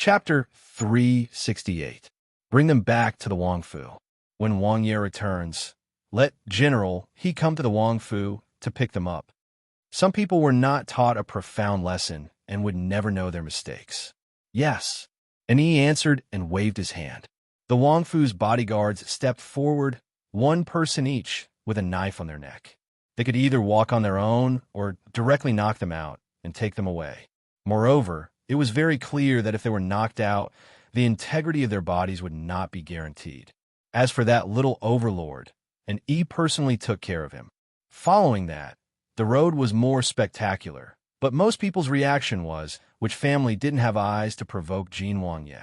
Chapter 368. Bring them back to the Wangfu. When Wang Ye returns, let General He come to the Wangfu to pick them up. Some people were not taught a profound lesson and would never know their mistakes. Yes. And he answered and waved his hand. The Wangfu's bodyguards stepped forward, one person each, with a knife on their neck. They could either walk on their own or directly knock them out and take them away. Moreover, it was very clear that if they were knocked out, the integrity of their bodies would not be guaranteed. As for that little Overlord, and he personally took care of him. Following that, the road was more spectacular, but most people's reaction was, which family didn't have eyes to provoke Jin Wang Ye?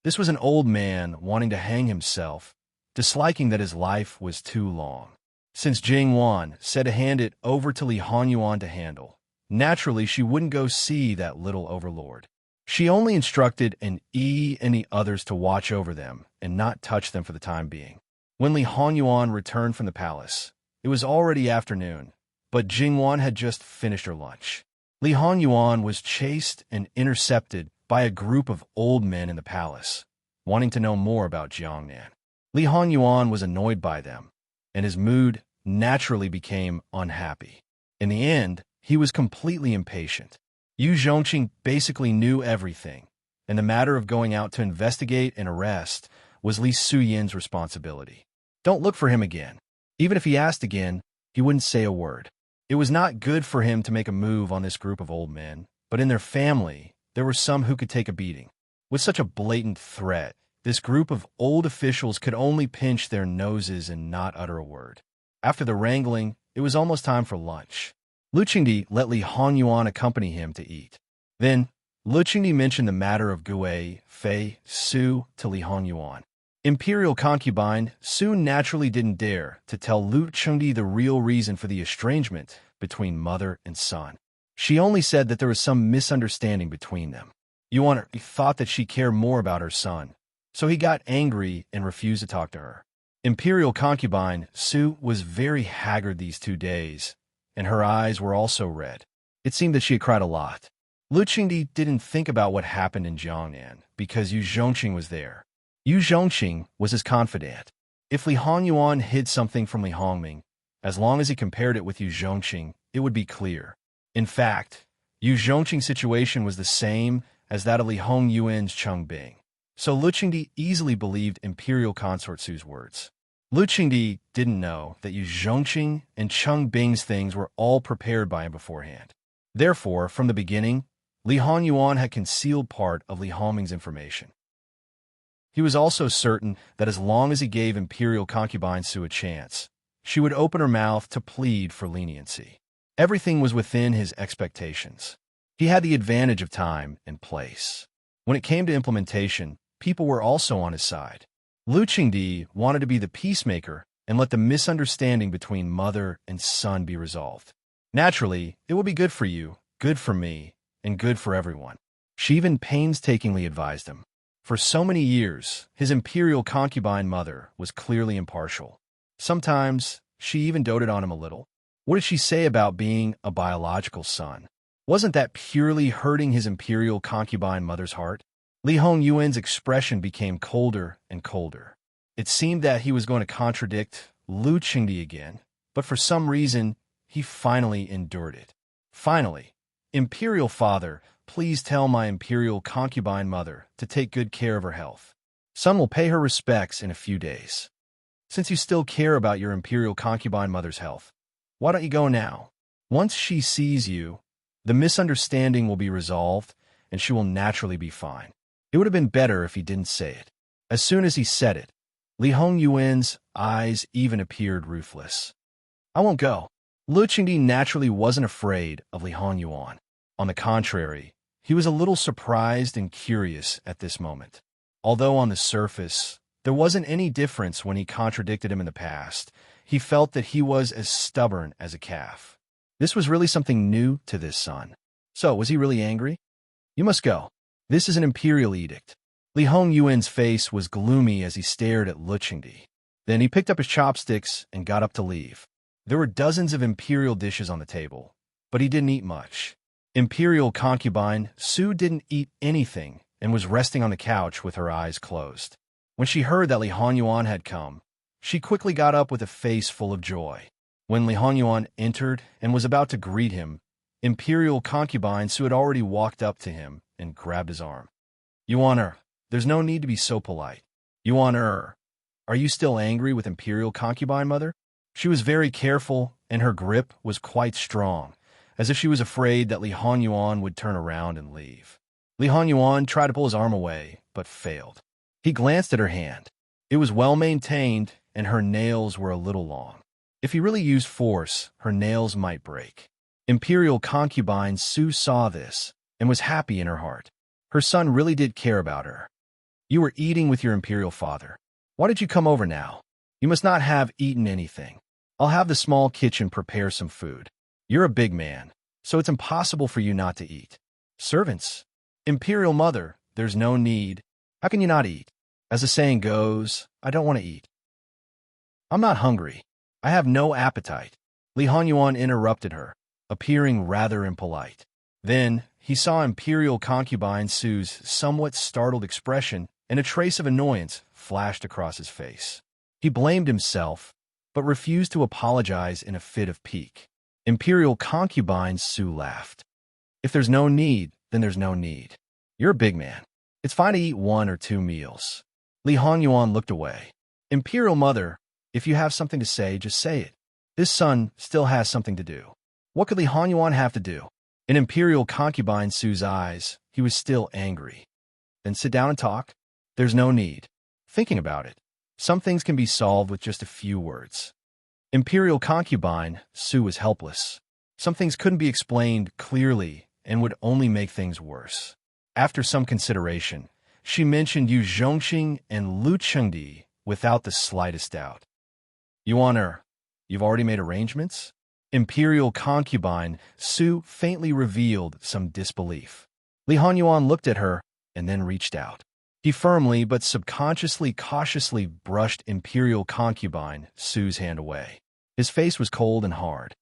This was an old man wanting to hang himself, disliking that his life was too long. Since Jing Wan said to hand it over to Li Honyuan to handle, naturally she wouldn't go see that little Overlord. She only instructed and the others to watch over them and not touch them for the time being. When Li Honyuan returned from the palace, it was already afternoon, but Jingwan had just finished her lunch. Li Honyuan was chased and intercepted by a group of old men in the palace, wanting to know more about Jiangnan. Li Honyuan was annoyed by them, and his mood naturally became unhappy. In the end, he was completely impatient. Yu Zhongqing basically knew everything, and the matter of going out to investigate and arrest was Li Suyin's responsibility. Don't look for him again. Even if he asked again, he wouldn't say a word. It was not good for him to make a move on this group of old men, but in their family, there were some who could take a beating. With such a blatant threat, this group of old officials could only pinch their noses and not utter a word. After the wrangling, it was almost time for lunch. Lu Qingdi let Li Honyuan accompany him to eat. Then, Lu Qingdi mentioned the matter of Gui, Fei, Su to Li Honyuan. Imperial concubine Su naturally didn't dare to tell Lu Qingdi the real reason for the estrangement between mother and son. She only said that there was some misunderstanding between them. Yuan thought that she cared more about her son, so he got angry and refused to talk to her. Imperial concubine Su was very haggard these 2 days, and her eyes were also red. It seemed that she had cried a lot. Lu Qingdi didn't think about what happened in Jiangnan because Yu Zhongqing was there. Yu Zhongqing was his confidant. If Li Honyuan hid something from Li Hongming, as long as he compared it with Yu Zhongqing, it would be clear. In fact, Yu Zhongqing's situation was the same as that of Li Hongyuan's Chengbing. So Lu Qingdi easily believed Imperial Consort Su's words. Lu Qingdi didn't know that Yu Zhongqing and Chengbing's things were all prepared by him beforehand. Therefore, from the beginning, Li Honyuan had concealed part of Li Hongming's information. He was also certain that as long as he gave Imperial concubine Su a chance, she would open her mouth to plead for leniency. Everything was within his expectations. He had the advantage of time and place. When it came to implementation, people were also on his side. Lu Qingdi wanted to be the peacemaker and let the misunderstanding between mother and son be resolved. Naturally, it will be good for you, good for me, and good for everyone. She even painstakingly advised him. For so many years, his imperial concubine mother was clearly impartial. Sometimes, she even doted on him a little. What did she say about being a biological son? Wasn't that purely hurting his imperial concubine mother's heart? Li Hongyuan's expression became colder and colder. It seemed that he was going to contradict Lu Qingdi again, but for some reason, he finally endured it. Finally, Imperial Father, please tell my imperial concubine mother to take good care of her health. Son will pay her respects in a few days. Since you still care about your imperial concubine mother's health, why don't you go now? Once she sees you, the misunderstanding will be resolved, and she will naturally be fine. It would have been better if he didn't say it. As soon as he said it, Li Hongyuan's eyes even appeared ruthless. I won't go. Lu Qingdi naturally wasn't afraid of Li Hongyuan. On the contrary, he was a little surprised and curious at this moment. Although on the surface, there wasn't any difference when he contradicted him in the past, he felt that he was as stubborn as a calf. This was really something new to this son. So, was he really angry? You must go. This is an imperial edict. Li Hongyuan's face was gloomy as he stared at Lu Qingdi. Then he picked up his chopsticks and got up to leave. There were dozens of imperial dishes on the table, but he didn't eat much. Imperial concubine Su didn't eat anything and was resting on the couch with her eyes closed. When she heard that Li Honyuan had come, she quickly got up with a face full of joy. When Li Honyuan entered and was about to greet him, Imperial concubine Su had already walked up to him and grabbed his arm. Yuan, there's no need to be so polite. Yuan, are you still angry with Imperial concubine mother? She was very careful, and her grip was quite strong, as if she was afraid that Li Honyuan would turn around and leave. Li Honyuan tried to pull his arm away, but failed. He glanced at her hand. It was well maintained, and her nails were a little long. If he really used force, her nails might break. Imperial concubine Su saw this and was happy in her heart. Her son really did care about her. You were eating with your imperial father. Why did you come over now? You must not have eaten anything. I'll have the small kitchen prepare some food. You're a big man, so it's impossible for you not to eat. Servants. Imperial mother, there's no need. How can you not eat? As the saying goes, I don't want to eat. I'm not hungry. I have no appetite. Li Honyuan interrupted her, appearing rather impolite. Then he saw Imperial concubine Su's somewhat startled expression, and a trace of annoyance flashed across his face. He blamed himself, but refused to apologize in a fit of pique. Imperial concubine Su laughed. If there's no need, then there's no need. You're a big man. It's fine to eat 1 or 2 meals. Li Honyuan looked away. Imperial mother, if you have something to say, just say it. This son still has something to do. What could Li Honyuan have to do? In Imperial concubine Su's eyes, he was still angry. Then sit down and talk. There's no need. Thinking about it, some things can be solved with just a few words. Imperial concubine Su was helpless. Some things couldn't be explained clearly and would only make things worse. After some consideration, she mentioned Yu Zhongxing and Lu Chengdi without the slightest doubt. Yuan, you've already made arrangements? Imperial concubine Su faintly revealed some disbelief. Li Honyuan looked at her and then reached out. He firmly but subconsciously cautiously brushed Imperial concubine Su's hand away. His face was cold and hard.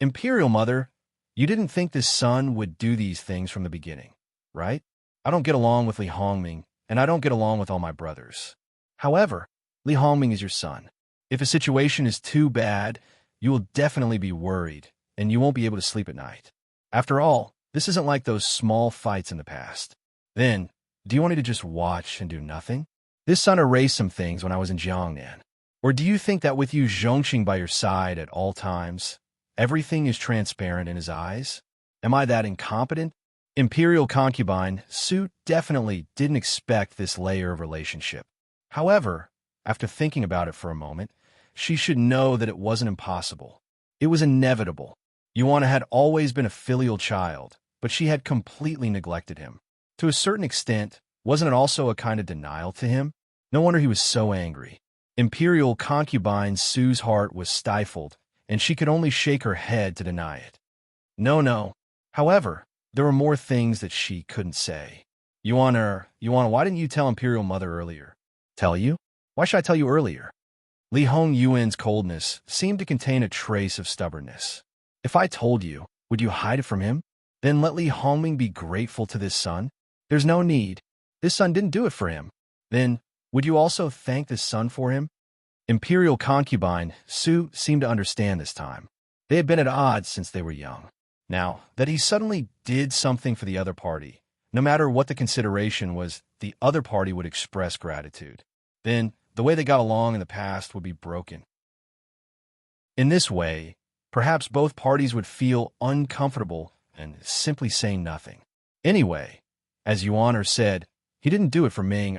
Imperial mother, you didn't think this son would do these things from the beginning, right? I don't get along with Li Hongming, and I don't get along with all my brothers. However, Li Hongming is your son. If a situation is too bad, you will definitely be worried, and you won't be able to sleep at night. After all, this isn't like those small fights in the past. Then, do you want me to just watch and do nothing? This son erased some things when I was in Jiangnan. Or do you think that with you Zhongxing by your side at all times, everything is transparent in his eyes? Am I that incompetent? Imperial concubine Su definitely didn't expect this layer of relationship. However, after thinking about it for a moment, she should know that it wasn't impossible. It was inevitable. Yuana had always been a filial child, but she had completely neglected him. To a certain extent, wasn't it also a kind of denial to him? No wonder he was so angry. Imperial concubine Su's heart was stifled, and she could only shake her head to deny it. No. However, there were more things that she couldn't say. Yuana, why didn't you tell Imperial Mother earlier? Tell you? Why should I tell you earlier? Li Hongyuan's coldness seemed to contain a trace of stubbornness. If I told you, would you hide it from him? Then let Li Hongming be grateful to this son? There's no need. This son didn't do it for him. Then, would you also thank this son for him? Imperial concubine Su seemed to understand this time. They had been at odds since they were young. Now, that he suddenly did something for the other party, no matter what the consideration was, the other party would express gratitude. Then, the way they got along in the past would be broken. In this way, perhaps both parties would feel uncomfortable and simply say nothing. Anyway, as Yuan said, he didn't do it for Ming.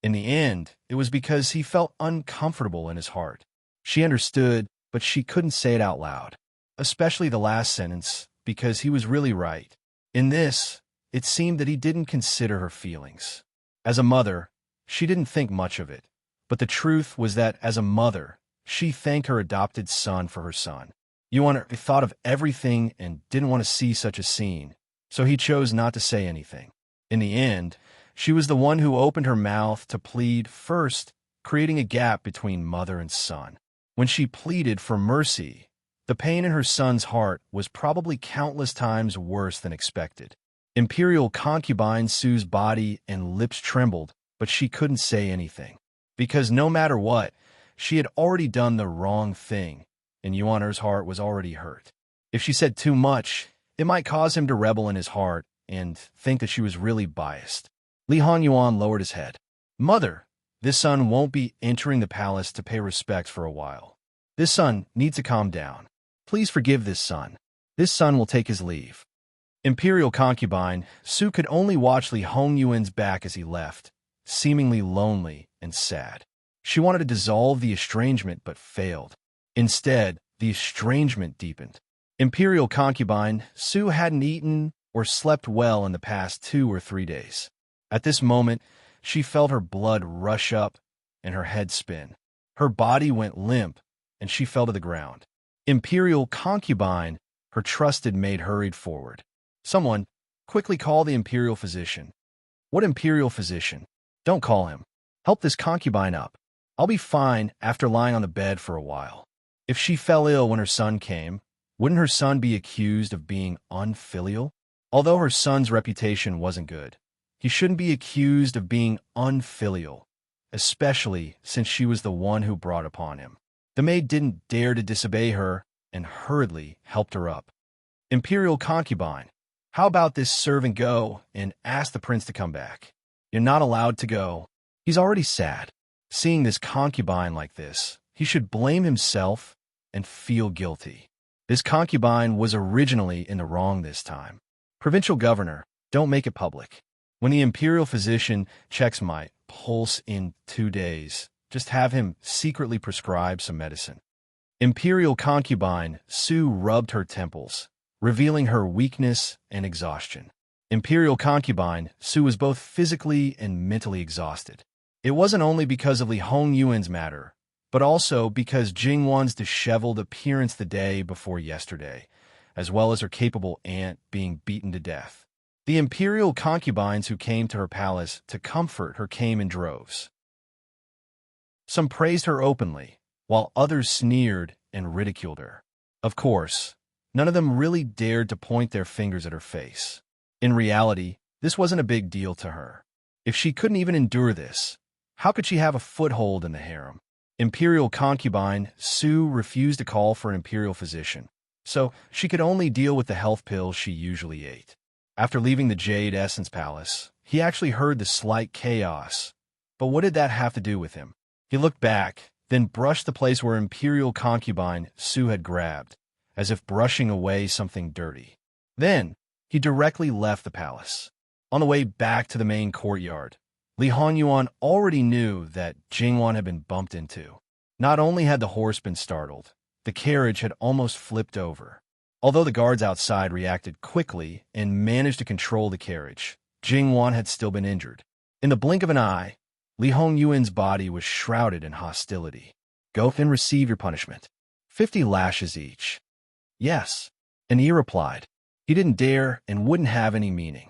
In the end, it was because he felt uncomfortable in his heart. She understood, but she couldn't say it out loud, especially the last sentence, because he was really right. In this, it seemed that he didn't consider her feelings. As a mother, she didn't think much of it, but the truth was that as a mother, she thanked her adopted son for her son. Yuan thought of everything and didn't want to see such a scene, so he chose not to say anything. In the end, she was the one who opened her mouth to plead first, creating a gap between mother and son. When she pleaded for mercy, the pain in her son's heart was probably countless times worse than expected. Imperial concubine Sue's body and lips trembled, but she couldn't say anything. Because no matter what, she had already done the wrong thing, and Yuaner's heart was already hurt. If she said too much, it might cause him to rebel in his heart and think that she was really biased. Li Hanyuan lowered his head. Mother, this son won't be entering the palace to pay respect for a while. This son needs to calm down. Please forgive this son. This son will take his leave. Imperial concubine Su could only watch Li Hongyuan's back as he left, seemingly lonely and sad. She wanted to dissolve the estrangement but failed. Instead, the estrangement deepened. Imperial concubine Su hadn't eaten or slept well in the past 2 or 3 days. At this moment, she felt her blood rush up and her head spin. Her body went limp, and she fell to the ground. Imperial concubine, her trusted maid, hurried forward. Someone, quickly call the imperial physician. What imperial physician? Don't call him. Help this concubine up. I'll be fine after lying on the bed for a while. If she fell ill when her son came, wouldn't her son be accused of being unfilial? Although her son's reputation wasn't good, he shouldn't be accused of being unfilial, especially since she was the one who brought upon him. The maid didn't dare to disobey her and hurriedly helped her up. Imperial concubine, how about this servant go and ask the prince to come back? You're not allowed to go. He's already sad. Seeing this concubine like this, he should blame himself and feel guilty. This concubine was originally in the wrong this time. Provincial governor, don't make it public. When the imperial physician checks my pulse in 2 days, just have him secretly prescribe some medicine. Imperial concubine Su rubbed her temples, revealing her weakness and exhaustion. Imperial concubine Su was both physically and mentally exhausted. It wasn't only because of Li Hongyuan's matter, but also because Jingwan's disheveled appearance the day before yesterday, as well as her capable aunt being beaten to death. The imperial concubines who came to her palace to comfort her came in droves. Some praised her openly, while others sneered and ridiculed her. Of course, none of them really dared to point their fingers at her face. In reality, this wasn't a big deal to her. If she couldn't even endure this, how could she have a foothold in the harem? Imperial concubine Su refused to call for an imperial physician, so she could only deal with the health pills she usually ate. After leaving the Jade Essence Palace, he actually heard the slight chaos. But what did that have to do with him? He looked back, then brushed the place where imperial concubine Su had grabbed, as if brushing away something dirty. Then, he directly left the palace. On the way back to the main courtyard, Li Hanyuan already knew that Jingwan had been bumped into. Not only had the horse been startled, the carriage had almost flipped over. Although the guards outside reacted quickly and managed to control the carriage, Jingwan had still been injured. In the blink of an eye, Li Hongyuan's body was shrouded in hostility. Go and receive your punishment. 50 lashes each. Yes. And he replied. He didn't dare and wouldn't have any meaning.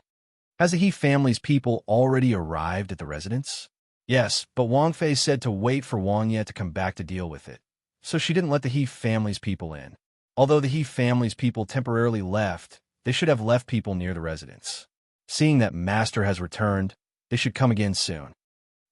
Has the He family's people already arrived at the residence? Yes, but Wang Fei said to wait for Wang Ye to come back to deal with it, so she didn't let the He family's people in. Although the He family's people temporarily left, they should have left people near the residence. Seeing that master has returned, they should come again soon.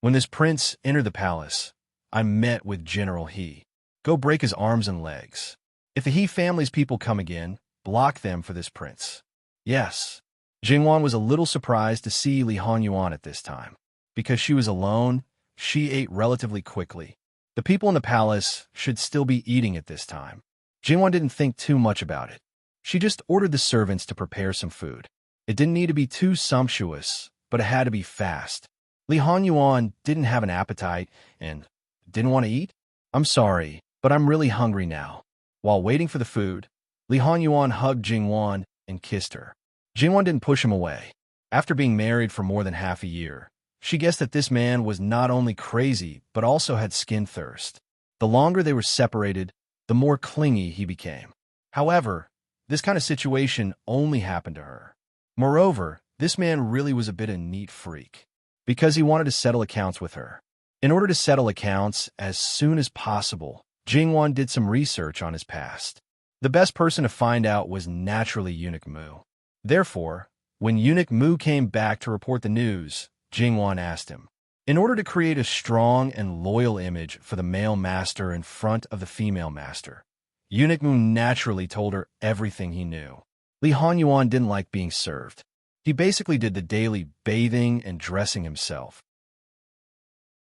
When this prince entered the palace, I met with General He. Go break his arms and legs. If the He family's people come again, block them for this prince. Yes. Jingwan was a little surprised to see Li Hanyuan at this time. Because she was alone, she ate relatively quickly. The people in the palace should still be eating at this time. Jingwan didn't think too much about it. She just ordered the servants to prepare some food. It didn't need to be too sumptuous, but it had to be fast. Li Hanyuan didn't have an appetite and didn't want to eat. I'm sorry, but I'm really hungry now. While waiting for the food, Li Hanyuan hugged Jingwan and kissed her. Jingwan didn't push him away. After being married for more than half a year, she guessed that this man was not only crazy, but also had skin thirst. The longer they were separated, the more clingy he became. However, this kind of situation only happened to her. Moreover, this man really was a bit of a neat freak, because he wanted to settle accounts with her. In order to settle accounts as soon as possible, Jingwan did some research on his past. The best person to find out was naturally Eunuch Mu. Therefore, When eunuch Mu came back to report the news, Jingwan asked him, in order to create a strong and loyal image for the male master in front of the female master, eunuch Mu naturally told her everything he knew. Li Honyuan didn't like being served. He basically did the daily bathing and dressing himself.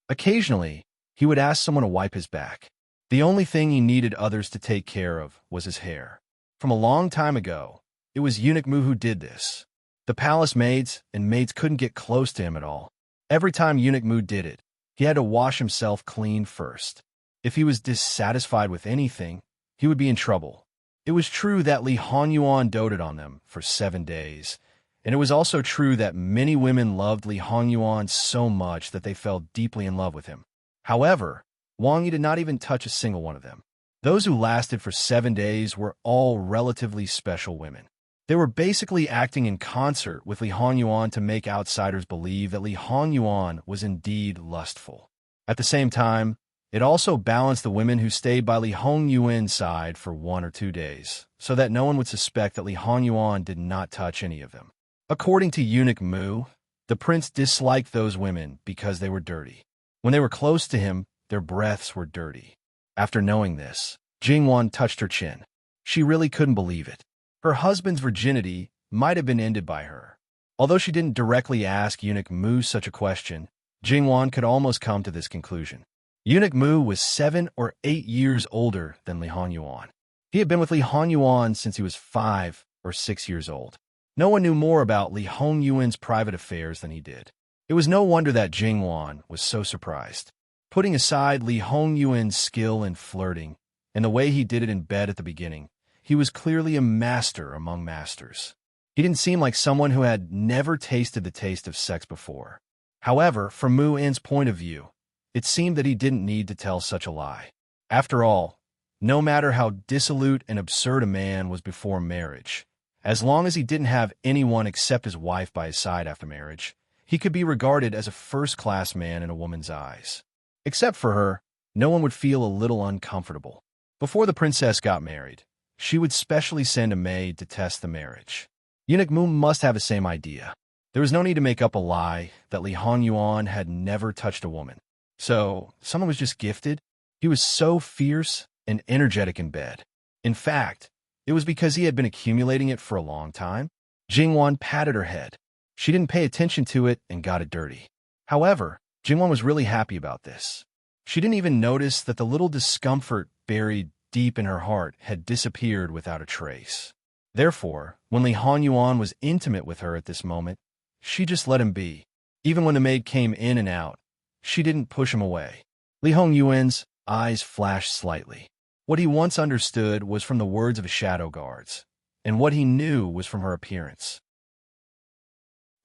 Occasionally, he would ask someone to wipe his back. The only thing he needed others to take care of was his hair. From a long time ago, it was eunuch Mu who did this. The palace maids and maids couldn't get close to him at all. Every time eunuch Mu did it, he had to wash himself clean first. If he was dissatisfied with anything, he would be in trouble. It was true that Li Honyuan doted on them for 7 days, and it was also true that many women loved Li Honyuan so much that they fell deeply in love with him. However, Wang Yi did not even touch a single one of them. Those who lasted for 7 days were all relatively special women. They were basically acting in concert with Li Honyuan to make outsiders believe that Li Honyuan was indeed lustful. At the same time, it also balanced the women who stayed by Li Hongyuan's side for 1 or 2 days, so that no one would suspect that Li Honyuan did not touch any of them. According to eunuch Mu, the prince disliked those women because they were dirty. When they were close to him, their breaths were dirty. After knowing this, Jingwan touched her chin. She really couldn't believe it. Her husband's virginity might have been ended by her. Although she didn't directly ask eunuch Mu such a question, Jingwan could almost come to this conclusion. Eunuch Mu was 7 or 8 years older than Li Honyuan. He had been with Li Honyuan since he was 5 or 6 years old. No one knew more about Li Hongyuan's private affairs than he did. It was no wonder that Jingwan was so surprised. Putting aside Li Hongyuan's skill in flirting and the way he did it in bed at the beginning, he was clearly a master among masters. He didn't seem like someone who had never tasted the taste of sex before. However, from Mu In's point of view, it seemed that he didn't need to tell such a lie. After all, no matter how dissolute and absurd a man was before marriage, as long as he didn't have anyone except his wife by his side after marriage, he could be regarded as a first-class man in a woman's eyes. Except for her, no one would feel a little uncomfortable. Before the princess got married, she would specially send a maid to test the marriage. Eunuch Mu must have the same idea. There was no need to make up a lie that Li Honyuan had never touched a woman. So, someone was just gifted? He was so fierce and energetic in bed. In fact, it was because he had been accumulating it for a long time. Jingwan patted her head. She didn't pay attention to it and got it dirty. However, Jingwan was really happy about this. She didn't even notice that the little discomfort buried deep in her heart had disappeared without a trace. Therefore, when Li Honyuan was intimate with her at this moment, she just let him be. Even when the maid came in and out, she didn't push him away. Li Hongyuan's eyes flashed slightly. What he once understood was from the words of his shadow guards, and what he knew was from her appearance.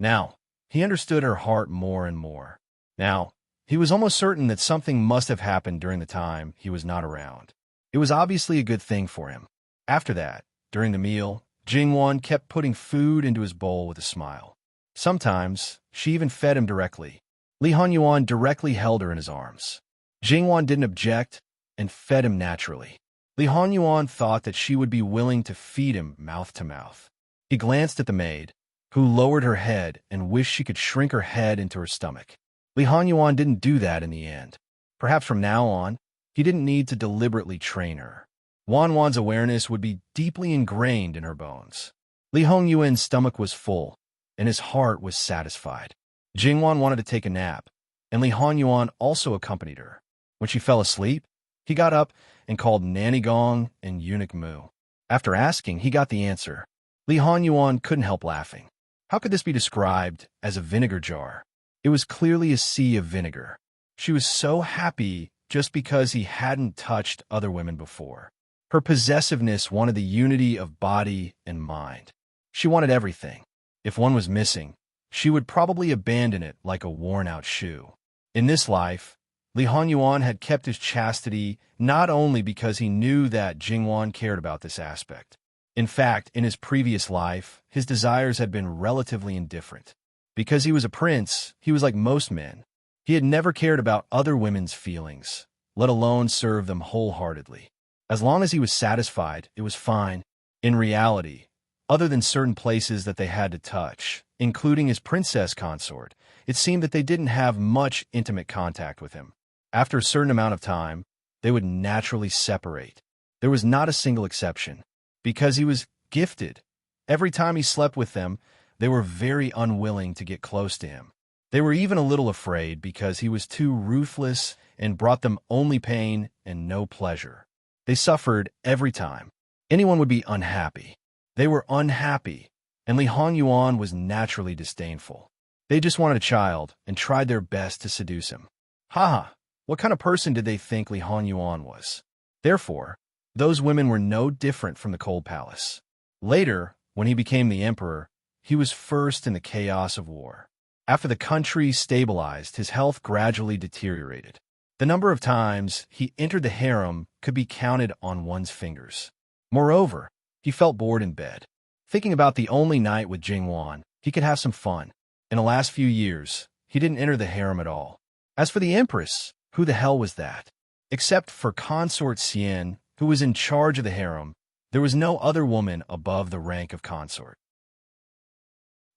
Now, he understood her heart more and more. Now, he was almost certain that something must have happened during the time he was not around. It was obviously a good thing for him. After that, during the meal, Jingwan kept putting food into his bowl with a smile. Sometimes, she even fed him directly. Li Honyuan directly held her in his arms. Jingwan didn't object and fed him naturally. Li Honyuan thought that she would be willing to feed him mouth to mouth. He glanced at the maid, who lowered her head and wished she could shrink her head into her stomach. Li Honyuan didn't do that in the end. Perhaps from now on, he didn't need to deliberately train her. Wanwan's awareness would be deeply ingrained in her bones. Li Hongyuan's stomach was full, and his heart was satisfied. Jingwan wanted to take a nap, and Li Honyuan also accompanied her. When she fell asleep, he got up and called Nanny Gong and eunuch Mu. After asking, he got the answer. Li Honyuan couldn't help laughing. How could this be described as a vinegar jar? It was clearly a sea of vinegar. She was so happy just because he hadn't touched other women before. Her possessiveness wanted the unity of body and mind. She wanted everything. If one was missing, she would probably abandon it like a worn-out shoe. In this life, Li Honyuan had kept his chastity not only because he knew that Jingwan cared about this aspect. In fact, in his previous life, his desires had been relatively indifferent. Because he was a prince, he was like most men. He had never cared about other women's feelings, let alone serve them wholeheartedly. As long as he was satisfied, it was fine. In reality, Other than certain places that they had to touch, including his princess consort, it seemed that they didn't have much intimate contact with him. After a certain amount of time, they would naturally separate. There was not a single exception, because he was gifted. Every time he slept with them, they were very unwilling to get close to him. They were even a little afraid because he was too ruthless and brought them only pain and no pleasure. They suffered every time. Anyone would be unhappy. They were unhappy, and Li Hongyuan was naturally disdainful. They just wanted a child and tried their best to seduce him. Haha, what kind of person did they think Li Hongyuan was? Therefore, those women were no different from the Cold Palace. Later, when he became the emperor, he was first in the chaos of war. After the country stabilized, his health gradually deteriorated. The number of times he entered the harem could be counted on one's fingers. Moreover, he felt bored in bed. Thinking about the only night with Jingwan, he could have some fun. In the last few years, he didn't enter the harem at all. As for the empress, who the hell was that? Except for consort Xian, who was in charge of the harem, there was no other woman above the rank of consort.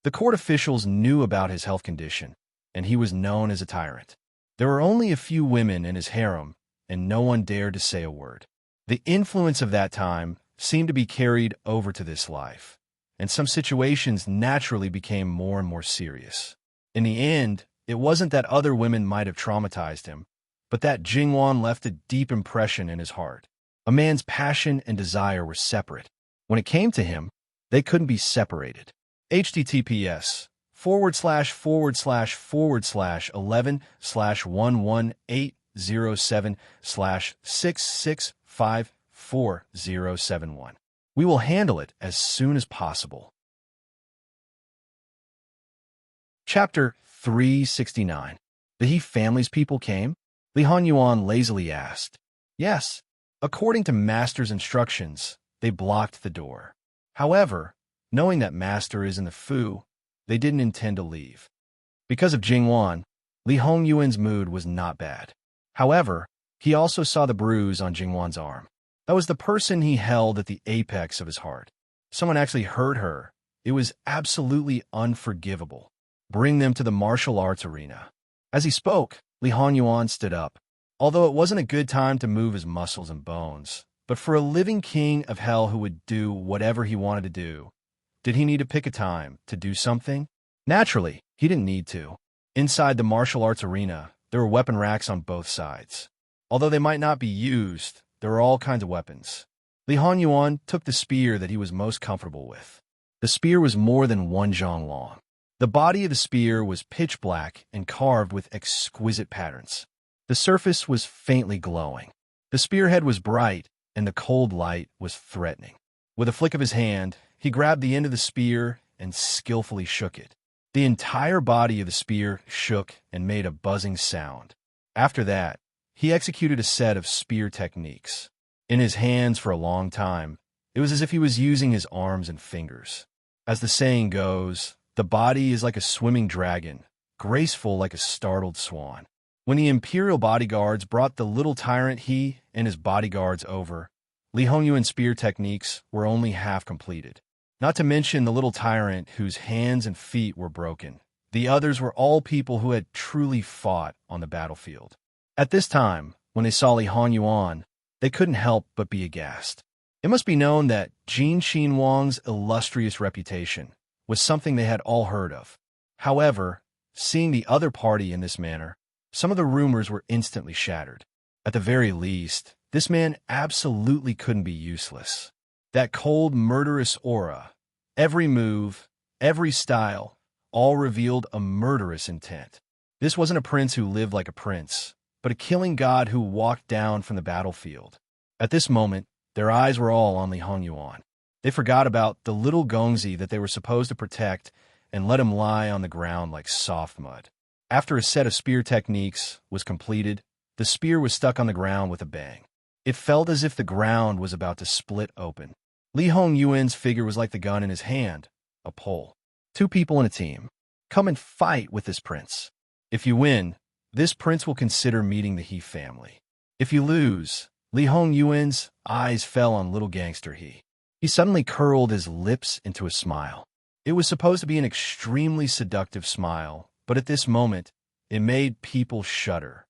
The court officials knew about his health condition, and he was known as a tyrant. There were only a few women in his harem, and no one dared to say a word. The influence of that time seemed to be carried over to this life, and some situations naturally became more and more serious. In the end, it wasn't that other women might have traumatized him, but that Jingwan left a deep impression in his heart. A man's passion and desire were separate. When it came to him, they couldn't be separated. https://11/11/11/11807/6654071. We will handle it as soon as possible. Chapter 369. The He family's people came? Li Hongyuan lazily asked. Yes. According to Master's instructions, they blocked the door. However, knowing that Master is in the Fu, they didn't intend to leave. Because of Jingwan, Li Hongyuan's mood was not bad. However, he also saw the bruise on Jingwan's arm. That was the person he held at the apex of his heart. Someone actually hurt her. It was absolutely unforgivable. Bring them to the martial arts arena. As he spoke, Li Hongyuan stood up. Although it wasn't a good time to move his muscles and bones, but for a living king of hell who would do whatever he wanted to do, did he need to pick a time to do something? Naturally, he didn't need to. Inside the martial arts arena, there were weapon racks on both sides. Although they might not be used, there were all kinds of weapons. Li Hongyuan took the spear that he was most comfortable with. The spear was more than 1 zhang long. The body of the spear was pitch black and carved with exquisite patterns. The surface was faintly glowing. The spearhead was bright, and the cold light was threatening. With a flick of his hand, he grabbed the end of the spear and skillfully shook it. The entire body of the spear shook and made a buzzing sound. After that, he executed a set of spear techniques. In his hands for a long time, it was as if he was using his arms and fingers. As the saying goes, the body is like a swimming dragon, graceful like a startled swan. When the imperial bodyguards brought the little tyrant he and his bodyguards over, Li Hongyuan's spear techniques were only half completed. Not to mention the little tyrant whose hands and feet were broken. The others were all people who had truly fought on the battlefield. At this time, when they saw Li Hongyuan, they couldn't help but be aghast. It must be known that Jin Xinwang's illustrious reputation was something they had all heard of. However, seeing the other party in this manner, some of the rumors were instantly shattered. At the very least, this man absolutely couldn't be useless. That cold, murderous aura, every move, every style, all revealed a murderous intent. This wasn't a prince who lived like a prince, but a killing god who walked down from the battlefield. At this moment, their eyes were all on Li Hongyuan. They forgot about the little Gongzi that they were supposed to protect and let him lie on the ground like soft mud. After a set of spear techniques was completed, the spear was stuck on the ground with a bang. It felt as if the ground was about to split open. Li Hongyuan's figure was like the gun in his hand, a pole. 2 people in a team. Come and fight with this prince. If you win, this prince will consider meeting the He family. If you lose, Li Hongyuan's eyes fell on little gangster He. He suddenly curled his lips into a smile. It was supposed to be an extremely seductive smile, but at this moment, it made people shudder.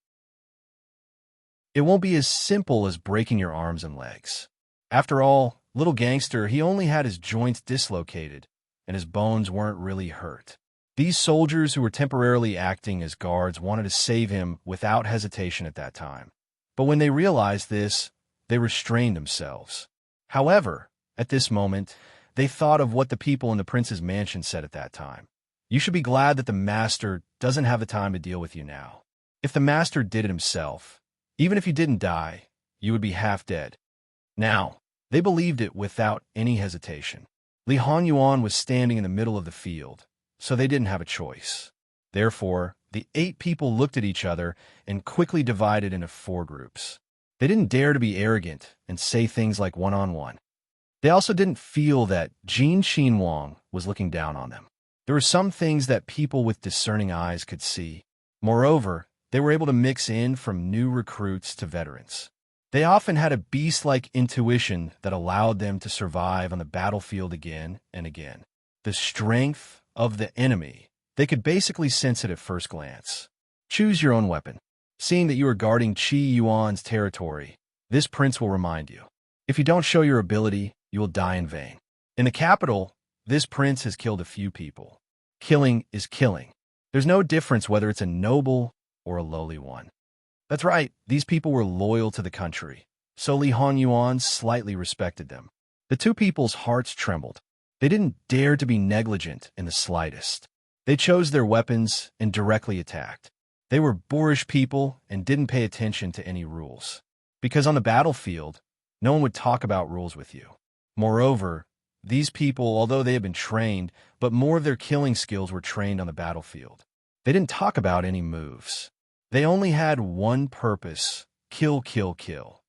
It won't be as simple as breaking your arms and legs. After all, little gangster, he only had his joints dislocated, and his bones weren't really hurt. These soldiers who were temporarily acting as guards wanted to save him without hesitation at that time. But when they realized this, they restrained themselves. However, at this moment, they thought of what the people in the prince's mansion said at that time. You should be glad that the master doesn't have the time to deal with you now. If the master did it himself, even if you didn't die, you would be half dead. Now, they believed it without any hesitation. Li Honyuan was standing in the middle of the field, so they didn't have a choice. Therefore, the 8 people looked at each other and quickly divided into 4 groups. They didn't dare to be arrogant and say things like one-on-one. They also didn't feel that Jin Xinwang was looking down on them. There were some things that people with discerning eyes could see. Moreover, they were able to mix in from new recruits to veterans. They often had a beast-like intuition that allowed them to survive on the battlefield again and again. The strength of the enemy, they could basically sense it at first glance. Choose your own weapon. Seeing that you are guarding Qi Yuan's territory, this prince will remind you. If you don't show your ability, you will die in vain. In the capital, this prince has killed a few people. Killing is killing. There's no difference whether it's a noble or a lowly one. That's right, these people were loyal to the country, so Li Honyuan slightly respected them. The 2 people's hearts trembled. They didn't dare to be negligent in the slightest. They chose their weapons and directly attacked. They were boorish people and didn't pay attention to any rules. Because on the battlefield, no one would talk about rules with you. Moreover, these people, although they had been trained, but more of their killing skills were trained on the battlefield. They didn't talk about any moves. They only had one purpose: kill, kill, kill.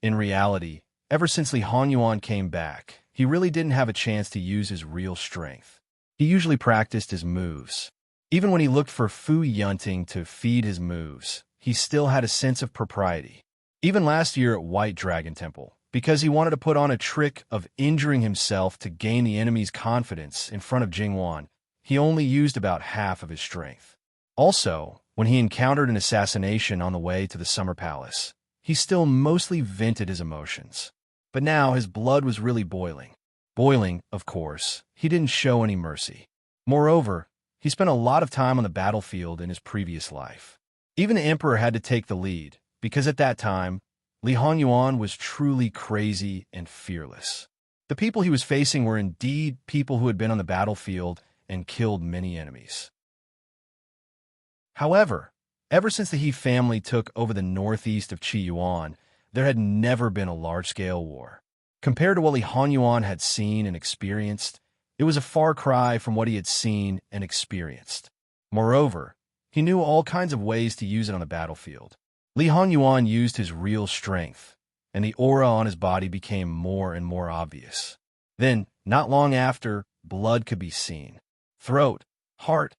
In reality, ever since Li Honyuan came back, he really didn't have a chance to use his real strength. He usually practiced his moves. Even when he looked for Fu Yunting to feed his moves, he still had a sense of propriety. Even last year at White Dragon Temple, because he wanted to put on a trick of injuring himself to gain the enemy's confidence in front of Jingwan, he only used about half of his strength. Also, when he encountered an assassination on the way to the Summer Palace, he still mostly vented his emotions. But now his blood was really boiling. Boiling, of course, he didn't show any mercy. Moreover, he spent a lot of time on the battlefield in his previous life. Even the emperor had to take the lead, because at that time, Li Honyuan was truly crazy and fearless. The people he was facing were indeed people who had been on the battlefield and killed many enemies. However, ever since the He family took over the northeast of Qiyuan, there had never been a large-scale war. Compared to what Li Honyuan had seen and experienced, it was a far cry from what he had seen and experienced. Moreover, he knew all kinds of ways to use it on the battlefield. Li Honyuan used his real strength, and the aura on his body became more and more obvious. Then, not long after, blood could be seen. Throat, heart,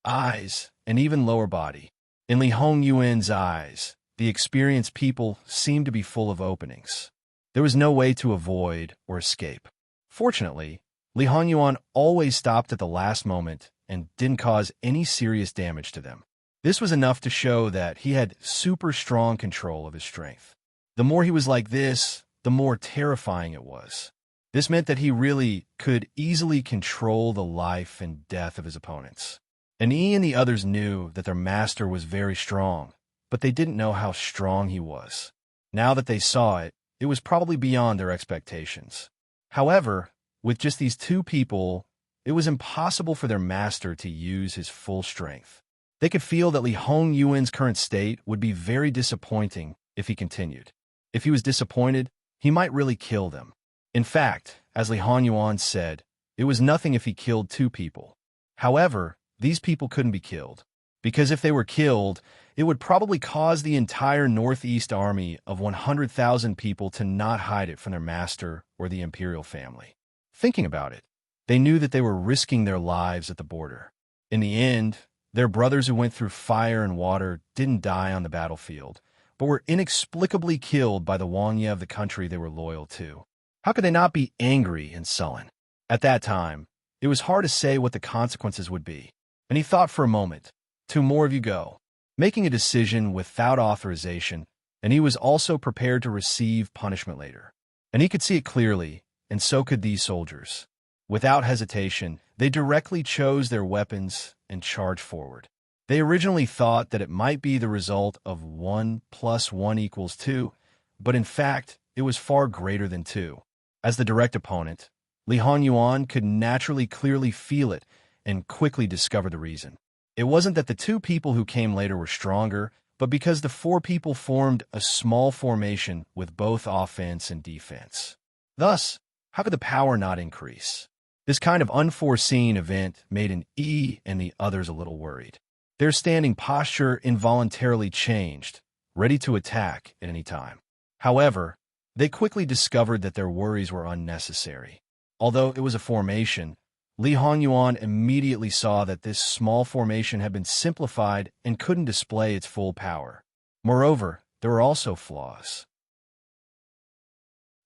eyes, and even lower body. In Li Hongyuan's eyes, the experienced people seemed to be full of openings. There was no way to avoid or escape. Fortunately, Li Honyuan always stopped at the last moment and didn't cause any serious damage to them. This was enough to show that he had super strong control of his strength. The more he was like this, the more terrifying it was. This meant that he really could easily control the life and death of his opponents. And he and the others knew that their master was very strong, but they didn't know how strong he was. Now that they saw it, it was probably beyond their expectations. However, with just these 2 people, it was impossible for their master to use his full strength. They could feel that Li Hongyuan's current state would be very disappointing if he continued. If he was disappointed, he might really kill them. In fact, as Li Honyuan said, it was nothing if he killed 2 people. However, these people couldn't be killed, because if they were killed, it would probably cause the entire Northeast army of 100,000 people to not hide it from their master or the imperial family. Thinking about it, they knew that they were risking their lives at the border. In the end, their brothers who went through fire and water didn't die on the battlefield, but were inexplicably killed by the Wangya of the country they were loyal to. How could they not be angry and sullen? At that time, it was hard to say what the consequences would be, and he thought for a moment. 2 more of you go. Making a decision without authorization, and he was also prepared to receive punishment later. And he could see it clearly, and so could these soldiers. Without hesitation, they directly chose their weapons and charged forward. They originally thought that it might be the result of 1 + 1 = 2, but in fact, it was far greater than 2. As the direct opponent, Li Hongyuan could naturally clearly feel it and quickly discover the reason. It wasn't that the 2 people who came later were stronger, but because the 4 people formed a small formation with both offense and defense. Thus, how could the power not increase? This kind of unforeseen event made an E and the others a little worried. Their standing posture involuntarily changed, ready to attack at any time. However, they quickly discovered that their worries were unnecessary. Although it was a formation, Li Hongyuan immediately saw that this small formation had been simplified and couldn't display its full power. Moreover, there were also flaws.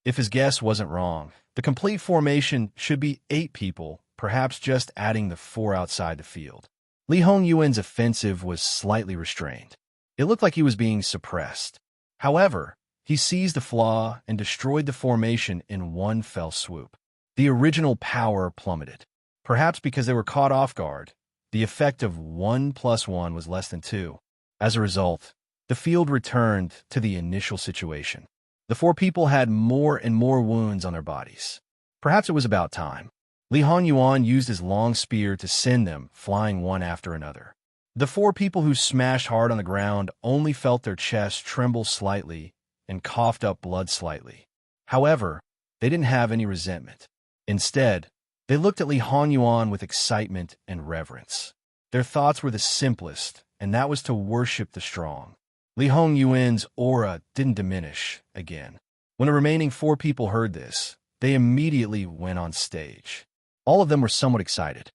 If his guess wasn't wrong, the complete formation should be 8 people, perhaps just adding the 4 outside the field. Li Hongyuan's offensive was slightly restrained. It looked like he was being suppressed. However, he seized the flaw and destroyed the formation in one fell swoop. The original power plummeted. Perhaps because they were caught off guard, the effect of 1 + 1 was less than 2. As a result, the field returned to the initial situation. The 4 people had more and more wounds on their bodies. Perhaps it was about time. Li Hongyuan used his long spear to send them flying one after another. The 4 people who smashed hard on the ground only felt their chests tremble slightly and coughed up blood slightly. However, they didn't have any resentment. Instead, they looked at Li Hongyuan with excitement and reverence. Their thoughts were the simplest, and that was to worship the strong. Li Hongyuan's aura didn't diminish again. When the remaining 4 people heard this, they immediately went on stage. All of them were somewhat excited.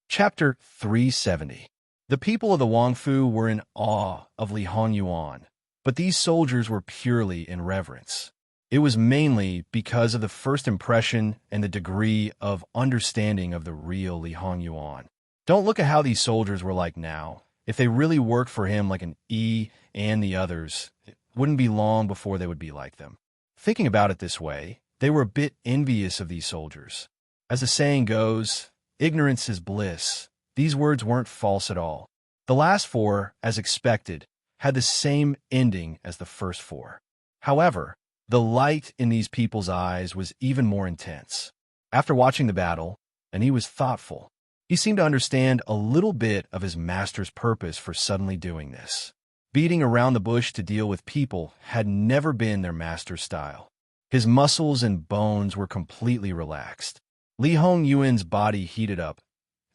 Chapter 370. The people of the Wangfu were in awe of Li Hongyuan, but these soldiers were purely in reverence. It was mainly because of the first impression and the degree of understanding of the real Li Hongyuan. Don't look at how these soldiers were like now. If they really worked for him like an E and the others, it wouldn't be long before they would be like them. Thinking about it this way, they were a bit envious of these soldiers. As the saying goes, ignorance is bliss. These words weren't false at all. The last 4, as expected, had the same ending as the first 4. However, the light in these people's eyes was even more intense. After watching the battle, and he was thoughtful, he seemed to understand a little bit of his master's purpose for suddenly doing this. Beating around the bush to deal with people had never been their master's style. His muscles and bones were completely relaxed. Li Hongyuan's body heated up,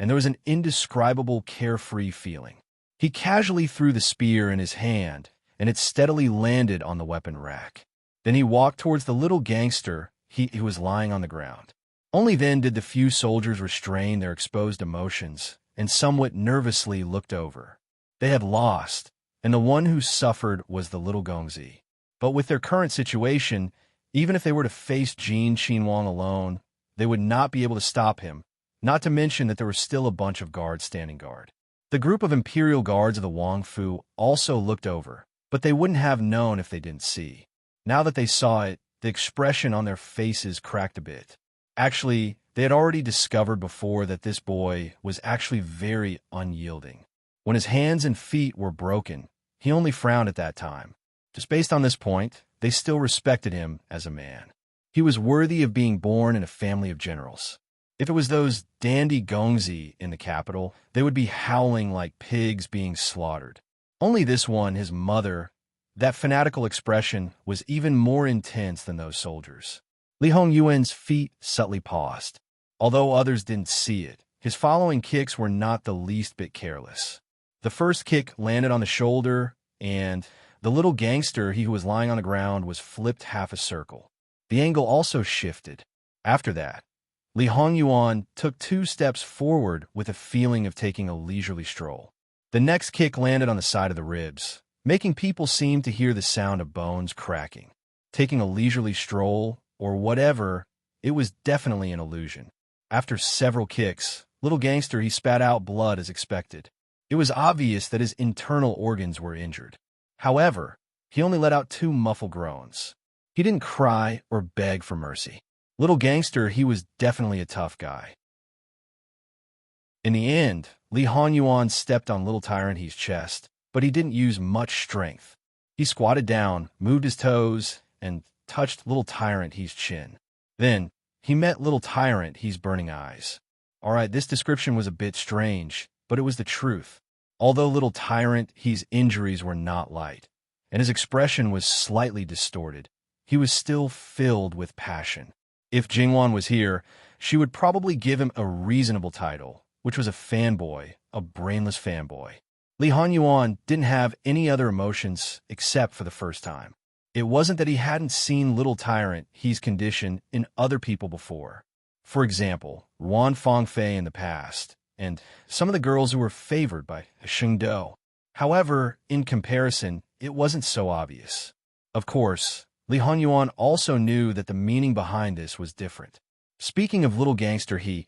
and there was an indescribable carefree feeling. He casually threw the spear in his hand, and it steadily landed on the weapon rack. Then he walked towards the little gangster who was lying on the ground. Only then did the few soldiers restrain their exposed emotions and somewhat nervously looked over. They had lost, and the one who suffered was the little Gongzi. But with their current situation, even if they were to face Jin Qinhuang alone, they would not be able to stop him, not to mention that there were still a bunch of guards standing guard. The group of imperial guards of the Wangfu also looked over, but they wouldn't have known if they didn't see. Now that they saw it, the expression on their faces cracked a bit. Actually, they had already discovered before that this boy was actually very unyielding. When his hands and feet were broken, he only frowned at that time. Just based on this point, they still respected him as a man. He was worthy of being born in a family of generals. If it was those dandy Gongzi in the capital, they would be howling like pigs being slaughtered. Only this one, his mother, that fanatical expression was even more intense than those soldiers. Li Hongyuan's feet subtly paused. Although others didn't see it, his following kicks were not the least bit careless. The first kick landed on the shoulder, and the little gangster who was lying on the ground was flipped half a circle. The angle also shifted. After that, Li Hongyuan took 2 steps forward with a feeling of taking a leisurely stroll. The next kick landed on the side of the ribs, making people seem to hear the sound of bones cracking. Taking a leisurely stroll, or whatever, it was definitely an illusion. After several kicks, little gangster he spat out blood as expected. It was obvious that his internal organs were injured. However, he only let out 2 muffled groans. He didn't cry or beg for mercy. Little gangster, he was definitely a tough guy. In the end, Li Hanyuan stepped on little tyrant He's chest, but he didn't use much strength. He squatted down, moved his toes, and touched little tyrant He's chin. Then, he met little tyrant He's burning eyes. Alright, this description was a bit strange, but it was the truth. Although little tyrant He's injuries were not light, and his expression was slightly distorted, he was still filled with passion. If Jingwan was here, she would probably give him a reasonable title, which was a fanboy, a brainless fanboy. Li Hanyuan didn't have any other emotions except for the first time. It wasn't that he hadn't seen little tyrant He's condition in other people before. For example, Wan Fangfei in the past, and some of the girls who were favored by Sheng Do. However, in comparison, it wasn't so obvious. Of course, Li Hanyuan also knew that the meaning behind this was different. Speaking of little gangster Li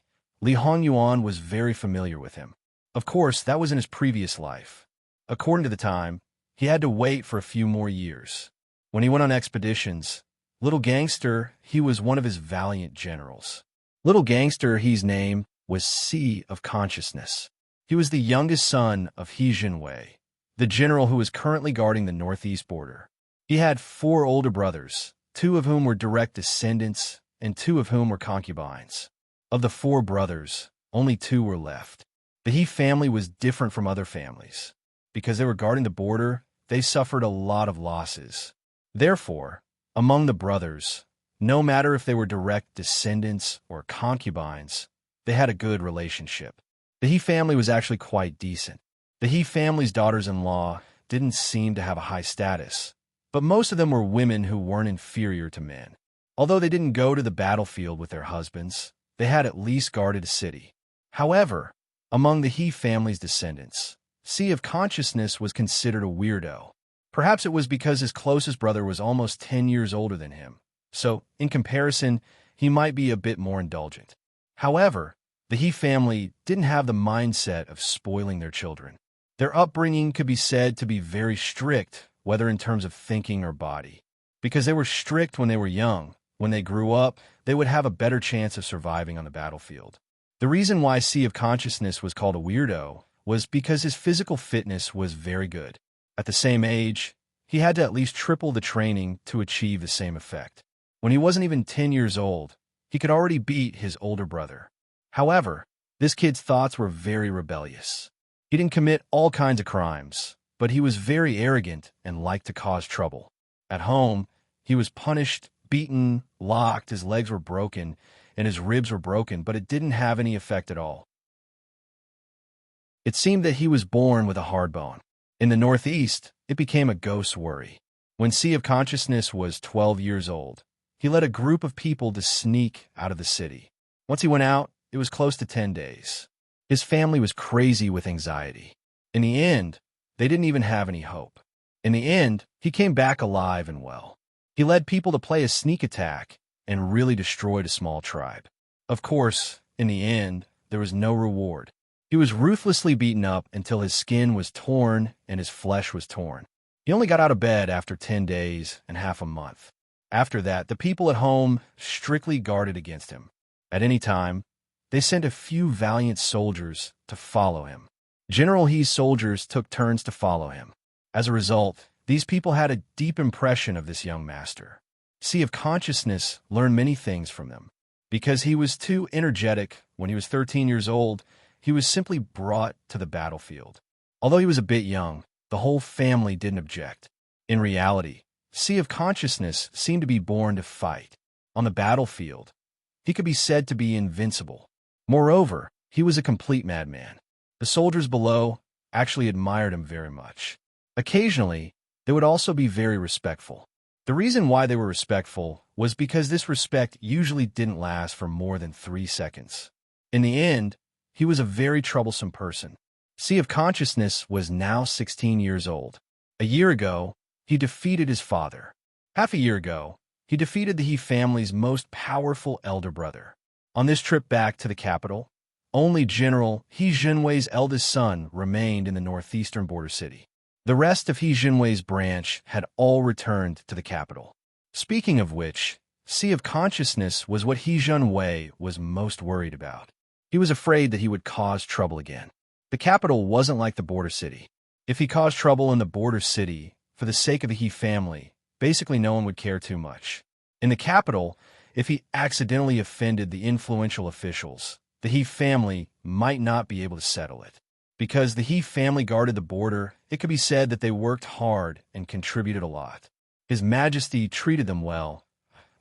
Hanyuan was very familiar with him. Of course, that was in his previous life. According to the time, he had to wait for a few more years. When he went on expeditions, little gangster, he was one of his valiant generals. Little gangster, his name was Sea of Consciousness. He was the youngest son of He Jinwei, the general who was currently guarding the northeast border. He had 4 older brothers, 2 of whom were direct descendants, and 2 of whom were concubines. Of the 4 brothers, only 2 were left. The He family was different from other families. Because they were guarding the border, they suffered a lot of losses. Therefore, among the brothers, no matter if they were direct descendants or concubines, they had a good relationship. The He family was actually quite decent. The He family's daughters-in-law didn't seem to have a high status, but most of them were women who weren't inferior to men. Although they didn't go to the battlefield with their husbands, they had at least guarded a city. However, among the He family's descendants, Sea of Consciousness was considered a weirdo. Perhaps it was because his closest brother was almost 10 years older than him, so, in comparison, he might be a bit more indulgent. However, the He family didn't have the mindset of spoiling their children. Their upbringing could be said to be very strict, whether in terms of thinking or body. Because they were strict when they were young, when they grew up, they would have a better chance of surviving on the battlefield. The reason why Sea of Consciousness was called a weirdo was because his physical fitness was very good. At the same age, he had to at least triple the training to achieve the same effect. When he wasn't even 10 years old, he could already beat his older brother. However, this kid's thoughts were very rebellious. He didn't commit all kinds of crimes, but he was very arrogant and liked to cause trouble. At home, he was punished, beaten, locked, his legs were broken, and his ribs were broken, but it didn't have any effect at all. It seemed that he was born with a hard bone. In the Northeast, it became a ghost worry. When Sea of Consciousness was 12 years old, he led a group of people to sneak out of the city. Once he went out, it was close to 10 days. His family was crazy with anxiety. In the end, they didn't even have any hope. In the end, he came back alive and well. He led people to play a sneak attack and really destroyed a small tribe. Of course, in the end, there was no reward. He was ruthlessly beaten up until his skin was torn and his flesh was torn. He only got out of bed after 10 days and half a month. After that, the people at home strictly guarded against him. At any time, they sent a few valiant soldiers to follow him. General He's soldiers took turns to follow him. As a result, these people had a deep impression of this young master. Sea of Consciousness learned many things from them. Because he was too energetic when he was 13 years old, he was simply brought to the battlefield. Although he was a bit young, the whole family didn't object. In reality, Sea of Consciousness seemed to be born to fight. On the battlefield, he could be said to be invincible. Moreover, he was a complete madman. The soldiers below actually admired him very much. Occasionally, they would also be very respectful. The reason why they were respectful was because this respect usually didn't last for more than 3 seconds. In the end, he was a very troublesome person. Sea of Consciousness was now 16 years old. A year ago, he defeated his father. Half a year ago, he defeated the He family's most powerful elder brother. On this trip back to the capital, only General He Jinwei's eldest son remained in the northeastern border city. The rest of He Jinwei's branch had all returned to the capital. Speaking of which, Sea of Consciousness was what He Jinwei was most worried about. He was afraid that he would cause trouble again. The capital wasn't like the border city. If he caused trouble in the border city, for the sake of the He family, basically no one would care too much. In the capital, if he accidentally offended the influential officials, the He family might not be able to settle it. Because the He family guarded the border, it could be said that they worked hard and contributed a lot. His Majesty treated them well,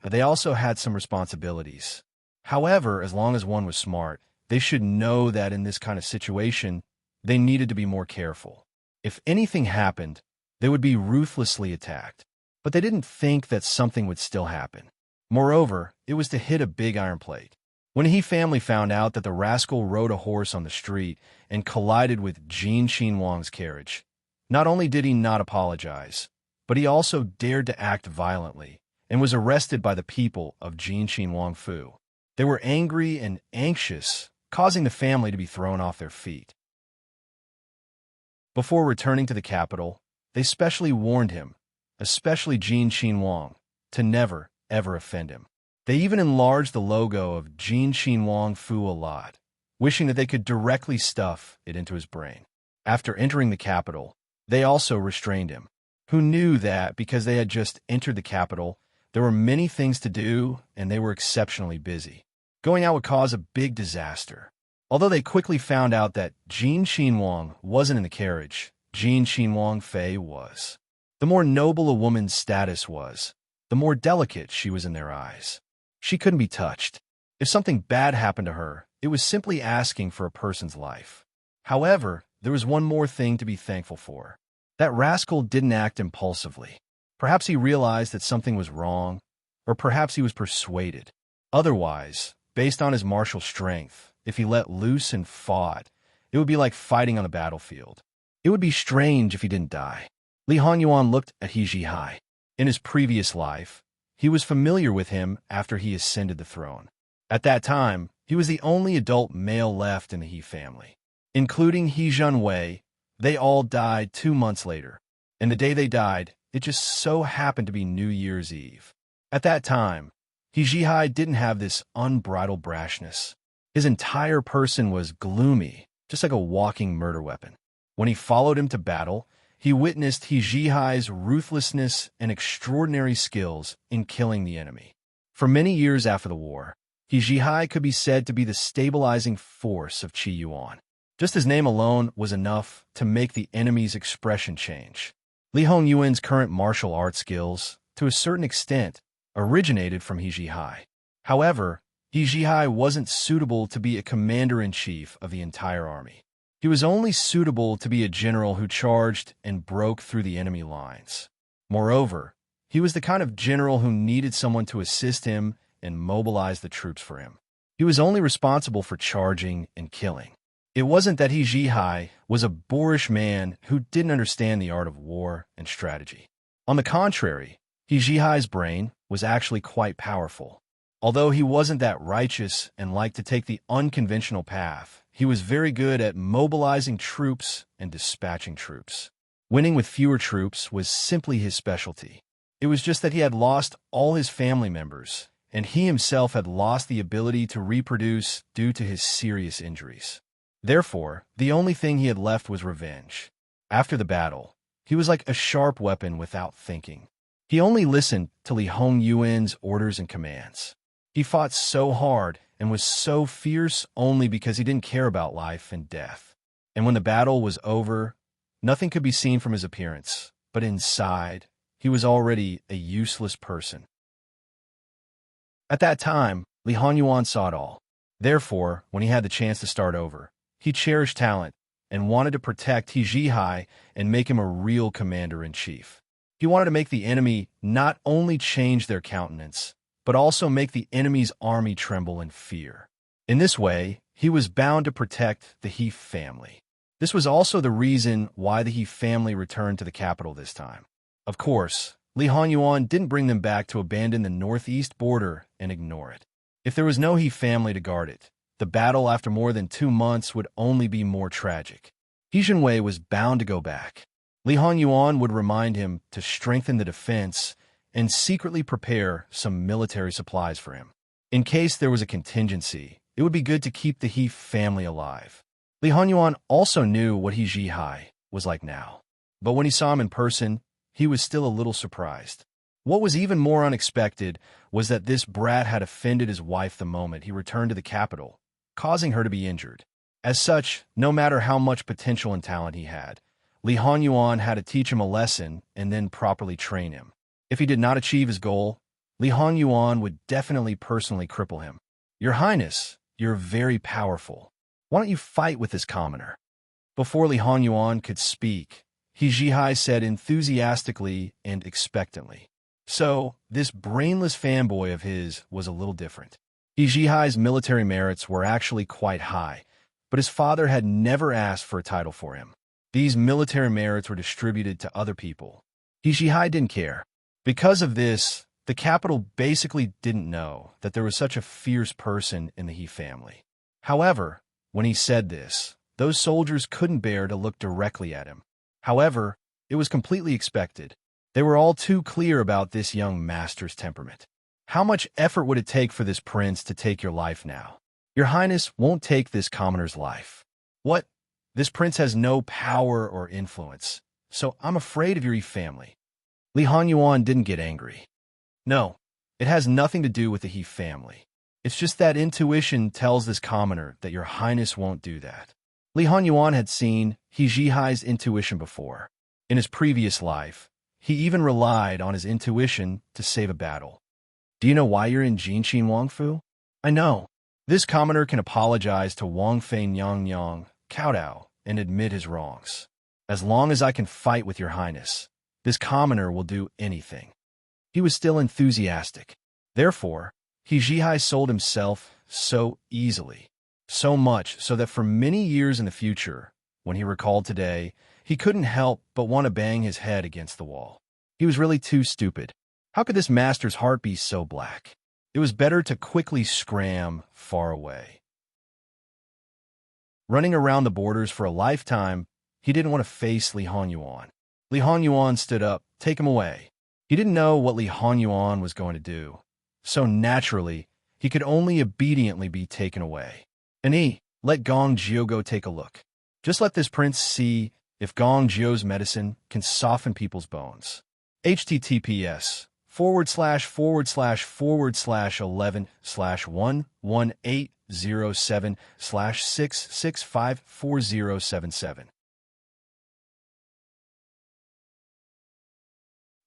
but they also had some responsibilities. However, as long as one was smart, they should know that in this kind of situation, they needed to be more careful. If anything happened, they would be ruthlessly attacked. But they didn't think that something would still happen. Moreover, it was to hit a big iron plate. When the He family found out that the rascal rode a horse on the street and collided with Jin Xinhuang's carriage, not only did he not apologize, but he also dared to act violently and was arrested by the people of Jin Xinhuang Fu. They were angry and anxious, causing the family to be thrown off their feet. Before returning to the capital, they specially warned him, especially Jin Xinhuang, to never, ever offend him. They even enlarged the logo of Jin Xinhuang Fu a lot, wishing that they could directly stuff it into his brain. After entering the capital, they also restrained him, who knew that because they had just entered the capital, there were many things to do and they were exceptionally busy. Going out would cause a big disaster. Although they quickly found out that Jin Xinhuang wasn't in the carriage, Jin Xinhuang Fei was. The more noble a woman's status was, the more delicate she was in their eyes. She couldn't be touched. If something bad happened to her, it was simply asking for a person's life. However, there was one more thing to be thankful for. That rascal didn't act impulsively. Perhaps he realized that something was wrong, or perhaps he was persuaded. Otherwise, based on his martial strength, if he let loose and fought, it would be like fighting on the battlefield. It would be strange if he didn't die. Li Hongyuan looked at He Jihai. In his previous life, he was familiar with him after he ascended the throne. At that time, he was the only adult male left in the He family. Including He Jinwei, they all died 2 months later. And the day they died, it just so happened to be New Year's Eve. At that time, He Jihai didn't have this unbridled brashness. His entire person was gloomy, just like a walking murder weapon. When he followed him to battle, he witnessed He Jihai's ruthlessness and extraordinary skills in killing the enemy. For many years after the war, He Jihai could be said to be the stabilizing force of Qi Yuan. Just his name alone was enough to make the enemy's expression change. Li Hongyuan's current martial arts skills, to a certain extent, originated from He Jihai. However, He Jihai wasn't suitable to be a commander-in-chief of the entire army. He was only suitable to be a general who charged and broke through the enemy lines. Moreover, he was the kind of general who needed someone to assist him and mobilize the troops for him. He was only responsible for charging and killing. It wasn't that He Jihai was a boorish man who didn't understand the art of war and strategy. On the contrary, He Jihai's brain was actually quite powerful. Although he wasn't that righteous and liked to take the unconventional path, he was very good at mobilizing troops and dispatching troops. Winning with fewer troops was simply his specialty. It was just that he had lost all his family members, and he himself had lost the ability to reproduce due to his serious injuries. Therefore, the only thing he had left was revenge. After the battle, he was like a sharp weapon without thinking. He only listened to Li Hongyuan's orders and commands. He fought so hard and was so fierce only because he didn't care about life and death. And when the battle was over, nothing could be seen from his appearance, but inside, he was already a useless person. At that time, Li Hongyuan saw it all. Therefore, when he had the chance to start over, he cherished talent and wanted to protect He Jihai and make him a real commander-in-chief. He wanted to make the enemy not only change their countenance, but also make the enemy's army tremble in fear. In this way, he was bound to protect the He family. This was also the reason why the He family returned to the capital this time. Of course, Li Hanyuan didn't bring them back to abandon the northeast border and ignore it. If there was no He family to guard it, the battle after more than 2 months would only be more tragic. He Jinwei was bound to go back. Li Hanyuan would remind him to strengthen the defense and secretly prepare some military supplies for him. In case there was a contingency, it would be good to keep the He family alive. Li Hanyuan also knew what He Zhihai was like now. But when he saw him in person, he was still a little surprised. What was even more unexpected was that this brat had offended his wife the moment he returned to the capital, causing her to be injured. As such, no matter how much potential and talent he had, Li Hanyuan had to teach him a lesson and then properly train him. If he did not achieve his goal, Li Hanyuan would definitely personally cripple him. "Your Highness, you're very powerful. Why don't you fight with this commoner?" Before Li Hanyuan could speak, He Zhihai said enthusiastically and expectantly. So, this brainless fanboy of his was a little different. He Zhihai's military merits were actually quite high, but his father had never asked for a title for him. These military merits were distributed to other people. He Zhihai didn't care. Because of this, the capital basically didn't know that there was such a fierce person in the He family. However, when he said this, those soldiers couldn't bear to look directly at him. However, it was completely expected. They were all too clear about this young master's temperament. How much effort would it take for this prince to take your life now? Your Highness won't take this commoner's life. What? This prince has no power or influence, so I'm afraid of your He family. Li Hanyuan didn't get angry. No, it has nothing to do with the He family. It's just that intuition tells this commoner that your Highness won't do that. Li Hanyuan had seen He Zhihai's intuition before. In his previous life, he even relied on his intuition to save a battle. Do you know why you're in Jinqin Wangfu? I know. This commoner can apologize to Wang Fei Nyang Nyang, Cao and admit his wrongs. As long as I can fight with your Highness, this commoner will do anything. He was still enthusiastic. Therefore, He Zhihai sold himself so easily. So much so that for many years in the future, when he recalled today, he couldn't help but want to bang his head against the wall. He was really too stupid. How could this master's heart be so black? It was better to quickly scram far away. Running around the borders for a lifetime, he didn't want to face Li Hanyuan. Li Hanyuan stood up, "Take him away." He didn't know what Li Hanyuan was going to do, so naturally, he could only obediently be taken away. Let Gong Jiu go take a look. Just let this prince see if Gong Jiu's medicine can soften people's bones. https:///11/11807/6654077.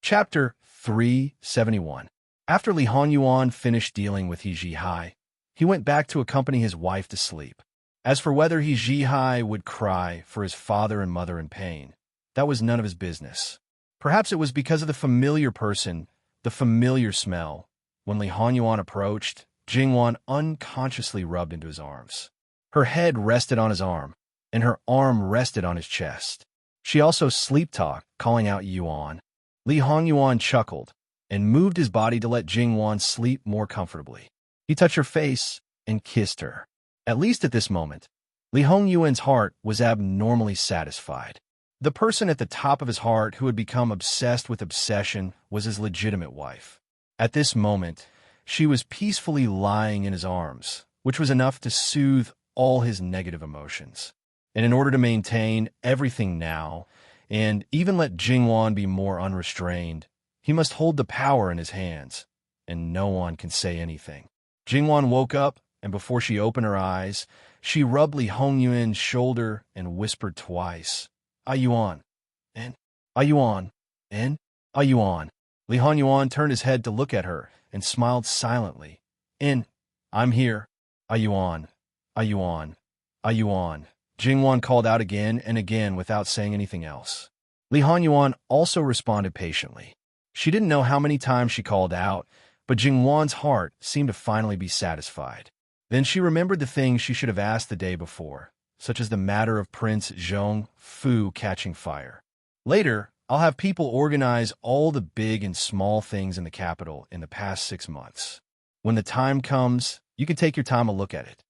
Chapter 371. After Li Hanyuan finished dealing with He Zhihai, he went back to accompany his wife to sleep. As for whether He Zhihai would cry for his father and mother in pain, that was none of his business. Perhaps it was because of the familiar person, the familiar smell. When Li Hanyuan approached, Jingwan unconsciously rubbed into his arms. Her head rested on his arm, and her arm rested on his chest. She also sleep-talked, calling out Yuan. Li Hanyuan chuckled and moved his body to let Jingwan sleep more comfortably. He touched her face and kissed her. At least at this moment, Li Hongyuan's heart was abnormally satisfied. The person at the top of his heart who had become obsessed with obsession was his legitimate wife. At this moment, she was peacefully lying in his arms, which was enough to soothe all his negative emotions. And in order to maintain everything now, and even let Jingwan be more unrestrained, he must hold the power in his hands, and no one can say anything. Jingwan woke up, and before she opened her eyes, she rubbed Li Hongyuan's shoulder and whispered twice, "Ayuan, and Ayuan, and Ayuan." Li Hanyuan turned his head to look at her and smiled silently. I'm here. Ayuan, Ayuan, Ayuan. Jingwan called out again and again without saying anything else. Li Hanyuan also responded patiently. She didn't know how many times she called out, but Jingwan's heart seemed to finally be satisfied. Then she remembered the thing she should have asked the day before, such as the matter of Prince Zhong Fu catching fire. Later, I'll have people organize all the big and small things in the capital in the past 6 months. When the time comes, you can take your time to look at it.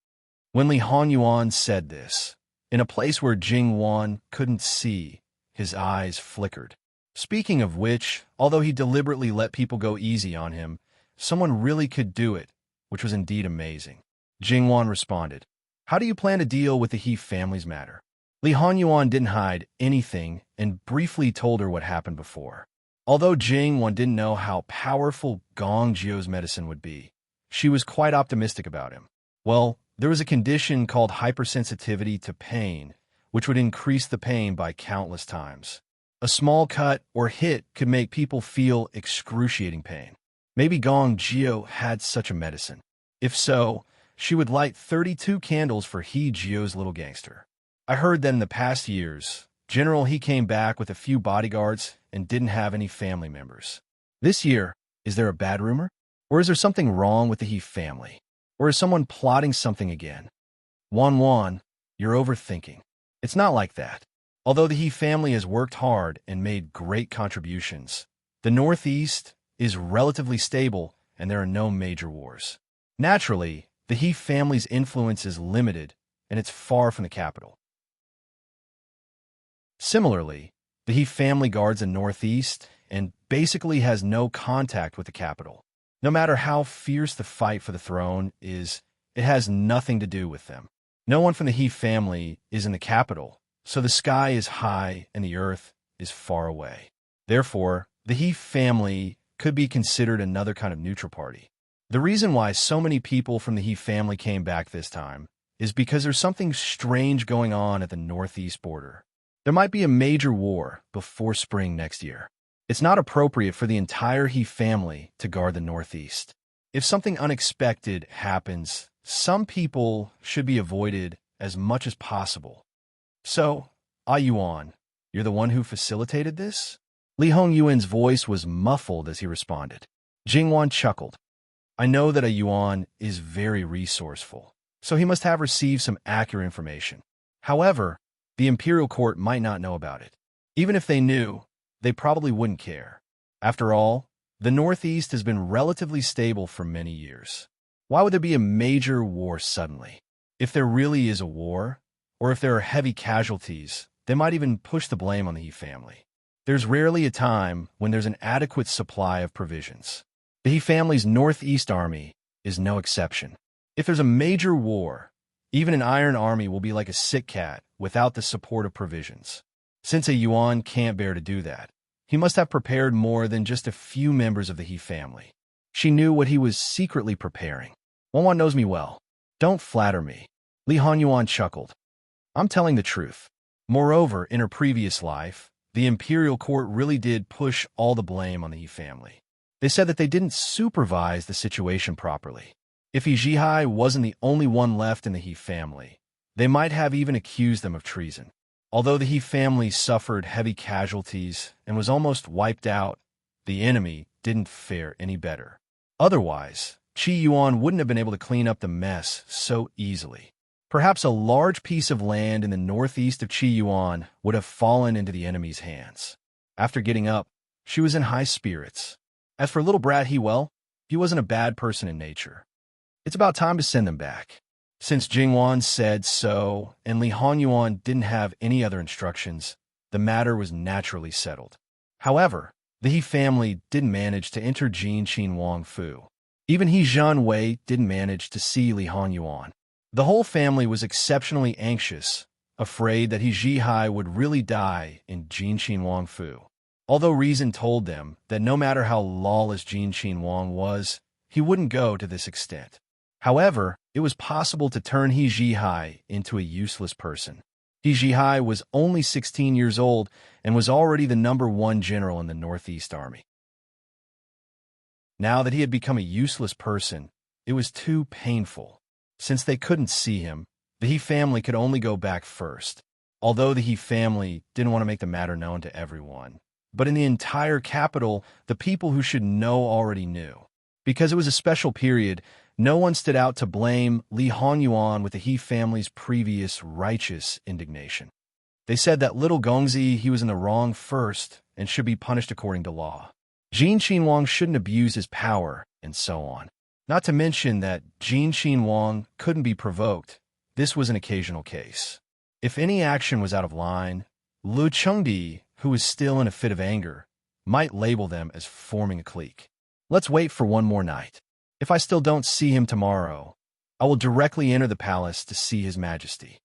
When Li Honyuan said this, in a place where Jing Wan couldn't see, his eyes flickered. Speaking of which, although he deliberately let people go easy on him, someone really could do it, which was indeed amazing. Jing Wan responded, "How do you plan to deal with the He family's matter?" Li Honyuan didn't hide anything and briefly told her what happened before. Although Jing Wan didn't know how powerful Gong Jiu's medicine would be, she was quite optimistic about him. Well, there was a condition called hypersensitivity to pain, which would increase the pain by countless times. A small cut or hit could make people feel excruciating pain. Maybe Gong Jiu had such a medicine. If so, she would light 32 candles for He Jiu's little gangster. I heard that in the past years, General He came back with a few bodyguards and didn't have any family members. This year, is there a bad rumor? Or is there something wrong with the He family? Or is someone plotting something again? Wan, you're overthinking. It's not like that. Although the He family has worked hard and made great contributions, the Northeast is relatively stable and there are no major wars. Naturally, the He family's influence is limited and it's far from the capital. Similarly, the He family guards the Northeast and basically has no contact with the capital. No matter how fierce the fight for the throne is, it has nothing to do with them. No one from the He family is in the capital, so the sky is high and the earth is far away. Therefore, the He family could be considered another kind of neutral party. The reason why so many people from the He family came back this time is because there's something strange going on at the Northeast border. There might be a major war before spring next year. It's not appropriate for the entire He family to guard the Northeast. If something unexpected happens, some people should be avoided as much as possible. So, Yuan, you're the one who facilitated this? Li Hongyuan's voice was muffled as he responded. Jingwan chuckled. I know that Yuan is very resourceful, so he must have received some accurate information. However, the imperial court might not know about it. Even if they knew, they probably wouldn't care. After all, the Northeast has been relatively stable for many years. Why would there be a major war suddenly? If there really is a war, or if there are heavy casualties, they might even push the blame on the He family. There's rarely a time when there's an adequate supply of provisions. The He family's Northeast army is no exception. If there's a major war, even an Iron Army will be like a sick cat without the support of provisions. Since a Yuan can't bear to do that, he must have prepared more than just a few members of the He family. She knew what he was secretly preparing. Wan knows me well. Don't flatter me. Li Honyuan chuckled. I'm telling the truth. Moreover, in her previous life, the imperial court really did push all the blame on the He family. They said that they didn't supervise the situation properly. If He Jihai wasn't the only one left in the He family, they might have even accused them of treason. Although the He family suffered heavy casualties and was almost wiped out, the enemy didn't fare any better. Otherwise, Qi Yuan wouldn't have been able to clean up the mess so easily. Perhaps a large piece of land in the northeast of Qi Yuan would have fallen into the enemy's hands. After getting up, she was in high spirits. As for little brat he wasn't a bad person in nature. It's about time to send them back. Since Jingwan said so, and Li Honyuan didn't have any other instructions, the matter was naturally settled. However, the He family didn't manage to enter Jinqin Wang Fu. Even He Zhan Wei didn't manage to see Li Honyuan. The whole family was exceptionally anxious, afraid that He Jihai would really die in Jinqin Wang Fu. Although reason told them that no matter how lawless Jinqin Wang was, he wouldn't go to this extent. However, it was possible to turn He Jihai into a useless person. He Jihai was only 16 years old and was already the #1 general in the Northeast Army. Now that he had become a useless person, it was too painful. Since they couldn't see him, the He family could only go back first, although the He family didn't want to make the matter known to everyone. But in the entire capital, the people who should know already knew. Because it was a special period, No one stood out to blame Li Hongyuan with the He family's previous righteous indignation. They said that little Gongzi he was in the wrong first and should be punished according to law. Jin Xinhuang shouldn't abuse his power, and so on. Not to mention that Jin Xinhuang couldn't be provoked. This was an occasional case. If any action was out of line, Lu Chengdi, who was still in a fit of anger, might label them as forming a clique. Let's wait for one more night. If I still don't see him tomorrow, I will directly enter the palace to see His Majesty.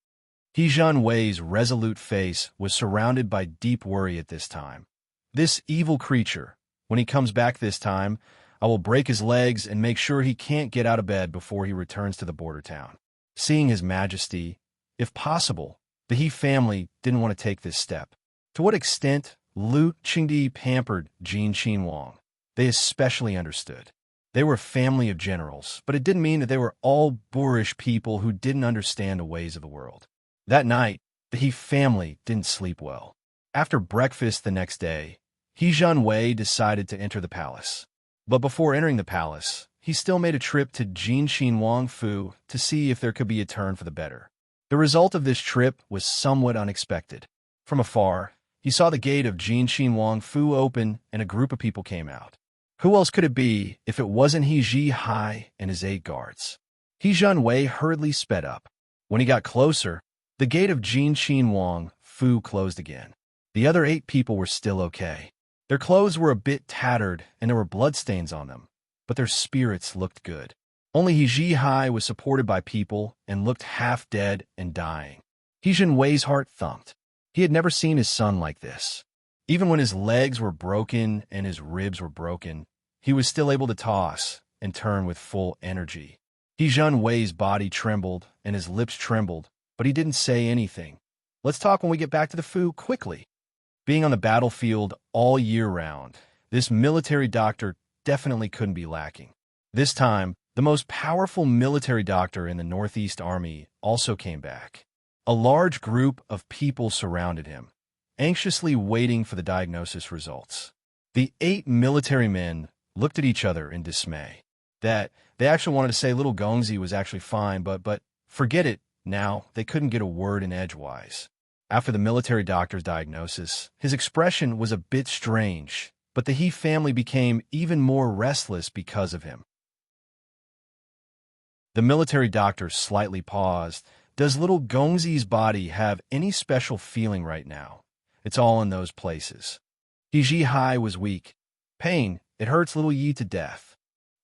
He Zhanwei's resolute face was surrounded by deep worry at this time. This evil creature, when he comes back this time, I will break his legs and make sure he can't get out of bed before he returns to the border town. Seeing His Majesty, if possible, the He family didn't want to take this step. To what extent Lu Qingdi pampered Jin Xinhuang, they especially understood. They were a family of generals, but it didn't mean that they were all boorish people who didn't understand the ways of the world. That night, the He family didn't sleep well. After breakfast the next day, He Zhanwei decided to enter the palace. But before entering the palace, he still made a trip to Jin Xinhuang Fu to see if there could be a turn for the better. The result of this trip was somewhat unexpected. From afar, he saw the gate of Jin Xinhuang Fu open and a group of people came out. Who else could it be if it wasn't He Zhihai and his 8 guards? He Zhanwei hurriedly sped up. When he got closer, the gate of Jin Xinhuang Fu closed again. The other 8 people were still okay. Their clothes were a bit tattered and there were bloodstains on them, but their spirits looked good. Only He Zhihai was supported by people and looked half dead and dying. He Zhanwei's heart thumped. He had never seen his son like this. Even when his legs were broken and his ribs were broken, he was still able to toss and turn with full energy. He Zhanwei's body trembled and his lips trembled, but he didn't say anything. Let's talk when we get back to the Fu quickly. Being on the battlefield all year round, this military doctor definitely couldn't be lacking. This time, the most powerful military doctor in the Northeast Army also came back. A large group of people surrounded him, anxiously waiting for the diagnosis results. The 8 military men looked at each other in dismay. That they actually wanted to say little Gongzi was actually fine, but forget it now, they couldn't get a word in edgewise. After the military doctor's diagnosis, his expression was a bit strange, but the He family became even more restless because of him. The military doctor slightly paused. Does little Gongzi's body have any special feeling right now? It's all in those places. He Zhihai was weak. Pain, it hurts little Yi to death.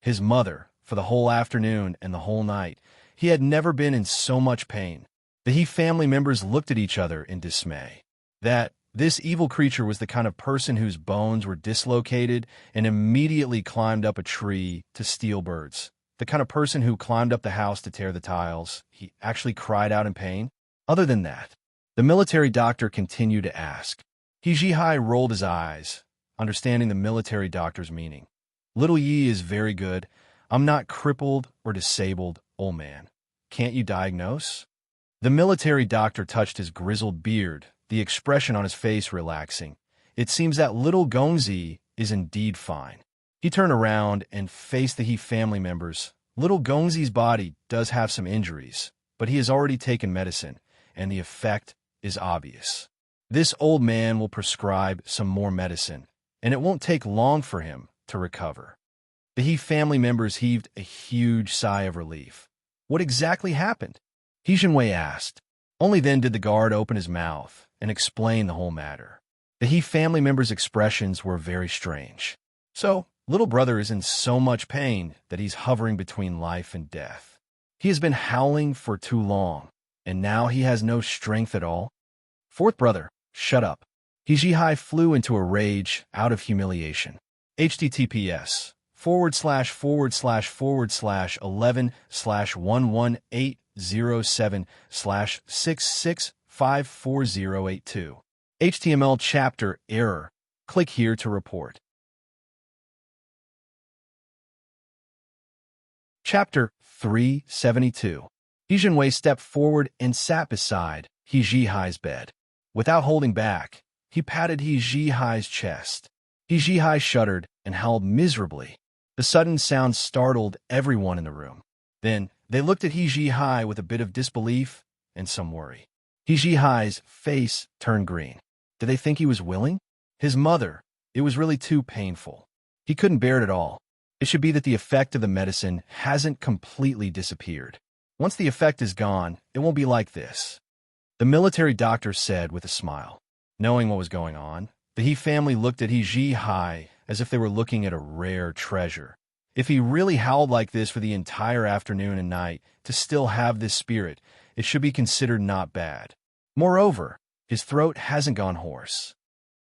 His mother, for the whole afternoon and the whole night, he had never been in so much pain. The He family members looked at each other in dismay. That this evil creature was the kind of person whose bones were dislocated and immediately climbed up a tree to steal birds. The kind of person who climbed up the house to tear the tiles. He actually cried out in pain. Other than that, the military doctor continued to ask. He Zhihai rolled his eyes, understanding the military doctor's meaning. Little Yi is very good. I'm not crippled or disabled, old man. Can't you diagnose? The military doctor touched his grizzled beard, the expression on his face relaxing. It seems that little Gongzi is indeed fine. He turned around and faced the He family members. Little Gongzi's body does have some injuries, but he has already taken medicine, and the effect is obvious. This old man will prescribe some more medicine, and it won't take long for him to recover. The He family members heaved a huge sigh of relief. What exactly happened? He Zhanwei asked. Only then did the guard open his mouth and explain the whole matter. The He family members' expressions were very strange. So, little brother is in so much pain that he's hovering between life and death. He has been howling for too long, and now he has no strength at all. Fourth brother, shut up. He Zhihai flew into a rage out of humiliation. https://11/11/11807/66548082. HTML chapter error. Click here to report. Chapter 372. He Zhanwei stepped forward and sat beside He Zhihai's bed. Without holding back, he patted He Zhihai's chest. He Zhihai shuddered and howled miserably. The sudden sound startled everyone in the room. Then they looked at He Jihai with a bit of disbelief and some worry. He Jihai's face turned green. Did they think he was willing? His mother, it was really too painful. He couldn't bear it at all. It should be that the effect of the medicine hasn't completely disappeared. Once the effect is gone, it won't be like this. The military doctor said with a smile. Knowing what was going on, the He family looked at He Jihai as if they were looking at a rare treasure. If he really howled like this for the entire afternoon and night to still have this spirit, it should be considered not bad. Moreover, his throat hasn't gone hoarse.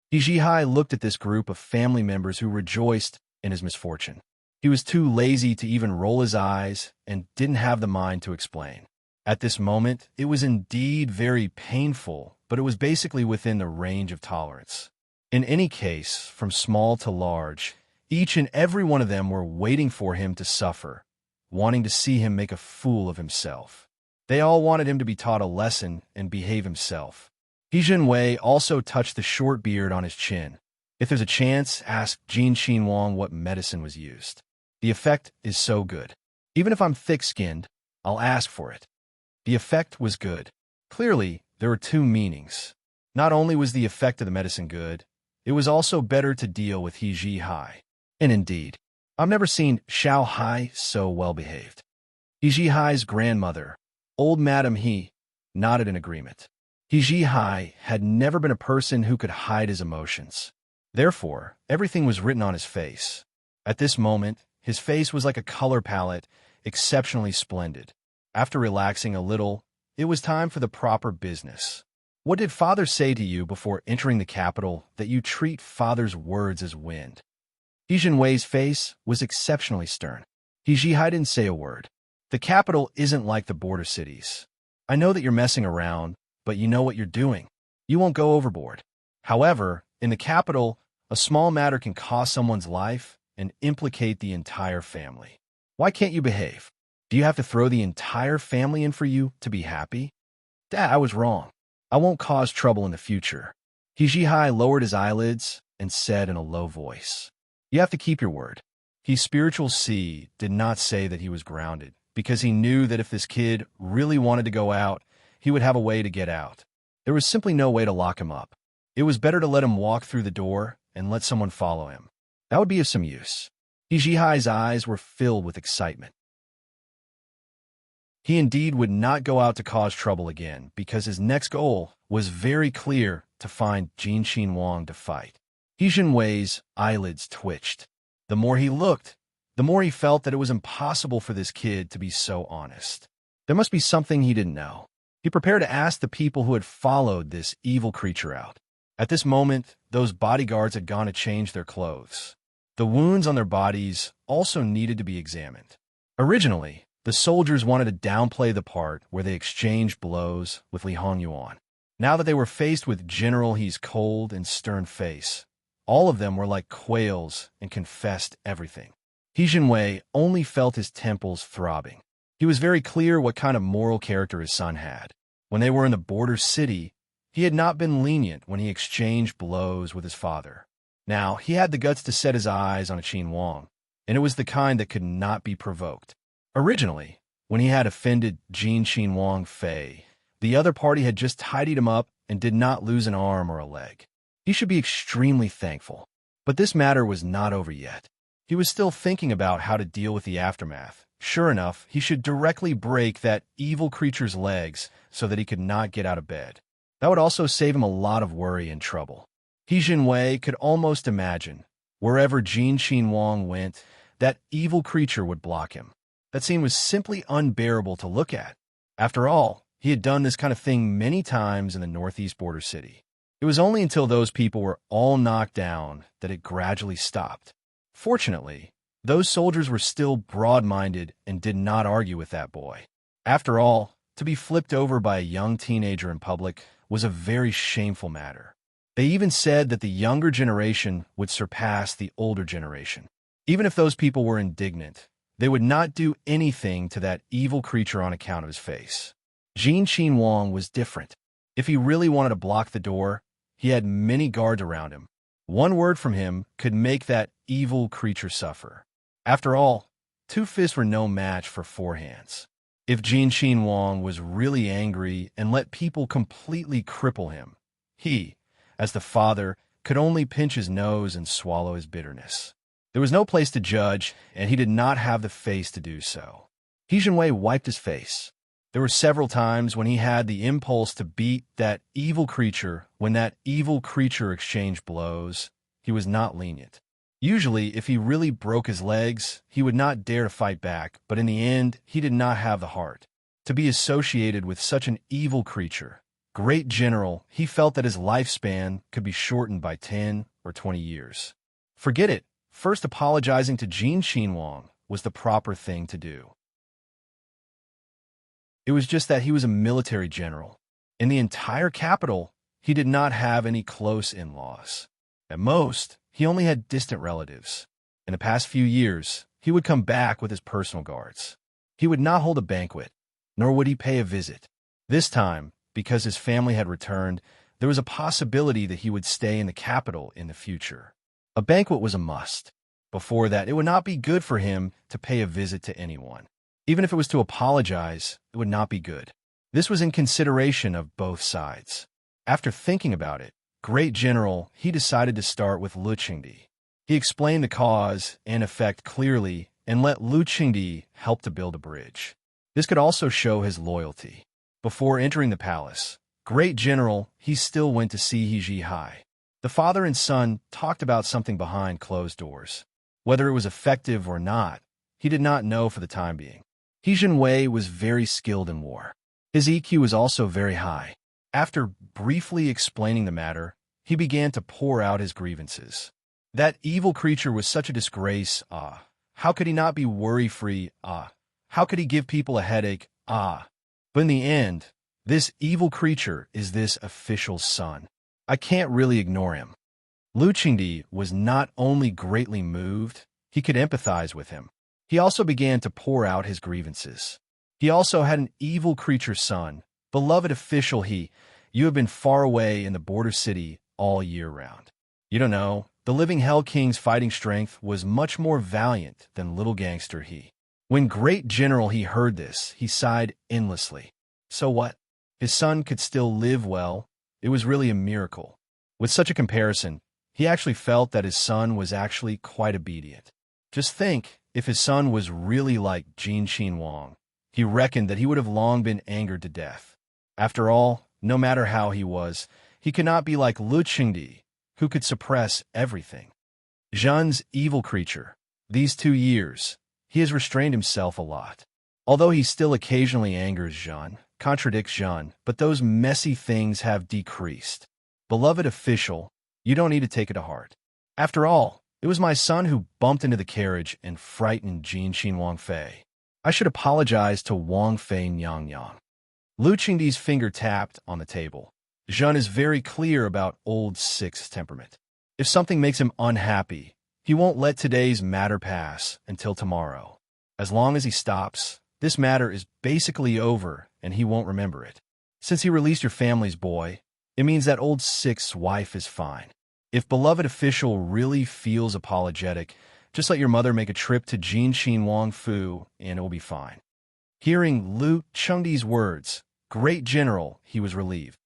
He Jihai looked at this group of family members who rejoiced in his misfortune. He was too lazy to even roll his eyes and didn't have the mind to explain. At this moment, it was indeed very painful, but it was basically within the range of tolerance. In any case, from small to large, each and every one of them were waiting for him to suffer, wanting to see him make a fool of himself. They all wanted him to be taught a lesson and behave himself. He Jinwei also touched the short beard on his chin. If there's a chance, ask Jin Qinhuang what medicine was used. The effect is so good. Even if I'm thick-skinned, I'll ask for it. The effect was good. Clearly, there were two meanings. Not only was the effect of the medicine good, it was also better to deal with He Jihai. And indeed, I've never seen Xiao Hai so well-behaved. He Jihai's grandmother, old Madam He, nodded in agreement. He Jihai had never been a person who could hide his emotions. Therefore, everything was written on his face. At this moment, his face was like a color palette, exceptionally splendid. After relaxing a little, it was time for the proper business. What did Father say to you before entering the capital that you treat Father's words as wind? He Jinwei's face was exceptionally stern. He Jihai didn't say a word. The capital isn't like the border cities. I know that you're messing around, but you know what you're doing. You won't go overboard. However, in the capital, a small matter can cost someone's life and implicate the entire family. Why can't you behave? Do you have to throw the entire family in for you to be happy? Dad, I was wrong. I won't cause trouble in the future. He Jihai lowered his eyelids and said in a low voice, "You have to keep your word." His spiritual C did not say that he was grounded, because he knew that if this kid really wanted to go out, he would have a way to get out. There was simply no way to lock him up. It was better to let him walk through the door and let someone follow him. That would be of some use. He Jihai's eyes were filled with excitement. He indeed would not go out to cause trouble again, because his next goal was very clear: to find Jin Qinhuang to fight. He Jinwei's eyelids twitched. The more he looked, the more he felt that it was impossible for this kid to be so honest. There must be something he didn't know. He prepared to ask the people who had followed this evil creature out. At this moment, those bodyguards had gone to change their clothes. The wounds on their bodies also needed to be examined. Originally, the soldiers wanted to downplay the part where they exchanged blows with Li Hongyuan. Now that they were faced with General He's cold and stern face, all of them were like quails and confessed everything. He Jinwei only felt his temples throbbing. He was very clear what kind of moral character his son had. When they were in the border city, he had not been lenient when he exchanged blows with his father. Now, he had the guts to set his eyes on a Qinhuang, and it was the kind that could not be provoked. Originally, when he had offended Jin Qinhuang Fei, the other party had just tidied him up and did not lose an arm or a leg. He should be extremely thankful. But this matter was not over yet. He was still thinking about how to deal with the aftermath. Sure enough, he should directly break that evil creature's legs so that he could not get out of bed. That would also save him a lot of worry and trouble. He Jinwei could almost imagine, wherever Jin Qinhuang went, that evil creature would block him. That scene was simply unbearable to look at. After all, he had done this kind of thing many times in the northeast border city. It was only until those people were all knocked down that it gradually stopped. Fortunately, those soldiers were still broad-minded and did not argue with that boy. After all, to be flipped over by a young teenager in public was a very shameful matter. They even said that the younger generation would surpass the older generation. Even if those people were indignant, they would not do anything to that evil creature on account of his face. Jin Qinhuang was different. If he really wanted to block the door, he had many guards around him. One word from him could make that evil creature suffer. After all, two fists were no match for four hands. If Jin Wang was really angry and let people completely cripple him, he, as the father, could only pinch his nose and swallow his bitterness. There was no place to judge, and he did not have the face to do so. He Jinwei wiped his face. There were several times when he had the impulse to beat that evil creature. When that evil creature exchanged blows, he was not lenient. Usually, if he really broke his legs, he would not dare to fight back, but in the end, he did not have the heart to be associated with such an evil creature. Great General, he felt that his lifespan could be shortened by 10 or 20 years. Forget it. First, apologizing to Jin Wang was the proper thing to do. It was just that he was a military general. In the entire capital, he did not have any close in-laws. At most, he only had distant relatives. In the past few years, he would come back with his personal guards. He would not hold a banquet, nor would he pay a visit. This time, because his family had returned, there was a possibility that he would stay in the capital in the future. A banquet was a must. Before that, it would not be good for him to pay a visit to anyone. Even if it was to apologize, it would not be good. This was in consideration of both sides. After thinking about it, Great General, he decided to start with Lu Qingdi. He explained the cause and effect clearly and let Lu Qingdi help to build a bridge. This could also show his loyalty. Before entering the palace, Great General, he still went to see He Zhihai. The father and son talked about something behind closed doors. Whether it was effective or not, he did not know for the time being. He Jinwei was very skilled in war. His EQ was also very high. After briefly explaining the matter, he began to pour out his grievances. That evil creature was such a disgrace, How could he not be worry-free, How could he give people a headache, But in the end, this evil creature is this official's son. I can't really ignore him. Lu Qingdi was not only greatly moved, he could empathize with him. He also began to pour out his grievances. He also had an evil creature son. Beloved official you have been far away in the border city all year round. You don't know, the living Hell King's fighting strength was much more valiant than little gangster he. When Great General he heard this, he sighed endlessly. So what? His son could still live well. It was really a miracle. With such a comparison, he actually felt that his son was actually quite obedient. Just think, if his son was really like Jin Wang, he reckoned that he would have long been angered to death. After all, no matter how he was, he could not be like Lu Qingdi, who could suppress everything. Zhen's evil creature. These 2 years, he has restrained himself a lot. Although he still occasionally angers Zhen, contradicts Zhen, but those messy things have decreased. Beloved official, you don't need to take it to heart. After all, it was my son who bumped into the carriage and frightened Jin Wang Fei. I should apologize to Wang Fei Nyang Yang. Lu Qingdi's finger tapped on the table. Zhen is very clear about Old Six's temperament. If something makes him unhappy, he won't let today's matter pass until tomorrow. As long as he stops, this matter is basically over and he won't remember it. Since he released your family's boy, it means that Old Six's wife is fine. If beloved official really feels apologetic, just let your mother make a trip to Jin Wang Fu and it will be fine. Hearing Lu Qingdi's words, Great General, he was relieved.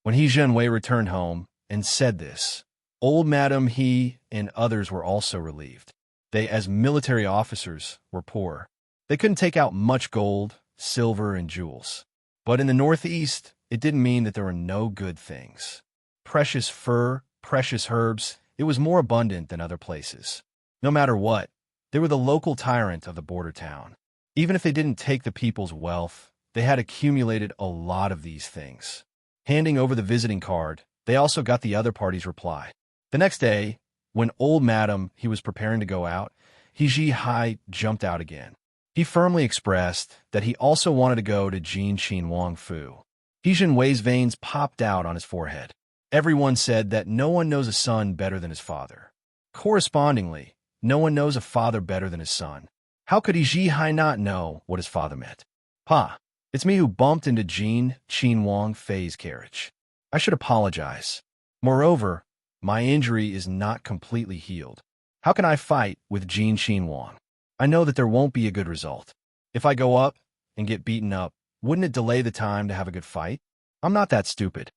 When He Zhenwei returned home and said this, old Madam He and others were also relieved. They, as military officers, were poor. They couldn't take out much gold, silver, and jewels. But in the Northeast, it didn't mean that there were no good things. Precious fur, precious herbs, it was more abundant than other places. No matter what, they were the local tyrant of the border town. Even if they didn't take the people's wealth, they had accumulated a lot of these things. Handing over the visiting card, they also got the other party's reply. The next day, when old Madam he was preparing to go out, He Zhihai jumped out again. He firmly expressed that he also wanted to go to Jin Wang Fu. He Zhenwei's veins popped out on his forehead. Everyone said that no one knows a son better than his father. Correspondingly, no one knows a father better than his son. How could He Zhihai not know what his father meant? Pa, it's me who bumped into Jin Wang Fei's carriage. I should apologize. Moreover, my injury is not completely healed. How can I fight with Jin Xinhuang? I know that there won't be a good result. If I go up and get beaten up, wouldn't it delay the time to have a good fight? I'm not that stupid.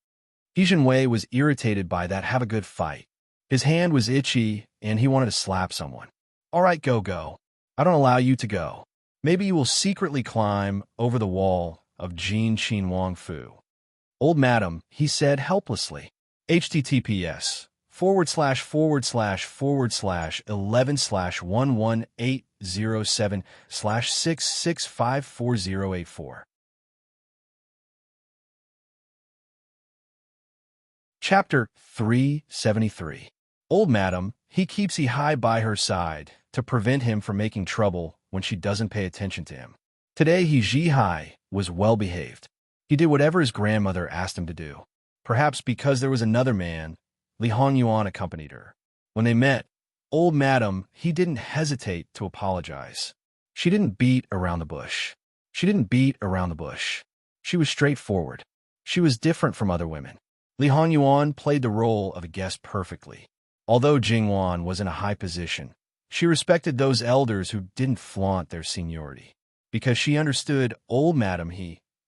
He Jinwei was irritated by that have a good fight. His hand was itchy, and he wanted to slap someone. All right, go. I don't allow you to go. Maybe you will secretly climb over the wall of Jin Xinhuang Fu. Old madam, he said helplessly. https://11/11/11807/6654084. Chapter 373. Old madam, he keeps he high by her side to prevent him from making trouble when she doesn't pay attention to him. Today he Zhihai was well behaved. He did whatever his grandmother asked him to do. Perhaps because there was another man, Li Hongyuan accompanied her. When they met, old madam, he didn't hesitate to apologize. She didn't beat around the bush. She was straightforward. She was different from other women. Li Hongyuan played the role of a guest perfectly. Although Jingwan was in a high position, she respected those elders who didn't flaunt their seniority. Because she understood old madam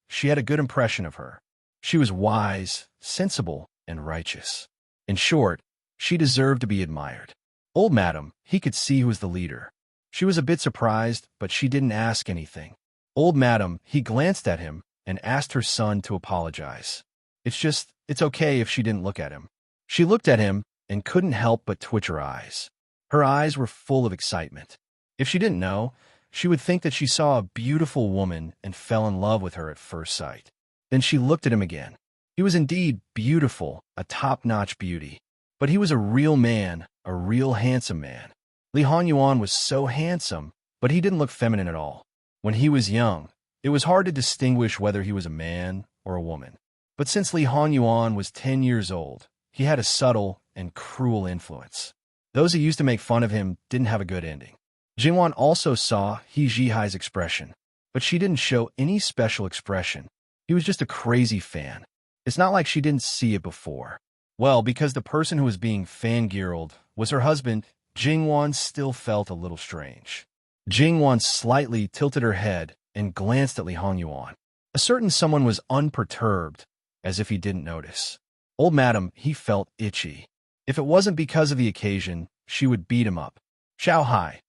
she had a good impression of her. She was wise, sensible, and righteous. In short, she deserved to be admired. Old madam, he could see who was the leader. She was a bit surprised, but she didn't ask anything. Old madam, he glanced at him and asked her son to apologize. It's okay if she didn't look at him. She looked at him and couldn't help but twitch her eyes. Her eyes were full of excitement. If she didn't know, she would think that she saw a beautiful woman and fell in love with her at first sight. Then she looked at him again. He was indeed beautiful, a top-notch beauty. But he was a real man, a real handsome man. Li Hongyuan was so handsome, but he didn't look feminine at all. When he was young, it was hard to distinguish whether he was a man or a woman. But since Li Hongyuan was 10 years old, he had a subtle and cruel influence. Those who used to make fun of him didn't have a good ending. Jingwan also saw He Zhihai's expression, but she didn't show any special expression. He was just a crazy fan. It's not like she didn't see it before. Well, because the person who was being fangirled was her husband, Jingwan still felt a little strange. Jingwan slightly tilted her head and glanced at Li Hongyuan. A certain someone was unperturbed, as if he didn't notice. Old madam, he felt itchy. If it wasn't because of the occasion, she would beat him up. Xiao Hai,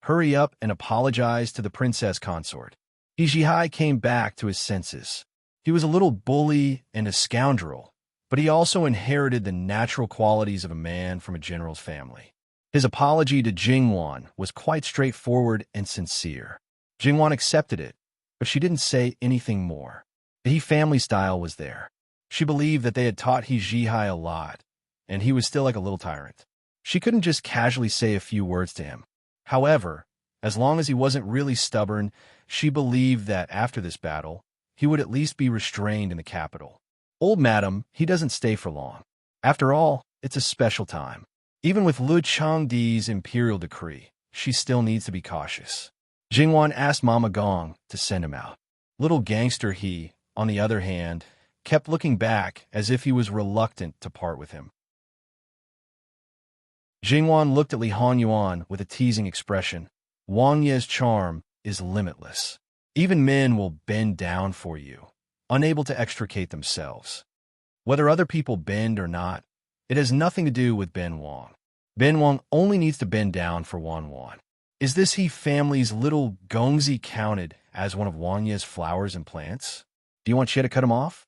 hurry up and apologize to the princess consort. He Zhihai came back to his senses. He was a little bully and a scoundrel, but he also inherited the natural qualities of a man from a general's family. His apology to Jingwan was quite straightforward and sincere. Jingwan accepted it, but she didn't say anything more. The He family style was there. She believed that they had taught He Zhihai a lot, and he was still like a little tyrant. She couldn't just casually say a few words to him. However, as long as he wasn't really stubborn, she believed that after this battle, he would at least be restrained in the capital. Old madam, he doesn't stay for long. After all, it's a special time. Even with Lu Changdi's imperial decree, she still needs to be cautious. Jingwan asked Mama Gong to send him out. Little gangster he, on the other hand, kept looking back as if he was reluctant to part with him. Jingwan looked at Li Hongyuan with a teasing expression. Wang Ye's charm is limitless. Even men will bend down for you, unable to extricate themselves. Whether other people bend or not, it has nothing to do with Ben Wang. Ben Wang only needs to bend down for Wan Wan. Is this He family's little Gongzi counted as one of Wang Ye's flowers and plants? Do you want Xie to cut him off?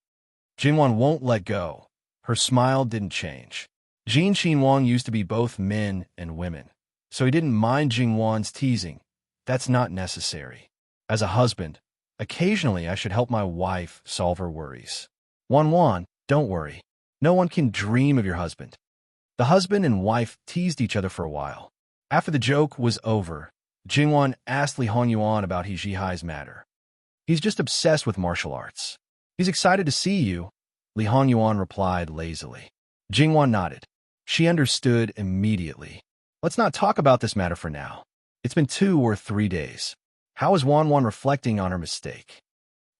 Jingwan won't let go. Her smile didn't change. Jin Xinhuang used to be both men and women, so he didn't mind Jingwan's teasing. That's not necessary. As a husband, occasionally I should help my wife solve her worries. Wan Wan, don't worry. No one can dream of your husband. The husband and wife teased each other for a while. After the joke was over, Jingwan asked Li Hongyuan about He Zhihai's matter. He's just obsessed with martial arts. He's excited to see you, Li Hongyuan replied lazily. Jingwan nodded. She understood immediately. Let's not talk about this matter for now. It's been 2 or 3 days. How is Wan Wan reflecting on her mistake?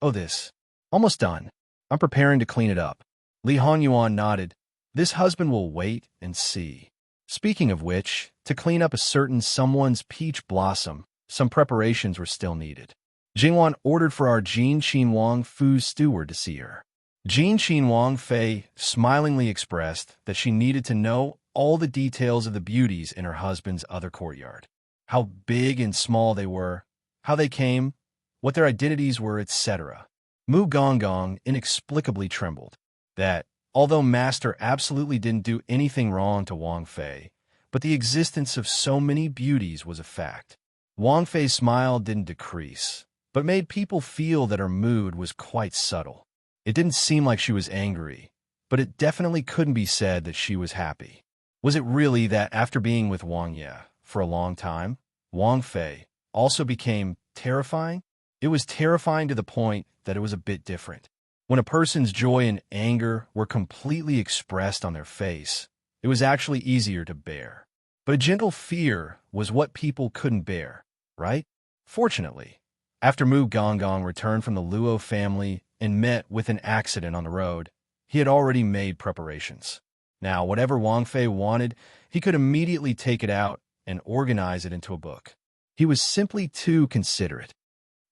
Oh, this. Almost done. I'm preparing to clean it up. Li Hongyuan nodded. This husband will wait and see. Speaking of which, To clean up a certain someone's peach blossom, some preparations were still needed. Jingwan ordered for our Jin Xinhuang Fu's steward to see her. Jin Xinhuang Fei smilingly expressed that she needed to know all the details of the beauties in her husband's other courtyard. How big and small they were, how they came, what their identities were, etc. Mu Gonggong inexplicably trembled. That, although Master absolutely didn't do anything wrong to Wang Fei, but the existence of so many beauties was a fact. Wang Fei's smile didn't decrease, but made people feel that her mood was quite subtle. It didn't seem like she was angry, but it definitely couldn't be said that she was happy. Was it really that after being with Wang Ye for a long time, Wang Fei also became terrifying? It was terrifying to the point that it was a bit different. When a person's joy and anger were completely expressed on their face, it was actually easier to bear. But a gentle fear was what people couldn't bear, right? Fortunately, after Mu Gonggong returned from the Luo family and met with an accident on the road, he had already made preparations. Now, whatever Wang Fei wanted, he could immediately take it out and organize it into a book. He was simply too considerate.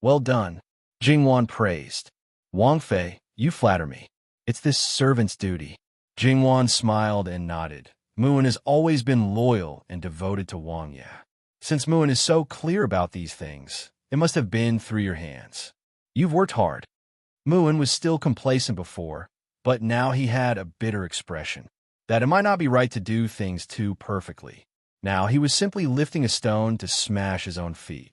Well done, Jingwan praised. Wang Fei, you flatter me. It's this servant's duty. Jingwan smiled and nodded. Muin has always been loyal and devoted to Wang Ye. Since Muin is so clear about these things, it must have been through your hands. You've worked hard. Muin was still complacent before, but now he had a bitter expression. That it might not be right to do things too perfectly. Now he was simply lifting a stone to smash his own feet.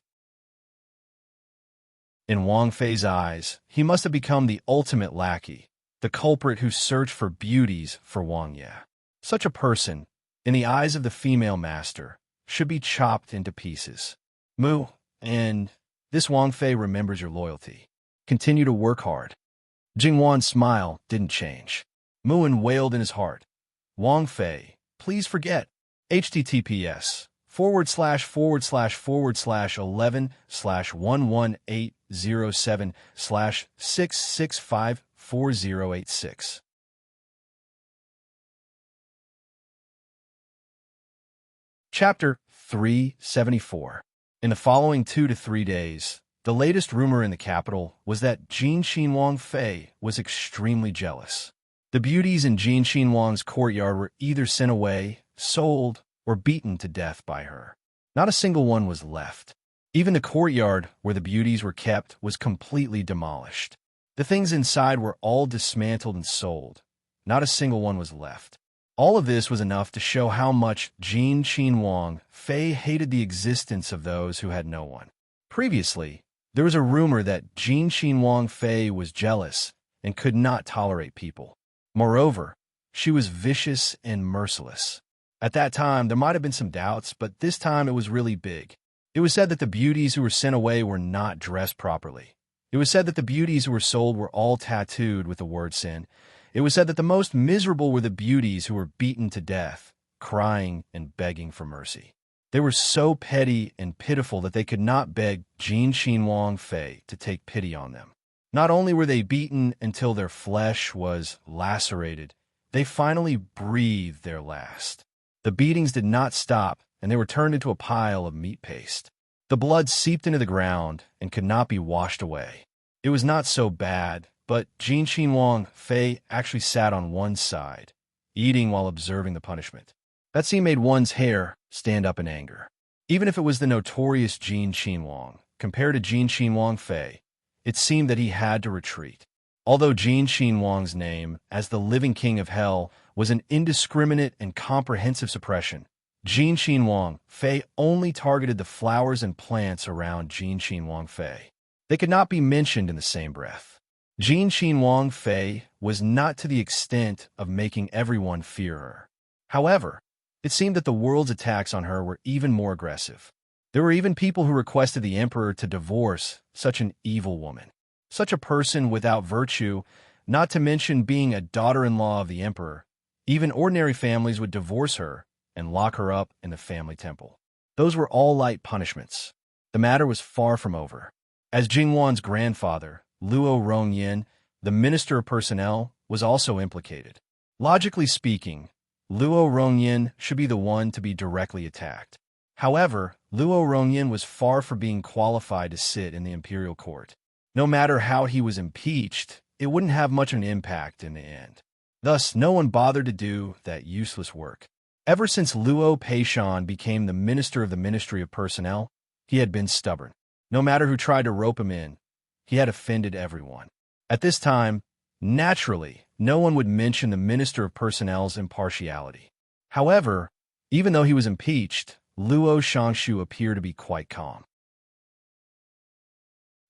In Wang Fei's eyes, he must have become the ultimate lackey, the culprit who searched for beauties for Wang Ye. Such a person, in the eyes of the female master, should be chopped into pieces. Mu, and this Wang Fei remembers your loyalty. Continue to work hard. Jingwan's smile didn't change. Muin wailed in his heart. Wang Fei, please forget. https:///11/11807/6654086. Chapter 374. In the following 2 to 3 days, the latest rumor in the capital was that Jin Xinhuang Fei was extremely jealous. The beauties in Jin Xinhuang's courtyard were either sent away, sold, or beaten to death by her. Not a single one was left. Even the courtyard where the beauties were kept was completely demolished. The things inside were all dismantled and sold. Not a single one was left. All of this was enough to show how much Jin Xinhuang Fei hated the existence of those who had no one. Previously, there was a rumor that Jin Xinhuang Fei was jealous and could not tolerate people. Moreover, she was vicious and merciless. At that time, there might have been some doubts, but this time it was really big. It was said that the beauties who were sent away were not dressed properly. It was said that the beauties who were sold were all tattooed with the word sin. It was said that the most miserable were the beauties who were beaten to death, crying and begging for mercy. They were so petty and pitiful that they could not beg Jin Xinhuang Fei to take pity on them. Not only were they beaten until their flesh was lacerated, they finally breathed their last. The beatings did not stop, and they were turned into a pile of meat paste. The blood seeped into the ground and could not be washed away. It was not so bad, but Jin Xinhuang Fei actually sat on one side, eating while observing the punishment. That scene made one's hair stand up in anger. Even if it was the notorious Jin Xinhuang, compared to Jin Xinhuang Fei, it seemed that he had to retreat. Although Jin Xinhuang's name, as the living king of hell, was an indiscriminate and comprehensive suppression, Jin Xinhuang Fei only targeted the flowers and plants around Jin Xinhuang Fei. They could not be mentioned in the same breath. Jin Xinhuang Fei was not to the extent of making everyone fear her. However, it seemed that the world's attacks on her were even more aggressive. There were even people who requested the emperor to divorce such an evil woman. Such a person without virtue, not to mention being a daughter-in-law of the emperor. Even ordinary families would divorce her and lock her up in the family temple. Those were all light punishments. The matter was far from over. As Jingwan's grandfather, Luo Rongyin, the minister of personnel, was also implicated. Logically speaking, Luo Rongyin should be the one to be directly attacked. However, Luo Rongyin was far from being qualified to sit in the imperial court. No matter how he was impeached, it wouldn't have much of an impact in the end. Thus, no one bothered to do that useless work. Ever since Luo Peishan became the minister of the Ministry of Personnel, he had been stubborn. No matter who tried to rope him in, he had offended everyone. At this time, naturally, no one would mention the Minister of Personnel's impartiality. However, even though he was impeached, Luo Shangshu appeared to be quite calm.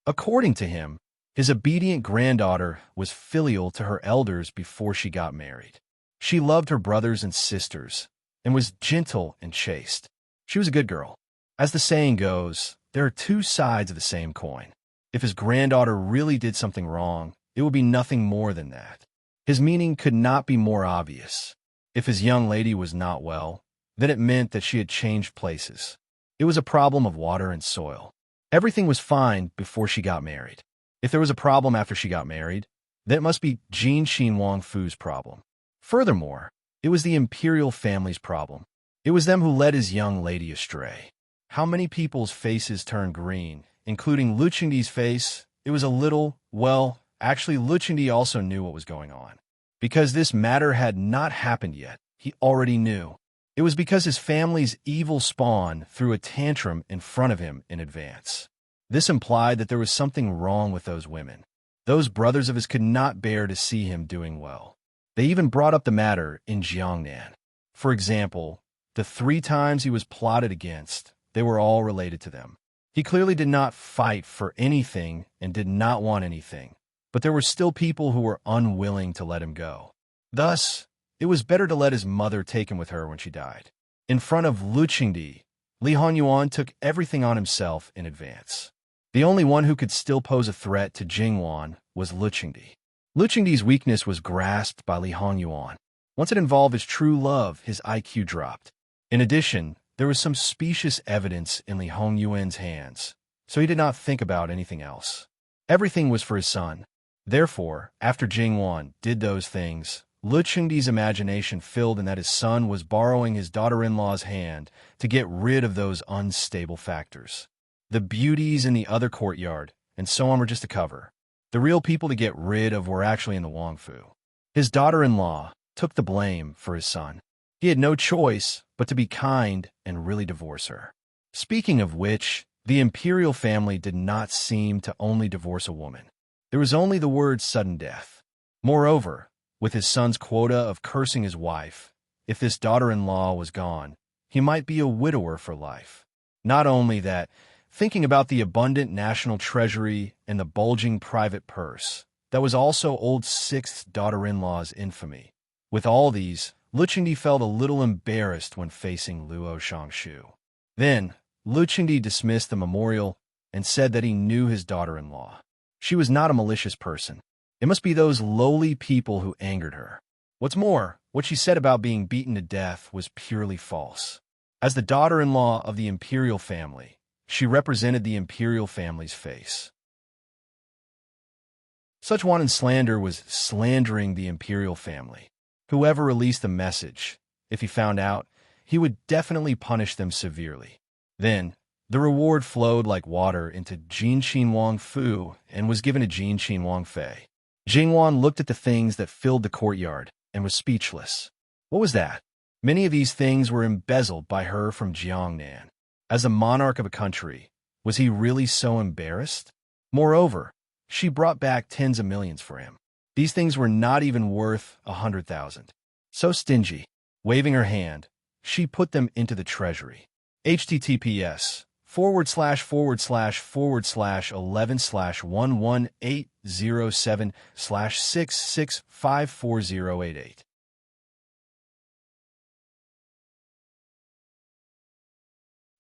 According to him, his obedient granddaughter was filial to her elders before she got married. She loved her brothers and sisters and was gentle and chaste. She was a good girl. As the saying goes, there are two sides of the same coin. If his granddaughter really did something wrong, it would be nothing more than that. His meaning could not be more obvious. If his young lady was not well, then it meant that she had changed places. It was a problem of water and soil. Everything was fine before she got married. If there was a problem after she got married, then it must be Jin Xin Wang Fu's problem. Furthermore, it was the imperial family's problem. It was them who led his young lady astray. How many people's faces turned green, including Lu Qingdi's face? It was a little, well, actually Lu Qingdi also knew what was going on. Because this matter had not happened yet, he already knew. It was because his family's evil spawn threw a tantrum in front of him in advance. This implied that there was something wrong with those women. Those brothers of his could not bear to see him doing well. They even brought up the matter in Jiangnan. For example, the 3 times he was plotted against, they were all related to them. He clearly did not fight for anything and did not want anything, but there were still people who were unwilling to let him go. Thus, it was better to let his mother take him with her when she died. In front of Lu Qingdi, Li Honyuan took everything on himself in advance. The only one who could still pose a threat to Jingwan was Lu Qingdi. Lu Qingdi's weakness was grasped by Li Honyuan. Once it involved his true love, his IQ dropped. In addition, there was some specious evidence in Li Hongyuan's hands, so he did not think about anything else. Everything was for his son. Therefore, after Jingwan did those things, Lu Qingdi's imagination filled in that his son was borrowing his daughter-in-law's hand to get rid of those unstable factors. The beauties in the other courtyard and so on were just a cover. The real people to get rid of were actually in the Wangfu. His daughter-in-law took the blame for his son. He had no choice but to be kind and really divorce her. Speaking of which, the imperial family did not seem to only divorce a woman. There was only the word sudden death. Moreover, with his son's quota of cursing his wife, if this daughter-in-law was gone, he might be a widower for life. Not only that, thinking about the abundant national treasury and the bulging private purse, that was also old sixth daughter-in-law's infamy. With all these, Lu Qingdi felt a little embarrassed when facing Luo Shangshu. Then, Lu Qingdi dismissed the memorial and said that he knew his daughter-in-law. She was not a malicious person. It must be those lowly people who angered her. What's more, what she said about being beaten to death was purely false. As the daughter-in-law of the imperial family, she represented the imperial family's face. Such wanton slander was slandering the imperial family. Whoever released the message, if he found out, he would definitely punish them severely. Then, the reward flowed like water into Jin Xin Wang Fu and was given to Jin Xin Wang Fei. Jingwan looked at the things that filled the courtyard and was speechless. What was that? Many of these things were embezzled by her from Jiangnan. As a monarch of a country, was he really so embarrassed? Moreover, she brought back tens of millions for him. These things were not even worth 100,000. So stingy. Waving her hand, she put them into the treasury. https://11/11807/6654088.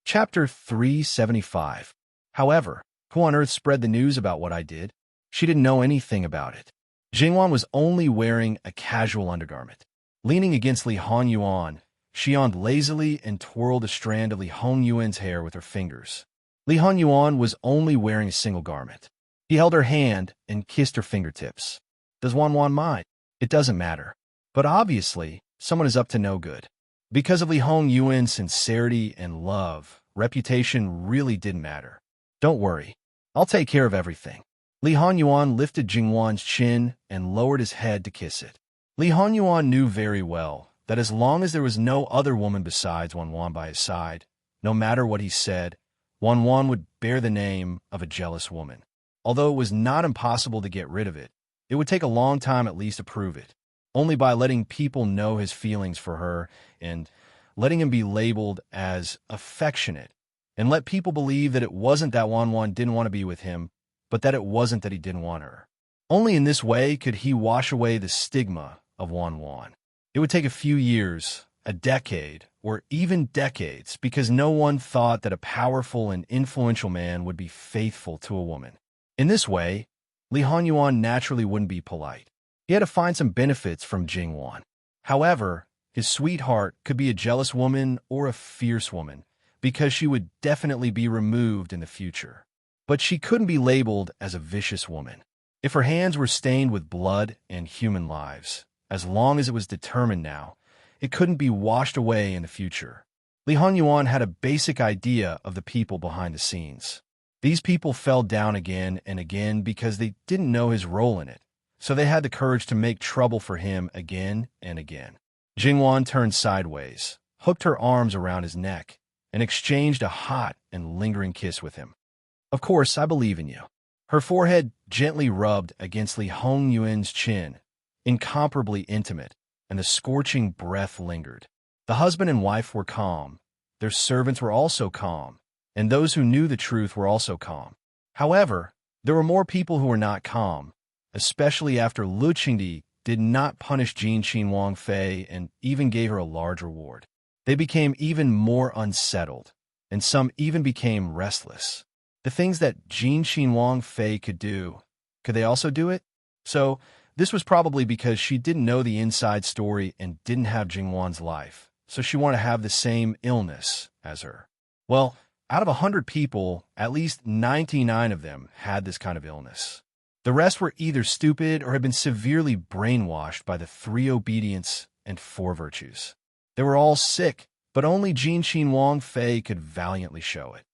Chapter 375. However, who on earth spread the news about what I did? She didn't know anything about it. Jingwan was only wearing a casual undergarment. Leaning against Li Honyuan, she yawned lazily and twirled a strand of Li Honyuan's hair with her fingers. Li Honyuan was only wearing a single garment. He held her hand and kissed her fingertips. Does Wan mind? It doesn't matter. But obviously, someone is up to no good. Because of Li Hongyuan's sincerity and love, reputation really didn't matter. Don't worry, I'll take care of everything. Li Hongyuan lifted Jingwan's chin and lowered his head to kiss it. Li Hongyuan knew very well that as long as there was no other woman besides Wanwan by his side, no matter what he said, Wanwan would bear the name of a jealous woman. Although it was not impossible to get rid of it, it would take a long time at least to prove it. Only by letting people know his feelings for her and letting him be labeled as affectionate and let people believe that it wasn't that Wanwan didn't want to be with him, but that it wasn't that he didn't want her. Only in this way could he wash away the stigma of Wanwan. It would take a few years, a decade, or even decades, because no one thought that a powerful and influential man would be faithful to a woman. In this way, Li Hongyuan naturally wouldn't be polite. He had to find some benefits from Jingwan. However, his sweetheart could be a jealous woman or a fierce woman, because she would definitely be removed in the future. But she couldn't be labeled as a vicious woman. If her hands were stained with blood and human lives, as long as it was determined now, it couldn't be washed away in the future. Li Hongyuan had a basic idea of the people behind the scenes. These people fell down again and again because they didn't know his role in it, so they had the courage to make trouble for him again and again. Jingwan turned sideways, hooked her arms around his neck, and exchanged a hot and lingering kiss with him. Of course, I believe in you. Her forehead gently rubbed against Li Hongyuan's chin, incomparably intimate, and the scorching breath lingered. The husband and wife were calm. Their servants were also calm, and those who knew the truth were also calm. However, there were more people who were not calm, especially after Lu Qingdi did not punish Jin Qin Wang Fei and even gave her a large reward. They became even more unsettled, and some even became restless. The things that Jin Qin Wang Fei could do, could they also do it? So, this was probably because she didn't know the inside story and didn't have Jingwan's life, so she wanted to have the same illness as her. Well, out of 100 people, at least 99 of them had this kind of illness. The rest were either stupid or had been severely brainwashed by the 3 obedience and 4 virtues. They were all sick, but only Jin Qin Wang Fei could valiantly show it.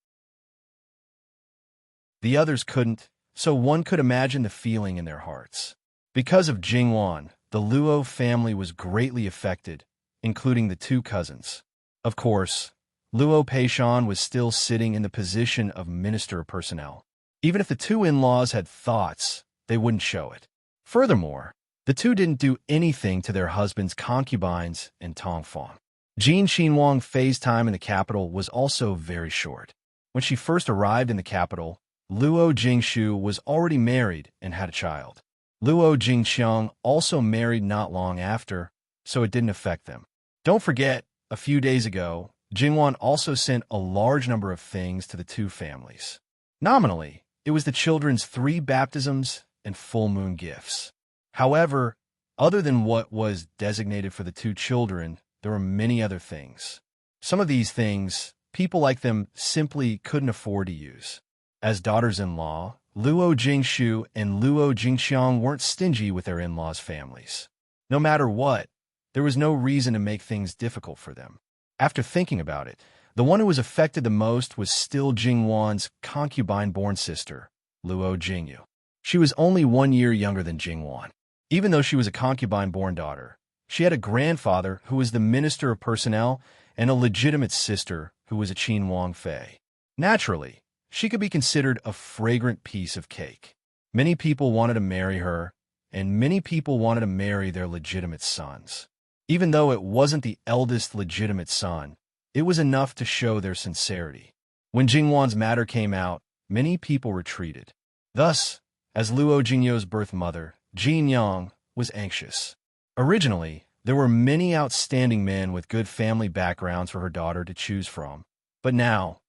The others couldn't, so one could imagine the feeling in their hearts. Because of Jingwan, the Luo family was greatly affected, including the 2 cousins. Of course, Luo Peishan was still sitting in the position of Minister of Personnel. Even if the 2 in-laws had thoughts, they wouldn't show it. Furthermore, the 2 didn't do anything to their husbands' concubines and Tongfang. Jin Qin Wang Fei's time in the capital was also very short. When she first arrived in the capital, Luo Jingshu was already married and had a child. Luo Jingxiang also married not long after, so it didn't affect them. Don't forget, a few days ago, Jingwan also sent a large number of things to the 2 families. Nominally, it was the children's 3 baptisms and full moon gifts. However, other than what was designated for the 2 children, there were many other things. Some of these things, people like them simply couldn't afford to use. As daughters-in-law, Luo Jingshu and Luo Jingxiang weren't stingy with their in-laws' families. No matter what, there was no reason to make things difficult for them. After thinking about it, the one who was affected the most was still Jingwan's concubine-born sister, Luo Jingyu. She was only 1 year younger than Jingwan. Even though she was a concubine-born daughter, she had a grandfather who was the Minister of Personnel and a legitimate sister who was a Qin Wang Fei. Naturally, she could be considered a fragrant piece of cake. Many people wanted to marry her, and many people wanted to marry their legitimate sons. Even though it wasn't the eldest legitimate son, it was enough to show their sincerity. When Jingwan's matter came out, many people retreated. Thus, as Luo Jingyu's birth mother, Jin Yang, was anxious. Originally, there were many outstanding men with good family backgrounds for her daughter to choose from, but now,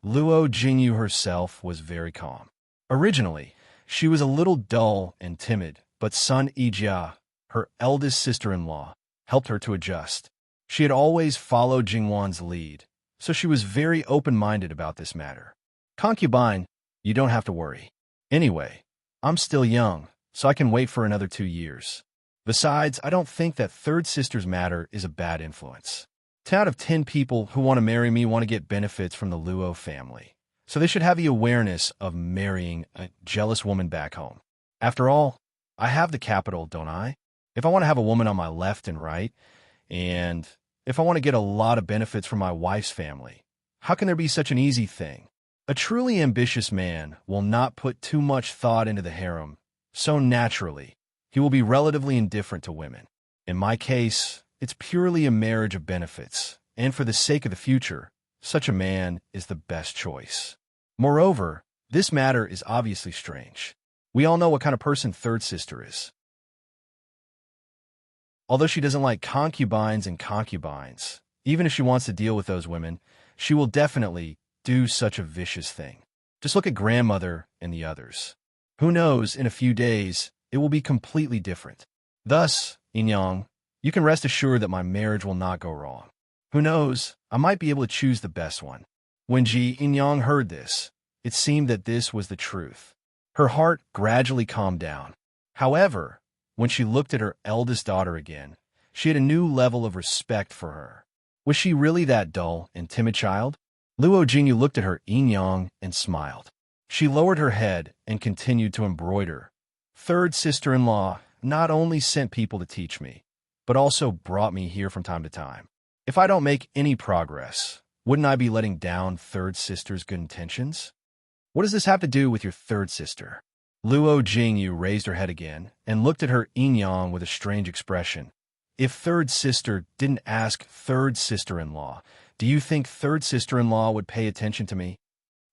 Luo Jingyu herself was very calm. Originally, she was a little dull and timid, but Sun Yijia, her eldest sister-in-law, helped her to adjust. She had always followed Jingwan's lead, so she was very open-minded about this matter. Concubine, you don't have to worry. Anyway, I'm still young, so I can wait for another 2 years. Besides, I don't think that third sister's matter is a bad influence. 10 out of 10 people who want to marry me want to get benefits from the Luo family. So they should have the awareness of marrying a jealous woman back home. After all, I have the capital, don't I? If I want to have a woman on my left and right, and if I want to get a lot of benefits from my wife's family, how can there be such an easy thing? A truly ambitious man will not put too much thought into the harem, so naturally, he will be relatively indifferent to women. In my case, it's purely a marriage of benefits, and for the sake of the future, such a man is the best choice. Moreover, this matter is obviously strange. We all know what kind of person third sister is. Although she doesn't like concubines and concubines, even if she wants to deal with those women, she will definitely do such a vicious thing. Just look at grandmother and the others. Who knows, in a few days, it will be completely different. Thus, Inyang, you can rest assured that my marriage will not go wrong. Who knows, I might be able to choose the best one. When Ji Inyang heard this, it seemed that this was the truth. Her heart gradually calmed down. However, when she looked at her eldest daughter again, she had a new level of respect for her. Was she really that dull and timid child? Luo Jingyu looked at her Inyang and smiled. She lowered her head and continued to embroider. Third sister-in-law not only sent people to teach me, but also brought me here from time to time. If I don't make any progress, wouldn't I be letting down third sister's good intentions? What does this have to do with your third sister? Luo Jingyu raised her head again and looked at her Inyang with a strange expression. If third sister didn't ask third sister-in-law, do you think third sister-in-law would pay attention to me?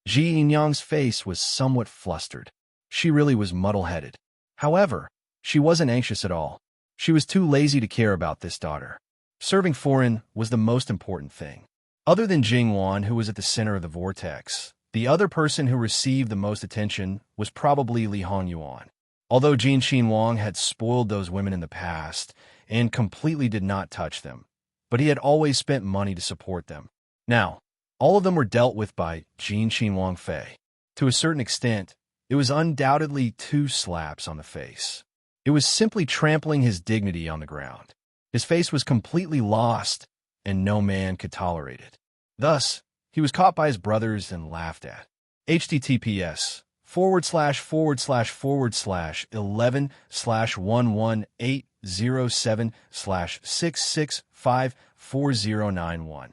Ji Inyang's face was somewhat flustered. She really was muddle-headed. However, she wasn't anxious at all. She was too lazy to care about this daughter. Serving foreign was the most important thing. Other than Jingwan, who was at the center of the vortex, the other person who received the most attention was probably Li Hongyuan. Although Jin Xinwang had spoiled those women in the past and completely did not touch them, but he had always spent money to support them. Now, all of them were dealt with by Jin Xinwang Fei. To a certain extent, it was undoubtedly 2 slaps on the face. It was simply trampling his dignity on the ground. His face was completely lost, and no man could tolerate it. Thus, he was caught by his brothers and laughed at. https://11/11807/6654091.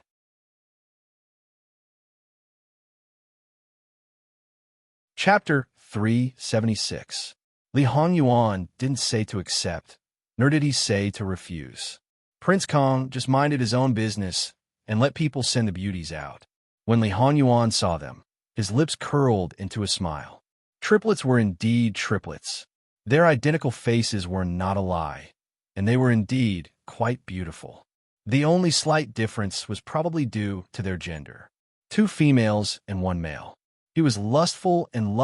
Chapter 376. Li Hongyuan didn't say to accept, nor did he say to refuse. Prince Kong just minded his own business and let people send the beauties out. When Li Hongyuan saw them, his lips curled into a smile. Triplets were indeed triplets. Their identical faces were not a lie, and they were indeed quite beautiful. The only slight difference was probably due to their gender. 2 females and 1 male. He was lustful, and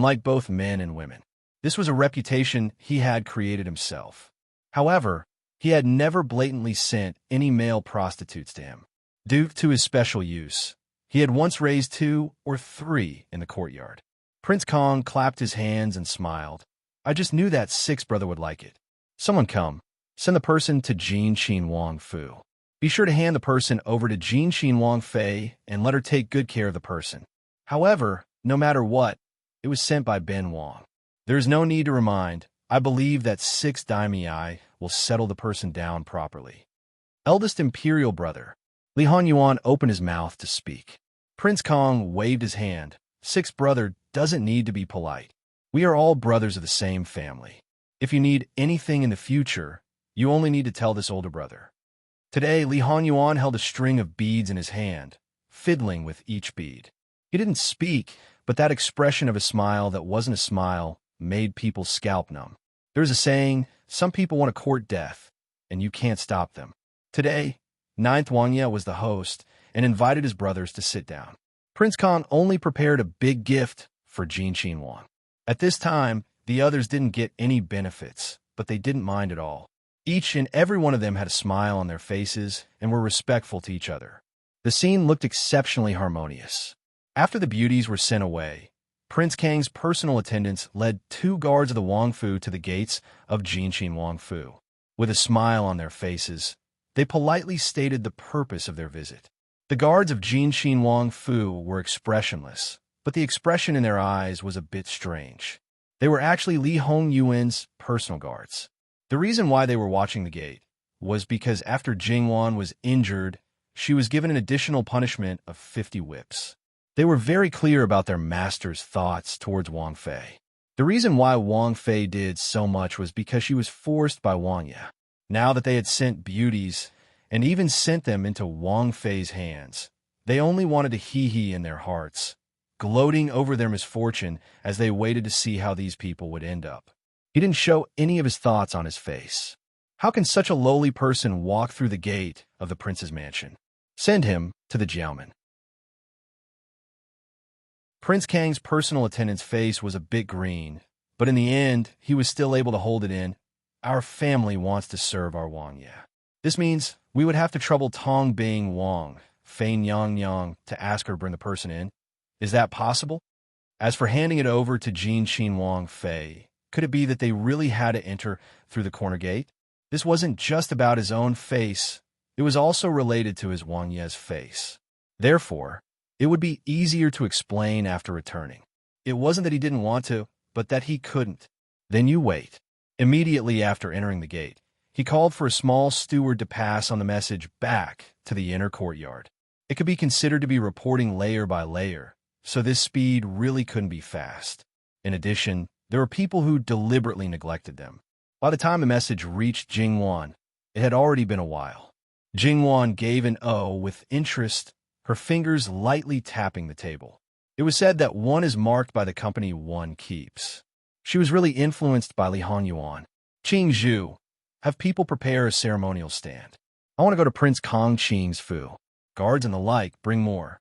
like both men and women. This was a reputation he had created himself. However, he had never blatantly sent any male prostitutes to him. Due to his special use, he had once raised 2 or 3 in the courtyard. Prince Kong clapped his hands and smiled. I just knew that 6th brother would like it. Someone come. Send the person to Jin Xinwang Fu. Be sure to hand the person over to Jin Xinwang Fei and let her take good care of the person. However, no matter what, it was sent by Ben Wang. There is no need to remind. I believe that 6 daimai will settle the person down properly. Eldest imperial brother. Li Hongyuan opened his mouth to speak. Prince Kong waved his hand. 6th brother doesn't need to be polite. We are all brothers of the same family. If you need anything in the future, you only need to tell this older brother. Today, Li Hongyuan held a string of beads in his hand, fiddling with each bead. He didn't speak, but that expression of a smile that wasn't a smile made people's scalp numb. There's a saying, some people want to court death, and you can't stop them. Today, 9th Wangya was the host and invited his brothers to sit down. Prince Khan only prepared a big gift for Jin Xinwang. At this time, the others didn't get any benefits, but they didn't mind at all. Each and every one of them had a smile on their faces and were respectful to each other. The scene looked exceptionally harmonious. After the beauties were sent away, Prince Kang's personal attendants led 2 guards of the Wangfu to the gates of Jinqin Wangfu. With a smile on their faces, they politely stated the purpose of their visit. The guards of Jinqin Wangfu were expressionless, but the expression in their eyes was a bit strange. They were actually Li Hongyuan's personal guards. The reason why they were watching the gate was because after Jingwan was injured, she was given an additional punishment of 50 whips. They were very clear about their master's thoughts towards Wang Fei. The reason why Wang Fei did so much was because she was forced by Wang Ye. Now that they had sent beauties, and even sent them into Wang Fei's hands, they only wanted to hee-hee in their hearts, gloating over their misfortune as they waited to see how these people would end up. He didn't show any of his thoughts on his face. How can such a lowly person walk through the gate of the prince's mansion? Send him to the Jiaomen. Prince Kang's personal attendant's face was a bit green, but in the end, he was still able to hold it in. Our family wants to serve our Wang Ye. This means we would have to trouble Tong Bing Wang, Fein Yang Yang, to ask her to bring the person in. Is that possible? As for handing it over to Jinqin Wang Fei, could it be that they really had to enter through the corner gate? This wasn't just about his own face, it was also related to his Wang Ye's face. Therefore, it would be easier to explain after returning. It wasn't that he didn't want to, but that he couldn't. Then you wait. Immediately after entering the gate, he called for a small steward to pass on the message back to the inner courtyard. It could be considered to be reporting layer by layer, so this speed really couldn't be fast. In addition, there were people who deliberately neglected them. By the time the message reached Jingwan, it had already been a while. Jingwan gave an O with interest, her fingers lightly tapping the table. It was said that one is marked by the company one keeps. She was really influenced by Li Hongyuan. Qing Zhu, have people prepare a ceremonial stand. I want to go to Prince Kong Qing's Fu. Guards and the like, bring more.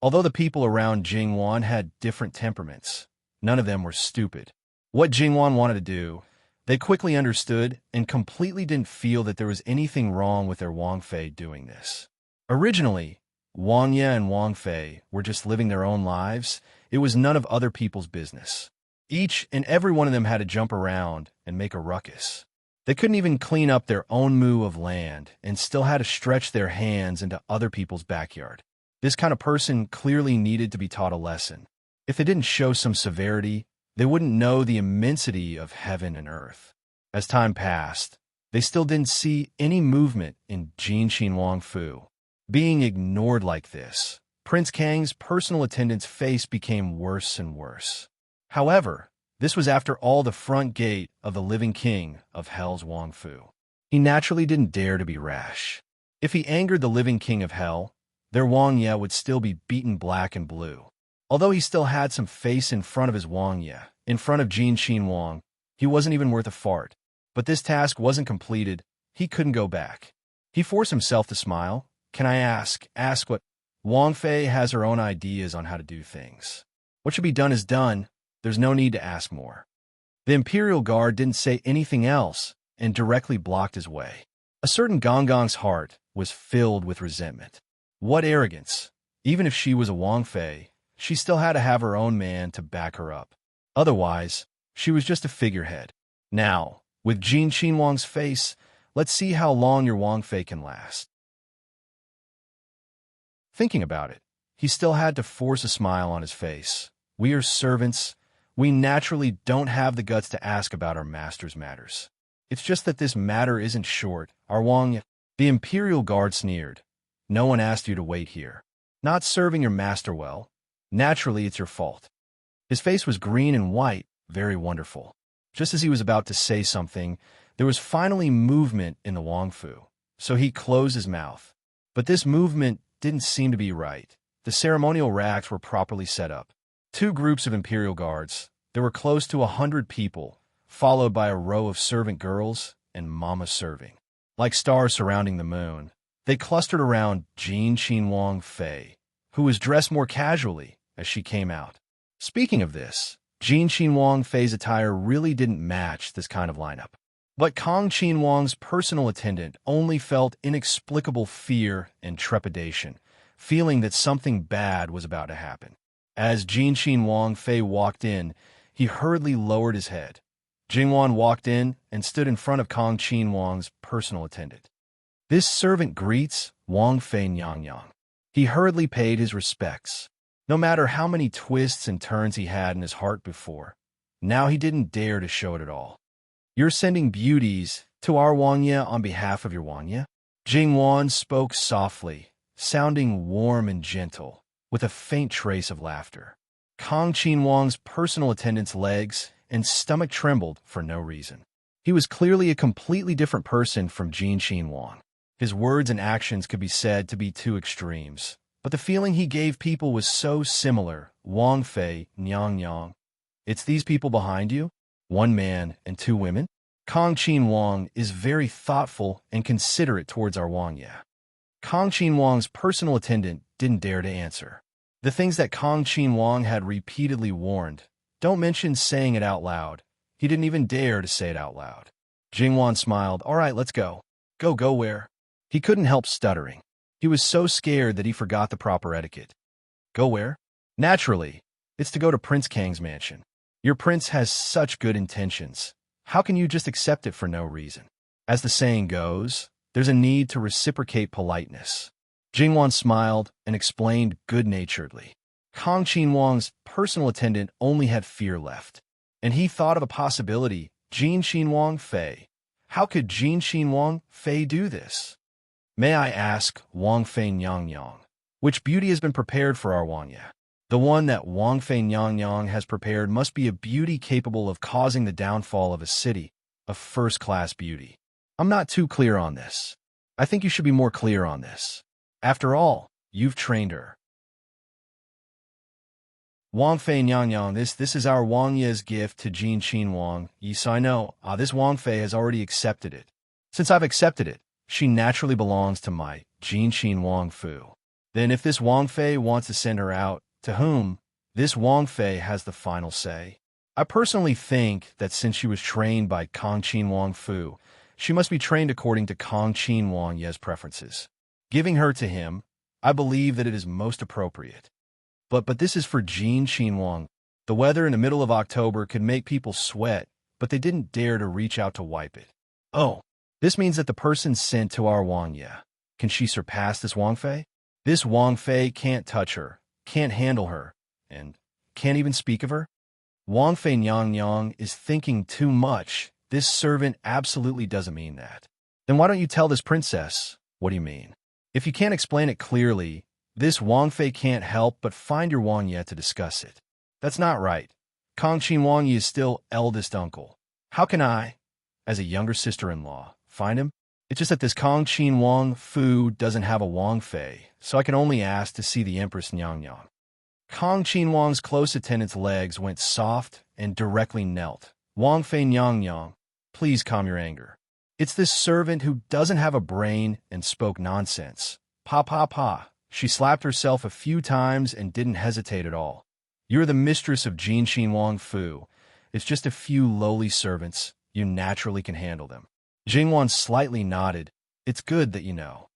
Although the people around Jingwan had different temperaments, none of them were stupid. What Jingwan wanted to do, they quickly understood and completely didn't feel that there was anything wrong with their Wang Fei doing this. Originally, Wang Ye and Wang Fei were just living their own lives. It was none of other people's business. Each and every one of them had to jump around and make a ruckus. They couldn't even clean up their own moo of land and still had to stretch their hands into other people's backyard. This kind of person clearly needed to be taught a lesson. If they didn't show some severity, they wouldn't know the immensity of heaven and earth. As time passed, they still didn't see any movement in Jinqin Wangfu. Being ignored like this, Prince Kang's personal attendant's face became worse and worse. However, this was after all the front gate of the living king of Hell's Wangfu. He naturally didn't dare to be rash. If he angered the living king of Hell, their Wang Ye would still be beaten black and blue. Although he still had some face in front of his Wang Ye, in front of Jinqin Wang, he wasn't even worth a fart. But this task wasn't completed. He couldn't go back. He forced himself to smile. Can I ask what? Wang Fei has her own ideas on how to do things. What should be done is done. There's no need to ask more. The Imperial Guard didn't say anything else and directly blocked his way. A certain Gongong's heart was filled with resentment. What arrogance! Even if she was a Wang Fei, she still had to have her own man to back her up. Otherwise, she was just a figurehead. Now, with Jinqin Wang's face, let's see how long your Wang Fei can last. Thinking about it, he still had to force a smile on his face. We are servants. We naturally don't have the guts to ask about our master's matters. It's just that this matter isn't short. Our Wang... The Imperial Guard sneered. No one asked you to wait here. Not serving your master well. Naturally, it's your fault. His face was green and white, very wonderful. Just as he was about to say something, there was finally movement in the Wangfu, so he closed his mouth. But this movement didn't seem to be right. The ceremonial racks were properly set up. 2 groups of Imperial Guards. There were close to 100 people, followed by a row of servant girls and mama serving. Like stars surrounding the moon, they clustered around Jinqin Wang Fei, who was dressed more casually as she came out. Speaking of this, Jinqin Wang Fei's attire really didn't match this kind of lineup. But Kong Qin Wang's personal attendant only felt inexplicable fear and trepidation, feeling that something bad was about to happen. As Jin Xin Wang Fei walked in, he hurriedly lowered his head. Jingwan walked in and stood in front of Kong Qin Wang's personal attendant. This servant greets Wang Fei Nyang Yang. He hurriedly paid his respects. No matter how many twists and turns he had in his heart before, now he didn't dare to show it at all. You're sending beauties to our Wangya on behalf of your Wangya? Jingwan spoke softly, sounding warm and gentle, with a faint trace of laughter. Kong Qin Wang's personal attendant's legs and stomach trembled for no reason. He was clearly a completely different person from Jin Xin Wang. His words and actions could be said to be two extremes, but the feeling he gave people was so similar. Wang Fei, Nyang Yang. It's these people behind you? One man and two women? Kong Qin Wang is very thoughtful and considerate towards our Wangya. Kong Qin Wang's personal attendant didn't dare to answer. The things that Kong Qin Wang had repeatedly warned, don't mention saying it out loud. He didn't even dare to say it out loud. Jingwan smiled. All right, let's go. Go where? He couldn't help stuttering. He was so scared that he forgot the proper etiquette. Go where? Naturally, it's to go to Prince Kang's mansion. Your prince has such good intentions. How can you just accept it for no reason? As the saying goes, there's a need to reciprocate politeness. Jingwan smiled and explained good-naturedly. Kong Qin Wang's personal attendant only had fear left, and he thought of a possibility. Jin Xin Wang Fei. How could Jin Xin Wang Fei do this? May I ask, Wang Fei Nyang Yang, which beauty has been prepared for our Wangya? The one that Wang Fei Nyang Yang has prepared must be a beauty capable of causing the downfall of a city, a first-class beauty. I'm not too clear on this. I think you should be more clear on this. After all, you've trained her. Wang Fei Nyang Yang, this is our Wangya's gift to Jin Xin Wang. Yes, I know. This Wang Fei has already accepted it. Since I've accepted it, she naturally belongs to my Jin Xin Wang Fu. Then if this Wang Fei wants to send her out, to whom? This Wang Fei has the final say. I personally think that since she was trained by Kong Qin Wang Fu, she must be trained according to Kong Qin Wang Ye's preferences. Giving her to him, I believe that it is most appropriate. But this is for Jin Xin Wang. The weather in the middle of October could make people sweat, but they didn't dare to reach out to wipe it. Oh, this means that the person sent to our Wangya. Can she surpass this Wang Fei? This Wang Fei can't touch her, can't handle her, and can't even speak of her? Wang Fei Nyang Yang is thinking too much. This servant absolutely doesn't mean that. Then why don't you tell this princess? What do you mean? If you can't explain it clearly, this Wang Fei can't help but find your Wangya to discuss it. That's not right. Kong Qin Wang Yi is still eldest uncle. How can I, as a younger sister-in-law, find him? It's just that this Kong Qin Wang Fu doesn't have a Wang Fei, so I can only ask to see the Empress Nyang Yang. Kong Qin Wang's close attendant's legs went soft and directly knelt. Wang Fei Nyang Yang, please calm your anger. It's this servant who doesn't have a brain and spoke nonsense. Pa. She slapped herself a few times and didn't hesitate at all. You're the mistress of Jin Xin Wang Fu. It's just a few lowly servants. You naturally can handle them. Jingwan slightly nodded. It's good that you know.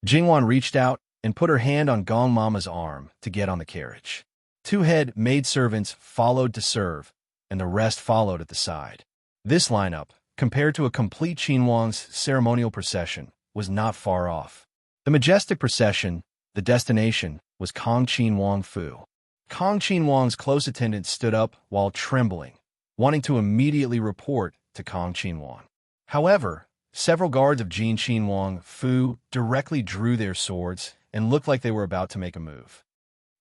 Jingwan reached out and put her hand on Gong Mama's arm to get on the carriage. Two head maidservants followed to serve, and the rest followed at the side. This lineup, compared to a complete Qin Wang's ceremonial procession, was not far off. The majestic procession, the destination, was Kong Qin Wang Fu. Kong Qin Wang's close attendant stood up while trembling, wanting to immediately report to Kong Qin Wang. However, several guards of Jin Xin Wang Fu directly drew their swords and looked like they were about to make a move.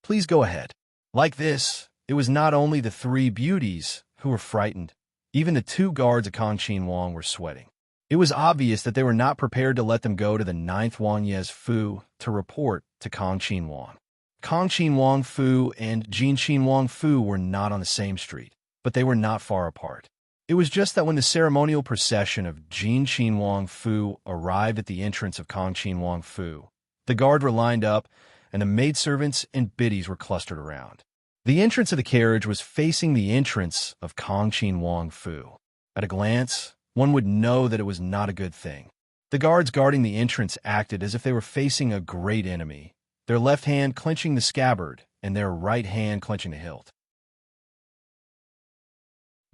Please go ahead. Like this, it was not only the three beauties who were frightened, even the two guards of Kong Qin Wang were sweating. It was obvious that they were not prepared to let them go to the 9th Wangya's Fu to report to Kong Qin Wang. Kong Qin Wang Fu and Jin Xin Wang Fu were not on the same street, but they were not far apart. It was just that when the ceremonial procession of Jin Xin Wang Fu arrived at the entrance of Kong Qin Wang Fu, the guard were lined up, and the maidservants and biddies were clustered around. The entrance of the carriage was facing the entrance of Kong Qin Wang Fu. At a glance, one would know that it was not a good thing. The guards guarding the entrance acted as if they were facing a great enemy, their left hand clenching the scabbard and their right hand clenching the hilt.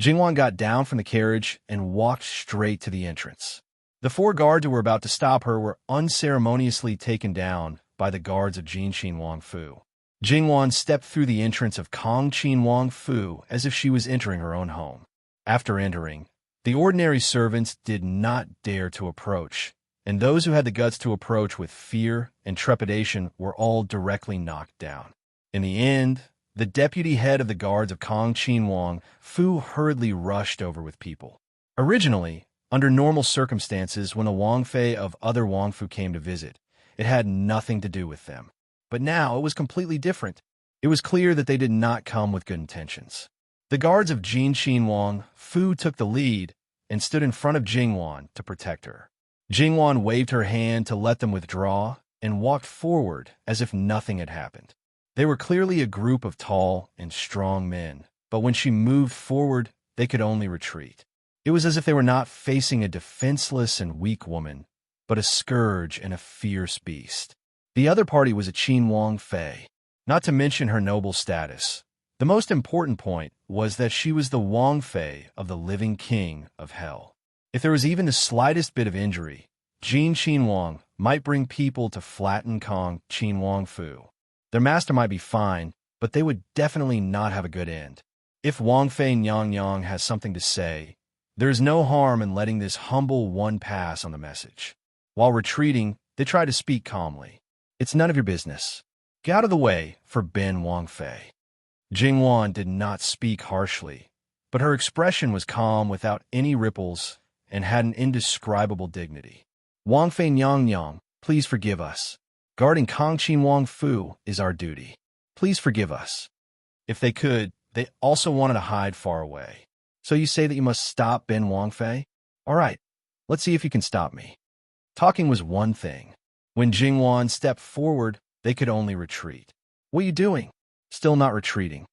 Jingwan got down from the carriage and walked straight to the entrance. The 4 guards who were about to stop her were unceremoniously taken down by the guards of Jinqin Wangfu. Jingwan stepped through the entrance of Kongqin Wangfu as if she was entering her own home. After entering, the ordinary servants did not dare to approach, and those who had the guts to approach with fear and trepidation were all directly knocked down. In the end, the deputy head of the guards of Kongqin Wangfu hurriedly rushed over with people. Originally, under normal circumstances, when a Wangfei of other Wangfu came to visit, it had nothing to do with them. But now it was completely different. It was clear that they did not come with good intentions. The guards of Jinqin Wangfu took the lead and stood in front of Jingwan to protect her. Jingwan waved her hand to let them withdraw and walked forward as if nothing had happened. They were clearly a group of tall and strong men, but when she moved forward, they could only retreat. It was as if they were not facing a defenseless and weak woman, but a scourge and a fierce beast. The other party was a Qin Wangfei, not to mention her noble status. The most important point was that she was the Wangfei of the living king of hell. If there was even the slightest bit of injury, Jinqin Wang might bring people to flatten Kongqin Wangfu. Their master might be fine, but they would definitely not have a good end. If Wangfei Nyang has something to say, there is no harm in letting this humble one pass on the message. While retreating, they try to speak calmly. It's none of your business. Get out of the way for Ben Wangfei. Jingwan did not speak harshly, but her expression was calm without any ripples and had an indescribable dignity. Wangfei Nyang, please forgive us. Guarding Kongqin Wangfu is our duty. Please forgive us. If they could, they also wanted to hide far away. So you say that you must stop Ben Wangfei? All right, let's see if you can stop me. Talking was one thing. When Jingwan stepped forward, they could only retreat. What are you doing? Still not retreating.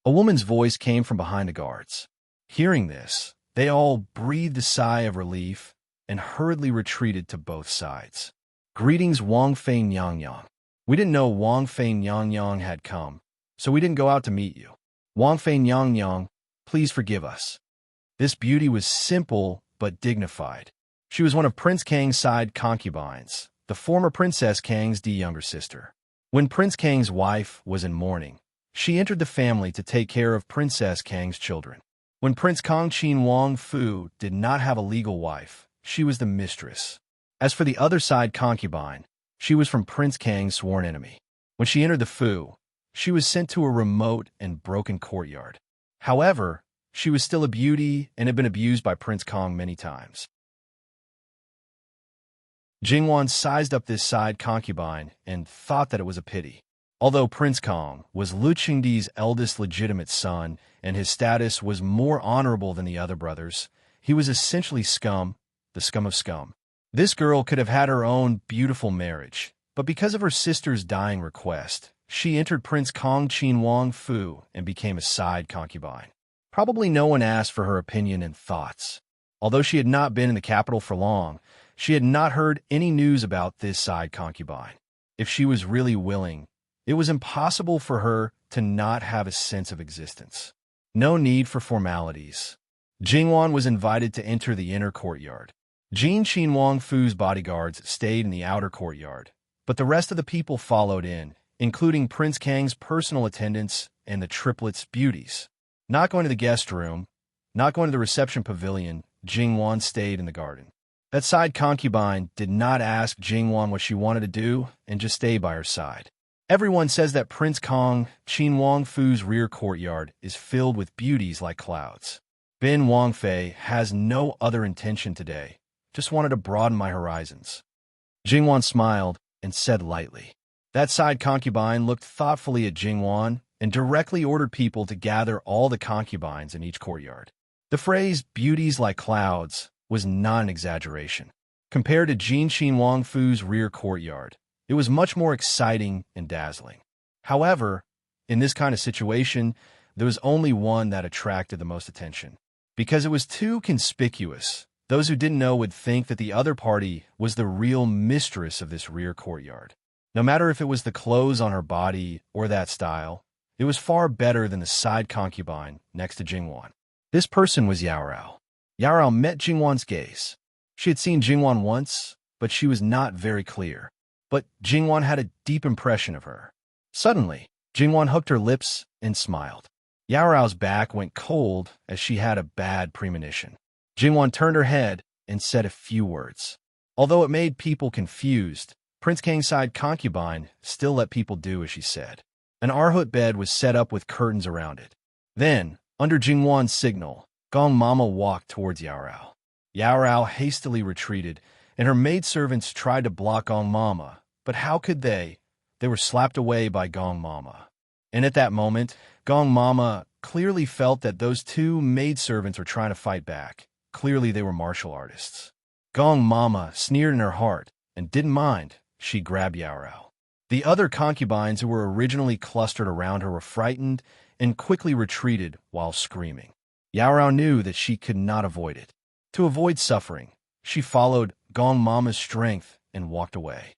A woman's voice came from behind the guards. Hearing this, they all breathed a sigh of relief and hurriedly retreated to both sides. Greetings, Wangfei Nyang. We didn't know Wangfei Nyang had come, so we didn't go out to meet you. Wangfei Nyang, please forgive us. This beauty was simple but dignified. She was one of Prince Kang's side concubines, the former Princess Kang's younger sister. When Prince Kang's wife was in mourning, she entered the family to take care of Princess Kang's children. When Prince Kongqin Wangfu did not have a legal wife, she was the mistress. As for the other side concubine, she was from Prince Kang's sworn enemy. When she entered the Fu, she was sent to a remote and broken courtyard. However, she was still a beauty and had been abused by Prince Kong many times. Jingwan sized up this side concubine and thought that it was a pity. Although Prince Kong was Lu Qingdi's eldest legitimate son and his status was more honorable than the other brothers, he was essentially scum, the scum of scum. This girl could have had her own beautiful marriage, but because of her sister's dying request, she entered Prince Kongqin Wangfu and became a side concubine. Probably no one asked for her opinion and thoughts. Although she had not been in the capital for long, she had not heard any news about this side concubine. If she was really willing, it was impossible for her to not have a sense of existence. No need for formalities. Jingwan was invited to enter the inner courtyard. Jinqin Wangfu's bodyguards stayed in the outer courtyard, but the rest of the people followed in, including Prince Kang's personal attendants and the triplets' beauties. Not going to the guest room, not going to the reception pavilion, Jingwan stayed in the garden. That side concubine did not ask Jingwan what she wanted to do and just stayed by her side. Everyone says that Prince Kongqin Wangfu's rear courtyard is filled with beauties like clouds. Ben Wangfei has no other intention today, just wanted to broaden my horizons. Jingwan smiled and said lightly. That side concubine looked thoughtfully at Jingwan and directly ordered people to gather all the concubines in each courtyard. The phrase, beauties like clouds, was not an exaggeration. Compared to Jinqin Wangfu's rear courtyard, it was much more exciting and dazzling. However, in this kind of situation, there was only one that attracted the most attention. Because it was too conspicuous, those who didn't know would think that the other party was the real mistress of this rear courtyard. No matter if it was the clothes on her body or that style, it was far better than the side concubine next to Jingwan. This person was Yaorao. Yaorao met Jingwan's gaze. She had seen Jingwan once, but she was not very clear. But Jingwan had a deep impression of her. Suddenly, Jingwan hooked her lips and smiled. Yaorao's back went cold as she had a bad premonition. Jingwan turned her head and said a few words. Although it made people confused, Prince Kang's side concubine still let people do as she said. An arhut bed was set up with curtains around it. Then, under Jingwan's signal, Gong Mama walked towards Yaorao. Yaorao hastily retreated, and her maidservants tried to block Gong Mama, but how could they? They were slapped away by Gong Mama. And at that moment, Gong Mama clearly felt that those two maidservants were trying to fight back. Clearly they were martial artists. Gong Mama sneered in her heart and didn't mind. She grabbed Yaorao. The other concubines who were originally clustered around her were frightened and quickly retreated while screaming. Yaorao knew that she could not avoid it. To avoid suffering, she followed Gong Mama's strength and walked away.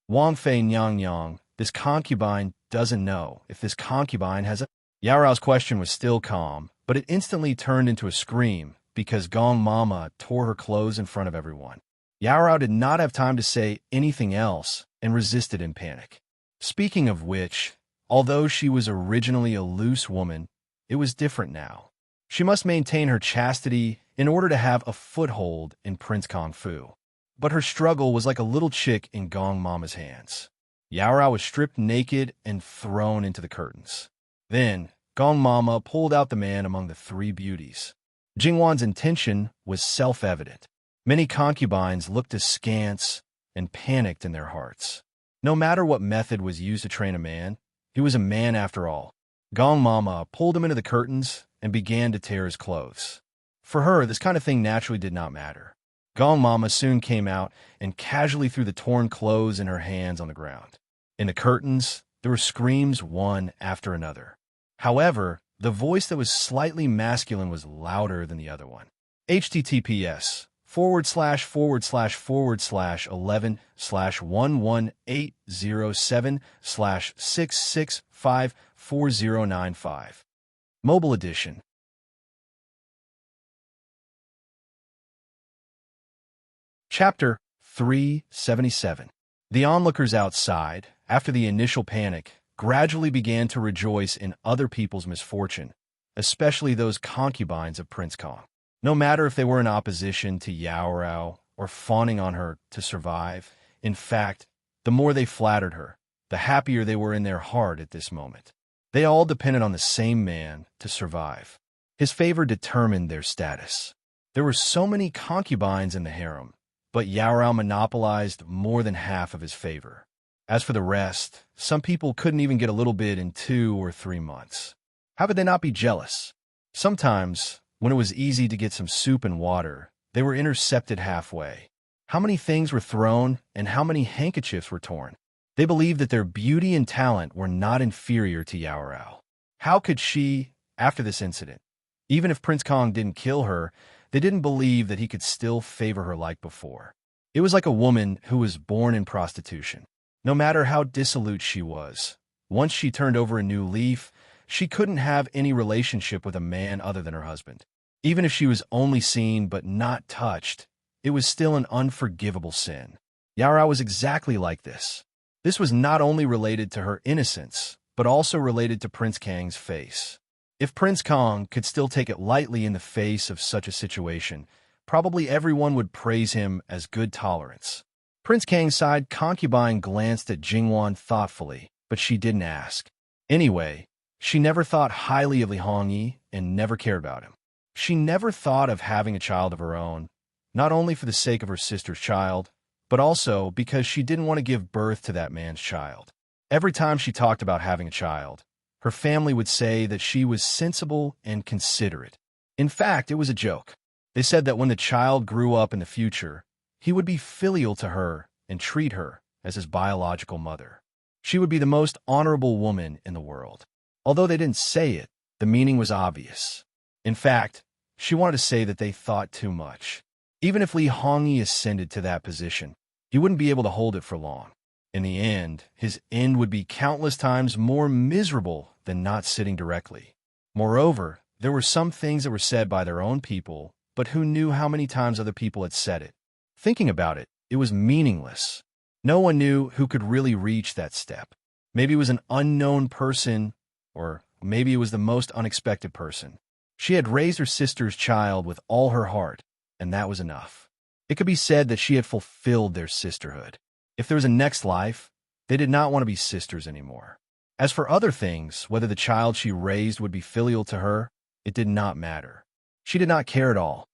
Wang Fei Nyang Yang, this concubine doesn't know if this concubine has a... Yaorao's question was still calm, but it instantly turned into a scream because Gong Mama tore her clothes in front of everyone. Yaorao did not have time to say anything else and resisted in panic. Speaking of which, although she was originally a loose woman, it was different now. She must maintain her chastity in order to have a foothold in Prince Kung Fu. But her struggle was like a little chick in Gong Mama's hands. Yaorao was stripped naked and thrown into the curtains. Then, Gong Mama pulled out the man among the three beauties. Jingwan's intention was self-evident. Many concubines looked askance and panicked in their hearts. No matter what method was used to train a man, he was a man after all. Gong Mama pulled him into the curtains and began to tear his clothes. For her, this kind of thing naturally did not matter. Gong Mama soon came out and casually threw the torn clothes in her hands on the ground. In the curtains, there were screams one after another. However, the voice that was slightly masculine was louder than the other one. https:///11/11807/6654095. Mobile edition. Chapter 377. The onlookers outside, after the initial panic, gradually began to rejoice in other people's misfortune, especially those concubines of Prince Kong. No matter if they were in opposition to Yaorao or fawning on her to survive, in fact, the more they flattered her, the happier they were in their heart at this moment. They all depended on the same man to survive. His favor determined their status. There were so many concubines in the harem, but Yaorao monopolized more than half of his favor. As for the rest, some people couldn't even get a little bit in 2 or 3 months. How could they not be jealous? Sometimes, when it was easy to get some soup and water, they were intercepted halfway. How many things were thrown and how many handkerchiefs were torn? They believed that their beauty and talent were not inferior to Yaorao. How could she, after this incident, even if Prince Kong didn't kill her, they didn't believe that he could still favor her like before. It was like a woman who was born in prostitution. No matter how dissolute she was, once she turned over a new leaf, she couldn't have any relationship with a man other than her husband. Even if she was only seen but not touched, it was still an unforgivable sin. Yaorao was exactly like this. This was not only related to her innocence, but also related to Prince Kang's face. If Prince Kong could still take it lightly in the face of such a situation, probably everyone would praise him as good tolerance. Prince Kang's side concubine glanced at Jingwan thoughtfully, but she didn't ask. Anyway, she never thought highly of Li Hongyi and never cared about him. She never thought of having a child of her own, not only for the sake of her sister's child, but also because she didn't want to give birth to that man's child. Every time she talked about having a child, her family would say that she was sensible and considerate. In fact, it was a joke. They said that when the child grew up in the future, he would be filial to her and treat her as his biological mother. She would be the most honorable woman in the world. Although they didn't say it, the meaning was obvious. In fact, she wanted to say that they thought too much. Even if Li Hongyi ascended to that position, he wouldn't be able to hold it for long. In the end, his end would be countless times more miserable than not sitting directly. Moreover, there were some things that were said by their own people, but who knew how many times other people had said it? Thinking about it, it was meaningless. No one knew who could really reach that step. Maybe it was an unknown person, or maybe it was the most unexpected person. She had raised her sister's child with all her heart, and that was enough. It could be said that she had fulfilled their sisterhood. If there was a next life, they did not want to be sisters anymore. As for other things, whether the child she raised would be filial to her, it did not matter. She did not care at all.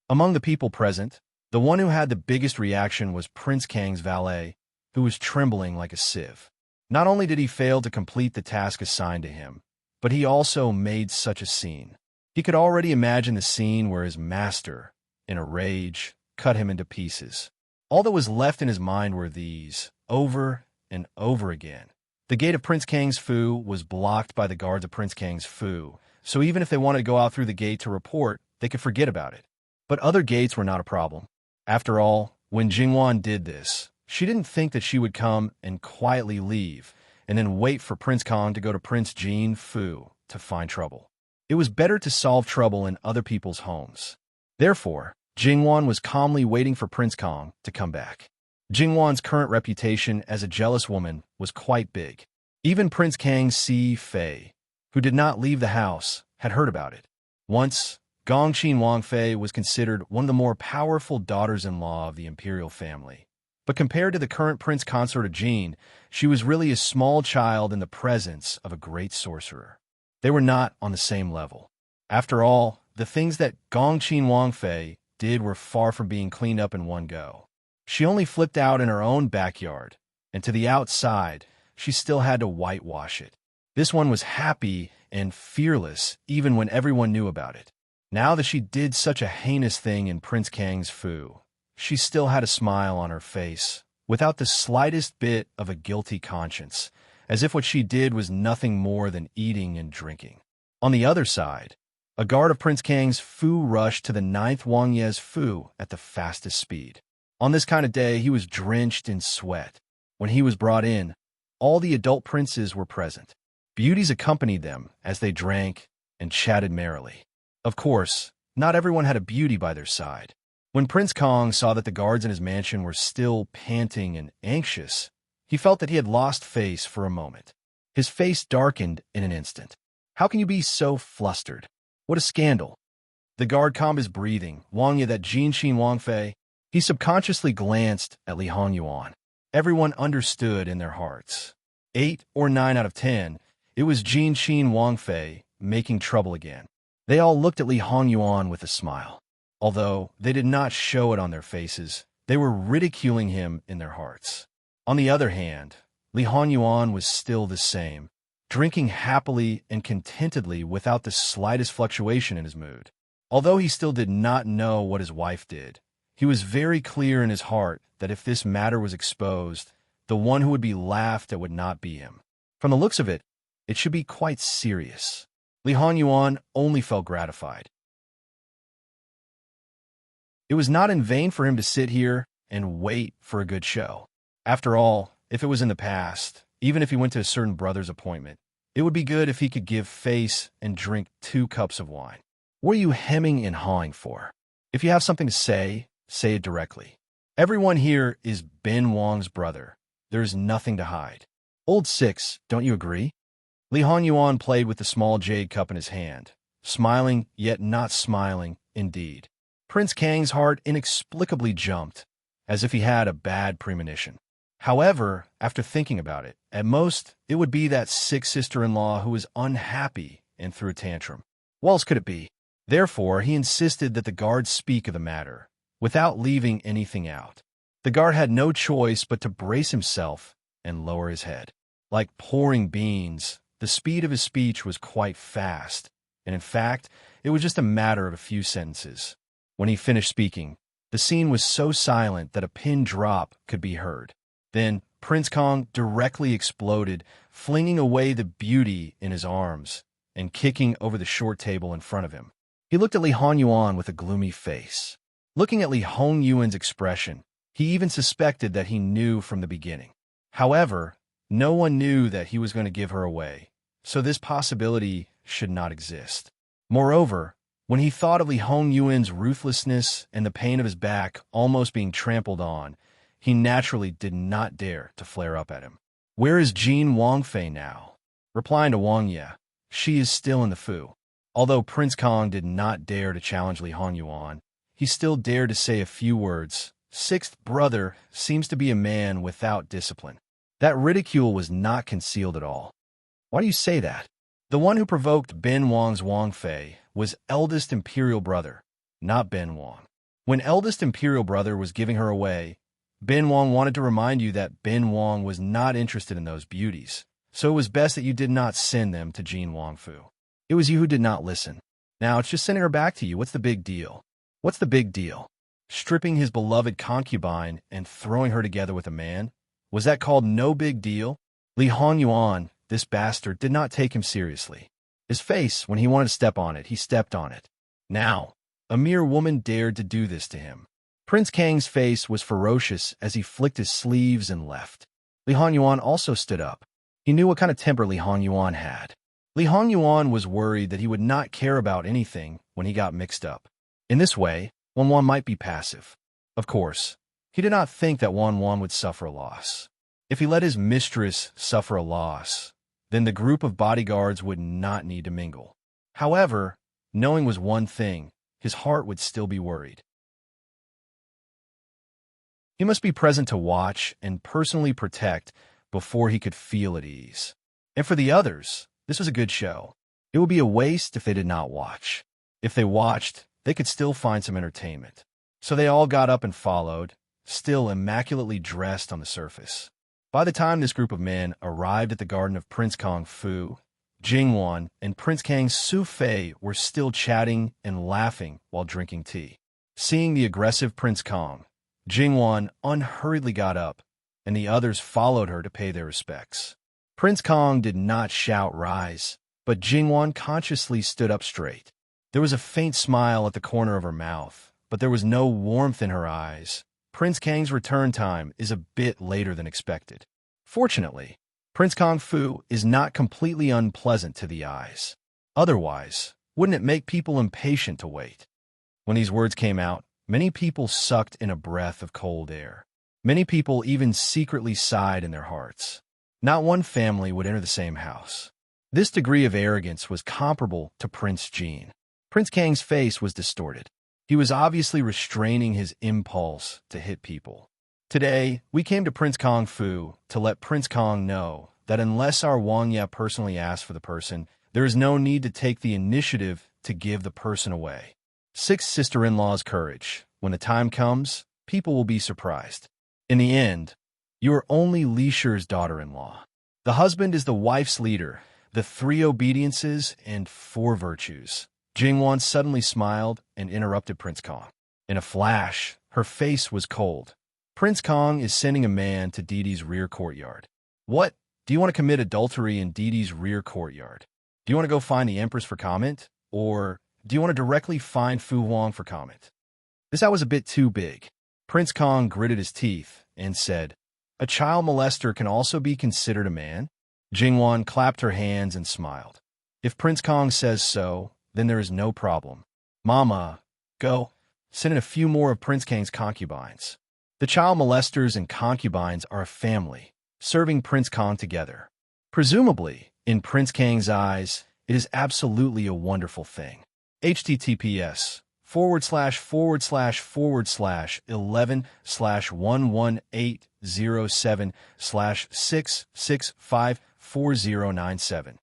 Among the people present, the one who had the biggest reaction was Prince Kang's valet, who was trembling like a sieve. Not only did he fail to complete the task assigned to him, but he also made such a scene. He could already imagine the scene where his master, in a rage, cut him into pieces. All that was left in his mind were these, over and over again. The gate of Prince Kang's Fu was blocked by the guards of Prince Kang's Fu, so even if they wanted to go out through the gate to report, they could forget about it. But other gates were not a problem. After all, when Jingwan did this, she didn't think that she would come and quietly leave, and then wait for Prince Kong to go to Prince Jin Fu to find trouble. It was better to solve trouble in other people's homes. Therefore, Jingwan was calmly waiting for Prince Kong to come back. Jingwan's current reputation as a jealous woman was quite big. Even Prince Kang Si Fei, who did not leave the house, had heard about it. Once, Gongqin Wangfei was considered one of the more powerful daughters-in-law of the imperial family. But compared to the current prince consort of Jin, she was really a small child in the presence of a great sorcerer. They were not on the same level. After all, the things that Gongqin Wangfei did were far from being cleaned up in one go. She only flipped out in her own backyard, and to the outside, she still had to whitewash it. This one was happy and fearless even when everyone knew about it. Now that she did such a heinous thing in Prince Kang's Fu, she still had a smile on her face, without the slightest bit of a guilty conscience, as if what she did was nothing more than eating and drinking. On the other side, a guard of Prince Kang's Fu rushed to the 9th Wang Ye's Fu at the fastest speed. On this kind of day, he was drenched in sweat. When he was brought in, all the adult princes were present. Beauties accompanied them as they drank and chatted merrily. Of course, not everyone had a beauty by their side. When Prince Kong saw that the guards in his mansion were still panting and anxious, he felt that he had lost face for a moment. His face darkened in an instant. How can you be so flustered? What a scandal. The guard calmed his breathing. Wang Ye, that Jinxin Wangfei. He subconsciously glanced at Li Hongyuan. Everyone understood in their hearts. 8 or 9 out of 10, it was Jinxin Wangfei making trouble again. They all looked at Li Hongyuan with a smile. Although they did not show it on their faces, they were ridiculing him in their hearts. On the other hand, Li Hongyuan was still the same, drinking happily and contentedly without the slightest fluctuation in his mood. Although he still did not know what his wife did, he was very clear in his heart that if this matter was exposed, the one who would be laughed at would not be him. From the looks of it, it should be quite serious. Li Hongyuan only felt gratified. It was not in vain for him to sit here and wait for a good show. After all, if it was in the past, even if he went to a certain brother's appointment, it would be good if he could give face and drink 2 cups of wine. What are you hemming and hawing for? If you have something to say it directly. Everyone here is Ben Wang's brother. There is nothing to hide. Old 6, don't you agree? Li Hongyuan played with the small jade cup in his hand, smiling yet not smiling indeed. Prince Kang's heart inexplicably jumped, as if he had a bad premonition. However, after thinking about it, at most, it would be that sick sister-in-law who was unhappy and threw a tantrum. What else could it be? Therefore, he insisted that the guard speak of the matter, without leaving anything out. The guard had no choice but to brace himself and lower his head. Like pouring beans, the speed of his speech was quite fast, and in fact, it was just a matter of a few sentences. When he finished speaking, the scene was so silent that a pin drop could be heard. Then Prince Kong directly exploded, flinging away the beauty in his arms and kicking over the short table in front of him. He looked at Li Hongyuan with a gloomy face. Looking at Li Hongyuan's expression, he even suspected that he knew from the beginning. However, no one knew that he was going to give her away, so this possibility should not exist. Moreover, when he thought of Li Hongyuan's ruthlessness and the pain of his back almost being trampled on, he naturally did not dare to flare up at him. Where is Jean Wangfei now? Replying to Wang Ye, she is still in the Fu. Although Prince Kong did not dare to challenge Li Hongyuan, he still dared to say a few words. Sixth brother seems to be a man without discipline. That ridicule was not concealed at all. Why do you say that? The one who provoked Ben Wang's Wang Fei was eldest imperial brother, not Ben Wang. When eldest imperial brother was giving her away, Ben Wang wanted to remind you that Ben Wang was not interested in those beauties, so it was best that you did not send them to Jean Wangfu. It was you who did not listen. Now it's just sending her back to you. What's the big deal? What's the big deal? Stripping his beloved concubine and throwing her together with a man? Was that called no big deal? Li Hongyuan, this bastard, did not take him seriously. His face, when he wanted to step on it, he stepped on it. Now, a mere woman dared to do this to him. Prince Kang's face was ferocious as he flicked his sleeves and left. Li Hongyuan also stood up. He knew what kind of temper Li Hongyuan had. Li Hongyuan was worried that he would not care about anything when he got mixed up. In this way, Wan might be passive. Of course, he did not think that Wan would suffer a loss. If he let his mistress suffer a loss, then the group of bodyguards would not need to mingle. However, knowing was one thing, his heart would still be worried. He must be present to watch and personally protect before he could feel at ease. And for the others, this was a good show. It would be a waste if they did not watch. If they watched, they could still find some entertainment. So they all got up and followed, still immaculately dressed on the surface. By the time this group of men arrived at the garden of Prince Kong Fu, Jingwan and Prince Kang Su Fei were still chatting and laughing while drinking tea. Seeing the aggressive Prince Kong, Jingwan unhurriedly got up, and the others followed her to pay their respects. Prince Kong did not shout rise, but Jingwan consciously stood up straight. There was a faint smile at the corner of her mouth, but there was no warmth in her eyes. Prince Kang's return time is a bit later than expected. Fortunately, Prince Kong Fu is not completely unpleasant to the eyes. Otherwise, wouldn't it make people impatient to wait? When these words came out, many people sucked in a breath of cold air. Many people even secretly sighed in their hearts. Not one family would enter the same house. This degree of arrogance was comparable to Prince Jean. Prince Kang's face was distorted. He was obviously restraining his impulse to hit people. Today, we came to Prince Kong Fu to let Prince Kong know that unless our Wang Ye personally asks for the person, there is no need to take the initiative to give the person away. Sixth sister-in-law's courage. When the time comes, people will be surprised. In the end, you are only Li Shi's daughter-in-law. The husband is the wife's leader, the 3 obediences and 4 virtues. Jingwan suddenly smiled and interrupted Prince Kong. In a flash, her face was cold. Prince Kong is sending a man to Didi's rear courtyard. What? Do you want to commit adultery in Didi's rear courtyard? Do you want to go find the Empress for comment? Or do you want to directly find Fu Huang for comment? This out was a bit too big. Prince Kong gritted his teeth and said, "A child molester can also be considered a man?" Jingwan clapped her hands and smiled. If Prince Kong says so, then there is no problem. Mama, go. Send in a few more of Prince Kang's concubines. The child molesters and concubines are a family, serving Prince Kong together. Presumably, in Prince Kang's eyes, it is absolutely a wonderful thing. https:///11/11807/6654097.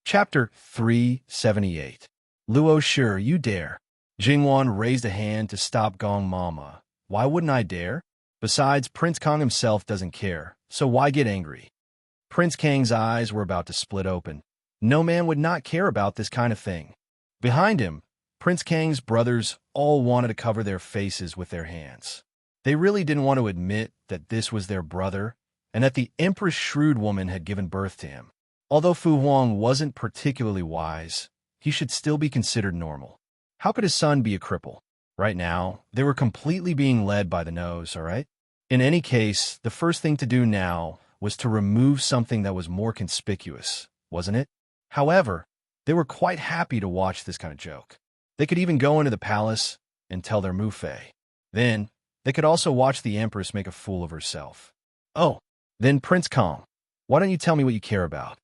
Chapter 378. Luo Shi, you dare. Jingwan raised a hand to stop Gong Mama. Why wouldn't I dare? Besides, Prince Kong himself doesn't care, so why get angry? Prince Kang's eyes were about to split open. No man would not care about this kind of thing. Behind him, Prince Kang's brothers all wanted to cover their faces with their hands. They really didn't want to admit that this was their brother and that the Empress Shrewd Woman had given birth to him. Although Fu Huang wasn't particularly wise, he should still be considered normal. How could his son be a cripple? Right now, they were completely being led by the nose, all right? In any case, the first thing to do now was to remove something that was more conspicuous, wasn't it? However, they were quite happy to watch this kind of joke. They could even go into the palace and tell their Mufei. Then, they could also watch the Empress make a fool of herself. Oh, then Prince Kong, why don't you tell me what you care about?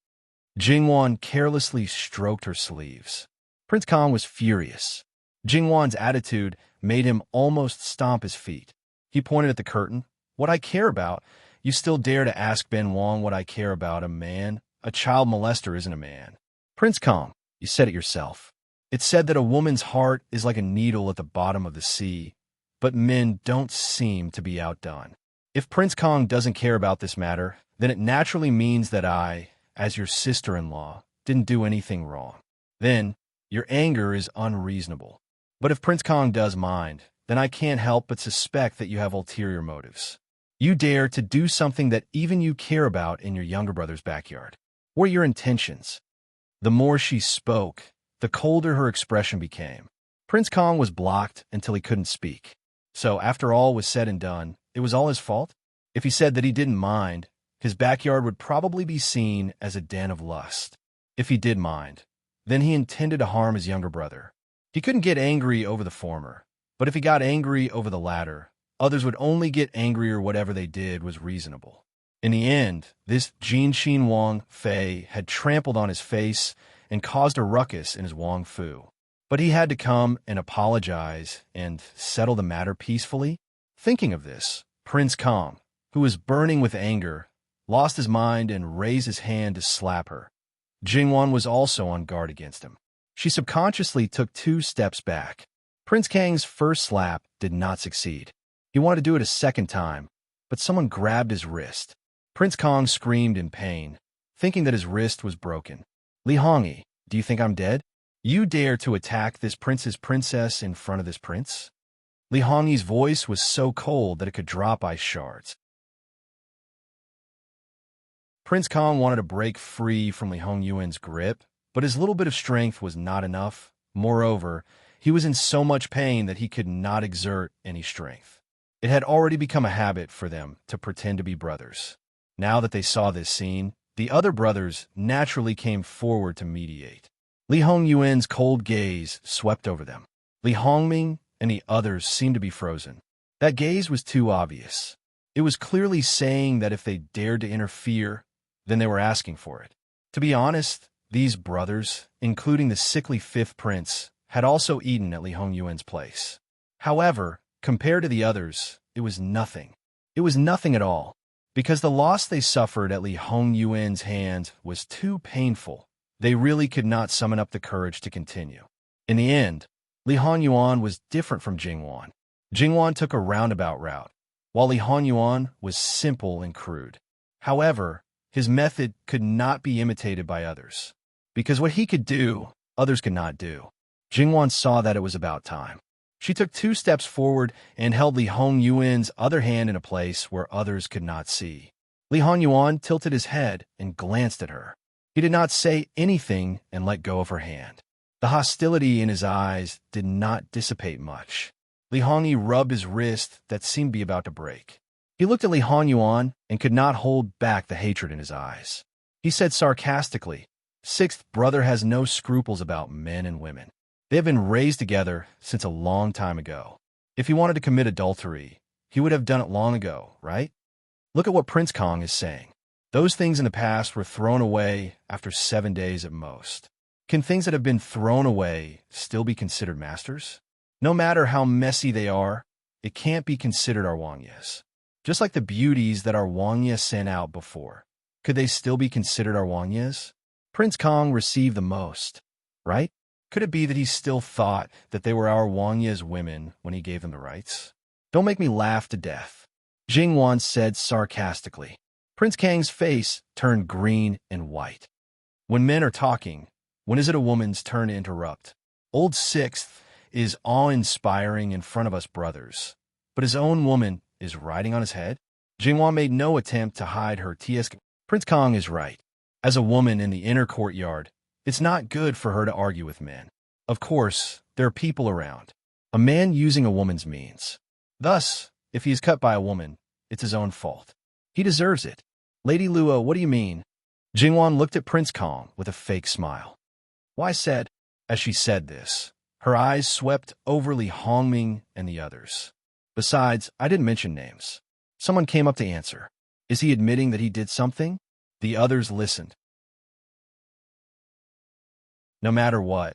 Jingwan carelessly stroked her sleeves. Prince Kong was furious. Jingwan's attitude made him almost stomp his feet. He pointed at the curtain. What I care about? You still dare to ask Ben Wong what I care about, a man? A child molester isn't a man. Prince Kong, you said it yourself. It's said that a woman's heart is like a needle at the bottom of the sea, but men don't seem to be outdone. If Prince Kong doesn't care about this matter, then it naturally means that I, as your sister-in-law, didn't do anything wrong. Then, your anger is unreasonable. But if Prince Kong does mind, then I can't help but suspect that you have ulterior motives. You dare to do something that even you care about in your younger brother's backyard. What are your intentions? The more she spoke, the colder her expression became. Prince Kong was blocked until he couldn't speak. So after all was said and done, it was all his fault? If he said that he didn't mind, his backyard would probably be seen as a den of lust. If he did mind, then he intended to harm his younger brother. He couldn't get angry over the former, but if he got angry over the latter, others would only get angrier. Whatever they did was reasonable. In the end, this Jin Xin Wang Fei had trampled on his face and caused a ruckus in his Wang Fu. But he had to come and apologize and settle the matter peacefully. Thinking of this, Prince Kong, who was burning with anger, lost his mind and raised his hand to slap her. Jingwan was also on guard against him. She subconsciously took 2 steps back. Prince Kang's first slap did not succeed. He wanted to do it a second time, but someone grabbed his wrist. Prince Kong screamed in pain, thinking that his wrist was broken. Li Hongyi, do you think I'm dead? You dare to attack this prince's princess in front of this prince? Li Hongyi's voice was so cold that it could drop ice shards. Prince Kong wanted to break free from Li Hongyuan's grip, but his little bit of strength was not enough. Moreover, he was in so much pain that he could not exert any strength. It had already become a habit for them to pretend to be brothers. Now that they saw this scene, the other brothers naturally came forward to mediate. Li Hongyuan's cold gaze swept over them. Li Hongming and the others seemed to be frozen. That gaze was too obvious. It was clearly saying that if they dared to interfere, then they were asking for it. To be honest, these brothers, including the sickly 5th prince, had also eaten at Li Hongyuan's place. However, compared to the others, it was nothing. It was nothing at all, because the loss they suffered at Li Hongyuan's hand was too painful. They really could not summon up the courage to continue. In the end, Li Hongyuan was different from Jingwan. Jingwan took a roundabout route, while Li Hongyuan was simple and crude. However, his method could not be imitated by others, because what he could do, others could not do. Jingwan saw that it was about time. She took 2 steps forward and held Li Hongyuan's other hand in a place where others could not see. Li Hongyuan tilted his head and glanced at her. He did not say anything and let go of her hand. The hostility in his eyes did not dissipate much. Li Hongyi rubbed his wrist that seemed to be about to break. He looked at Li Hongyuan and could not hold back the hatred in his eyes. He said sarcastically, 6th brother has no scruples about men and women. They have been raised together since a long time ago. If he wanted to commit adultery, he would have done it long ago, right? Look at what Prince Kong is saying. Those things in the past were thrown away after 7 days at most. Can things that have been thrown away still be considered masters? No matter how messy they are, it can't be considered our Wangyes. Just like the beauties that our Wangye sent out before. Could they still be considered our Wangyes? Prince Kong received the most, right? Could it be that he still thought that they were our Wangye's women when he gave them the rights? Don't make me laugh to death, Jingwan said sarcastically. Prince Kang's face turned green and white. When men are talking, when is it a woman's turn to interrupt? Old 6th is awe-inspiring in front of us brothers, but his own woman is riding on his head? Jingwan made no attempt to hide her TS. Prince Kong is right. As a woman in the inner courtyard, it's not good for her to argue with men. Of course, there are people around. A man using a woman's means. Thus, if he is cut by a woman, it's his own fault. He deserves it. Lady Luo, what do you mean? Jingwan looked at Prince Kong with a fake smile. Why said, as she said this, her eyes swept over Li Hongming and the others. Besides, I didn't mention names. Someone came up to answer. Is he admitting that he did something? The others listened. No matter what,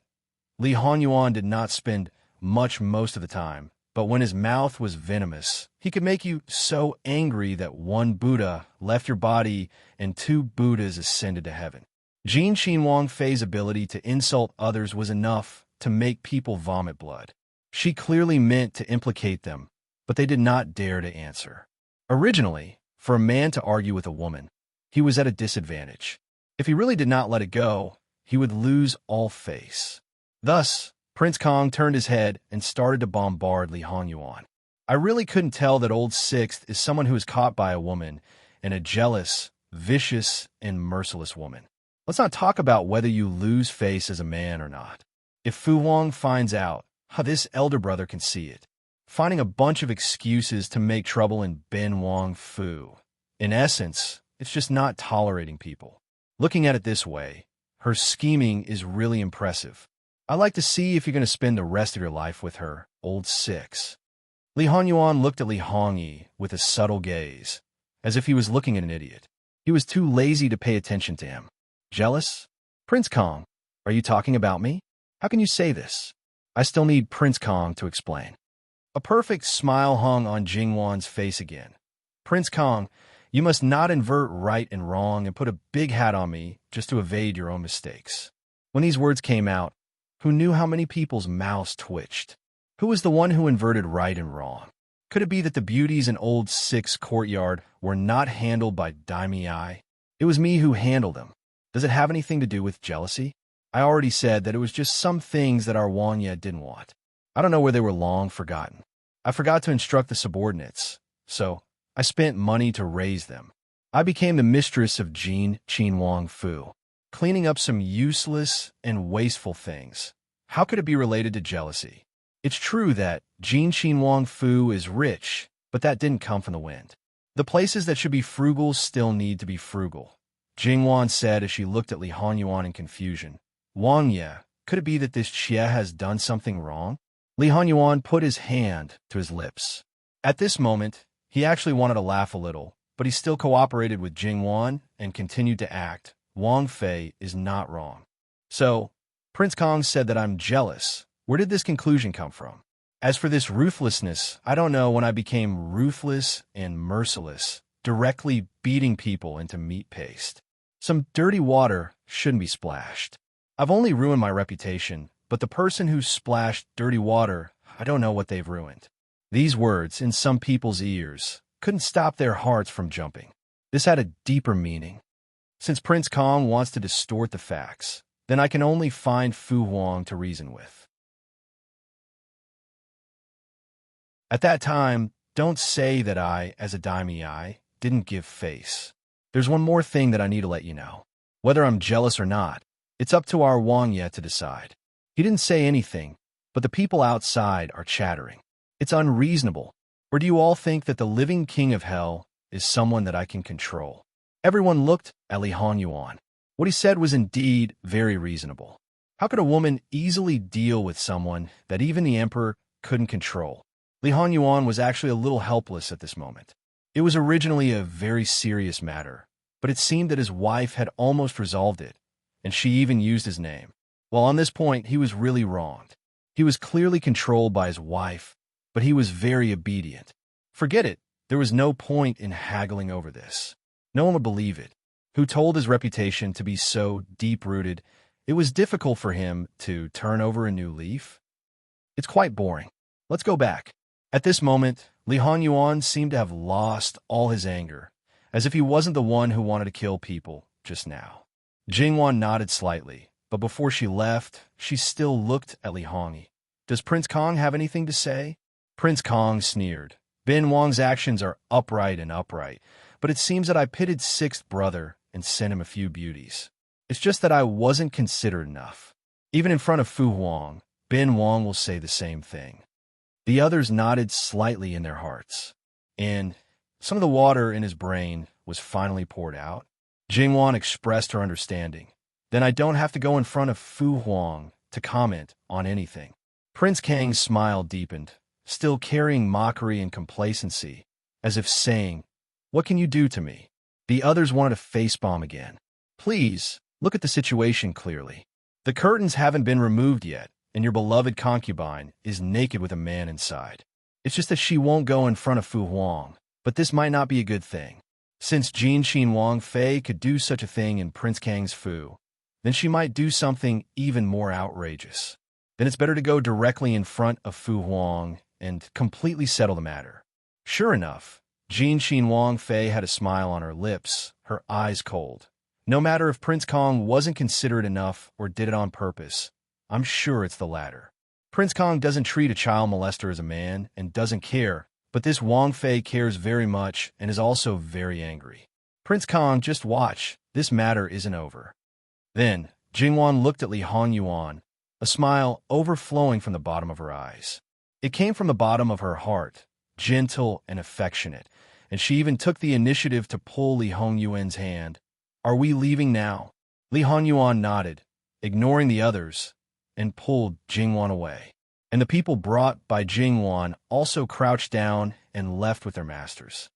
Li Hongyuan did not spend much most of the time, but when his mouth was venomous, he could make you so angry that one Buddha left your body and two Buddhas ascended to heaven. Jin Qinhuang Fei's ability to insult others was enough to make people vomit blood. She clearly meant to implicate them, but they did not dare to answer. Originally, for a man to argue with a woman, he was at a disadvantage. If he really did not let it go, he would lose all face. Thus, Prince Kong turned his head and started to bombard Li Hongyuan. I really couldn't tell that Old Sixth is someone who is caught by a woman, and a jealous, vicious, and merciless woman. Let's not talk about whether you lose face as a man or not. If Fu Wang finds out, this elder brother can see it. Finding a bunch of excuses to make trouble in Ben Wang Fu. In essence, it's just not tolerating people. Looking at it this way, her scheming is really impressive. I'd like to see if you're going to spend the rest of your life with her, Old Six. Li Hongyuan looked at Li Hongyi with a subtle gaze, as if he was looking at an idiot. He was too lazy to pay attention to him. Jealous? Prince Kong, are you talking about me? How can you say this? I still need Prince Kong to explain. A perfect smile hung on Jingwan's face again. Prince Kong, you must not invert right and wrong and put a big hat on me just to evade your own mistakes. When these words came out, who knew how many people's mouths twitched? Who was the one who inverted right and wrong? Could it be that the beauties in Old Six courtyard were not handled by Daimei? It was me who handled them. Does it have anything to do with jealousy? I already said that it was just some things that our Wangye didn't want. I don't know where they were long forgotten. I forgot to instruct the subordinates, so I spent money to raise them. I became the mistress of Jin Qinhuang Fu, cleaning up some useless and wasteful things. How could it be related to jealousy? It's true that Jin Qinhuang Fu is rich, but that didn't come from the wind. The places that should be frugal still need to be frugal. Jingwan said as she looked at Li Honyuan in confusion. Wang Ye, could it be that this Xie has done something wrong? Li Honyuan put his hand to his lips. At this moment, he actually wanted to laugh a little, but he still cooperated with Jingwan and continued to act. Wang Fei is not wrong. So, Prince Kong said that I'm jealous. Where did this conclusion come from? As for this ruthlessness, I don't know when I became ruthless and merciless, directly beating people into meat paste. Some dirty water shouldn't be splashed. I've only ruined my reputation, but the person who splashed dirty water, I don't know what they've ruined. These words, in some people's ears, couldn't stop their hearts from jumping. This had a deeper meaning. Since Prince Kong wants to distort the facts, then I can only find Fu Huang to reason with. At that time, don't say that I, as a daimei, didn't give face. There's one more thing that I need to let you know. Whether I'm jealous or not, it's up to our Wang Ye to decide. He didn't say anything, but the people outside are chattering. It's unreasonable. Or do you all think that the living king of hell is someone that I can control? Everyone looked at Li Honyuan. What he said was indeed very reasonable. How could a woman easily deal with someone that even the emperor couldn't control? Li Honyuan was actually a little helpless at this moment. It was originally a very serious matter, but it seemed that his wife had almost resolved it, and she even used his name. Well, on this point, he was really wronged. He was clearly controlled by his wife, but he was very obedient. Forget it, there was no point in haggling over this. No one would believe it. Who told his reputation to be so deep-rooted, it was difficult for him to turn over a new leaf? It's quite boring. Let's go back. At this moment, Li Honyuan seemed to have lost all his anger, as if he wasn't the one who wanted to kill people just now. Jingwan nodded slightly, but before she left, she still looked at Li Hongyi. Does Prince Kong have anything to say? Prince Kong sneered. Ben Wang's actions are upright, but it seems that I pitted sixth brother and sent him a few beauties. It's just that I wasn't considered enough. Even in front of Fu Huang, Ben Wang will say the same thing. The others nodded slightly in their hearts, and some of the water in his brain was finally poured out. Jingwan expressed her understanding. Then I don't have to go in front of Fu Huang to comment on anything. Prince Kang's smile deepened, still carrying mockery and complacency, as if saying, "What can you do to me?" The others wanted to facepalm again. "Please, look at the situation clearly. The curtains haven't been removed yet, and your beloved concubine is naked with a man inside. It's just that she won't go in front of Fu Huang, but this might not be a good thing. Since Jin Xin Wang Fei could do such a thing in Prince Kang's Fu, then she might do something even more outrageous. Then it's better to go directly in front of Fu Huang and completely settle the matter." Sure enough, Jin Xin Wang Fei had a smile on her lips, her eyes cold. No matter if Prince Kong wasn't considerate enough or did it on purpose, I'm sure it's the latter. Prince Kong doesn't treat a child molester as a man and doesn't care, but this Wang Fei cares very much and is also very angry. Prince Kong, just watch, this matter isn't over. Then, Jingwan looked at Li Hongyuan, a smile overflowing from the bottom of her eyes. It came from the bottom of her heart, gentle and affectionate, and she even took the initiative to pull Li Hongyuan's hand. "Are we leaving now?" Li Hongyuan nodded, ignoring the others, and pulled Jingwan away. And the people brought by Jingwan also crouched down and left with their masters.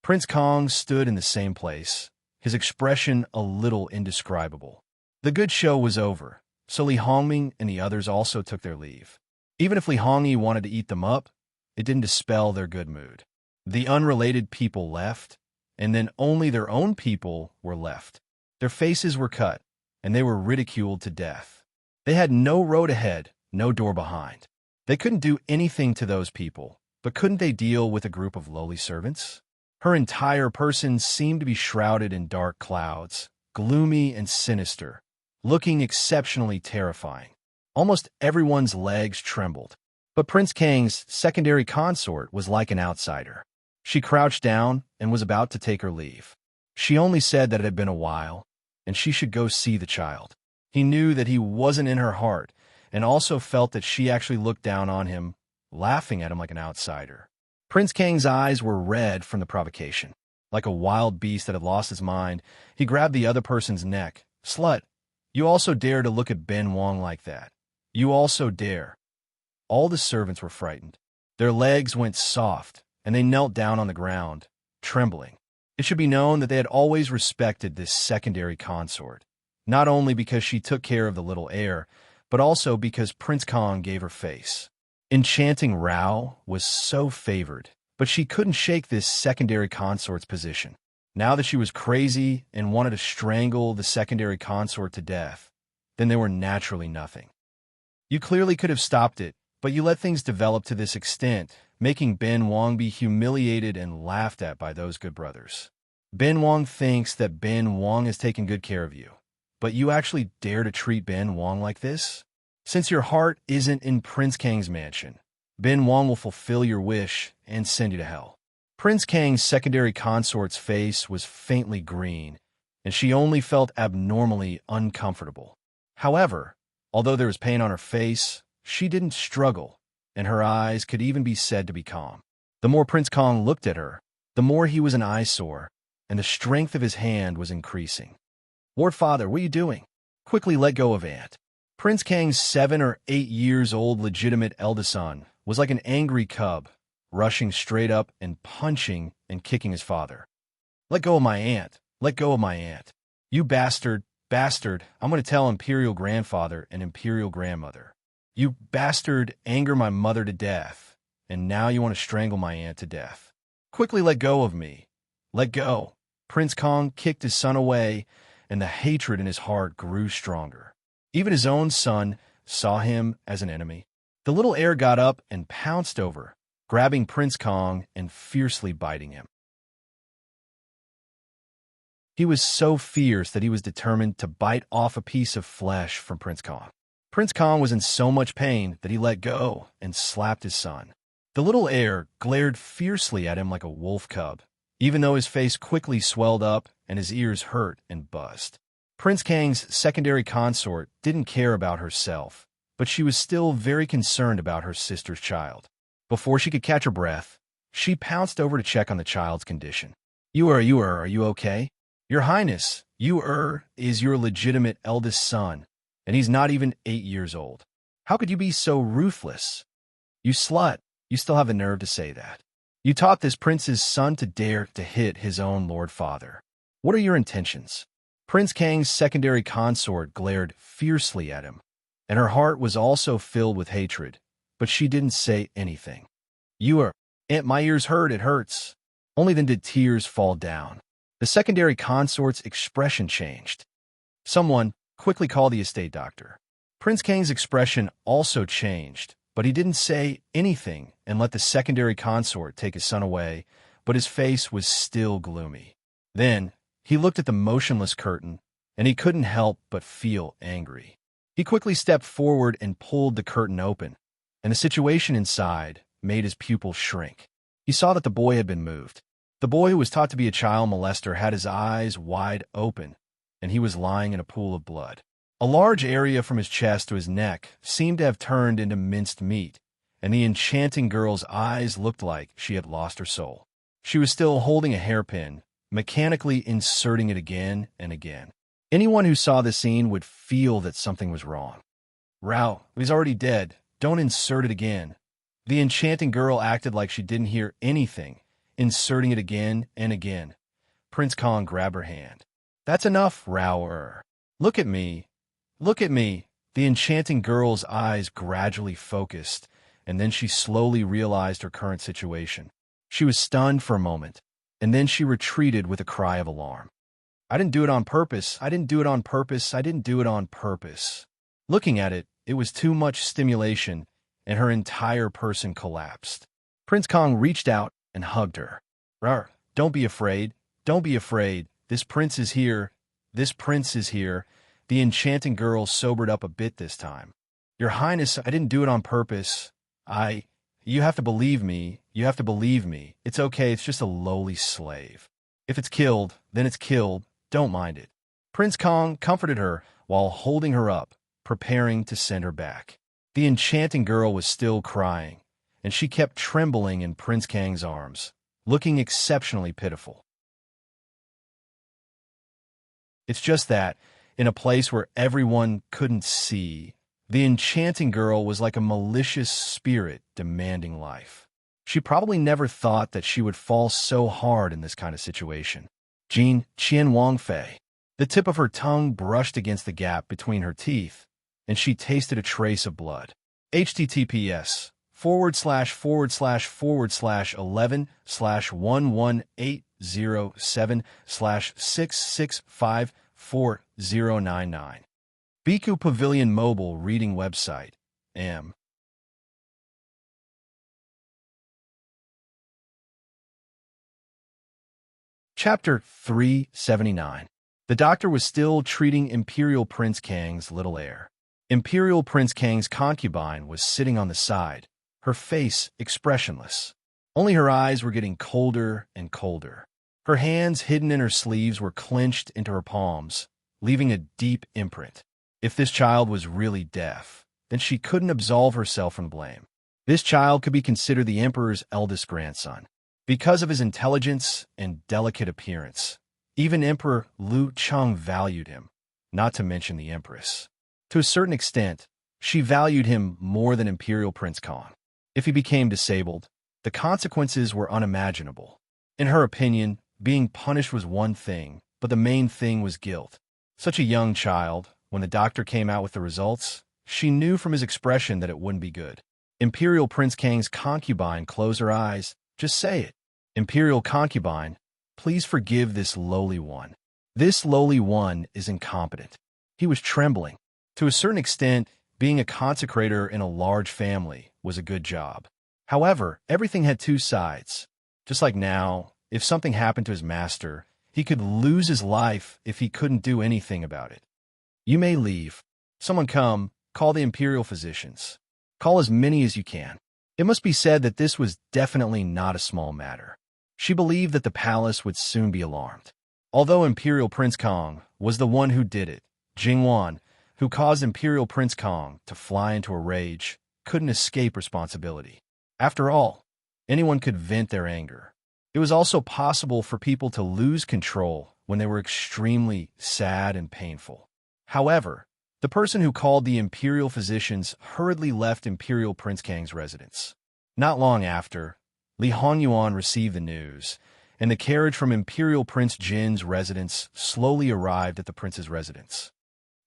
Prince Kong stood in the same place, his expression a little indescribable. The good show was over, so Li Hongming and the others also took their leave. Even if Li Hongyi wanted to eat them up, it didn't dispel their good mood. The unrelated people left, and then only their own people were left. Their faces were cut, and they were ridiculed to death. They had no road ahead, no door behind. They couldn't do anything to those people, but couldn't they deal with a group of lowly servants? Her entire person seemed to be shrouded in dark clouds, gloomy and sinister, looking exceptionally terrifying. Almost everyone's legs trembled. But Prince Kang's secondary consort was like an outsider. She crouched down and was about to take her leave. She only said that it had been a while, and she should go see the child. He knew that he wasn't in her heart, and also felt that she actually looked down on him, laughing at him like an outsider. Prince Kang's eyes were red from the provocation. Like a wild beast that had lost his mind, he grabbed the other person's neck. "Slut, you also dare to look at Ben Wang like that. You also dare." All the servants were frightened. Their legs went soft, and they knelt down on the ground, trembling. It should be known that they had always respected this secondary consort, not only because she took care of the little heir, but also because Prince Kong gave her face. Enchanting Rao was so favored, but she couldn't shake this secondary consort's position. Now that she was crazy and wanted to strangle the secondary consort to death, then they were naturally nothing. You clearly could have stopped it, but you let things develop to this extent, making Ben Wang be humiliated and laughed at by those good brothers. Ben Wang thinks that Ben Wang has taken good care of you, but you actually dare to treat Ben Wang like this? Since your heart isn't in Prince Kang's mansion, Ben Wang will fulfill your wish and send you to hell. Prince Kang's secondary consort's face was faintly green, and she only felt abnormally uncomfortable. However, although there was pain on her face, she didn't struggle, and her eyes could even be said to be calm. The more Prince Kong looked at her, the more he was an eyesore, and the strength of his hand was increasing. "Ward Father, what are you doing? Quickly let go of Aunt." Prince Kang's 7 or 8 years old legitimate eldest son was like an angry cub, rushing straight up and punching and kicking his father. "Let go of my aunt! Let go of my aunt! You bastard! Bastard! I'm going to tell Imperial Grandfather and Imperial Grandmother. You bastard anger my mother to death, and now you want to strangle my aunt to death. Quickly let go of me! Let go!" Prince Kong kicked his son away, and the hatred in his heart grew stronger. Even his own son saw him as an enemy. The little heir got up and pounced over, grabbing Prince Kong and fiercely biting him. He was so fierce that he was determined to bite off a piece of flesh from Prince Kong. Prince Kong was in so much pain that he let go and slapped his son. The little heir glared fiercely at him like a wolf cub, even though his face quickly swelled up and his ears hurt and buzzed. Prince Kang's secondary consort didn't care about herself, but she was still very concerned about her sister's child. Before she could catch her breath, she pounced over to check on the child's condition. Are you okay? Your Highness, is your legitimate eldest son, and he's not even 8 years old. How could you be so ruthless? You slut, you still have the nerve to say that. You taught this prince's son to dare to hit his own lord father. What are your intentions? Prince Kang's secondary consort glared fiercely at him, and her heart was also filled with hatred, but she didn't say anything. Aunt, my ears hurt, it hurts. Only then did tears fall down. The secondary consort's expression changed. Someone quickly called the estate doctor. Prince Kang's expression also changed, but he didn't say anything and let the secondary consort take his son away, but his face was still gloomy. Then, he looked at the motionless curtain, and he couldn't help but feel angry. He quickly stepped forward and pulled the curtain open, and the situation inside made his pupils shrink. He saw that the boy had been moved. The boy who was taught to be a child molester had his eyes wide open, and he was lying in a pool of blood. A large area from his chest to his neck seemed to have turned into minced meat, and the enchanting girl's eyes looked like she had lost her soul. She was still holding a hairpin, mechanically inserting it again and again. Anyone who saw the scene would feel that something was wrong. Rao, he's already dead. Don't insert it again. The enchanting girl acted like she didn't hear anything, inserting it again and again. Prince Kang grabbed her hand. That's enough, Rao. Look at me. Look at me. The enchanting girl's eyes gradually focused, and then she slowly realized her current situation. She was stunned for a moment, and then she retreated with a cry of alarm. I didn't do it on purpose. I didn't do it on purpose. I didn't do it on purpose. Looking at it, it was too much stimulation, and her entire person collapsed. Prince Kang reached out and hugged her. Rar, don't be afraid. Don't be afraid. This prince is here. This prince is here. The enchanting girl sobered up a bit this time. Your Highness, I didn't do it on purpose. You have to believe me. You have to believe me. It's okay. It's just a lowly slave. If it's killed, then it's killed. Don't mind it. Prince Kang comforted her while holding her up, preparing to send her back. The enchanting girl was still crying, and she kept trembling in Prince Kang's arms, looking exceptionally pitiful. It's just that, in a place where everyone couldn't see, the enchanting girl was like a malicious spirit demanding life. She probably never thought that she would fall so hard in this kind of situation. Jean Qian Wangfei. The tip of her tongue brushed against the gap between her teeth, and she tasted a trace of blood. https:///11/11807/6654099. Biku Pavilion Mobile Reading Website. M. Chapter 379. The doctor was still treating Imperial Prince Kang's little heir. Imperial Prince Kang's concubine was sitting on the side, her face expressionless. Only her eyes were getting colder and colder. Her hands hidden in her sleeves were clenched into her palms, leaving a deep imprint. If this child was really deaf, then she couldn't absolve herself from blame. This child could be considered the Emperor's eldest grandson. Because of his intelligence and delicate appearance, even Emperor Liu Cheng valued him, not to mention the Empress. To a certain extent, she valued him more than Imperial Prince Kang. If he became disabled, the consequences were unimaginable. In her opinion, being punished was one thing, but the main thing was guilt. Such a young child, when the doctor came out with the results, she knew from his expression that it wouldn't be good. Imperial Prince Kang's concubine closed her eyes. Just say it. Imperial concubine, please forgive this lowly one. This lowly one is incompetent. He was trembling. To a certain extent, being a consecrator in a large family was a good job. However, everything had two sides. Just like now, if something happened to his master, he could lose his life if he couldn't do anything about it. You may leave. Someone come, call the imperial physicians. Call as many as you can. It must be said that this was definitely not a small matter. She believed that the palace would soon be alarmed. Although Imperial Prince Kong was the one who did it, Jingwan, who caused Imperial Prince Kong to fly into a rage, couldn't escape responsibility. After all, anyone could vent their anger. It was also possible for people to lose control when they were extremely sad and painful. However, the person who called the imperial physicians hurriedly left Imperial Prince Kang's residence. Not long after, Li Hongyuan received the news, and the carriage from Imperial Prince Jin's residence slowly arrived at the prince's residence.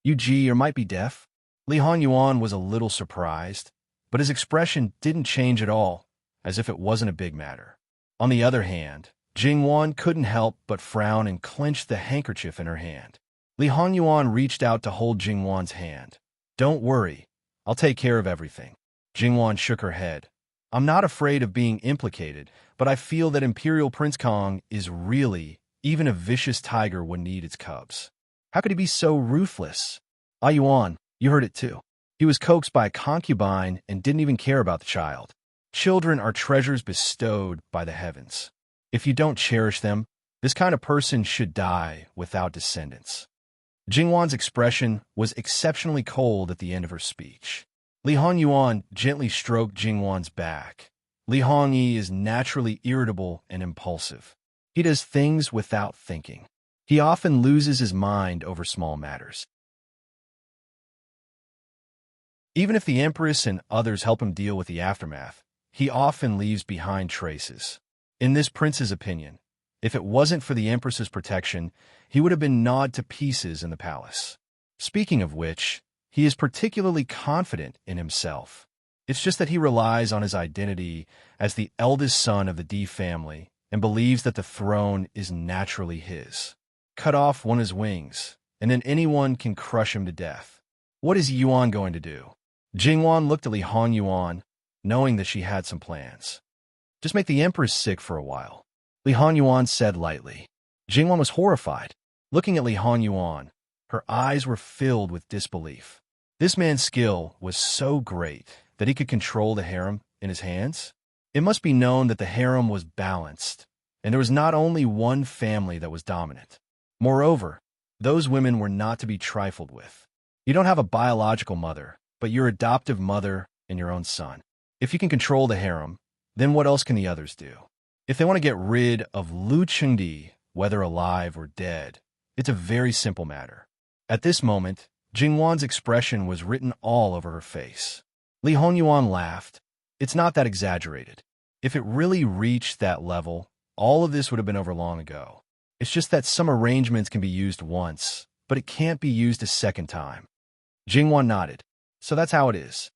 "You Ji might be deaf?" Li Hongyuan was a little surprised, but his expression didn't change at all, as if it wasn't a big matter. On the other hand, Jingwan couldn't help but frown and clenched the handkerchief in her hand. Li Hongyuan reached out to hold Jingwan's hand. "Don't worry, I'll take care of everything." Jingwan shook her head. "I'm not afraid of being implicated, but I feel that Imperial Prince Kong is really, even a vicious tiger would need its cubs. How could he be so ruthless?" "Ah Yuan, you heard it too. He was coaxed by a concubine and didn't even care about the child. Children are treasures bestowed by the heavens. If you don't cherish them, this kind of person should die without descendants." Jingwan's expression was exceptionally cold at the end of her speech. Li Hongyuan gently stroked Jingwan's back. Li Hongyi is naturally irritable and impulsive. He does things without thinking. He often loses his mind over small matters. Even if the Empress and others help him deal with the aftermath, he often leaves behind traces. In this prince's opinion, if it wasn't for the Empress's protection, he would have been gnawed to pieces in the palace. Speaking of which, he is particularly confident in himself. It's just that he relies on his identity as the eldest son of the D family and believes that the throne is naturally his. Cut off one of his wings, and then anyone can crush him to death. What is Yuan going to do? Jingwan looked at Li Hongyuan, knowing that she had some plans. "Just make the Empress sick for a while," Li Hongyuan said lightly. Jingwan was horrified. Looking at Li Hongyuan, her eyes were filled with disbelief. This man's skill was so great that he could control the harem in his hands. It must be known that the harem was balanced, and there was not only one family that was dominant. Moreover, those women were not to be trifled with. You don't have a biological mother, but your adoptive mother and your own son. If you can control the harem, then what else can the others do? If they want to get rid of Lu Chengdi, whether alive or dead, it's a very simple matter. At this moment, Jingwan's expression was written all over her face. Li Hongyuan laughed. "It's not that exaggerated. If it really reached that level, all of this would have been over long ago. It's just that some arrangements can be used once, but it can't be used a second time." Jingwan nodded. "So that's how it is.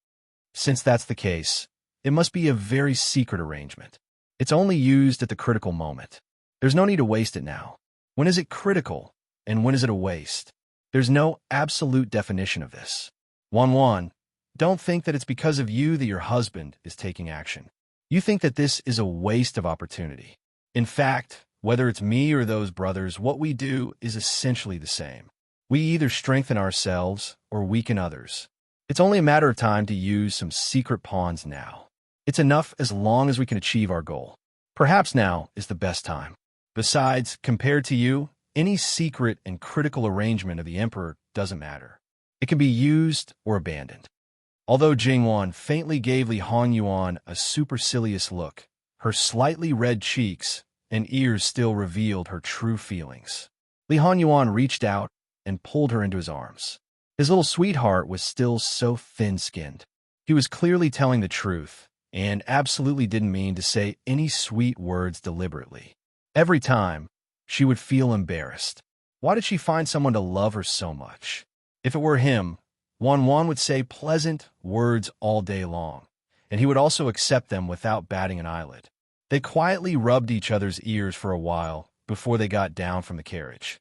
Since that's the case, it must be a very secret arrangement. It's only used at the critical moment. There's no need to waste it now. When is it critical, and when is it a waste? There's no absolute definition of this. Wan, don't think that it's because of you that your husband is taking action. You think that this is a waste of opportunity. In fact, whether it's me or those brothers, what we do is essentially the same. We either strengthen ourselves or weaken others. It's only a matter of time to use some secret pawns now. It's enough as long as we can achieve our goal. Perhaps now is the best time. Besides, compared to you, any secret and critical arrangement of the Emperor doesn't matter. It can be used or abandoned." Although Jingwan faintly gave Li Hongyuan a supercilious look, her slightly red cheeks and ears still revealed her true feelings. Li Hongyuan reached out and pulled her into his arms. His little sweetheart was still so thin-skinned. He was clearly telling the truth, and absolutely didn't mean to say any sweet words deliberately. Every time, she would feel embarrassed. Why did she find someone to love her so much? If it were him, Wan would say pleasant words all day long, and he would also accept them without batting an eyelid. They quietly rubbed each other's ears for a while before they got down from the carriage.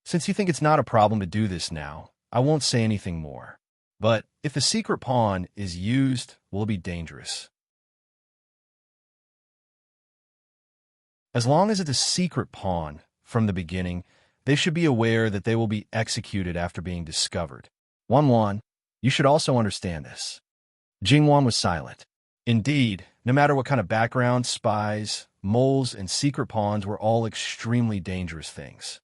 "Since you think it's not a problem to do this now, I won't say anything more. But if the secret pawn is used, will it be dangerous? As long as it's a secret pawn from the beginning, they should be aware that they will be executed after being discovered. Wan, you should also understand this." Jingwan was silent. Indeed, No matter what kind of background, spies, moles, and secret pawns were all extremely dangerous things.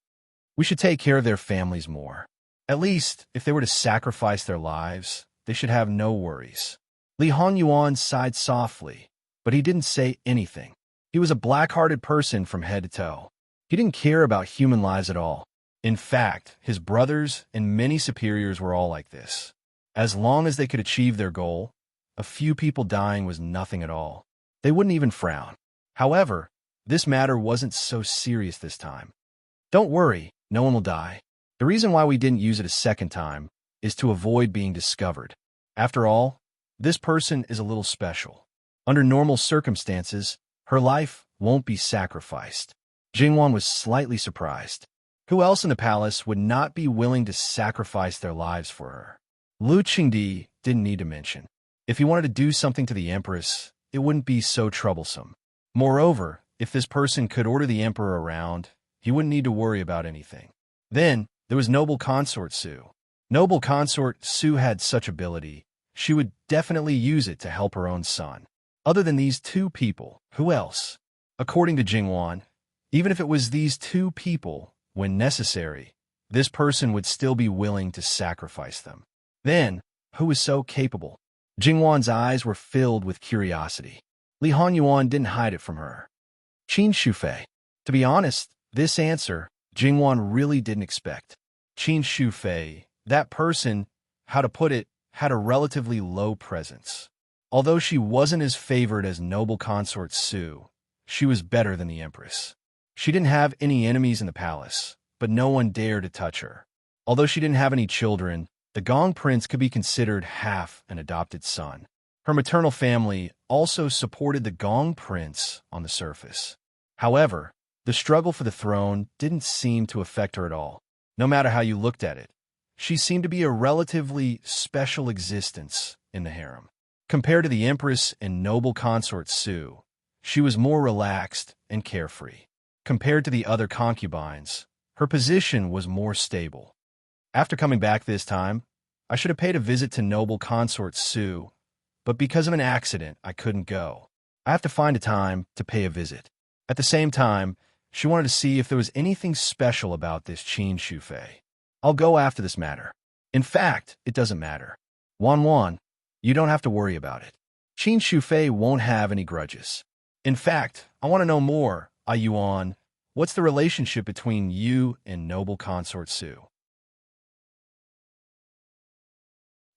We should take care of their families more. At least, if they were to sacrifice their lives, they should have no worries. Li Honyuan sighed softly, but he didn't say anything. He was a black-hearted person from head to toe. He didn't care about human lives at all. In fact, his brothers and many superiors were all like this. As long as they could achieve their goal, a few people dying was nothing at all. They wouldn't even frown. However, this matter wasn't so serious this time. Don't worry, no one will die. The reason why we didn't use it a second time is to avoid being discovered. After all, this person is a little special. Under normal circumstances, her life won't be sacrificed. Jingwan was slightly surprised. Who else in the palace would not be willing to sacrifice their lives for her? Lu Qingdi didn't need to mention. If he wanted to do something to the Empress, it wouldn't be so troublesome. Moreover, if this person could order the Emperor around, he wouldn't need to worry about anything. Then, there was Noble Consort Su. Noble Consort Su had such ability, she would definitely use it to help her own son. Other than these two people, who else? According to Jingwan, even if it was these two people, when necessary, this person would still be willing to sacrifice them. Then, who was so capable? Jingwan's eyes were filled with curiosity. Li Honyuan didn't hide it from her. Qin Shufei. To be honest, this answer, Jingwan really didn't expect. Qin Shufei, that person, how to put it, had a relatively low presence. Although she wasn't as favored as Noble Consort Su, she was better than the Empress. She didn't have any enemies in the palace, but no one dared to touch her. Although she didn't have any children, the Gong Prince could be considered half an adopted son. Her maternal family also supported the Gong Prince on the surface. However, the struggle for the throne didn't seem to affect her at all. No matter how you looked at it, she seemed to be a relatively special existence in the harem. Compared to the Empress and Noble Consort Su, she was more relaxed and carefree. Compared to the other concubines, her position was more stable. After coming back this time, I should have paid a visit to Noble Consort Su, but because of an accident, I couldn't go. I have to find a time to pay a visit. At the same time, she wanted to see if there was anything special about this Qin Shufei. I'll go after this matter. In fact, it doesn't matter. Wan, you don't have to worry about it. Qin Shufei won't have any grudges. In fact, I want to know more, Yuan. What's the relationship between you and Noble Consort Su?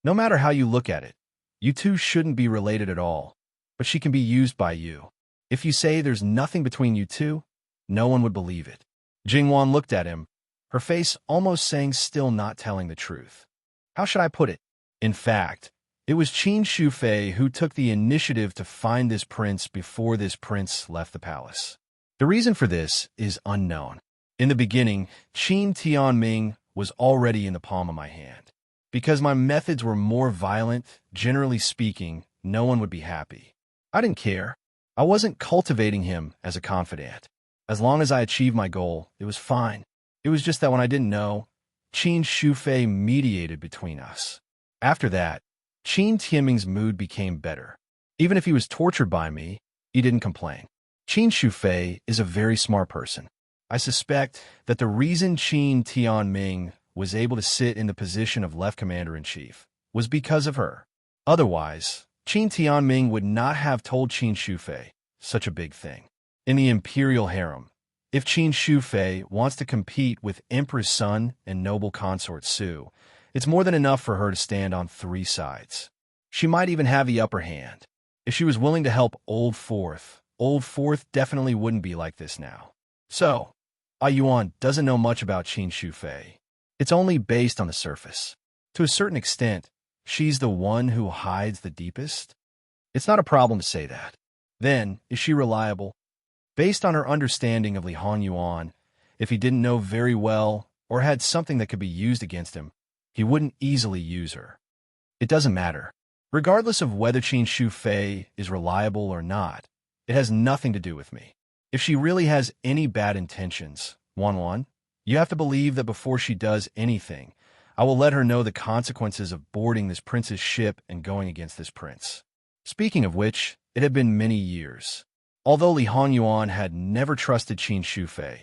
No matter how you look at it, you two shouldn't be related at all, but she can be used by you. If you say there's nothing between you two, no one would believe it. Jingwan looked at him, her face almost saying still not telling the truth. How should I put it? In fact, it was Qin Shufei who took the initiative to find this prince before this prince left the palace. The reason for this is unknown. In the beginning, Qin Tianming was already in the palm of my hand. Because my methods were more violent, generally speaking, no one would be happy. I didn't care. I wasn't cultivating him as a confidant. As long as I achieved my goal, it was fine. It was just that when I didn't know, Qin Shufei mediated between us. After that, Qin Tianming's mood became better. Even if he was tortured by me, he didn't complain. Qin Shufei is a very smart person. I suspect that the reason Qin Tianming was able to sit in the position of Left Commander-in-Chief was because of her. Otherwise, Qin Tianming would not have told Qin Shufei such a big thing. In the Imperial Harem, if Qin Shufei wants to compete with Emperor's son and Noble Consort Su, it's more than enough for her to stand on three sides. She might even have the upper hand. If she was willing to help Old Fourth definitely wouldn't be like this now. So, Yuan doesn't know much about Qin Shufei. It's only based on the surface. To a certain extent, she's the one who hides the deepest. It's not a problem to say that. Then, is she reliable? Based on her understanding of Li Honyuan, if he didn't know very well or had something that could be used against him, he wouldn't easily use her. It doesn't matter. Regardless of whether Qin Shufei is reliable or not, it has nothing to do with me. If she really has any bad intentions, Wan, you have to believe that before she does anything, I will let her know the consequences of boarding this prince's ship and going against this prince. Speaking of which, it had been many years. Although Li Hongyuan had never trusted Qin Shufei,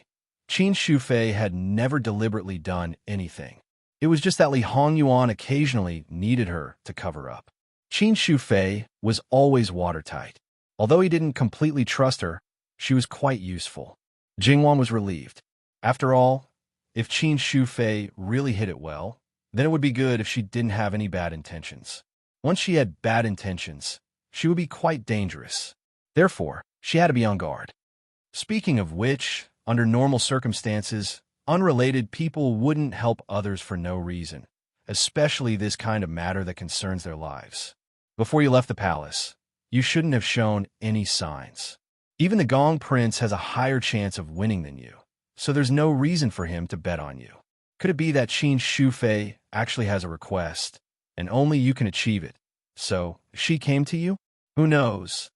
Qin Shufei had never deliberately done anything. It was just that Li Hongyuan occasionally needed her to cover up. Qin Shufei was always watertight. Although he didn't completely trust her, she was quite useful. Jingwan was relieved. After all, if Qin Shufei really hid it well, then it would be good if she didn't have any bad intentions. Once she had bad intentions, she would be quite dangerous. Therefore, she had to be on guard. Speaking of which, under normal circumstances, unrelated people wouldn't help others for no reason, especially this kind of matter that concerns their lives. Before you left the palace, you shouldn't have shown any signs. Even the Gong Prince has a higher chance of winning than you, so there's no reason for him to bet on you. Could it be that Qin Shufei actually has a request, and only you can achieve it? So, she came to you? Who knows?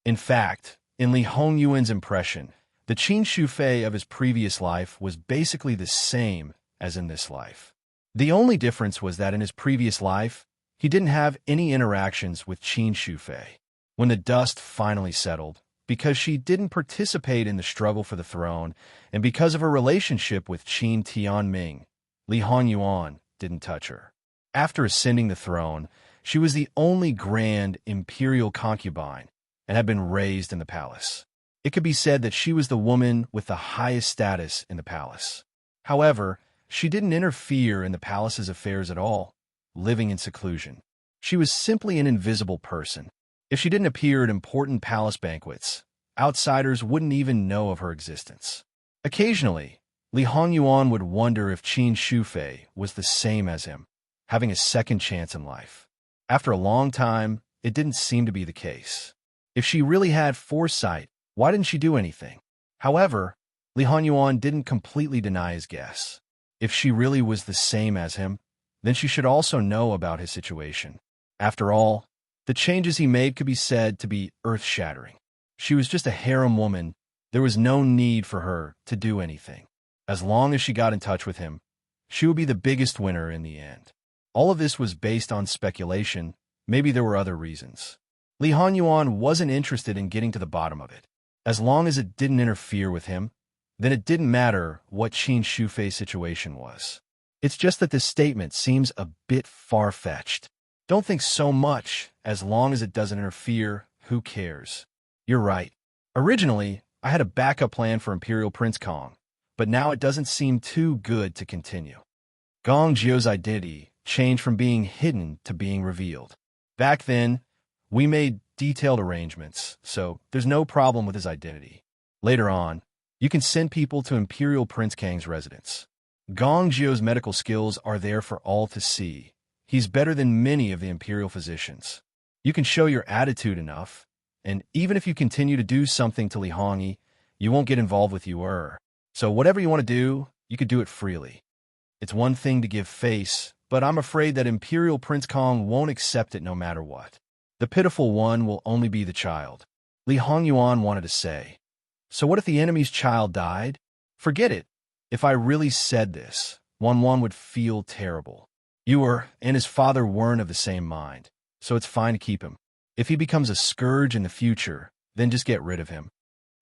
In fact, in Li Hongyuan's impression, the Qin Shufei of his previous life was basically the same as in this life. The only difference was that in his previous life, he didn't have any interactions with Qin Shufei. When the dust finally settled, because she didn't participate in the struggle for the throne, and because of her relationship with Qin Tianming, Li Hongyuan didn't touch her. After ascending the throne, she was the only grand imperial concubine and had been raised in the palace. It could be said that she was the woman with the highest status in the palace. However, she didn't interfere in the palace's affairs at all, living in seclusion. She was simply an invisible person. If she didn't appear at important palace banquets, outsiders wouldn't even know of her existence. Occasionally, Li Hongyuan would wonder if Qin Shufei was the same as him, having a second chance in life. After a long time, it didn't seem to be the case. If she really had foresight, why didn't she do anything? However, Li Hongyuan didn't completely deny his guess. If she really was the same as him, then she should also know about his situation. After all, the changes he made could be said to be earth-shattering. She was just a harem woman. There was no need for her to do anything. As long as she got in touch with him, she would be the biggest winner in the end. All of this was based on speculation. Maybe there were other reasons. Li Hongyuan wasn't interested in getting to the bottom of it. As long as it didn't interfere with him, then it didn't matter what Qin Shufei's situation was. It's just that this statement seems a bit far-fetched. Don't think so much. As long as it doesn't interfere, who cares? You're right. Originally, I had a backup plan for Imperial Prince Kong, but now it doesn't seem too good to continue. Gong Jio's identity changed from being hidden to being revealed. Back then, we made detailed arrangements, so there's no problem with his identity. Later on, you can send people to Imperial Prince Kang's residence. Gong Jio's medical skills are there for all to see. He's better than many of the imperial physicians. You can show your attitude enough, and even if you continue to do something to Li Hongyi, you won't get involved with you. So whatever you want to do, you could do it freely. It's one thing to give face, but I'm afraid that Imperial Prince Kong won't accept it no matter what. The pitiful one will only be the child. Li Hongyuan wanted to say. So what if the enemy's child died? Forget it. If I really said this, Wan would feel terrible. You and his father weren't of the same mind, so it's fine to keep him. If he becomes a scourge in the future, then just get rid of him.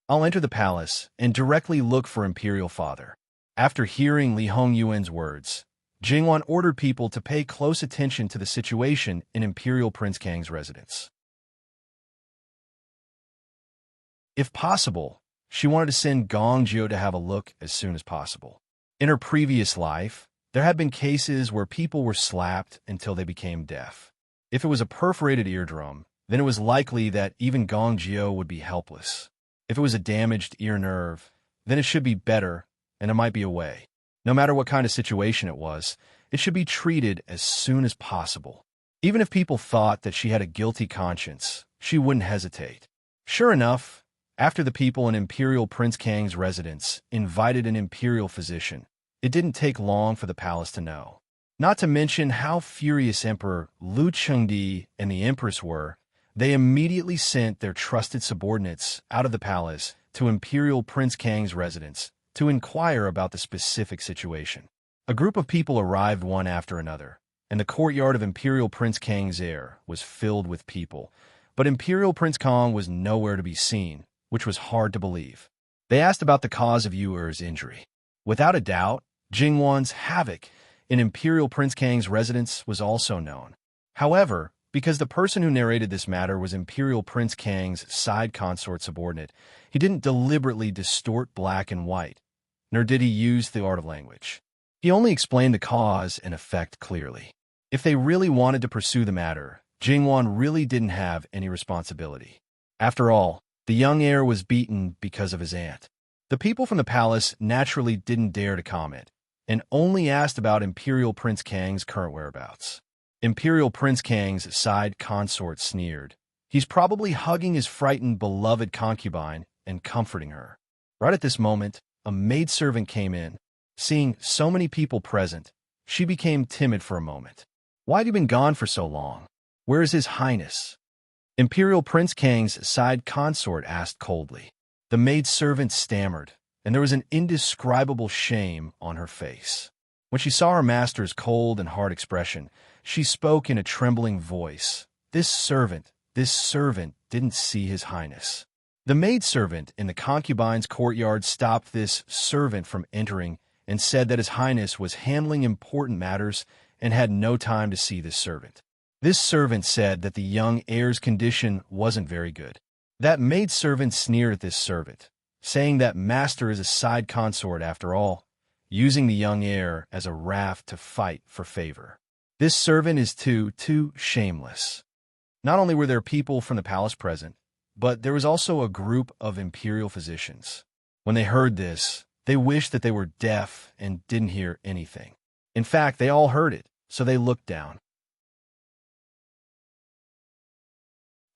I'll enter the palace and directly look for Imperial Father. After hearing Li Hongyuan's words, Jingwan ordered people to pay close attention to the situation in Imperial Prince Kang's residence. If possible, she wanted to send Gong Jio to have a look as soon as possible. In her previous life, there had been cases where people were slapped until they became deaf. If it was a perforated eardrum, then it was likely that even Gong Jio would be helpless. If it was a damaged ear nerve, then it should be better, and it might be a way. No matter what kind of situation it was, it should be treated as soon as possible. Even if people thought that she had a guilty conscience, she wouldn't hesitate. Sure enough, after the people in Imperial Prince Kang's residence invited an imperial physician, it didn't take long for the palace to know. Not to mention how furious Emperor Lu Chengdi and the Empress were, they immediately sent their trusted subordinates out of the palace to Imperial Prince Kang's residence to inquire about the specific situation. A group of people arrived one after another, and the courtyard of Imperial Prince Kang's heir was filled with people. But Imperial Prince Kang was nowhere to be seen, which was hard to believe. They asked about the cause of Yuer's injury. Without a doubt, Jingwan's havoc in Imperial Prince Kang's residence was also known. However, because the person who narrated this matter was Imperial Prince Kang's side consort subordinate, he didn't deliberately distort black and white, nor did he use the art of language. He only explained the cause and effect clearly. If they really wanted to pursue the matter, Jingwan really didn't have any responsibility. After all, the young heir was beaten because of his aunt. The people from the palace naturally didn't dare to comment, and only asked about Imperial Prince Kang's current whereabouts. Imperial Prince Kang's side consort sneered. He's probably hugging his frightened beloved concubine and comforting her. Right at this moment, a maidservant came in. Seeing so many people present, she became timid for a moment. Why had he been gone for so long? Where is His Highness? Imperial Prince Kang's side consort asked coldly. The maidservant stammered, and there was an indescribable shame on her face. When she saw her master's cold and hard expression, she spoke in a trembling voice. This servant didn't see His Highness. The maidservant in the concubine's courtyard stopped this servant from entering and said that His Highness was handling important matters and had no time to see this servant. This servant said that the young heir's condition wasn't very good. That maidservant sneered at this servant, saying that master is a side consort after all, using the young heir as a raft to fight for favor. This servant is too shameless. Not only were there people from the palace present, but there was also a group of imperial physicians. When they heard this, they wished that they were deaf and didn't hear anything. In fact, they all heard it, so they looked down.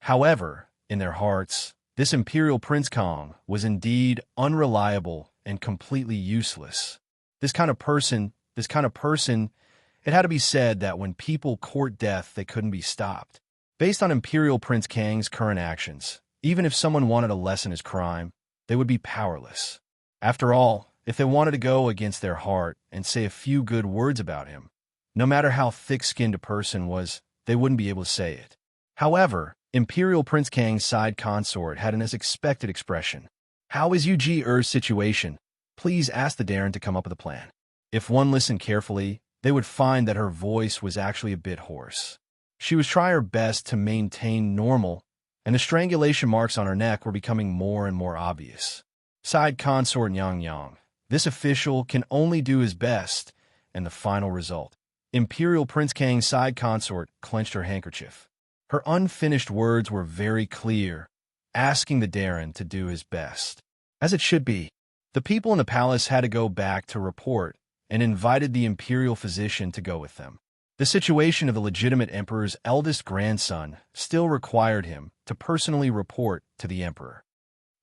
However, in their hearts, this Imperial Prince Kang was indeed unreliable and completely useless. This kind of person, it had to be said that when people court death, they couldn't be stopped. Based on Imperial Prince Kang's current actions, even if someone wanted to lessen his crime, they would be powerless. After all, if they wanted to go against their heart and say a few good words about him, no matter how thick-skinned a person was, they wouldn't be able to say it. However, Imperial Prince Kang's side consort had an expected expression. How is Yuer's situation? Please ask the Darren to come up with a plan. If one listened carefully, they would find that her voice was actually a bit hoarse. She was trying her best to maintain normal, and the strangulation marks on her neck were becoming more and more obvious. Side consort Yang. This official can only do his best, and the final result. Imperial Prince Kang's side consort clenched her handkerchief. Her unfinished words were very clear, asking the Darren to do his best. As it should be, the people in the palace had to go back to report and invited the imperial physician to go with them. The situation of the legitimate emperor's eldest grandson still required him to personally report to the emperor.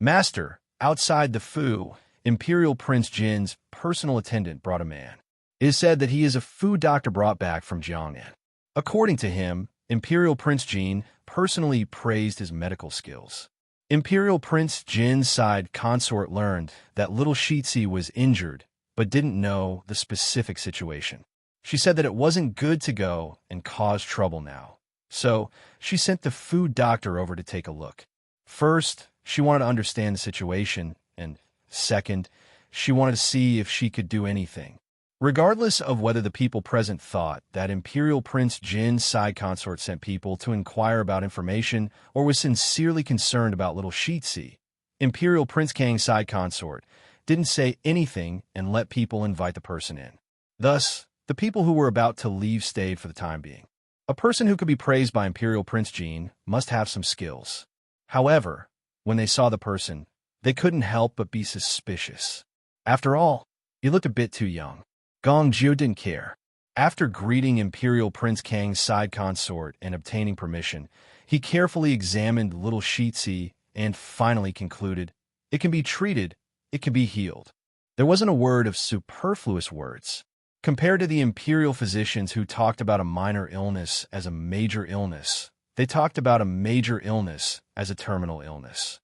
Master, outside the Fu, Imperial Prince Jin's personal attendant brought a man. It is said that he is a Fu doctor brought back from Jiangnan. According to him, Imperial Prince Jin personally praised his medical skills. Imperial Prince Jin's side consort learned that little Shitsi was injured, but didn't know the specific situation. She said that it wasn't good to go and cause trouble now. So, she sent the Fu doctor over to take a look. First, she wanted to understand the situation, and second, she wanted to see if she could do anything. Regardless of whether the people present thought that Imperial Prince Jin's side consort sent people to inquire about information or was sincerely concerned about little Shitsi, Imperial Prince Kang's side consort didn't say anything and let people invite the person in. Thus, the people who were about to leave stayed for the time being. A person who could be praised by Imperial Prince Jin must have some skills. However, when they saw the person, they couldn't help but be suspicious. After all, he looked a bit too young. Gong Jiu didn't care. After greeting Imperial Prince Kang's side consort and obtaining permission, he carefully examined little Shitsi and finally concluded, it can be treated, it can be healed. There wasn't a word of superfluous words. Compared to the imperial physicians who talked about a minor illness as a major illness, they talked about a major illness as a terminal illness.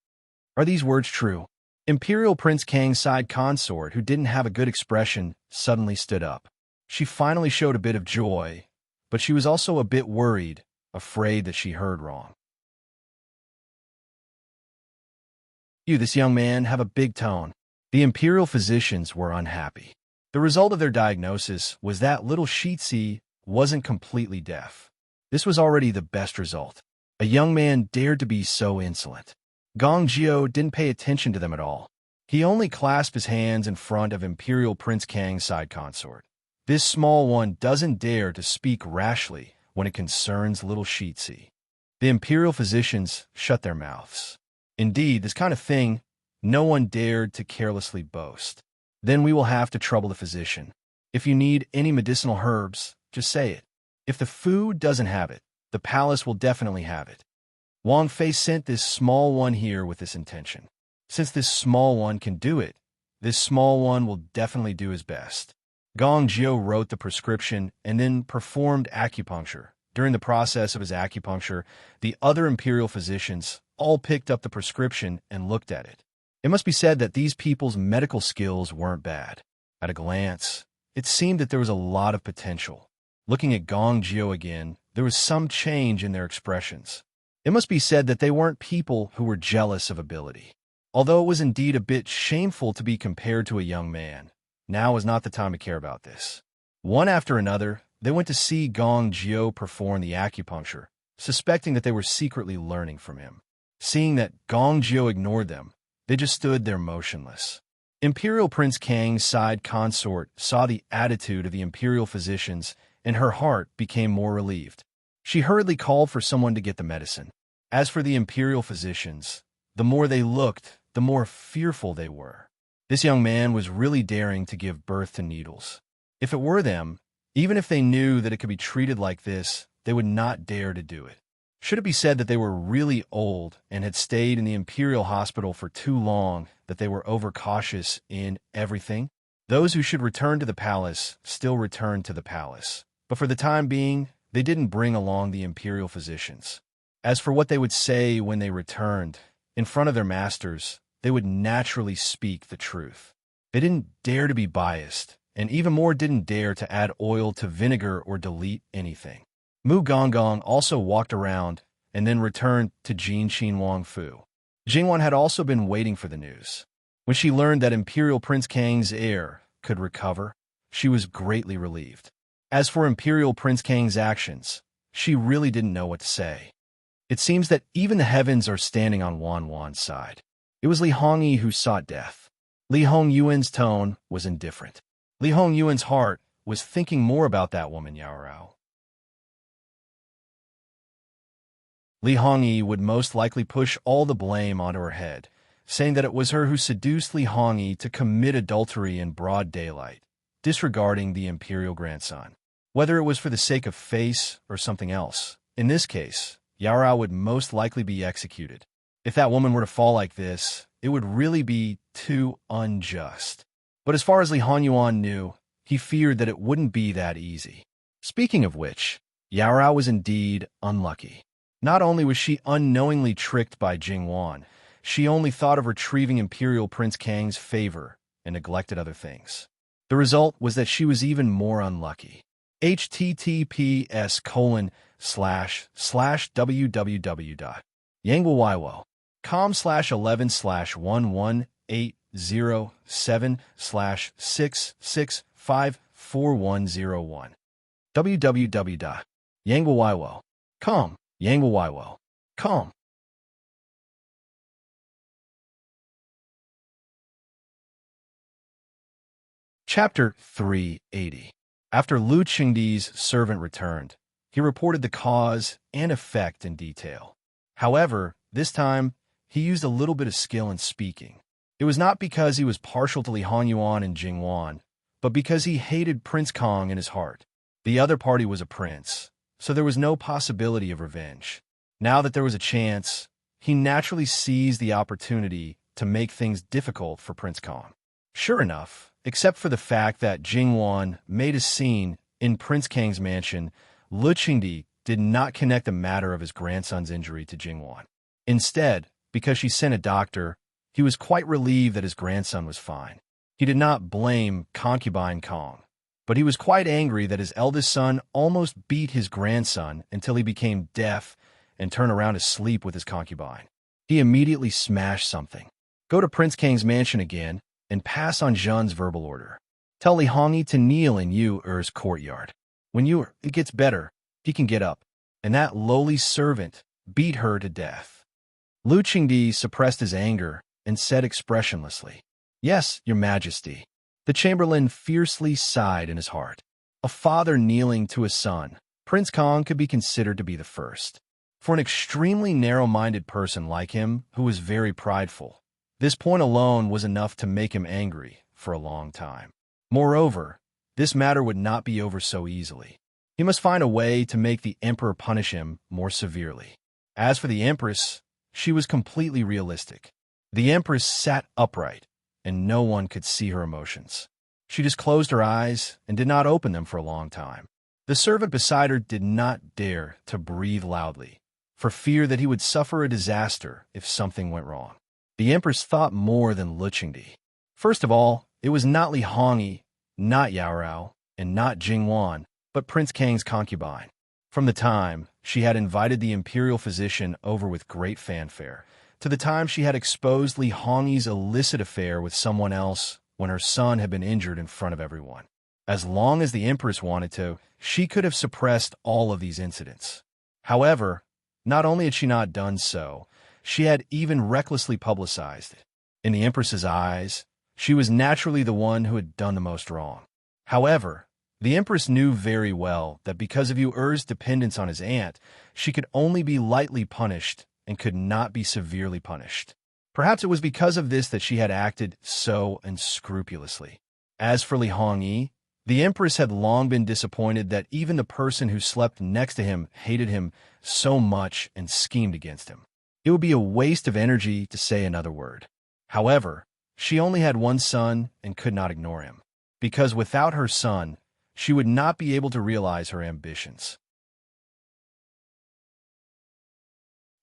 Are these words true? Imperial Prince Kang's side consort, who didn't have a good expression, suddenly stood up. She finally showed a bit of joy, but she was also a bit worried, afraid that she heard wrong. "You, this young man, have a big tone." The imperial physicians were unhappy. The result of their diagnosis was that little Shitsi wasn't completely deaf. This was already the best result. A young man dared to be so insolent. Gong Jiao didn't pay attention to them at all. He only clasped his hands in front of Imperial Prince Kang's side consort. This small one doesn't dare to speak rashly when it concerns little Shitsi. The imperial physicians shut their mouths. Indeed, this kind of thing, no one dared to carelessly boast. "Then we will have to trouble the physician. If you need any medicinal herbs, just say it. If the food doesn't have it, the palace will definitely have it. Wang Fei sent this small one here with this intention. Since this small one can do it, this small one will definitely do his best." Gong Jiao wrote the prescription and then performed acupuncture. During the process of his acupuncture, the other imperial physicians all picked up the prescription and looked at it. It must be said that these people's medical skills weren't bad. At a glance, it seemed that there was a lot of potential. Looking at Gong Jiao again, there was some change in their expressions. It must be said that they weren't people who were jealous of ability. Although it was indeed a bit shameful to be compared to a young man, now was not the time to care about this. One after another, they went to see Gong Jiao perform the acupuncture, suspecting that they were secretly learning from him. Seeing that Gong Jiao ignored them, they just stood there motionless. Imperial Prince Kang's side consort saw the attitude of the imperial physicians, and her heart became more relieved. She hurriedly called for someone to get the medicine. As for the imperial physicians, the more they looked, the more fearful they were. This young man was really daring to give birth to needles. If it were them, even if they knew that it could be treated like this, they would not dare to do it. Should it be said that they were really old and had stayed in the imperial hospital for too long, that they were overcautious in everything? Those who should return to the palace still returned to the palace, but for the time being, they didn't bring along the imperial physicians. As for what they would say when they returned, in front of their masters, they would naturally speak the truth. They didn't dare to be biased, and even more didn't dare to add oil to vinegar or delete anything. Mu Gonggong also walked around and then returned to Jinqin Wangfu. Jingwan had also been waiting for the news. When she learned that Imperial Prince Kang's heir could recover, she was greatly relieved. As for Imperial Prince Kang's actions, she really didn't know what to say. It seems that even the heavens are standing on Wan Wan's side. It was Li Hongyi who sought death. Li Hongyuan's tone was indifferent. Li Hongyuan's heart was thinking more about that woman Yao Rao. Li Hongyi would most likely push all the blame onto her head, saying that it was her who seduced Li Hongyi to commit adultery in broad daylight, disregarding the imperial grandson. Whether it was for the sake of face or something else, in this case, Yao Rao would most likely be executed. If that woman were to fall like this, it would really be too unjust. But as far as Li Hongyuan knew, he feared that it wouldn't be that easy. Speaking of which, Yao Rao was indeed unlucky. Not only was she unknowingly tricked by Jingwan, she only thought of retrieving Imperial Prince Kang's favor and neglected other things. The result was that she was even more unlucky. https://www.yangwaiwo.com/11/18076654101 www.yangwaiwo.com Yangwaiwo.com. Chapter 380. After Lu Qingdi's servant returned, he reported the cause and effect in detail. However, this time, he used a little bit of skill in speaking. It was not because he was partial to Li Hongyuan and Jingwan, but because he hated Prince Kong in his heart. The other party was a prince, so there was no possibility of revenge. Now that there was a chance, he naturally seized the opportunity to make things difficult for Prince Kong. Sure enough, except for the fact that Jingwan made a scene in Prince Kang's mansion, Lu Qingdi did not connect the matter of his grandson's injury to Jingwan. Instead, because she sent a doctor, he was quite relieved that his grandson was fine. He did not blame concubine Kong. but he was quite angry that his eldest son almost beat his grandson until he became deaf and turned around to sleep with his concubine. He immediately smashed something. Go to Prince Kang's mansion again and pass on Zhen's verbal order. Tell Li Hongyi to kneel in Yu-Er's courtyard. When it gets better, he can get up. And that lowly servant beat her to death. Lu Qingdi suppressed his anger and said expressionlessly, "Yes, your majesty." The chamberlain fiercely sighed in his heart. A father kneeling to his son, Prince Kang could be considered to be the first. For an extremely narrow-minded person like him, who was very prideful, this point alone was enough to make him angry for a long time. Moreover, this matter would not be over so easily. He must find a way to make the emperor punish him more severely. As for the empress, she was completely realistic. The empress sat upright, and no one could see her emotions. She just closed her eyes and did not open them for a long time. The servant beside her did not dare to breathe loudly, for fear that he would suffer a disaster if something went wrong. The empress thought more than Lu Qingdi. First of all, it was not Li Hongyi, not Yao Rao, and not Jing Wan, but Prince Kang's concubine. From the time she had invited the imperial physician over with great fanfare, to the time she had exposed Li Hongyi's illicit affair with someone else when her son had been injured in front of everyone. As long as the empress wanted to, she could have suppressed all of these incidents. However, not only had she not done so, she had even recklessly publicized it. In the empress's eyes, she was naturally the one who had done the most wrong. However, the empress knew very well that because of Yu-Er's dependence on his aunt, she could only be lightly punished and could not be severely punished. Perhaps it was because of this that she had acted so unscrupulously. As for Li Hongyi, the empress had long been disappointed that even the person who slept next to him hated him so much and schemed against him. It would be a waste of energy to say another word. However, she only had one son and could not ignore him, because without her son, she would not be able to realize her ambitions.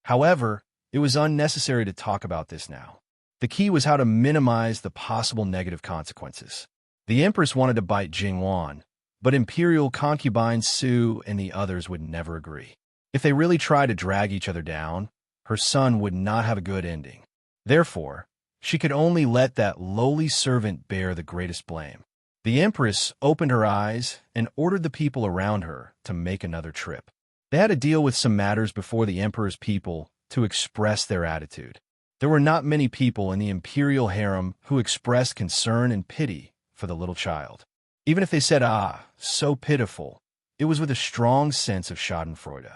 However, it was unnecessary to talk about this now. The key was how to minimize the possible negative consequences. The empress wanted to bite Jing Wan, but imperial concubine Su and the others would never agree. If they really tried to drag each other down, her son would not have a good ending. Therefore, she could only let that lowly servant bear the greatest blame. The empress opened her eyes and ordered the people around her to make another trip. They had to deal with some matters before the emperor's people to express their attitude. There were not many people in the imperial harem who expressed concern and pity for the little child. Even if they said, "Ah, so pitiful," it was with a strong sense of schadenfreude.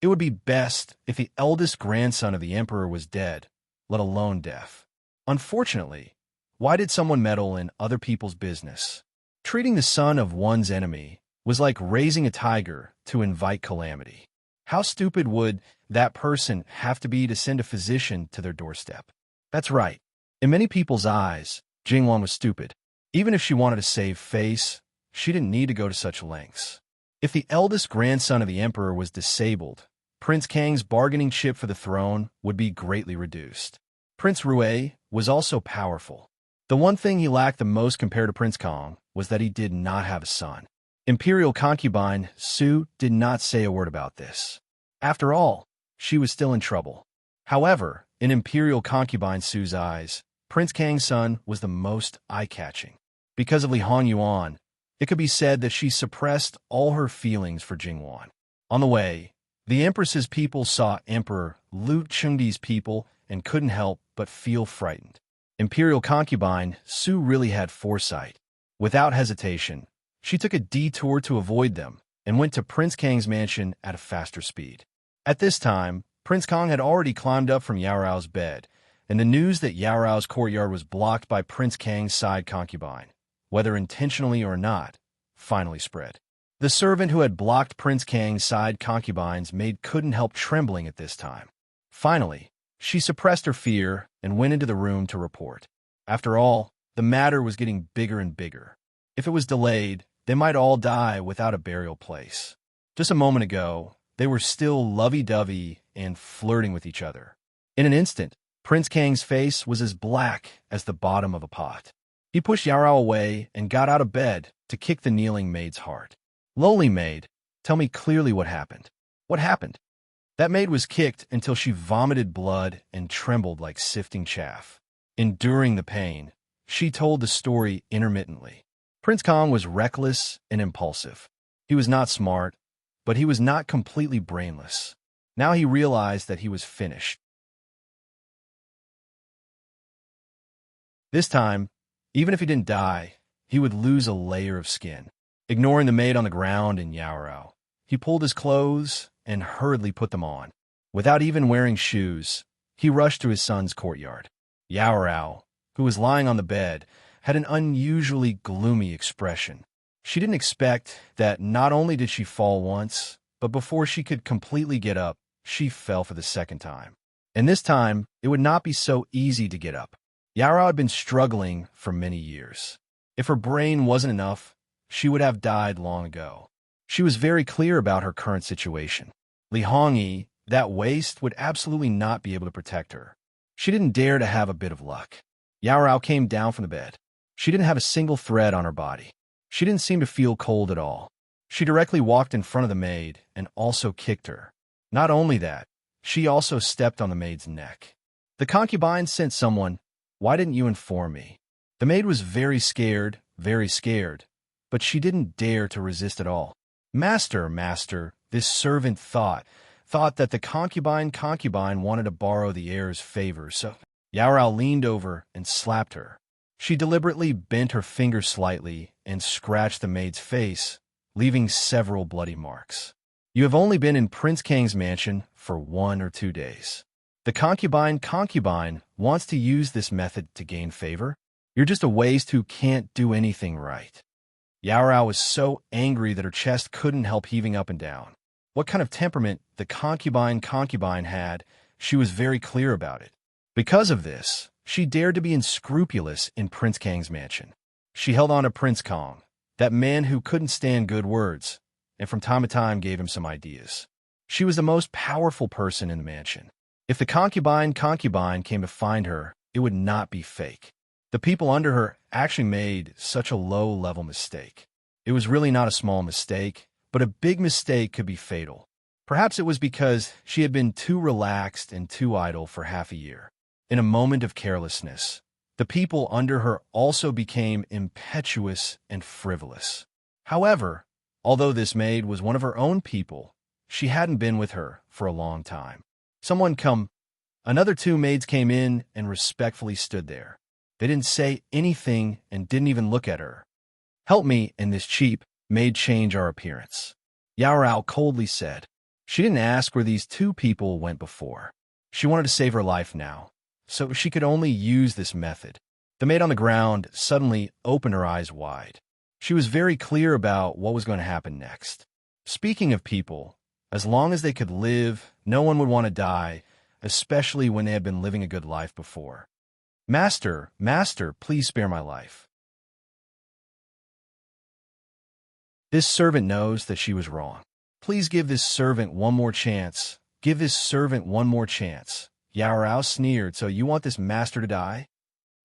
It would be best if the eldest grandson of the emperor was dead, let alone deaf. Unfortunately, why did someone meddle in other people's business? Treating the son of one's enemy was like raising a tiger to invite calamity. How stupid would that person have to be to send a physician to their doorstep? That's right. In many people's eyes, Jingwan was stupid. Even if she wanted to save face, she didn't need to go to such lengths. If the eldest grandson of the emperor was disabled, Prince Kang's bargaining chip for the throne would be greatly reduced. Prince Rui was also powerful. The one thing he lacked the most compared to Prince Kang was that he did not have a son. Imperial concubine Su did not say a word about this. After all, she was still in trouble. However, in Imperial concubine Su's eyes, Prince Kang's son was the most eye-catching. Because of Li Hongyuan, it could be said that she suppressed all her feelings for Jingwan. On the way, the Empress's people saw Emperor Lu Chengdi's people and couldn't help but feel frightened. Imperial concubine Su really had foresight. Without hesitation, she took a detour to avoid them and went to Prince Kang's mansion at a faster speed. At this time, Prince Kang had already climbed up from Yao Rao's bed, and the news that Yao Rao's courtyard was blocked by Prince Kang's side concubine, whether intentionally or not, finally spread. The servant who had blocked Prince Kang's side concubines maid couldn't help trembling at this time. Finally, she suppressed her fear and went into the room to report. After all, the matter was getting bigger and bigger. If it was delayed, they might all die without a burial place. Just a moment ago, they were still lovey-dovey and flirting with each other. In an instant, Prince Kang's face was as black as the bottom of a pot. He pushed Yao Rao away and got out of bed, to kick the kneeling maid's heart. "Lowly maid, tell me clearly what happened. What happened?" That maid was kicked until she vomited blood and trembled like sifting chaff. Enduring the pain, she told the story intermittently. Prince Kong was reckless and impulsive. He was not smart, but he was not completely brainless. Now he realized that he was finished. This time, even if he didn't die, he would lose a layer of skin. Ignoring the maid on the ground in Yaorao, he pulled his clothes and hurriedly put them on. Without even wearing shoes, he rushed to his son's courtyard. Yaorao, who was lying on the bed, had an unusually gloomy expression. She didn't expect that not only did she fall once, but before she could completely get up, she fell for the second time. And this time, it would not be so easy to get up. Yaorao had been struggling for many years. If her brain wasn't enough, she would have died long ago. She was very clear about her current situation. Li Hongyi, that waste, would absolutely not be able to protect her. She didn't dare to have a bit of luck. Yaorao came down from the bed. She didn't have a single thread on her body. She didn't seem to feel cold at all. She directly walked in front of the maid and also kicked her. Not only that, she also stepped on the maid's neck. "The concubine sent someone. Why didn't you inform me?" The maid was very scared, but she didn't dare to resist at all. Master, this servant thought that the concubine wanted to borrow the heir's favor, so Yaorao leaned over and slapped her. She deliberately bent her finger slightly and scratched the maid's face, leaving several bloody marks. "You have only been in Prince Kang's mansion for 1 or 2 days. The concubine wants to use this method to gain favor. You're just a waste who can't do anything right." Yaorao was so angry that her chest couldn't help heaving up and down. What kind of temperament the concubine had, she was very clear about it. Because of this, she dared to be unscrupulous in Prince Kang's mansion. She held on to Prince Kong, that man who couldn't stand good words, and from time to time gave him some ideas. She was the most powerful person in the mansion. If the concubine came to find her, it would not be fake. The people under her actually made such a low-level mistake. It was really not a small mistake, but a big mistake could be fatal. Perhaps it was because she had been too relaxed and too idle for half a year. In a moment of carelessness, the people under her also became impetuous and frivolous. However, although this maid was one of her own people, she hadn't been with her for a long time. "Someone come." Another 2 maids came in and respectfully stood there. They didn't say anything and didn't even look at her. "Help me and this cheap maid change our appearance," Yaorao coldly said. She didn't ask where these 2 people went before. She wanted to save her life now, so she could only use this method. The maid on the ground suddenly opened her eyes wide. She was very clear about what was going to happen next. Speaking of people, as long as they could live, no one would want to die, especially when they had been living a good life before. Master, please spare my life." This servant knows that she was wrong. "Please give this servant one more chance. Give this servant one more chance." Yaorao sneered. "So you want this master to die?"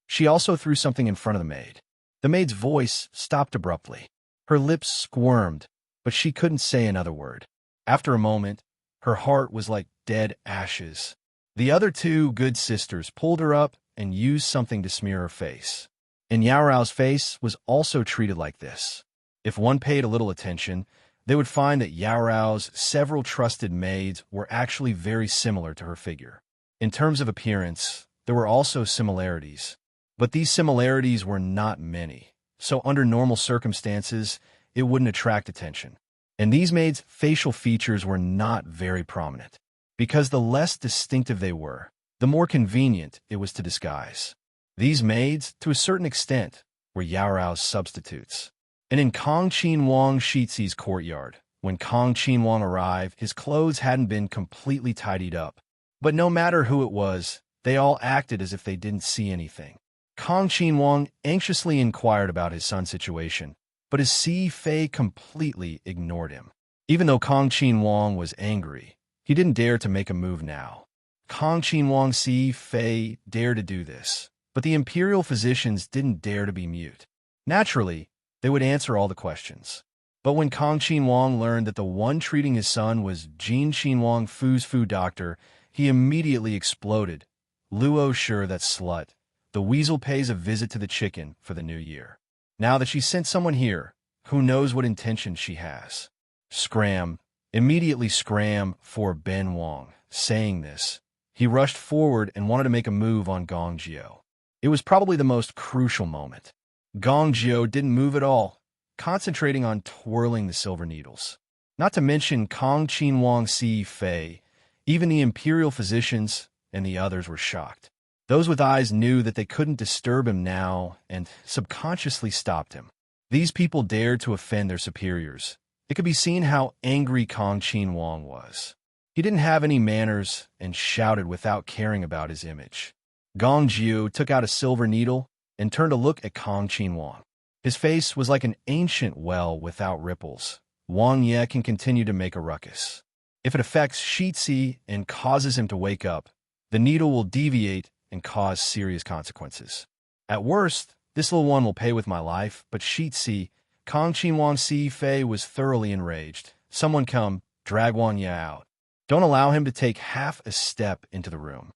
She also threw something in front of the maid. The maid's voice stopped abruptly. Her lips squirmed, but she couldn't say another word. After a moment, her heart was like dead ashes. The other 2 good sisters pulled her up and used something to smear her face. And Yaorao's face was also treated like this. If one paid a little attention, they would find that Yaorao's several trusted maids were actually very similar to her figure. In terms of appearance, there were also similarities, but these similarities were not many, so under normal circumstances, it wouldn't attract attention. And these maids' facial features were not very prominent, because the less distinctive they were, the more convenient it was to disguise. These maids, to a certain extent, were Yaorao's substitutes. And in Kong Qin-Wang Shizi's courtyard, when Kong Qin-Wang arrived, his clothes hadn't been completely tidied up. But no matter who it was, they all acted as if they didn't see anything. Kong Qin-Wang anxiously inquired about his son's situation, but his Si Fei completely ignored him. Even though Kong Qin-Wang was angry, he didn't dare to make a move now. Kong Qin-Wang's Si Fei dared to do this, but the imperial physicians didn't dare to be mute. Naturally, they would answer all the questions. But when Kong Qin learned that the one treating his son was Jin Qin Fu's fu doctor, he immediately exploded. Luo, sure, that slut. The weasel pays a visit to the chicken for the new year. Now that she sent someone here, who knows what intention she has. Scram, immediately scram for Ben Wang. Saying this, he rushed forward and wanted to make a move on Gong Jiao. It was probably the most crucial moment. Gong Jiao didn't move at all, concentrating on twirling the silver needles. Not to mention Kong Qin Si Fei, even the imperial physicians and the others were shocked. Those with eyes knew that they couldn't disturb him now and subconsciously stopped him. These people dared to offend their superiors. It could be seen how angry Kong Qin was. He didn't have any manners and shouted without caring about his image. Gong Jiao took out a silver needle and turned to look at Kong Qin. His face was like an ancient well without ripples. Wang Ye can continue to make a ruckus. If it affects Shitzi and causes him to wake up, the needle will deviate and cause serious consequences. At worst, this little one will pay with my life, but Shitzi, Kong Qin Si Fei was thoroughly enraged. Someone come, drag Wang Ye out. Don't allow him to take half a step into the room.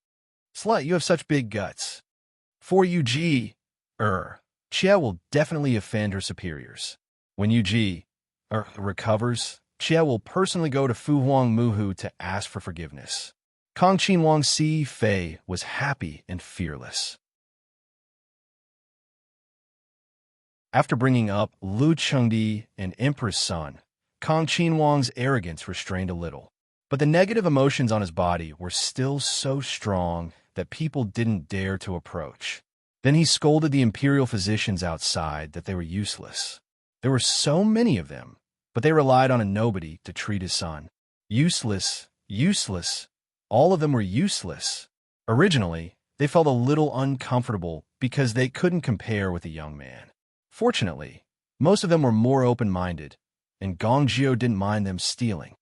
Slut, you have such big guts. For Yuji, Chia will definitely offend her superiors. When Yuji, recovers, Chia will personally go to Fu Huang Muhu to ask for forgiveness. Kong Qin Si Fei was happy and fearless. After bringing up Lu Chengdi and Empress Sun, Kong Qin arrogance restrained a little. But the negative emotions on his body were still so strong that people didn't dare to approach. Then he scolded the imperial physicians outside that they were useless. There were so many of them, but they relied on a nobody to treat his son. Useless, useless. All of them were useless. Originally, they felt a little uncomfortable because they couldn't compare with the young man. Fortunately, most of them were more open-minded, and Gong Jiao didn't mind them stealing.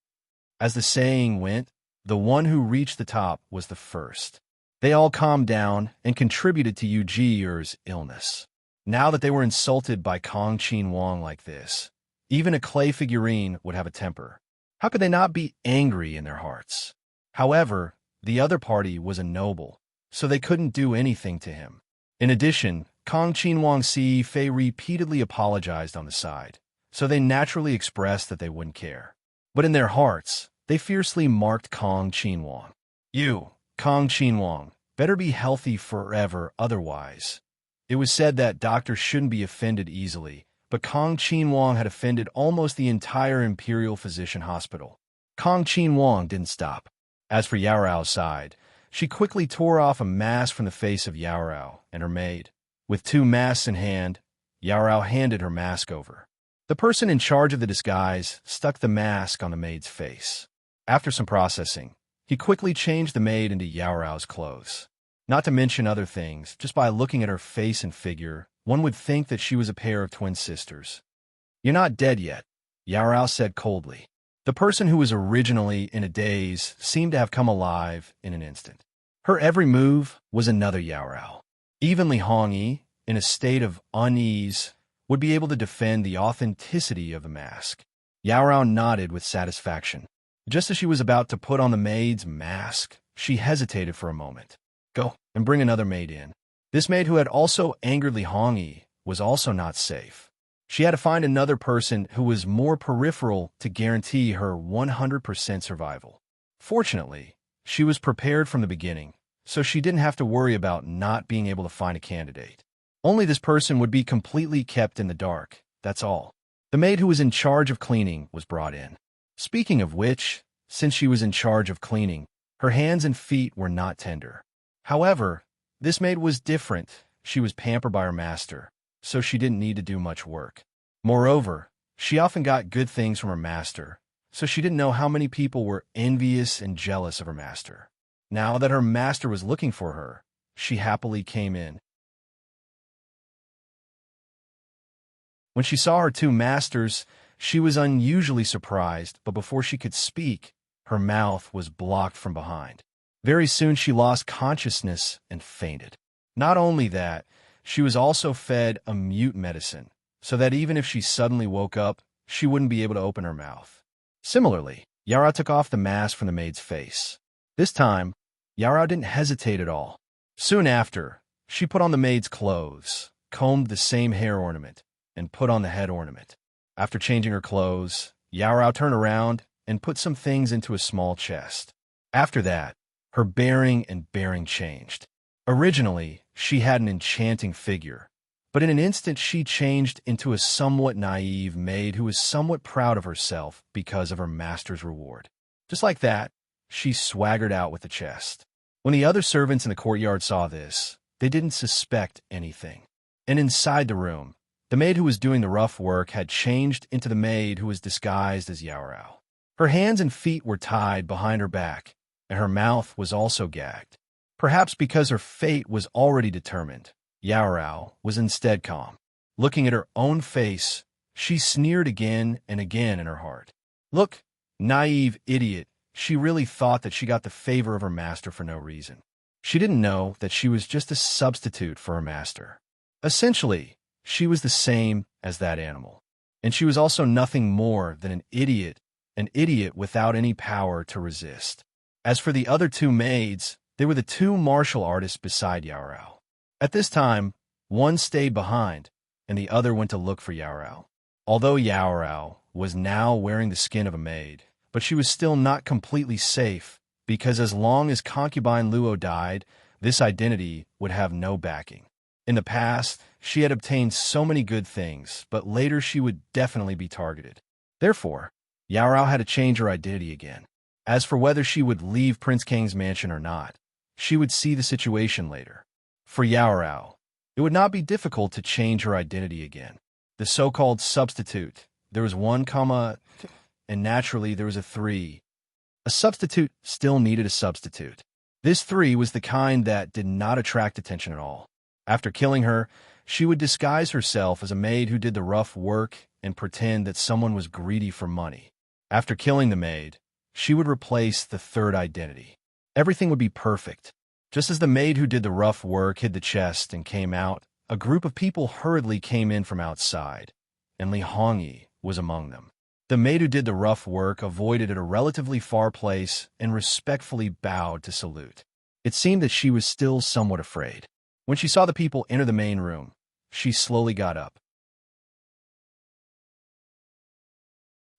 As the saying went, the one who reached the top was the first. They all calmed down and contributed to Yu Ji's illness. Now that they were insulted by Kong Qin like this, even a clay figurine would have a temper. How could they not be angry in their hearts? However, the other party was a noble, so they couldn't do anything to him. In addition, Kong Qin Si Fei repeatedly apologized on the side, so they naturally expressed that they wouldn't care. But in their hearts, they fiercely marked Kong Qin. You, Kong Qin, better be healthy forever otherwise. It was said that doctors shouldn't be offended easily, but Kong Qin had offended almost the entire Imperial Physician Hospital. Kong Qin didn't stop. As for Yaorao's side, she quickly tore off a mask from the face of Yaorao and her maid. With 2 masks in hand, Yaorao handed her mask over. The person in charge of the disguise stuck the mask on the maid's face. After some processing, he quickly changed the maid into Yaorao's clothes. Not to mention other things, just by looking at her face and figure, one would think that she was a pair of twin sisters. You're not dead yet, Yaorao said coldly. The person who was originally in a daze seemed to have come alive in an instant. Her every move was another Yaorao. Even Li Hongyi, in a state of unease, would be able to defend the authenticity of the mask. Yaorao nodded with satisfaction. Just as she was about to put on the maid's mask, she hesitated for a moment. Go and bring another maid in. This maid, who had also angered Li Hongyi, was also not safe. She had to find another person who was more peripheral to guarantee her 100% survival. Fortunately, she was prepared from the beginning, so she didn't have to worry about not being able to find a candidate. Only this person would be completely kept in the dark, that's all. The maid who was in charge of cleaning was brought in. Speaking of which, since she was in charge of cleaning, her hands and feet were not tender. However, this maid was different. She was pampered by her master, so she didn't need to do much work. Moreover, she often got good things from her master, so she didn't know how many people were envious and jealous of her master. Now that her master was looking for her, she happily came in. When she saw her 2 masters, she was unusually surprised, but before she could speak, her mouth was blocked from behind. Very soon she lost consciousness and fainted. Not only that, she was also fed a mute medicine, so that even if she suddenly woke up, she wouldn't be able to open her mouth. Similarly, Yarao took off the mask from the maid's face. This time, Yarao didn't hesitate at all. Soon after, she put on the maid's clothes, combed the same hair ornament, and put on the head ornament. After changing her clothes, Yarao turned around and put some things into a small chest. After that, her bearing changed. Originally, she had an enchanting figure, but in an instant she changed into a somewhat naive maid who was somewhat proud of herself because of her master's reward. Just like that, she swaggered out with the chest. When the other servants in the courtyard saw this, they didn't suspect anything. And inside the room, the maid who was doing the rough work had changed into the maid who was disguised as Yarao. Her hands and feet were tied behind her back, and her mouth was also gagged. Perhaps because her fate was already determined, Yarao was instead calm. Looking at her own face, she sneered again and again in her heart. Look, naive idiot, she really thought that she got the favor of her master for no reason. She didn't know that she was just a substitute for her master. Essentially, she was the same as that animal. And she was also nothing more than an idiot without any power to resist. As for the other two maids, they were the two martial artists beside Yarao. At this time, one stayed behind, and the other went to look for Yarao. Although Yarao was now wearing the skin of a maid, but she was still not completely safe, because as long as concubine Luo died, this identity would have no backing. In the past, she had obtained so many good things, but later she would definitely be targeted. Therefore, Yarao had to change her identity again. As for whether she would leave Prince Kang's mansion or not, she would see the situation later. For Yarao, it would not be difficult to change her identity again. The so-called substitute, there was 1 comma, and naturally there was a 3. A substitute still needed a substitute. This 3 was the kind that did not attract attention at all. After killing her, she would disguise herself as a maid who did the rough work and pretend that someone was greedy for money. After killing the maid, she would replace the 3rd identity. Everything would be perfect. Just as the maid who did the rough work hid the chest and came out, a group of people hurriedly came in from outside, and Li Hongyi was among them. The maid who did the rough work avoided at a relatively far place and respectfully bowed to salute. It seemed that she was still somewhat afraid. When she saw the people enter the main room, she slowly got up.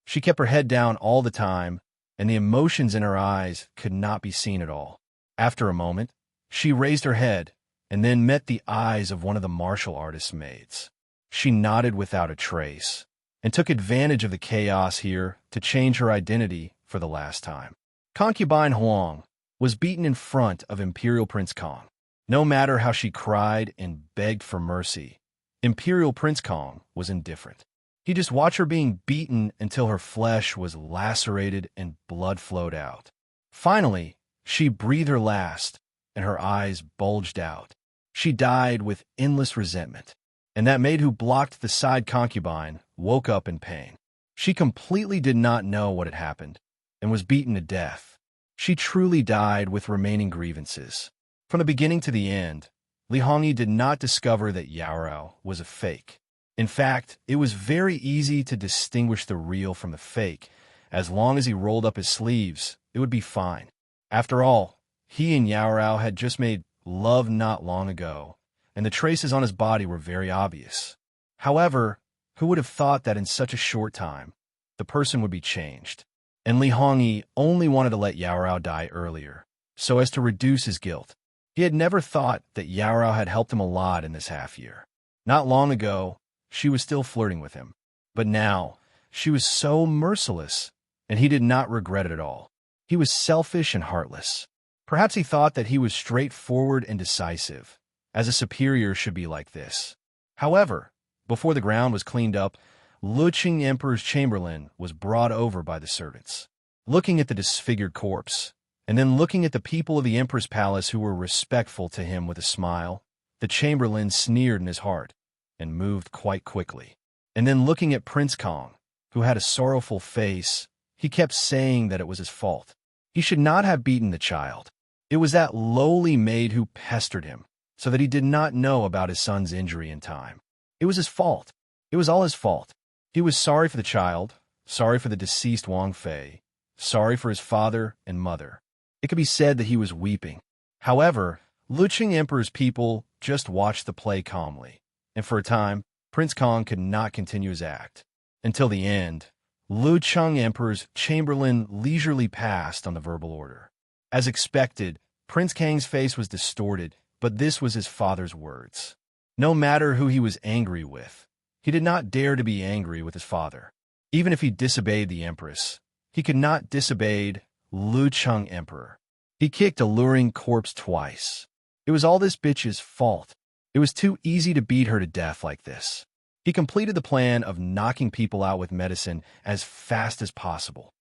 She kept her head down all the time, and the emotions in her eyes could not be seen at all. After a moment, she raised her head and then met the eyes of one of the martial artist's maids. She nodded without a trace and took advantage of the chaos here to change her identity for the last time. Concubine Huang was beaten in front of Imperial Prince Kong. No matter how she cried and begged for mercy, Imperial Prince Kong was indifferent. He just watched her being beaten until her flesh was lacerated and blood flowed out. Finally, she breathed her last, and her eyes bulged out. She died with endless resentment, and that maid who blocked the side concubine woke up in pain. She completely did not know what had happened, and was beaten to death. She truly died with remaining grievances. From the beginning to the end, Li Hongyi did not discover that Yarao was a fake. In fact, it was very easy to distinguish the real from the fake. As long as he rolled up his sleeves, it would be fine. After all, he and Yarao had just made love not long ago, and the traces on his body were very obvious. However, who would have thought that in such a short time, the person would be changed? And Li Hongyi only wanted to let Yarao die earlier, so as to reduce his guilt. He had never thought that Yarao had helped him a lot in this half year. Not long ago, she was still flirting with him, but now she was so merciless, and he did not regret it at all. He was selfish and heartless. Perhaps he thought that he was straightforward and decisive, as a superior should be like this. However, before the ground was cleaned up, Luqing Emperor's chamberlain was brought over by the servants. Looking at the disfigured corpse, and then looking at the people of the Emperor's palace who were respectful to him with a smile, the chamberlain sneered in his heart and moved quite quickly. And then looking at Prince Kong, who had a sorrowful face, he kept saying that it was his fault. He should not have beaten the child. It was that lowly maid who pestered him, so that he did not know about his son's injury in time. It was his fault. It was all his fault. He was sorry for the child, sorry for the deceased Wang Fei, sorry for his father and mother. It could be said that he was weeping. However, Luqing Emperor's people just watched the play calmly, and for a time, Prince Kong could not continue his act. Until the end, Luqing Emperor's chamberlain leisurely passed on the verbal order. As expected, Prince Kang's face was distorted, but this was his father's words. No matter who he was angry with, he did not dare to be angry with his father. Even if he disobeyed the Empress, he could not disobey Luqing Emperor. He kicked a luring corpse twice. It was all this bitch's fault. It was too easy to beat her to death like this. He completed the plan of knocking people out with medicine as fast as possible.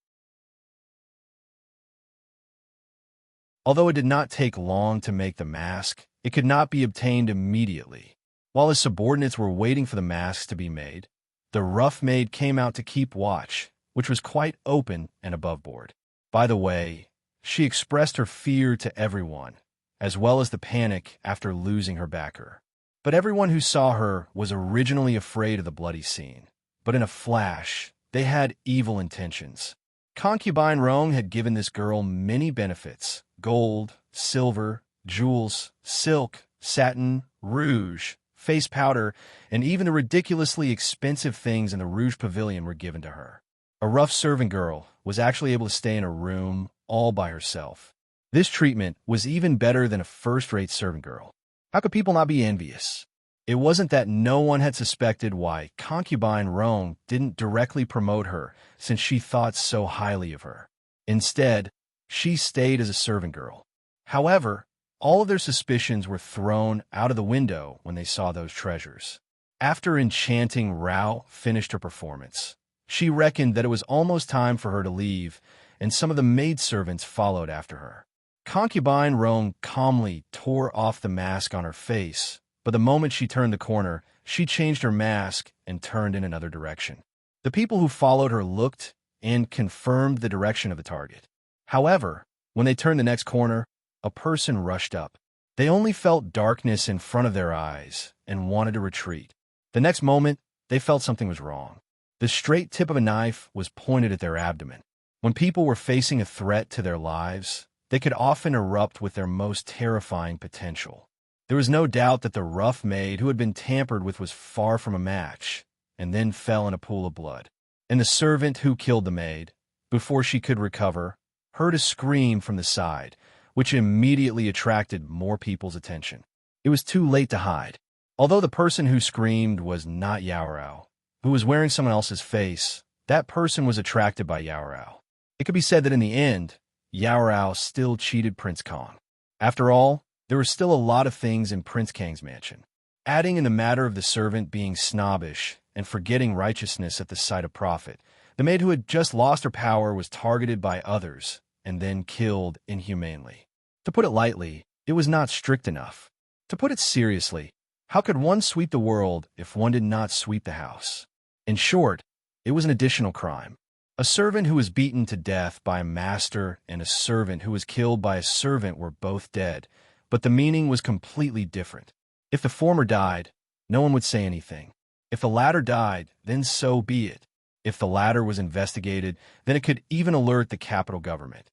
Although it did not take long to make the mask, it could not be obtained immediately. While his subordinates were waiting for the masks to be made, the rough maid came out to keep watch, which was quite open and above board. By the way, she expressed her fear to everyone, as well as the panic after losing her backer. But everyone who saw her was originally afraid of the bloody scene. But in a flash, they had evil intentions. Concubine Rong had given this girl many benefits: gold, silver, jewels, silk, satin, rouge, face powder, and even the ridiculously expensive things in the Rouge Pavilion were given to her. A rough servant girl was actually able to stay in a room all by herself. This treatment was even better than a first-rate servant girl. How could people not be envious? It wasn't that no one had suspected why concubine Rong didn't directly promote her, since she thought so highly of her. Instead, she stayed as a servant girl. However, all of their suspicions were thrown out of the window when they saw those treasures. After enchanting Rao finished her performance, she reckoned that it was almost time for her to leave, and some of the maidservants followed after her. Concubine Rong calmly tore off the mask on her face, but the moment she turned the corner, she changed her mask and turned in another direction. The people who followed her looked and confirmed the direction of the target. However, when they turned the next corner, a person rushed up. They only felt darkness in front of their eyes and wanted to retreat. The next moment, they felt something was wrong. The straight tip of a knife was pointed at their abdomen. When people were facing a threat to their lives, they could often erupt with their most terrifying potential. There was no doubt that the rough maid who had been tampered with was far from a match, and then fell in a pool of blood. And the servant who killed the maid, before she could recover, heard a scream from the side, which immediately attracted more people's attention. It was too late to hide. Although the person who screamed was not Yao Rao, who was wearing someone else's face, that person was attracted by Yao Rao. It could be said that in the end, Yao Rao still cheated Prince Kong. After all, there were still a lot of things in Prince Kang's mansion. Adding in the matter of the servant being snobbish and forgetting righteousness at the sight of profit, the maid who had just lost her power was targeted by others and then killed inhumanely. To put it lightly, it was not strict enough. To put it seriously, how could one sweep the world if one did not sweep the house? In short, it was an additional crime. A servant who was beaten to death by a master and a servant who was killed by a servant were both dead, but the meaning was completely different. If the former died, no one would say anything. If the latter died, then so be it. If the latter was investigated, then it could even alert the capital government.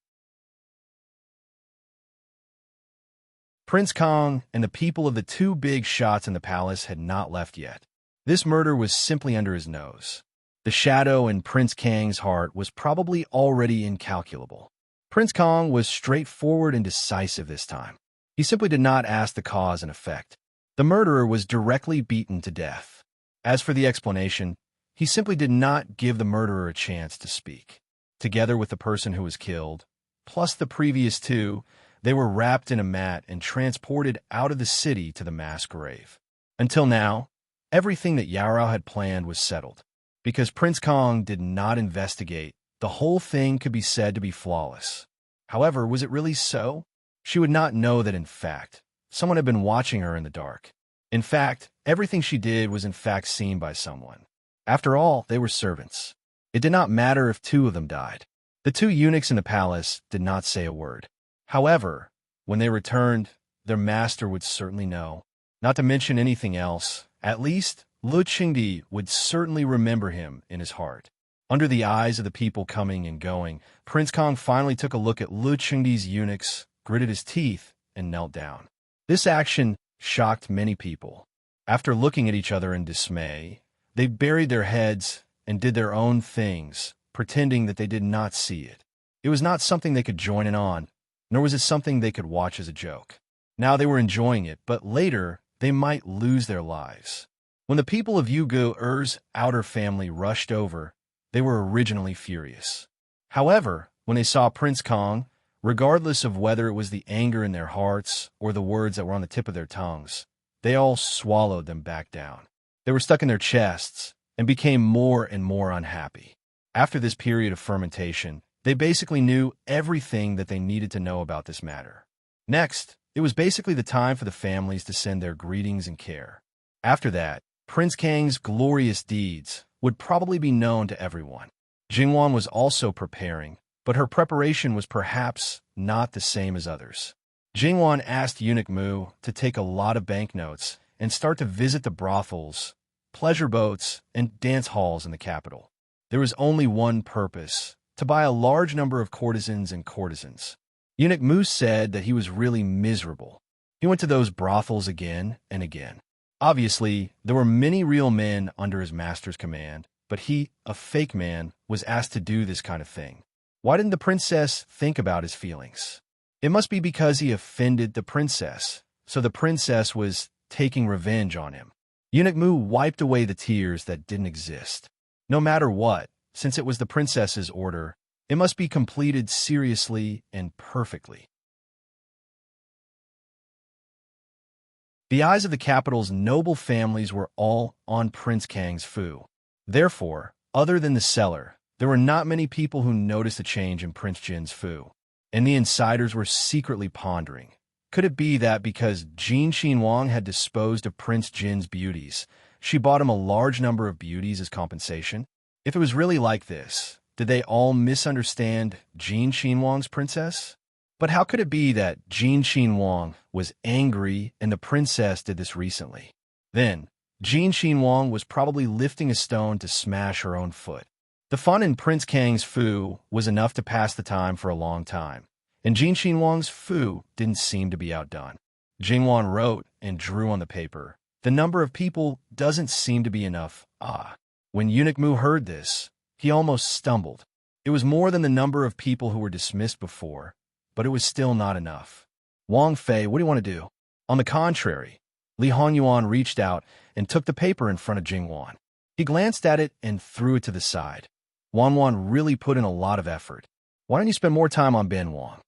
Prince Kong and the people of the two big shots in the palace had not left yet. This murder was simply under his nose. The shadow in Prince Kang's heart was probably already incalculable. Prince Kong was straightforward and decisive this time. He simply did not ask the cause and effect. The murderer was directly beaten to death. As for the explanation, he simply did not give the murderer a chance to speak. Together with the person who was killed, plus the previous two, they were wrapped in a mat and transported out of the city to the mass grave. Until now, everything that Yao Rao had planned was settled. Because Prince Kong did not investigate, the whole thing could be said to be flawless. However, was it really so? She would not know that, in fact, someone had been watching her in the dark. In fact, everything she did was in fact seen by someone. After all, they were servants. It did not matter if two of them died. The two eunuchs in the palace did not say a word. However, when they returned, their master would certainly know. Not to mention anything else, at least Lu Qingdi would certainly remember him in his heart. Under the eyes of the people coming and going, Prince Kong finally took a look at Lu Qingdi's eunuchs, gritted his teeth, and knelt down. This action shocked many people. After looking at each other in dismay, they buried their heads and did their own things, pretending that they did not see it. It was not something they could join in on, nor was it something they could watch as a joke. Now they were enjoying it, but later they might lose their lives. When the people of Yugu-Er's outer family rushed over, they were originally furious. However, when they saw Prince Kong, regardless of whether it was the anger in their hearts or the words that were on the tip of their tongues, they all swallowed them back down. They were stuck in their chests and became more and more unhappy. After this period of fermentation, they basically knew everything that they needed to know about this matter. Next, it was basically the time for the families to send their greetings and care. After that, Prince Kang's glorious deeds would probably be known to everyone. Jingwan was also preparing, but her preparation was perhaps not the same as others. Jingwan asked Eunuch Mu to take a lot of banknotes and start to visit the brothels, pleasure boats, and dance halls in the capital. There was only one purpose: to buy a large number of courtesans and courtesans. Eunuch Mu said that he was really miserable. He went to those brothels again and again. Obviously, there were many real men under his master's command, but he, a fake man, was asked to do this kind of thing. Why didn't the princess think about his feelings? It must be because he offended the princess, so the princess was taking revenge on him. Eunuch Mu wiped away the tears that didn't exist. No matter what, since it was the princess's order, it must be completed seriously and perfectly. The eyes of the capital's noble families were all on Prince Kang's fu. Therefore, other than the seller, there were not many people who noticed a change in Prince Jin's fu. And the insiders were secretly pondering. Could it be that because Jin Xinhuang had disposed of Prince Jin's beauties, she bought him a large number of beauties as compensation? If it was really like this, did they all misunderstand Jin Xinhuang's princess? But how could it be that Jin Xinhuang was angry and the princess did this recently? Then, Jin Xinhuang was probably lifting a stone to smash her own foot. The fun in Prince Kang's fu was enough to pass the time for a long time, and Jin Xinhuang's fu didn't seem to be outdone. Jingwan wrote and drew on the paper, "The number of people doesn't seem to be enough." When Eunuch Mu heard this, he almost stumbled. It was more than the number of people who were dismissed before, but it was still not enough. "Wang Fei, what do you want to do?" On the contrary, Li Hongyuan reached out and took the paper in front of Jingwan. He glanced at it and threw it to the side. Wanwan really put in a lot of effort. "Why don't you spend more time on Ben Wang?"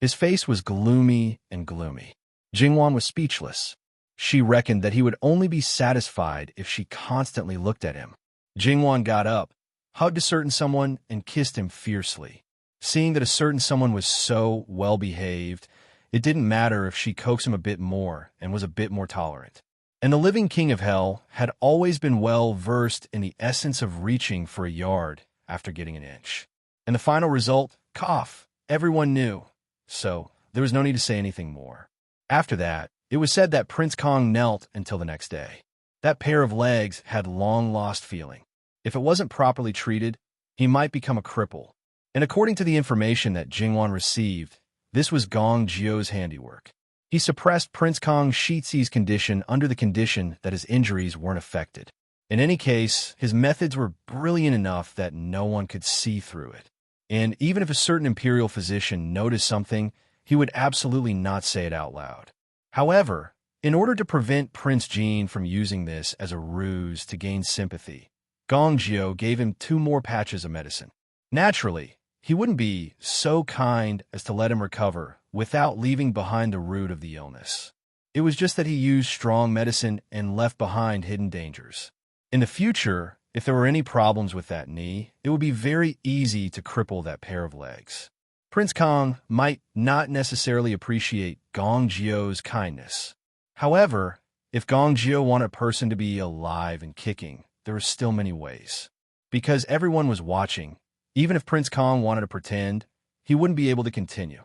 His face was gloomy and gloomy. Jingwan was speechless. She reckoned that he would only be satisfied if she constantly looked at him. Jingwan got up, hugged a certain someone, and kissed him fiercely. Seeing that a certain someone was so well-behaved, it didn't matter if she coaxed him a bit more and was a bit more tolerant. And the living king of hell had always been well-versed in the essence of reaching for a yard after getting an inch. And the final result, cough, everyone knew. So there was no need to say anything more. After that, it was said that Prince Kong knelt until the next day. That pair of legs had long-lost feeling. If it wasn't properly treated, he might become a cripple. And according to the information that Jingwan received, this was Gong Jio's handiwork. He suppressed Prince Kong Shizi's condition under the condition that his injuries weren't affected. In any case, his methods were brilliant enough that no one could see through it. And even if a certain imperial physician noticed something, he would absolutely not say it out loud. However, in order to prevent Prince Jin from using this as a ruse to gain sympathy, Gong Jio gave him 2 more patches of medicine. Naturally, he wouldn't be so kind as to let him recover without leaving behind the root of the illness. It was just that he used strong medicine and left behind hidden dangers. In the future, if there were any problems with that knee, it would be very easy to cripple that pair of legs. Prince Kong might not necessarily appreciate Gong Jio's kindness. However, if Gong Jio wanted a person to be alive and kicking, there were still many ways. Because everyone was watching, even if Prince Kong wanted to pretend, he wouldn't be able to continue.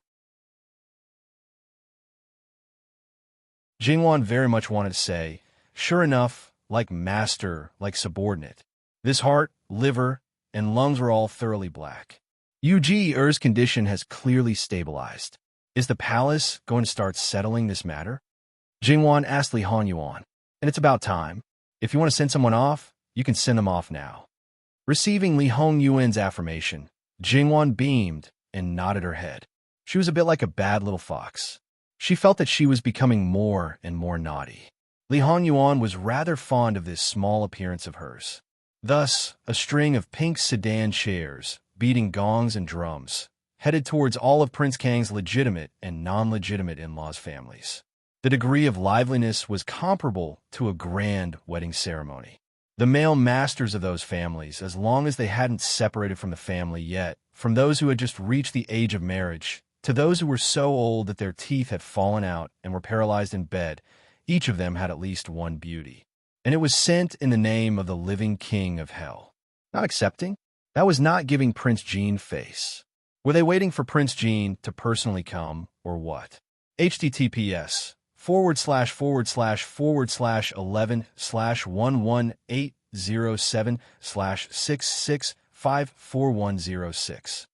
Jingwan very much wanted to say, "Sure enough, like master, like subordinate. This heart, liver, and lungs were all thoroughly black. Er's condition has clearly stabilized. Is the palace going to start settling this matter? Jingwan asked Li Hongyuan, and it's about time. If you want to send someone off, you can send them off now. Receiving Li Hongyuan's affirmation, Jingwan beamed and nodded her head. She was a bit like a bad little fox. She felt that she was becoming more and more naughty. Li Hongyuan was rather fond of this small appearance of hers. Thus, a string of pink sedan chairs, beating gongs and drums, headed towards all of Prince Kang's legitimate and non-legitimate in-laws' families. The degree of liveliness was comparable to a grand wedding ceremony. The male masters of those families, as long as they hadn't separated from the family yet, from those who had just reached the age of marriage, to those who were so old that their teeth had fallen out and were paralyzed in bed, each of them had at least one beauty. And it was sent in the name of the living king of hell. Not accepting? That was not giving Prince Jean face. Were they waiting for Prince Jean to personally come, or what? https:///11/11807/66544106.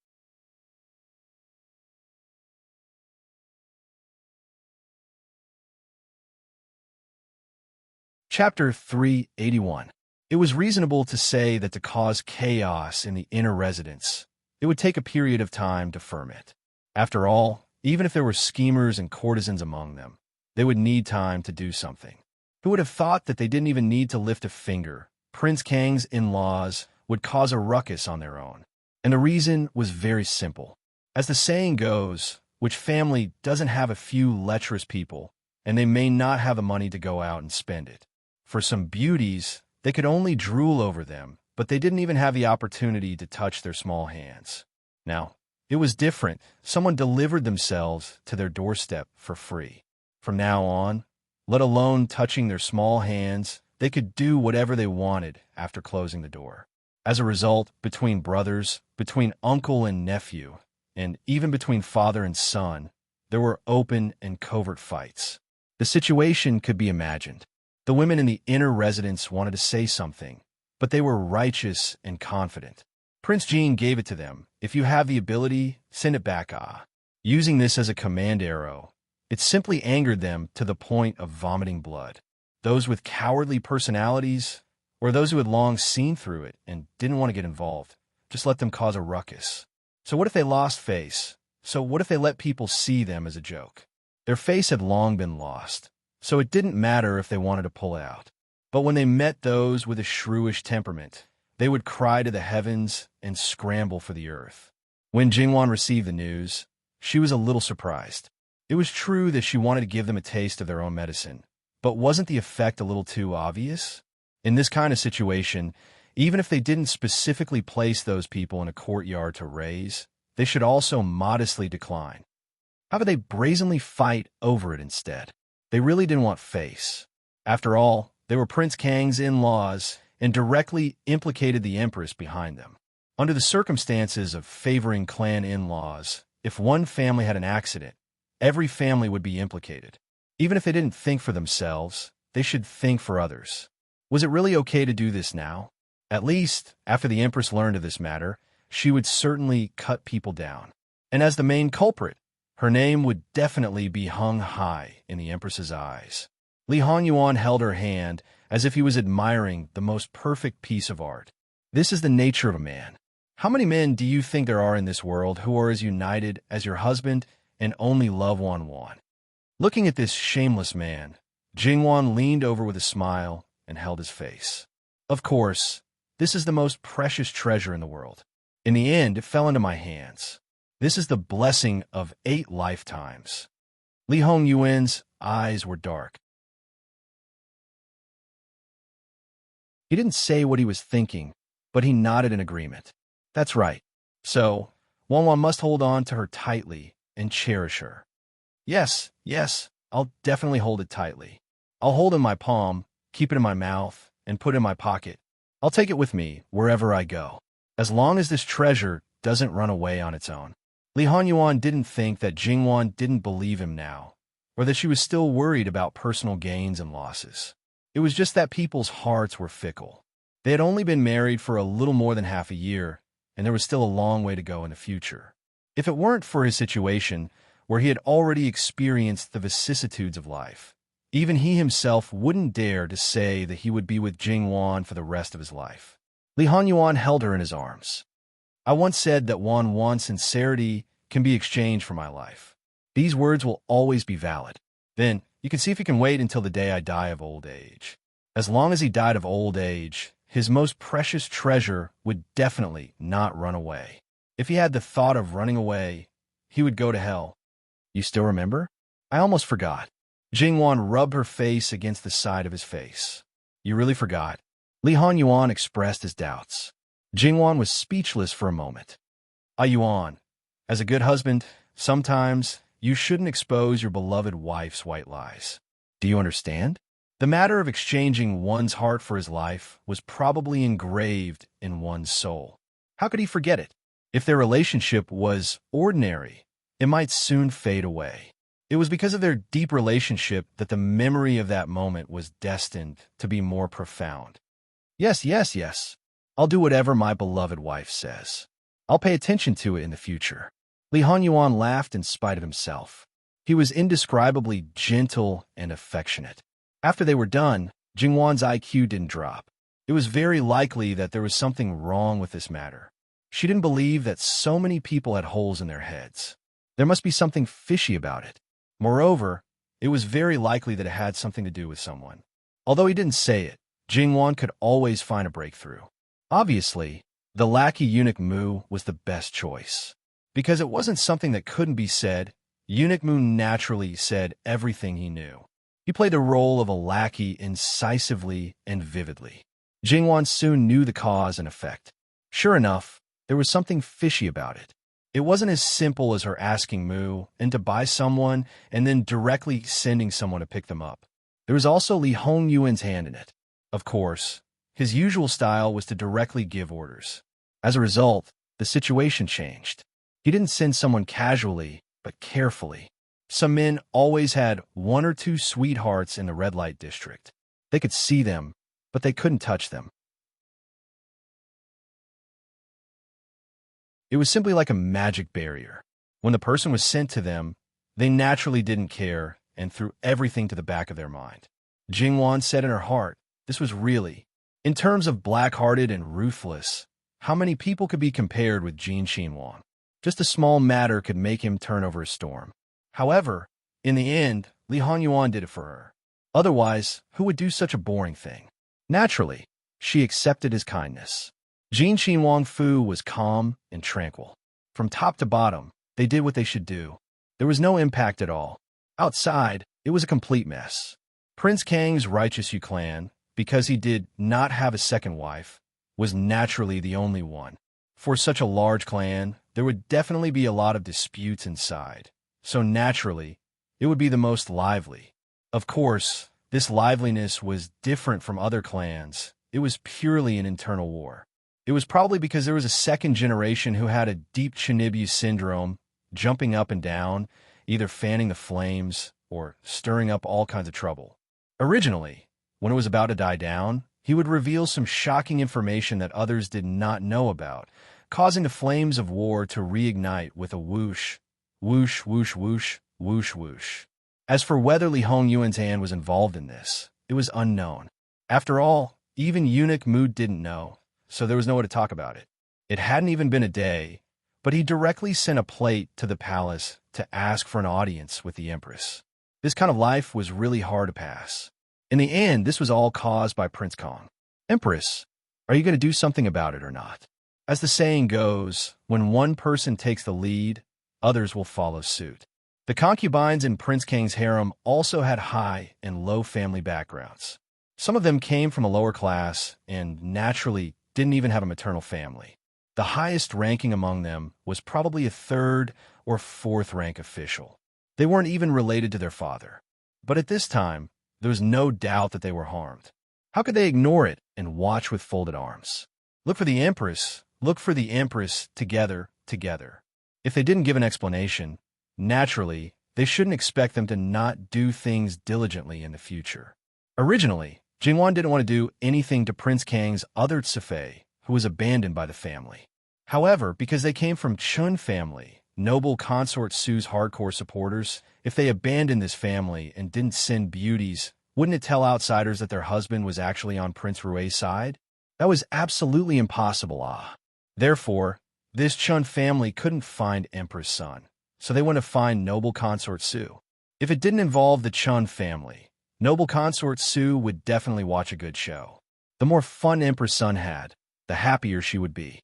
Chapter 381. It was reasonable to say that to cause chaos in the inner residence, it would take a period of time to ferment. After all, even if there were schemers and courtesans among them, they would need time to do something. Who would have thought that they didn't even need to lift a finger? Prince Kang's in-laws would cause a ruckus on their own. And the reason was very simple. As the saying goes, which family doesn't have a few lecherous people, and they may not have the money to go out and spend it? For some beauties, they could only drool over them, but they didn't even have the opportunity to touch their small hands. Now, it was different. Someone delivered themselves to their doorstep for free. From now on, let alone touching their small hands, they could do whatever they wanted after closing the door. As a result, between brothers, between uncle and nephew, and even between father and son, there were open and covert fights. The situation could be imagined. The women in the inner residence wanted to say something, but they were righteous and confident. Prince Jean gave it to them. If you have the ability, send it back. Using this as a command arrow, it simply angered them to the point of vomiting blood. Those with cowardly personalities, or those who had long seen through it and didn't want to get involved, just let them cause a ruckus. So what if they lost face? So what if they let people see them as a joke? Their face had long been lost, so it didn't matter if they wanted to pull out. But when they met those with a shrewish temperament, they would cry to the heavens and scramble for the earth. When Jingwan received the news, she was a little surprised. It was true that she wanted to give them a taste of their own medicine, but wasn't the effect a little too obvious? In this kind of situation, even if they didn't specifically place those people in a courtyard to raise, they should also modestly decline. How could they brazenly fight over it instead? They really didn't want face. After all, they were Prince Kang's in-laws and directly implicated the Empress behind them. Under the circumstances of favoring clan in-laws, if one family had an accident, every family would be implicated. Even if they didn't think for themselves, they should think for others. Was it really okay to do this now? At least, after the Empress learned of this matter, she would certainly cut people down. And as the main culprit, her name would definitely be hung high in the Empress's eyes. Li Hongyuan held her hand as if he was admiring the most perfect piece of art. This is the nature of a man. How many men do you think there are in this world who are as united as your husband and only love one? Looking at this shameless man, Jingwan leaned over with a smile and held his face. Of course, this is the most precious treasure in the world. In the end, it fell into my hands. This is the blessing of 8 lifetimes. Li Hongyuan's eyes were dark. He didn't say what he was thinking, but he nodded in agreement. That's right. So, Wanwan must hold on to her tightly and cherish her. Yes, I'll definitely hold it tightly. I'll hold it in my palm, keep it in my mouth, and put it in my pocket. I'll take it with me wherever I go, as long as this treasure doesn't run away on its own. Li Hongyuan didn't think that Jingwan didn't believe him now, or that she was still worried about personal gains and losses. It was just that people's hearts were fickle. They had only been married for a little more than half a year, and there was still a long way to go in the future. If it weren't for his situation, where he had already experienced the vicissitudes of life, even he himself wouldn't dare to say that he would be with Jing-Wan for the rest of his life. Li Hanyuan held her in his arms. I once said that Wan's sincerity can be exchanged for my life. These words will always be valid. Then, you can see if he can wait until the day I die of old age. As long as he died of old age, his most precious treasure would definitely not run away. If he had the thought of running away, he would go to hell. You still remember? I almost forgot. Jing-Wan rubbed her face against the side of his face. You really forgot? Li Hanyuan expressed his doubts. Jing-Wan was speechless for a moment. Yuan, as a good husband, sometimes you shouldn't expose your beloved wife's white lies. Do you understand? The matter of exchanging one's heart for his life was probably engraved in one's soul. How could he forget it? If their relationship was ordinary, it might soon fade away. It was because of their deep relationship that the memory of that moment was destined to be more profound. Yes. I'll do whatever my beloved wife says. I'll pay attention to it in the future. Li Hanyuan laughed in spite of himself. He was indescribably gentle and affectionate. After they were done, Jing-Wan's IQ didn't drop. It was very likely that there was something wrong with this matter. She didn't believe that so many people had holes in their heads. There must be something fishy about it. Moreover, it was very likely that it had something to do with someone. Although he didn't say it, Jing-Wan could always find a breakthrough. Obviously, the lackey eunuch Mu was the best choice. Because it wasn't something that couldn't be said, eunuch Mu naturally said everything he knew. He played the role of a lackey incisively and vividly. Jing-Wan soon knew the cause and effect. Sure enough, there was something fishy about it. It wasn't as simple as her asking Mu and to buy someone and then directly sending someone to pick them up. There was also Li Hongyuan's hand in it. Of course, his usual style was to directly give orders. As a result, the situation changed. He didn't send someone casually, but carefully. Some men always had one or two sweethearts in the red light district. They could see them, but they couldn't touch them. It was simply like a magic barrier. When the person was sent to them, they naturally didn't care and threw everything to the back of their mind. Jing-Wan said in her heart, this was really, in terms of black-hearted and ruthless, how many people could be compared with Jin Xinhuang? Just a small matter could make him turn over a storm. However, in the end, Li Hanyuan did it for her. Otherwise, who would do such a boring thing? Naturally, she accepted his kindness. Jin Xinhuang Fu was calm and tranquil. From top to bottom, they did what they should do. There was no impact at all. Outside, it was a complete mess. Prince Kang's righteous Yu clan, because he did not have a second wife, was naturally the only one. For such a large clan, there would definitely be a lot of disputes inside. So naturally, it would be the most lively. Of course, this liveliness was different from other clans. It was purely an internal war. It was probably because there was a second generation who had a deep Chinibu syndrome, jumping up and down, either fanning the flames or stirring up all kinds of trouble. Originally, when it was about to die down, he would reveal some shocking information that others did not know about, causing the flames of war to reignite with a whoosh, whoosh, whoosh, whoosh, whoosh, whoosh. As for whether Li Hongyuan's hand was involved in this, it was unknown. After all, even eunuch Mu didn't know, so there was no way to talk about it. It hadn't even been a day, but he directly sent a plate to the palace to ask for an audience with the Empress. This kind of life was really hard to pass. In the end, this was all caused by Prince Kong. Empress, are you going to do something about it or not? As the saying goes, when one person takes the lead, others will follow suit. The concubines in Prince Kang's harem also had high and low family backgrounds. Some of them came from a lower class and naturally didn't even have a maternal family. The highest ranking among them was probably a third or fourth rank official. They weren't even related to their father. But at this time, there was no doubt that they were harmed. How could they ignore it and watch with folded arms? Look for the Empress together. If they didn't give an explanation, naturally, they shouldn't expect them to not do things diligently in the future. Originally, Jingwan didn't want to do anything to Prince Kang's other Sifei, who was abandoned by the family. However, because they came from Chun family, noble consort Su's hardcore supporters, if they abandoned this family and didn't send beauties, wouldn't it tell outsiders that their husband was actually on Prince Rui's side? That was absolutely impossible. Therefore, this Chun family couldn't find Emperor's son, so they went to find noble consort Su. If it didn't involve the Chun family, noble consort Su would definitely watch a good show. The more fun Emperor's son had, the happier she would be.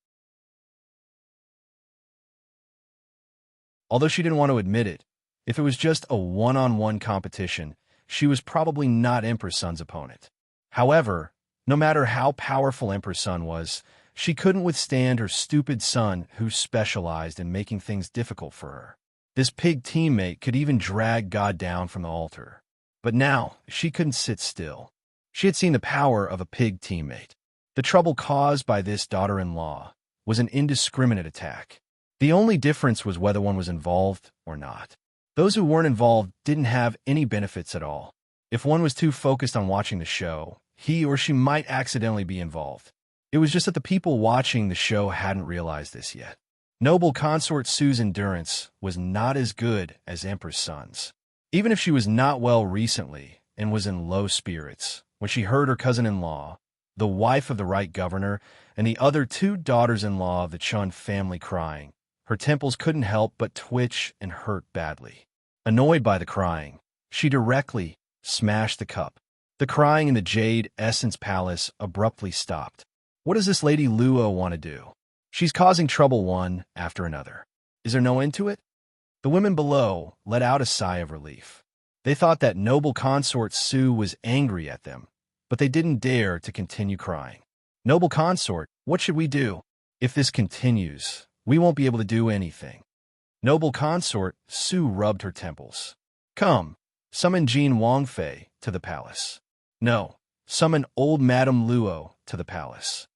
Although she didn't want to admit it, if it was just a one-on-one competition, she was probably not Emperor's son's opponent. However, no matter how powerful Emperor's son was, she couldn't withstand her stupid son who specialized in making things difficult for her. This pig teammate could even drag God down from the altar. But now, she couldn't sit still. She had seen the power of a pig teammate. The trouble caused by this daughter-in-law was an indiscriminate attack. The only difference was whether one was involved or not. Those who weren't involved didn't have any benefits at all. If one was too focused on watching the show, he or she might accidentally be involved. It was just that the people watching the show hadn't realized this yet. Noble consort Su's endurance was not as good as Emperor's son's. Even if she was not well recently and was in low spirits, when she heard her cousin-in-law, the wife of the right governor, and the other two daughters-in-law of the Chun family crying, her temples couldn't help but twitch and hurt badly. Annoyed by the crying, she directly smashed the cup. The crying in the Jade Essence Palace abruptly stopped. What does this Lady Luo want to do? She's causing trouble one after another. Is there no end to it? The women below let out a sigh of relief. They thought that noble consort Su was angry at them, but they didn't dare to continue crying. Noble consort, what should we do? If this continues, we won't be able to do anything. Noble consort Su rubbed her temples. Come, summon Jean Wangfei to the palace. No, summon old Madame Luo to the palace.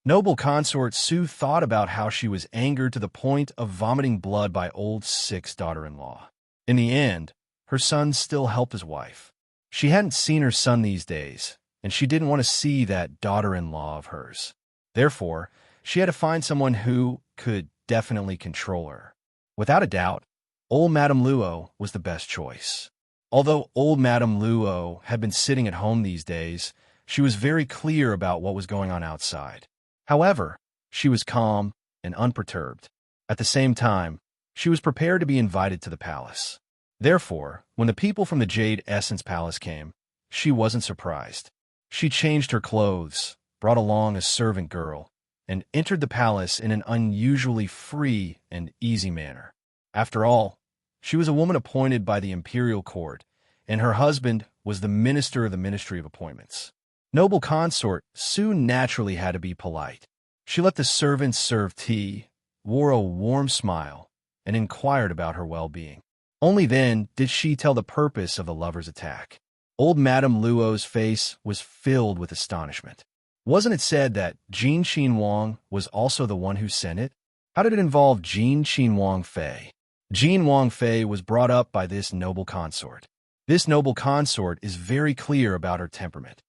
Noble consort Su thought about how she was angered to the point of vomiting blood by old Six's daughter-in-law. In the end, her son still helped his wife. She hadn't seen her son these days, and she didn't want to see that daughter-in-law of hers. Therefore, she had to find someone who could definitely control her. Without a doubt, old Madame Luo was the best choice. Although old Madame Luo had been sitting at home these days, she was very clear about what was going on outside. However, she was calm and unperturbed. At the same time, she was prepared to be invited to the palace. Therefore, when the people from the Jade Essence Palace came, she wasn't surprised. She changed her clothes, brought along a servant girl, and entered the palace in an unusually free and easy manner. After all, she was a woman appointed by the imperial court, and her husband was the minister of the Ministry of Appointments. Noble consort Su naturally had to be polite. She let the servants serve tea, wore a warm smile, and inquired about her well-being. Only then did she tell the purpose of the lovers' attack. Old Madame Luo's face was filled with astonishment. Wasn't it said that Jean Qin Wang was also the one who sent it? How did it involve Jean Qin Wang Fei? Jean Wang Fei was brought up by this noble consort. This noble consort is very clear about her temperament.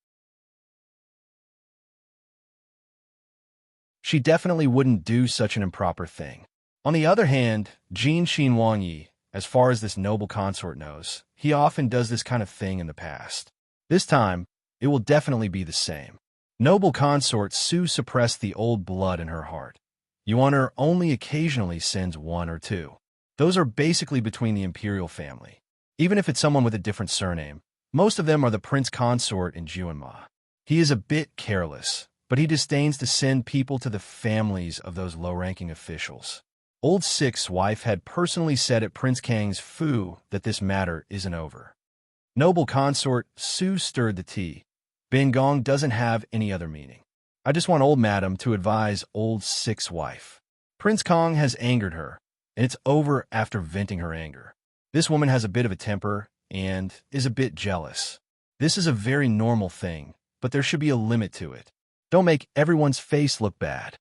She definitely wouldn't do such an improper thing. On the other hand, Jean Qin Wang Yi, as far as this noble consort knows, he often does this kind of thing in the past. This time, it will definitely be the same. Noble consort Su suppressed the old blood in her heart. Yuan only occasionally sends one or two. Those are basically between the imperial family. Even if it's someone with a different surname, most of them are the prince consort in Juanma. He is a bit careless, but he disdains to send people to the families of those low-ranking officials. Old Six's wife had personally said at Prince Kang's Fu that this matter isn't over. Noble consort Su stirred the tea. Bingong doesn't have any other meaning. I just want old madam to advise old Six's wife. Prince Kong has angered her, and it's over after venting her anger. This woman has a bit of a temper and is a bit jealous. This is a very normal thing, but there should be a limit to it. Don't make everyone's face look bad.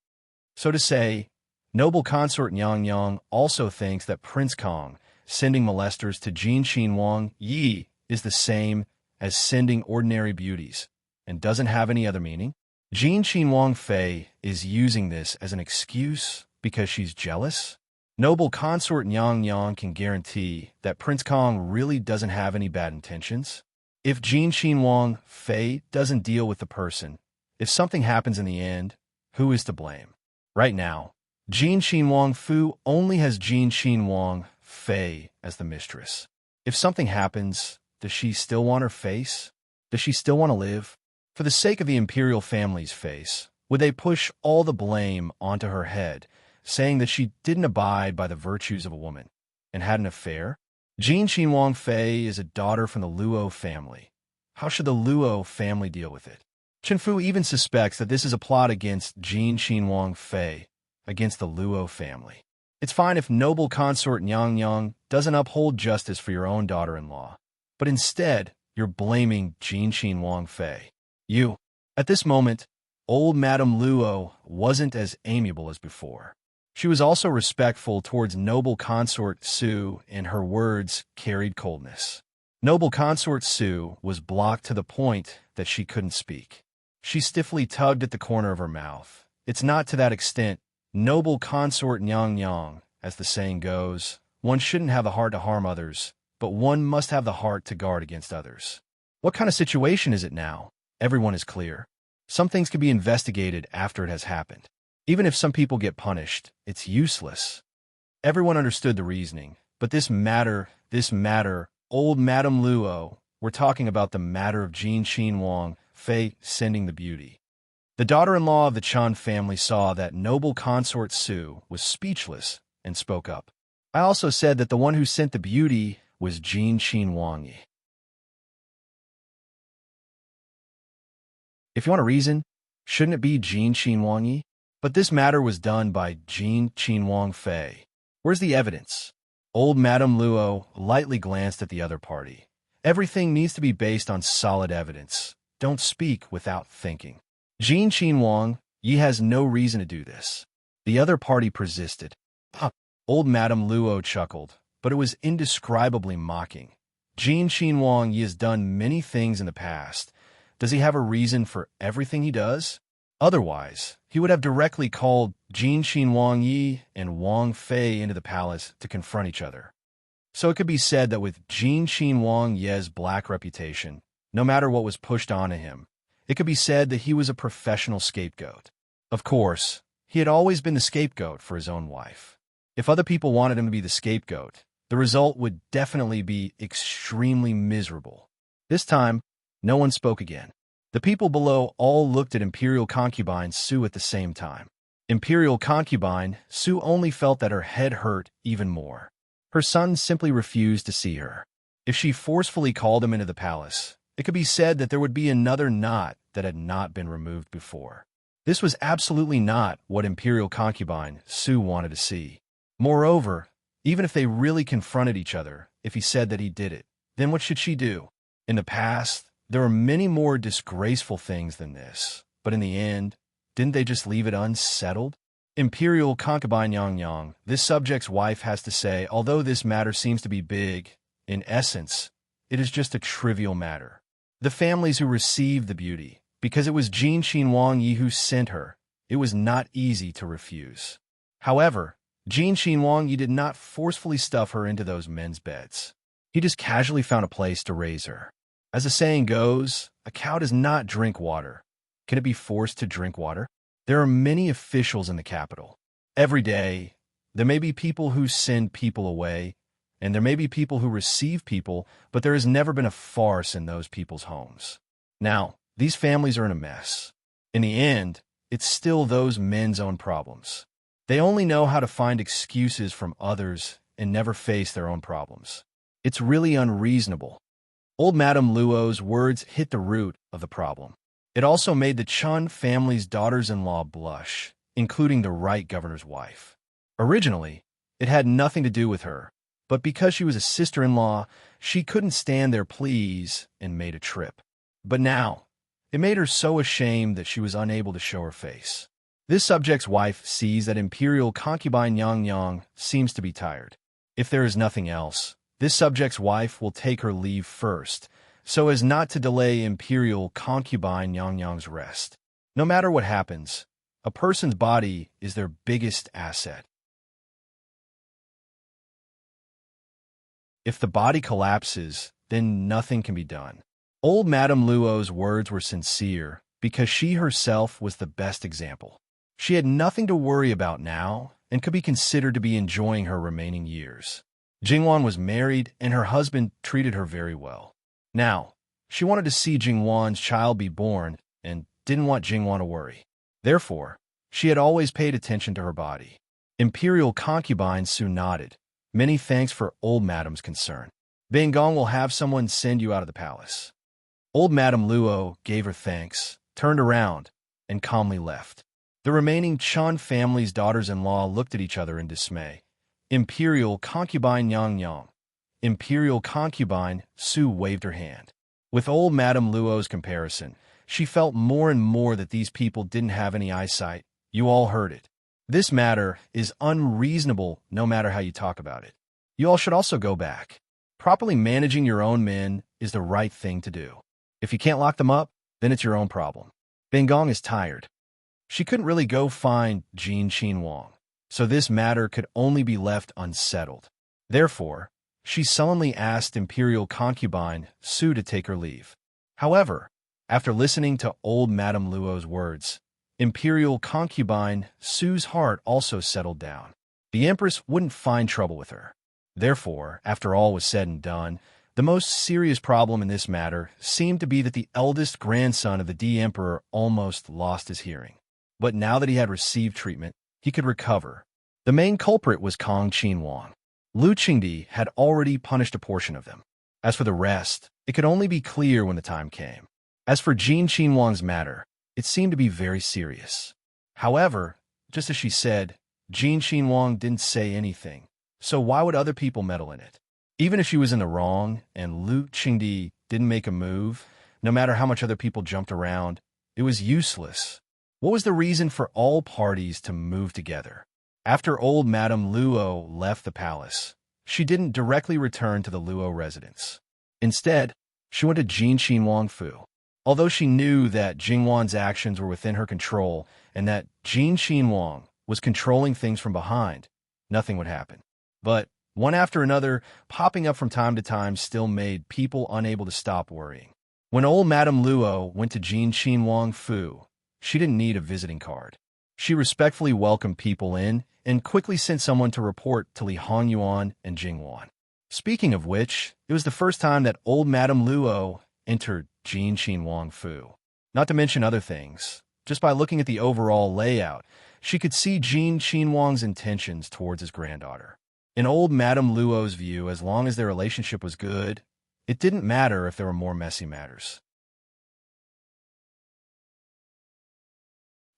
So to say, noble consort Yang Yang also thinks that Prince Kong sending molesters to Jean Qin Wang Yi is the same as sending ordinary beauties, and doesn't have any other meaning? Jin Qinhuang Fei is using this as an excuse because she's jealous? Noble consort Yang Yang can guarantee that Prince Kong really doesn't have any bad intentions. If Jin Qinhuang Fei doesn't deal with the person, if something happens in the end, who is to blame? Right now, Jin Qinhuang Fu only has Jin Qinhuang Fei as the mistress. If something happens, does she still want her face? Does she still want to live? For the sake of the imperial family's face, would they push all the blame onto her head, saying that she didn't abide by the virtues of a woman and had an affair? Jin Qinhuang Fei is a daughter from the Luo family. How should the Luo family deal with it? Chen Fu even suspects that this is a plot against Jin Qinhuang Fei, against the Luo family. It's fine if noble consort Yang Yang doesn't uphold justice for your own daughter-in-law, but instead, you're blaming Jin Qinhuang Fei. At this moment, old Madame Luo wasn't as amiable as before. She was also respectful towards noble consort Su, and her words carried coldness. Noble consort Su was blocked to the point that she couldn't speak. She stiffly tugged at the corner of her mouth. It's not to that extent. Noble consort Yang Yang, as the saying goes, one shouldn't have the heart to harm others, but one must have the heart to guard against others. What kind of situation is it now? Everyone is clear. Some things can be investigated after it has happened. Even if some people get punished, it's useless. Everyone understood the reasoning, but this matter, old Madame Luo, we're talking about the matter of Jin Qinhuang Fei sending the beauty. The daughter-in-law of the Chan family saw that noble consort Su was speechless and spoke up. I also said that the one who sent the beauty was Jin Qinhuang Yi. If you want a reason, shouldn't it be Jin Qinhuang Yi? But this matter was done by Jin Qinhuang Fei. Where's the evidence? Old Madame Luo lightly glanced at the other party. Everything needs to be based on solid evidence. Don't speak without thinking. Jin Qinhuang Yi has no reason to do this. The other party persisted. Old Madame Luo chuckled, but it was indescribably mocking. Jin Qinhuang Yi has done many things in the past. Does he have a reason for everything he does? Otherwise, he would have directly called Jin Qinhuang Yi and Wang Fei into the palace to confront each other. So it could be said that with Jin Qinhuang Yi's black reputation, no matter what was pushed onto him, it could be said that he was a professional scapegoat. Of course, he had always been the scapegoat for his own wife. If other people wanted him to be the scapegoat, the result would definitely be extremely miserable. This time, no one spoke again. The people below all looked at Imperial Concubine Su at the same time. Imperial Concubine Su only felt that her head hurt even more. Her son simply refused to see her. If she forcefully called him into the palace, it could be said that there would be another knot that had not been removed before. This was absolutely not what Imperial Concubine Su wanted to see. Moreover, even if they really confronted each other, if he said that he did it, then what should she do? In the past, there were many more disgraceful things than this, but in the end, didn't they just leave it unsettled? Imperial Concubine Yang Yang, this subject's wife, has to say, although this matter seems to be big, in essence, it is just a trivial matter. The families who received the beauty, because it was Jin Qinhuang Yi who sent her, it was not easy to refuse. However, Jin Qinhuang Yi did not forcefully stuff her into those men's beds. He just casually found a place to raise her. As the saying goes, a cow does not drink water. Can it be forced to drink water? There are many officials in the capital. Every day, there may be people who send people away, and there may be people who receive people, but there has never been a farce in those people's homes. Now, these families are in a mess. In the end, it's still those men's own problems. They only know how to find excuses from others and never face their own problems. It's really unreasonable. Old Madame Luo's words hit the root of the problem. It also made the Chun family's daughters-in-law blush, including the right governor's wife. Originally, it had nothing to do with her, but because she was a sister-in-law, she couldn't stand their pleas and made a trip. But now, it made her so ashamed that she was unable to show her face. This subject's wife sees that Imperial Concubine Yang Yang seems to be tired. If there is nothing else, this subject's wife will take her leave first, so as not to delay imperial concubine Yangyang's rest. No matter what happens, a person's body is their biggest asset. If the body collapses, then nothing can be done. Old Madame Luo's words were sincere because she herself was the best example. She had nothing to worry about now and could be considered to be enjoying her remaining years. Jingwan was married and her husband treated her very well. Now, she wanted to see Jingwan's child be born and didn't want Jingwan to worry. Therefore, she had always paid attention to her body. Imperial concubine Su nodded. Many thanks for old Madame's concern. Beingong will have someone send you out of the palace. Old Madame Luo gave her thanks, turned around, and calmly left. The remaining Chun family's daughters-in-law looked at each other in dismay. Imperial concubine Yang. Imperial concubine Su waved her hand. With old Madame Luo's comparison, she felt more and more that these people didn't have any eyesight. You all heard it. This matter is unreasonable no matter how you talk about it. You all should also go back. Properly managing your own men is the right thing to do. If you can't lock them up, then it's your own problem. Beingong is tired. She couldn't really go find Jin Qinhuang, so this matter could only be left unsettled. Therefore, she sullenly asked Imperial concubine Su to take her leave. However, after listening to old Madame Luo's words, Imperial concubine Su's heart also settled down. The Empress wouldn't find trouble with her. Therefore, after all was said and done, the most serious problem in this matter seemed to be that the eldest grandson of the D-Emperor almost lost his hearing. But now that he had received treatment, he could recover. The main culprit was Kong Qinhuang. Lu Qingdi had already punished a portion of them. As for the rest, it could only be clear when the time came. As for Jin Qinhuang's matter, it seemed to be very serious. However, just as she said, Jin Qinhuang didn't say anything, so why would other people meddle in it? Even if she was in the wrong and Lu Qingdi didn't make a move, no matter how much other people jumped around, it was useless. What was the reason for all parties to move together? After old Madame Luo left the palace, she didn't directly return to the Luo residence. Instead, she went to Jin Qinhuang Fu. Although she knew that Jingwan's actions were within her control and that Jin Qinhuang was controlling things from behind, nothing would happen. But one after another, popping up from time to time still made people unable to stop worrying. When old Madame Luo went to Jin Qinhuang Fu, she didn't need a visiting card. She respectfully welcomed people in and quickly sent someone to report to Li Hongyuan and Jingwan. Speaking of which, it was the first time that old Madame Luo entered Jin Qinhuang Fu. Not to mention other things, just by looking at the overall layout, she could see Jin Qinhuang's intentions towards his granddaughter. In old Madame Luo's view, as long as their relationship was good, it didn't matter if there were more messy matters.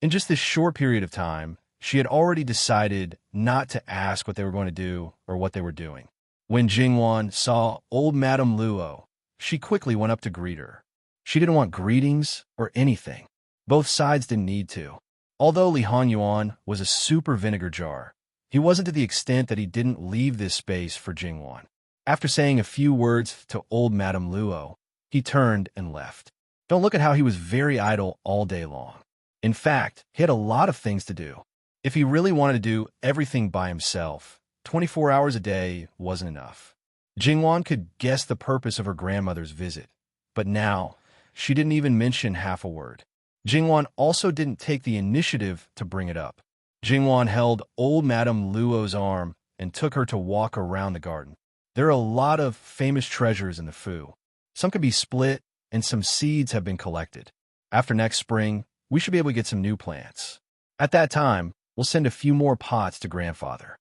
In just this short period of time, she had already decided not to ask what they were going to do or what they were doing. When Jingwan saw old Madame Luo, she quickly went up to greet her. She didn't want greetings or anything. Both sides didn't need to. Although Li Hongyuan was a super vinegar jar, he wasn't to the extent that he didn't leave this space for Jingwan. After saying a few words to old Madame Luo, he turned and left. Don't look at how he was very idle all day long. In fact, he had a lot of things to do. If he really wanted to do everything by himself, 24 hours a day wasn't enough. Jingwan could guess the purpose of her grandmother's visit, but now she didn't even mention half a word. Jingwan also didn't take the initiative to bring it up. Jingwan held old Madame Luo's arm and took her to walk around the garden. There are a lot of famous treasures in the Fu. Some could be split, and some seeds have been collected. After next spring, we should be able to get some new plants. At that time, we'll send a few more pots to grandfather.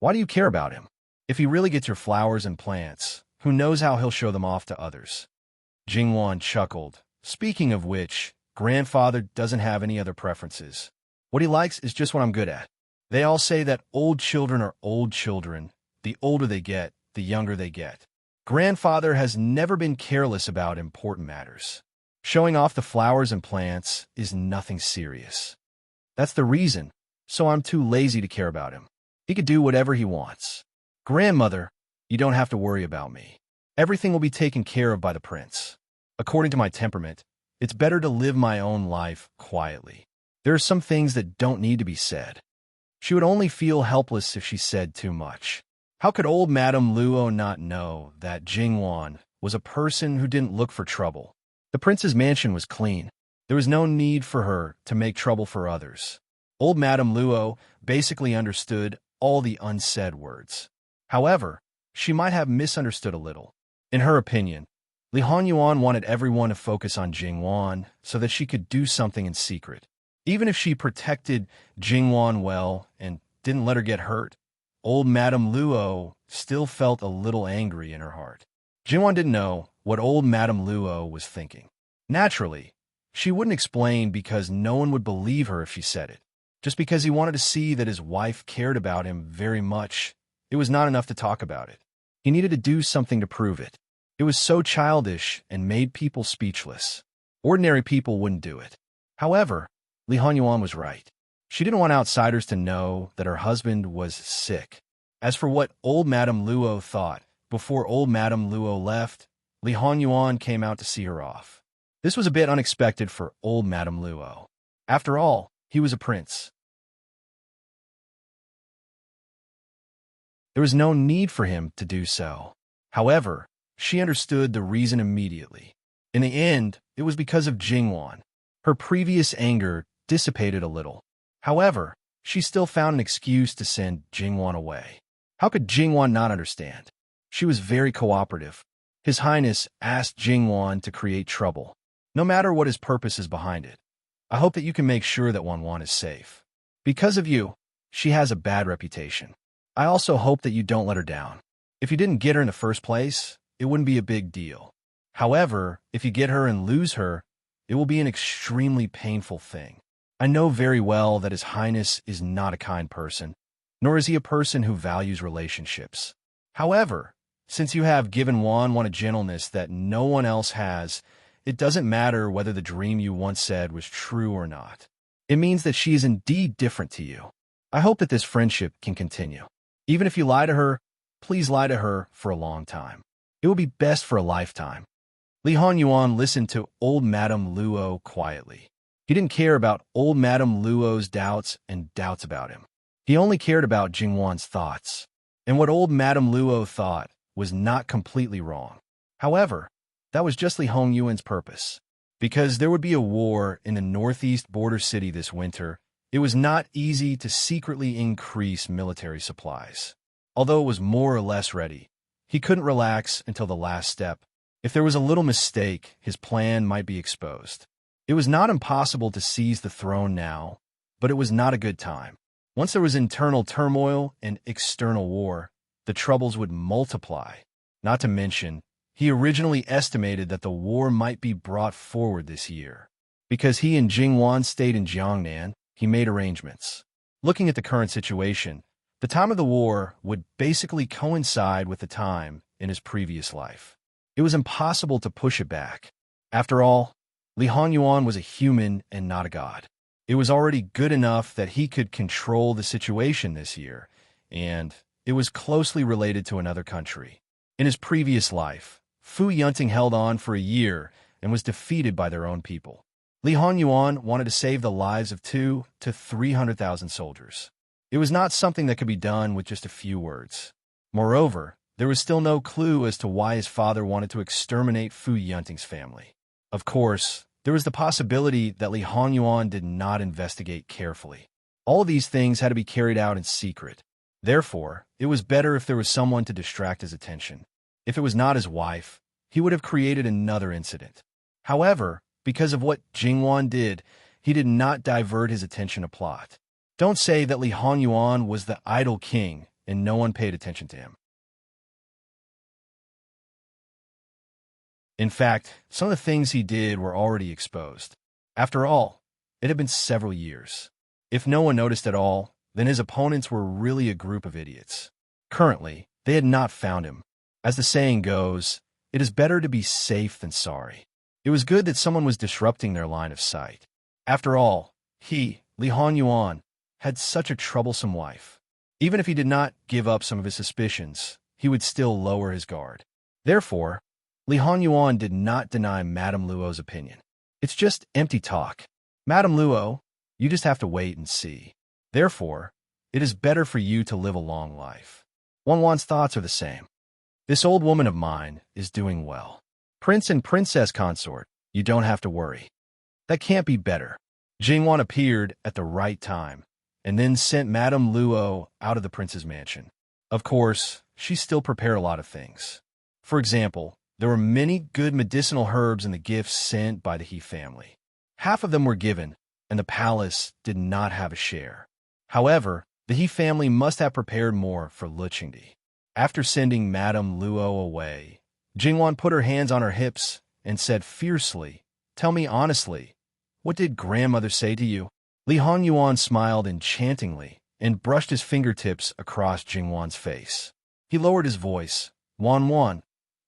Why do you care about him? If he really gets your flowers and plants, who knows how he'll show them off to others? Jingwan chuckled. Speaking of which, grandfather doesn't have any other preferences. What he likes is just what I'm good at. They all say that old children are old children. The older they get, the younger they get. Grandfather has never been careless about important matters. Showing off the flowers and plants is nothing serious. That's the reason, so I'm too lazy to care about him. He could do whatever he wants. Grandmother, you don't have to worry about me. Everything will be taken care of by the prince. According to my temperament, it's better to live my own life quietly. There are some things that don't need to be said. She would only feel helpless if she said too much. How could old Madame Luo not know that Jingwan was a person who didn't look for trouble? The prince's mansion was clean. There was no need for her to make trouble for others. Old Madame Luo basically understood all the unsaid words. However, she might have misunderstood a little. In her opinion, Li Honyuan wanted everyone to focus on Jingwan so that she could do something in secret. Even if she protected Jingwan well and didn't let her get hurt, old Madame Luo still felt a little angry in her heart. Jingwan didn't know what old Madame Luo was thinking. Naturally, she wouldn't explain because no one would believe her if she said it. Just because he wanted to see that his wife cared about him very much, it was not enough to talk about it. He needed to do something to prove it. It was so childish and made people speechless. Ordinary people wouldn't do it. However, Li Honyuan was right. She didn't want outsiders to know that her husband was sick. As for what old Madame Luo thought, before old Madame Luo left, Li Honyuan came out to see her off. This was a bit unexpected for old Madame Luo. After all, he was a prince. There was no need for him to do so. However, she understood the reason immediately. In the end, it was because of Jingwan. Her previous anger dissipated a little. However, she still found an excuse to send Jingwan away. How could Jingwan not understand? She was very cooperative. His Highness asked Jingwan to create trouble, no matter what his purpose is behind it. I hope that you can make sure that Wanwan is safe. Because of you, she has a bad reputation. I also hope that you don't let her down. If you didn't get her in the first place, it wouldn't be a big deal. However, if you get her and lose her, it will be an extremely painful thing. I know very well that His Highness is not a kind person, nor is he a person who values relationships. However, since you have given Wanwan a gentleness that no one else has, it doesn't matter whether the dream you once said was true or not. It means that she is indeed different to you. I hope that this friendship can continue. Even if you lie to her, please lie to her for a long time. It will be best for a lifetime. Li Honyuan listened to old Madame Luo quietly. He didn't care about old Madame Luo's doubts and doubts about him. He only cared about Jingwan's thoughts. And what old Madame Luo thought was not completely wrong. However, that was just Li Hongyuan's purpose. Because there would be a war in the northeast border city this winter, it was not easy to secretly increase military supplies. Although it was more or less ready, he couldn't relax until the last step. If there was a little mistake, his plan might be exposed. It was not impossible to seize the throne now, but it was not a good time. Once there was internal turmoil and external war, the troubles would multiply. Not to mention, he originally estimated that the war might be brought forward this year. Because he and Jingwan stayed in Jiangnan, he made arrangements. Looking at the current situation, the time of the war would basically coincide with the time in his previous life. It was impossible to push it back. After all, Li Honyuan was a human and not a god. It was already good enough that he could control the situation this year, and it was closely related to another country. In his previous life, Fu Yunting held on for a year and was defeated by their own people. Li Honyuan wanted to save the lives of 200,000 to 300,000 soldiers. It was not something that could be done with just a few words. Moreover, there was still no clue as to why his father wanted to exterminate Fu Yunting's family. Of course, there was the possibility that Li Honyuan did not investigate carefully. All these things had to be carried out in secret. Therefore, it was better if there was someone to distract his attention. If it was not his wife, he would have created another incident. However, because of what Jingwan did, he did not divert his attention to plot. Don't say that Li Honyuan was the idle king and no one paid attention to him. In fact, some of the things he did were already exposed. After all, it had been several years. If no one noticed at all, then his opponents were really a group of idiots. Currently, they had not found him. As the saying goes, it is better to be safe than sorry. It was good that someone was disrupting their line of sight. After all, he, Li Honyuan, had such a troublesome wife. Even if he did not give up some of his suspicions, he would still lower his guard. Therefore, Li Hanyuan did not deny Madame Luo's opinion. It's just empty talk. Madame Luo, you just have to wait and see. Therefore, it is better for you to live a long life. Wan's thoughts are the same. This old woman of mine is doing well. Prince and princess consort, you don't have to worry. That can't be better. Jingwan appeared at the right time, and then sent Madame Luo out of the prince's mansion. Of course, she still prepared a lot of things. For example, there were many good medicinal herbs in the gifts sent by the He family. Half of them were given, and the palace did not have a share. However, the He family must have prepared more for Luqingdi. After sending Madame Luo away, Jingwan put her hands on her hips and said fiercely, "Tell me honestly, what did grandmother say to you?" Li Hanyuan smiled enchantingly and brushed his fingertips across Jingwan's face. He lowered his voice. "Wan,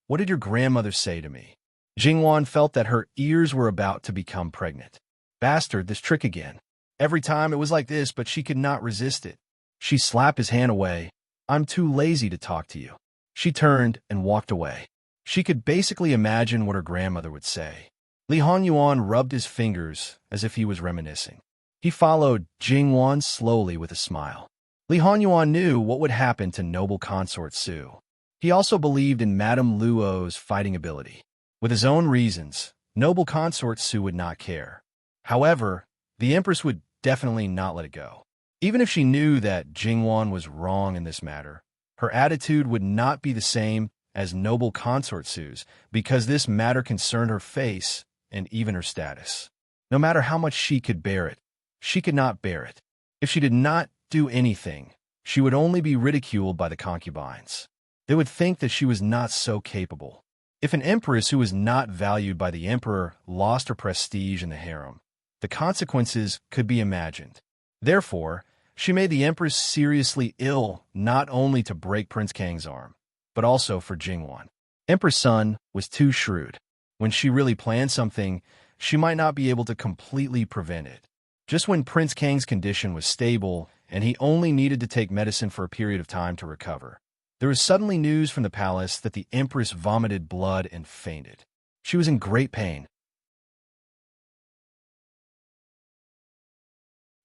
what did your grandmother say to me?" Jingwan felt that her ears were about to become pregnant. Bastard, this trick again. Every time it was like this, but she could not resist it. She slapped his hand away. "I'm too lazy to talk to you." She turned and walked away. She could basically imagine what her grandmother would say. Li Hanyuan rubbed his fingers as if he was reminiscing. He followed Jingwan slowly with a smile. Li Hanyuan knew what would happen to noble consort Su. He also believed in Madame Luo's fighting ability. With his own reasons, noble consort Su would not care. However, the Empress would definitely not let it go. Even if she knew that Jingwan was wrong in this matter, her attitude would not be the same as noble consort Su's because this matter concerned her face and even her status. No matter how much she could bear it, she could not bear it. If she did not do anything, she would only be ridiculed by the concubines. They would think that she was not so capable. If an empress who was not valued by the emperor lost her prestige in the harem, the consequences could be imagined. Therefore, she made the empress seriously ill not only to break Prince Kang's arm, but also for Jingwan. Empress Sun was too shrewd. When she really planned something, she might not be able to completely prevent it. Just when Prince Kang's condition was stable and he only needed to take medicine for a period of time to recover, there was suddenly news from the palace that the empress vomited blood and fainted. She was in great pain.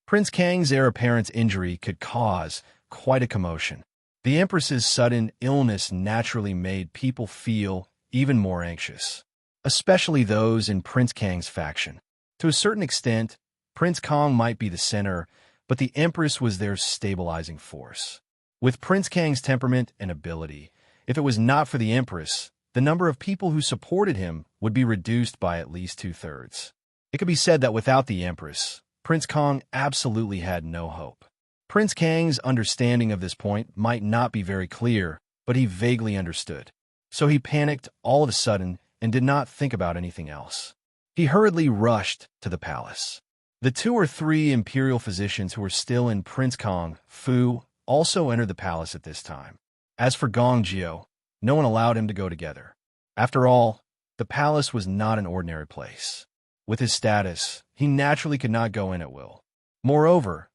Prince Kang's heir apparent's injury could cause quite a commotion. The empress's sudden illness naturally made people feel even more anxious, especially those in Prince Kang's faction. To a certain extent, Prince Kang might be the center, but the empress was their stabilizing force. With Prince Kang's temperament and ability, if it was not for the empress, the number of people who supported him would be reduced by at least 2/3. It could be said that without the empress, Prince Kang absolutely had no hope. Prince Kang's understanding of this point might not be very clear, but he vaguely understood. So he panicked all of a sudden and did not think about anything else. He hurriedly rushed to the palace. The 2 or 3 imperial physicians who were still in Prince Kang Fu also entered the palace at this time. As for Gong Jiao, no one allowed him to go together. After all, the palace was not an ordinary place. With his status, he naturally could not go in at will. Moreover,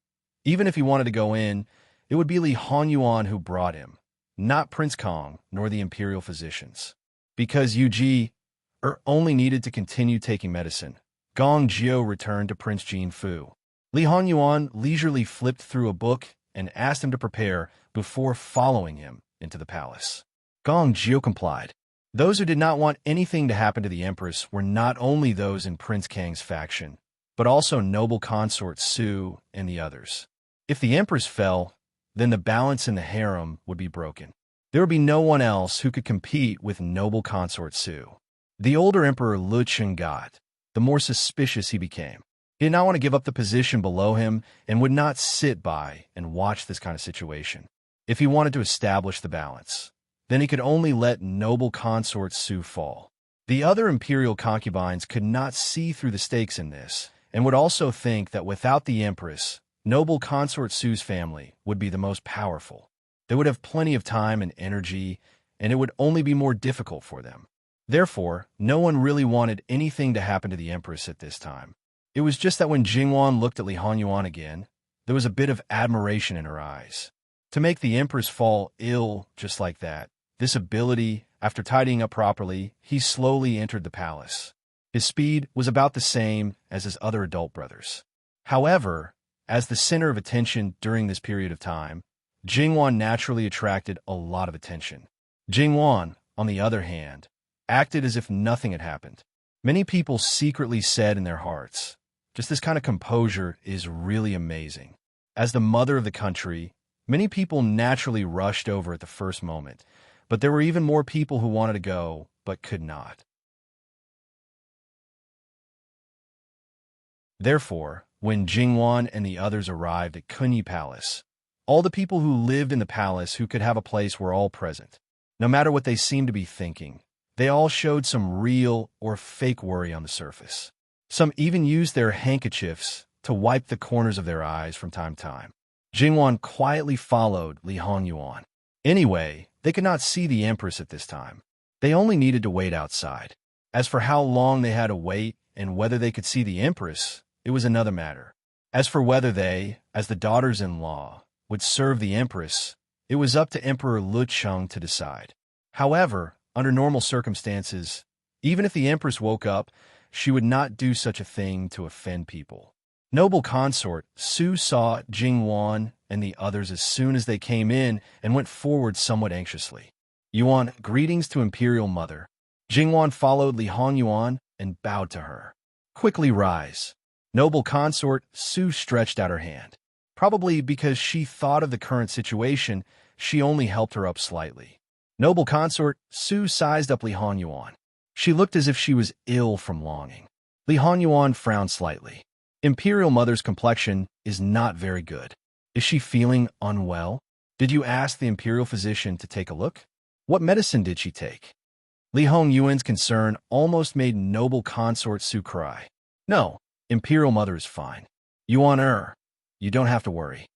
even if he wanted to go in, it would be Li Hanyuan who brought him, not Prince Kang nor the imperial physicians. Because Yu only needed to continue taking medicine, Gong Jiao returned to Prince Jin Fu. Li Hanyuan leisurely flipped through a book and asked him to prepare before following him into the palace. Gong Jiao complied. Those who did not want anything to happen to the empress were not only those in Prince Kang's faction, but also noble consort Su and the others. If the empress fell, then the balance in the harem would be broken. There would be no one else who could compete with noble consort Su. The older emperor Luqing got, the more suspicious he became. He did not want to give up the position below him and would not sit by and watch this kind of situation. If he wanted to establish the balance, then he could only let noble consort Su fall. The other imperial concubines could not see through the stakes in this, and would also think that without the empress, noble consort Su's family would be the most powerful. They would have plenty of time and energy, and it would only be more difficult for them. Therefore, no one really wanted anything to happen to the empress at this time. It was just that when Jingwan looked at Li Hanyuan again, there was a bit of admiration in her eyes. To make the empress fall ill just like that, this ability, After tidying up properly, he slowly entered the palace. His speed was about the same as his other adult brothers. However, as the center of attention during this period of time, Jingwan naturally attracted a lot of attention. Jingwan, on the other hand, acted as if nothing had happened. Many people secretly said in their hearts, just this kind of composure is really amazing. As the mother of the country, many people naturally rushed over at the first moment, but there were even more people who wanted to go, but could not. Therefore, when Jingwan and the others arrived at Kunyi Palace, all the people who lived in the palace who could have a place were all present. No matter what they seemed to be thinking, they all showed some real or fake worry on the surface. Some even used their handkerchiefs to wipe the corners of their eyes from time to time. Jingwan quietly followed Li Hongyuan. Anyway, they could not see the Empress at this time. They only needed to wait outside. As for how long they had to wait and whether they could see the Empress, it was another matter. As for whether they, as the daughters-in-law, would serve the Empress, it was up to Emperor Lucheng to decide. However, under normal circumstances, even if the Empress woke up, she would not do such a thing to offend people. Noble consort Su saw Jingwan and the others as soon as they came in and went forward somewhat anxiously. Yuan, greetings to Imperial Mother. Jingwan followed Li Hongyuan and bowed to her. Quickly rise. Noble consort Su stretched out her hand. Probably because she thought of the current situation, she only helped her up slightly. Noble consort Su sized up Li Hongyuan. She looked as if she was ill from longing. Li Hongyuan frowned slightly. Imperial Mother's complexion is not very good. Is she feeling unwell? Did you ask the Imperial physician to take a look? What medicine did she take? Li Hongyuan's concern almost made Noble consort Su cry. No, Imperial Mother is fine. Yuan you don't have to worry.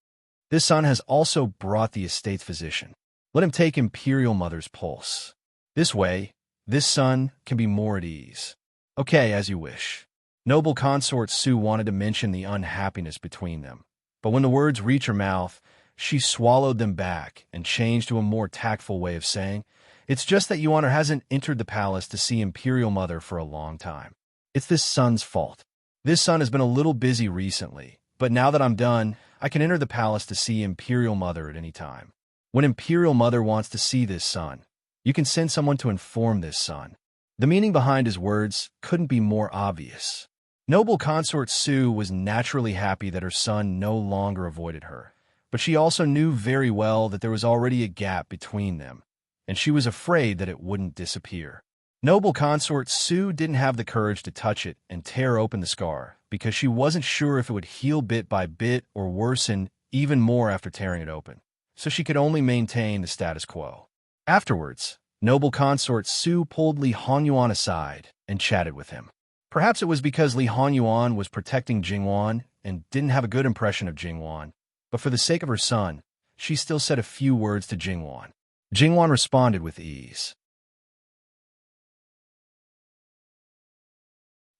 This son has also brought the estate's physician. Let him take Imperial Mother's pulse. This way, this son can be more at ease. Okay, as you wish. Noble consort Su wanted to mention the unhappiness between them, but when the words reached her mouth, she swallowed them back and changed to a more tactful way of saying, it's just that Yuan hasn't entered the palace to see Imperial Mother for a long time. It's this son's fault. This son has been a little busy recently, but now that I'm done, I can enter the palace to see Imperial Mother at any time. When Imperial Mother wants to see this son, you can send someone to inform this son. The meaning behind his words couldn't be more obvious. Noble consort Su was naturally happy that her son no longer avoided her, but she also knew very well that there was already a gap between them, and she was afraid that it wouldn't disappear. Noble consort Su didn't have the courage to touch it and tear open the scar, because she wasn't sure if it would heal bit by bit or worsen even more after tearing it open, so she could only maintain the status quo. Afterwards, Noble consort Su pulled Li Hongyuan aside and chatted with him. Perhaps it was because Li Hongyuan was protecting Jingwan and didn't have a good impression of Jingwan, but for the sake of her son, she still said a few words to Jingwan. Jingwan responded with ease.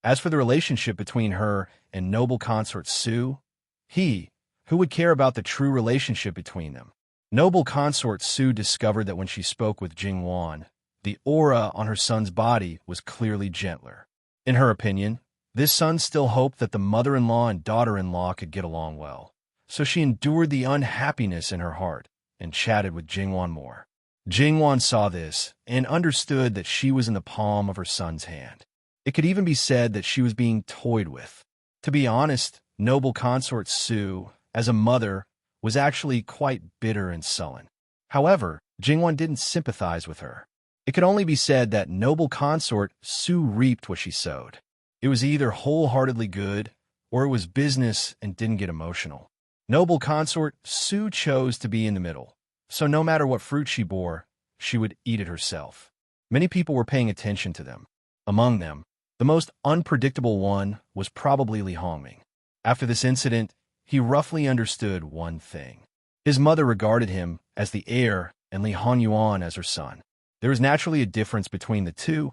As for the relationship between her and Noble consort Su, who would care about the true relationship between them? Noble consort Su discovered that when she spoke with Jingwan, the aura on her son's body was clearly gentler. In her opinion, this son still hoped that the mother-in-law and daughter-in-law could get along well, so she endured the unhappiness in her heart and chatted with Jingwan more. Jingwan saw this and understood that she was in the palm of her son's hand. It could even be said that she was being toyed with. To be honest, Noble consort Su, as a mother, was actually quite bitter and sullen. However, Jingwan didn't sympathize with her. It could only be said that Noble consort Su reaped what she sowed. It was either wholeheartedly good, or it was business and didn't get emotional. Noble consort Su chose to be in the middle, so no matter what fruit she bore, she would eat it herself. Many people were paying attention to them. Among them, the most unpredictable one was probably Li Hongming. After this incident, he roughly understood one thing. His mother regarded him as the heir and Li Hongyuan as her son. There was naturally a difference between the two,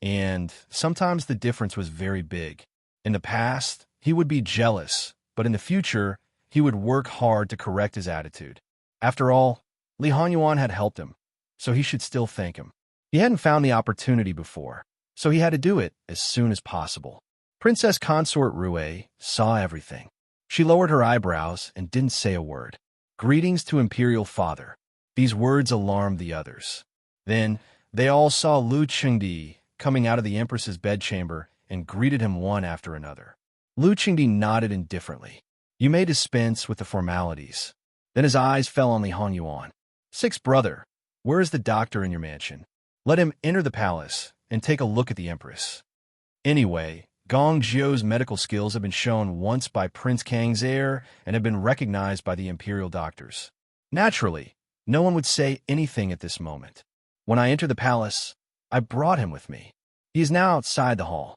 and sometimes the difference was very big. In the past, he would be jealous, but in the future, he would work hard to correct his attitude. After all, Li Hongyuan had helped him, so he should still thank him. He hadn't found the opportunity before, so he had to do it as soon as possible. Princess Consort Rue saw everything. She lowered her eyebrows and didn't say a word. Greetings to Imperial Father. These words alarmed the others. Then, they all saw Lu Qingdi coming out of the Empress's bedchamber and greeted him one after another. Lu Qingdi nodded indifferently. You may dispense with the formalities. Then his eyes fell on Li Hanyuan. Sixth brother, where is the doctor in your mansion? Let him enter the palace and take a look at the Empress. Anyway, Gong Jiu's medical skills have been shown once by Prince Kang's heir and have been recognized by the imperial doctors. Naturally, no one would say anything at this moment. When I entered the palace, I brought him with me. He is now outside the hall.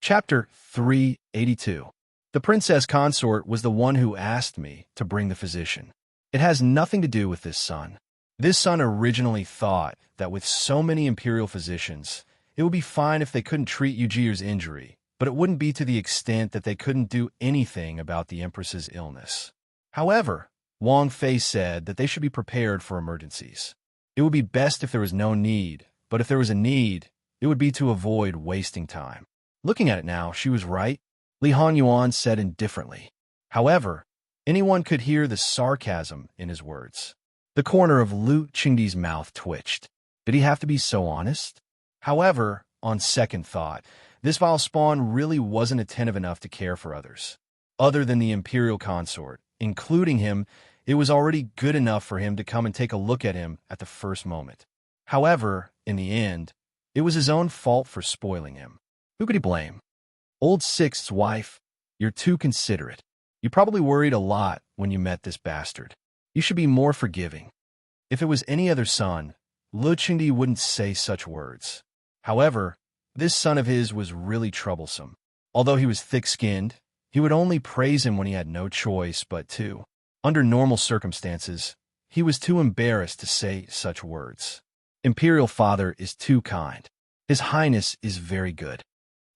Chapter 382. The princess consort was the one who asked me to bring the physician. It has nothing to do with this son. This son originally thought that with so many imperial physicians, it would be fine if they couldn't treat Yujir's injury, but it wouldn't be to the extent that they couldn't do anything about the Empress's illness. However, Wang Fei said that they should be prepared for emergencies. It would be best if there was no need, but if there was a need, it would be to avoid wasting time. Looking at it now, she was right, Li Hanyuan said indifferently. However, anyone could hear the sarcasm in his words. The corner of Lu Qingdi's mouth twitched. Did he have to be so honest? However, on second thought, this vile spawn really wasn't attentive enough to care for others. Other than the imperial consort, including him, it was already good enough for him to come and take a look at him at the first moment. However, in the end, it was his own fault for spoiling him. Who could he blame? Old Sixth's wife, you're too considerate. You probably worried a lot when you met this bastard. You should be more forgiving. If it was any other son, Lu Qingdi wouldn't say such words. However, this son of his was really troublesome. Although he was thick-skinned, he would only praise him when he had no choice but to. Under normal circumstances, he was too embarrassed to say such words. Imperial Father is too kind. His Highness is very good.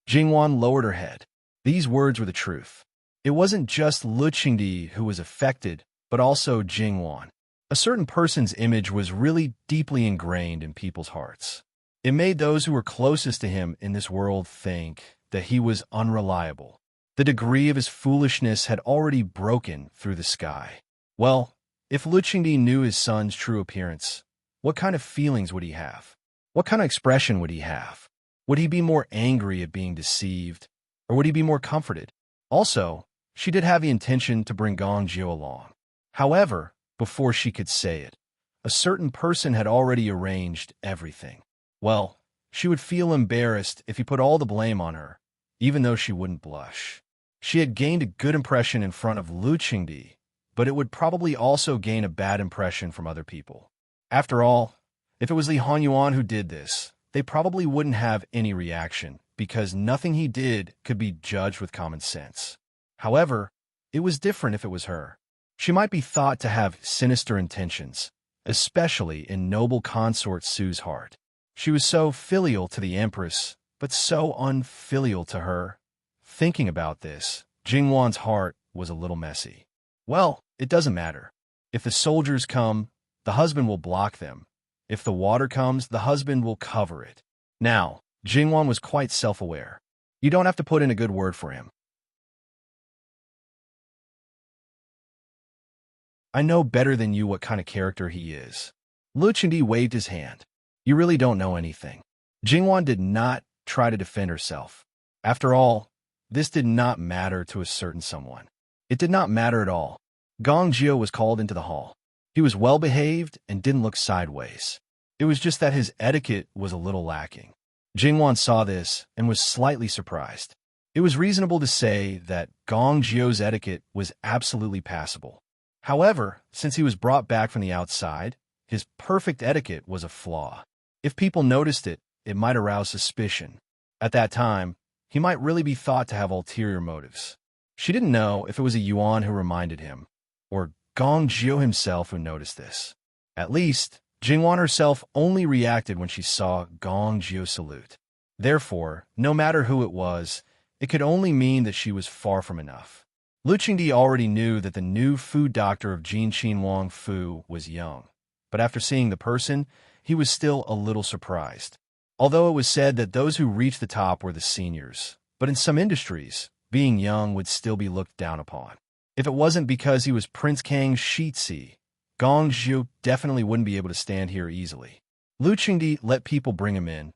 Jingwan lowered her head. These words were the truth. It wasn't just Lu Qingdi who was affected, but also Jingwan. A certain person's image was really deeply ingrained in people's hearts. It made those who were closest to him in this world think that he was unreliable. The degree of his foolishness had already broken through the sky. Well, if Lu Qingdi knew his son's true appearance, what kind of feelings would he have? What kind of expression would he have? Would he be more angry at being deceived, or would he be more comforted? Also, she did have the intention to bring Gong Jiu along. However, before she could say it, a certain person had already arranged everything. Well, she would feel embarrassed if he put all the blame on her, even though she wouldn't blush. She had gained a good impression in front of Lu Qingdi, but it would probably also gain a bad impression from other people. After all, if it was Li Hanyuan who did this, they probably wouldn't have any reaction, because nothing he did could be judged with common sense. However, it was different if it was her. She might be thought to have sinister intentions, especially in noble consort Su's heart. She was so filial to the Empress, but so unfilial to her. Thinking about this, Jingwan's heart was a little messy. Well, it doesn't matter. If the soldiers come, the husband will block them. If the water comes, the husband will cover it. Now, Jingwan was quite self-aware. You don't have to put in a good word for him. I know better than you what kind of character he is. Lu Qingdi waved his hand. You really don't know anything. Jingwan did not try to defend herself. After all, this did not matter to a certain someone. It did not matter at all. Gong Jiu was called into the hall. He was well-behaved and didn't look sideways. It was just that his etiquette was a little lacking. Jingwan saw this and was slightly surprised. It was reasonable to say that Gong Jiu's etiquette was absolutely passable. However, since he was brought back from the outside, his perfect etiquette was a flaw. If people noticed it, it might arouse suspicion. At that time, he might really be thought to have ulterior motives. She didn't know if it was a Yuan who reminded him, or Gong Jiu himself who noticed this. At least, Jingwan herself only reacted when she saw Gong Jiu salute. Therefore, no matter who it was, it could only mean that she was far from enough. Lu Qingdi already knew that the new food doctor of Jinqin Wang Fu was young, but after seeing the person, he was still a little surprised. Although it was said that those who reached the top were the seniors, but in some industries, being young would still be looked down upon. If it wasn't because he was Prince Kang's Shitsi, Gong Zhu definitely wouldn't be able to stand here easily. Lu Qingdi let people bring him in,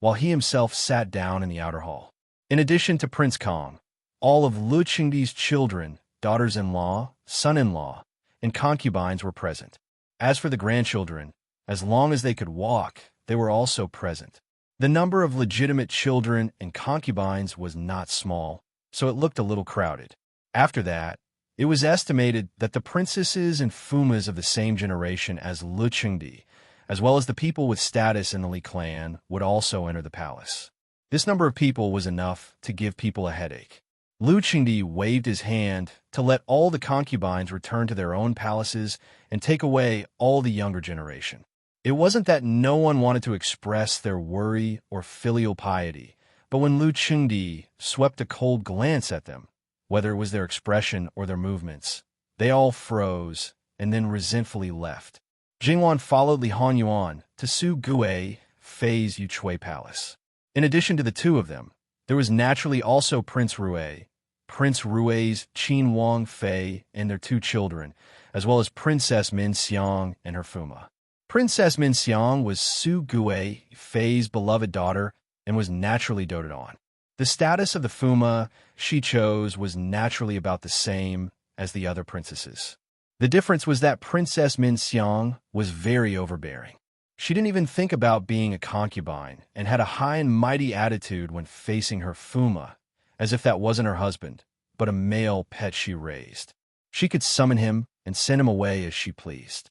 while he himself sat down in the outer hall. In addition to Prince Kong, all of Lu Qingdi's children, daughters-in-law, son-in-law, and concubines were present. As for the grandchildren, as long as they could walk, they were also present. The number of legitimate children and concubines was not small, so it looked a little crowded. After that, it was estimated that the princesses and fumas of the same generation as Lu Qingdi, as well as the people with status in the Li clan, would also enter the palace. This number of people was enough to give people a headache. Lu Qingdi waved his hand to let all the concubines return to their own palaces and take away all the younger generation. It wasn't that no one wanted to express their worry or filial piety, but when Lu Qingdi swept a cold glance at them, whether it was their expression or their movements, they all froze and then resentfully left. Jingwan followed Li Hanyuan to Su Gue Fei's Yuchui Palace. In addition to the two of them, there was naturally also Prince Rui's Qin Wang Fei and their two children, as well as Princess Min Xiang and her Fuma. Princess Min Xiang was Su Gue Fei's beloved daughter and was naturally doted on. The status of the Fuma she chose was naturally about the same as the other princesses. The difference was that Princess Min Xiang was very overbearing. She didn't even think about being a concubine and had a high and mighty attitude when facing her Fuma, as if that wasn't her husband, but a male pet she raised. She could summon him and send him away as she pleased.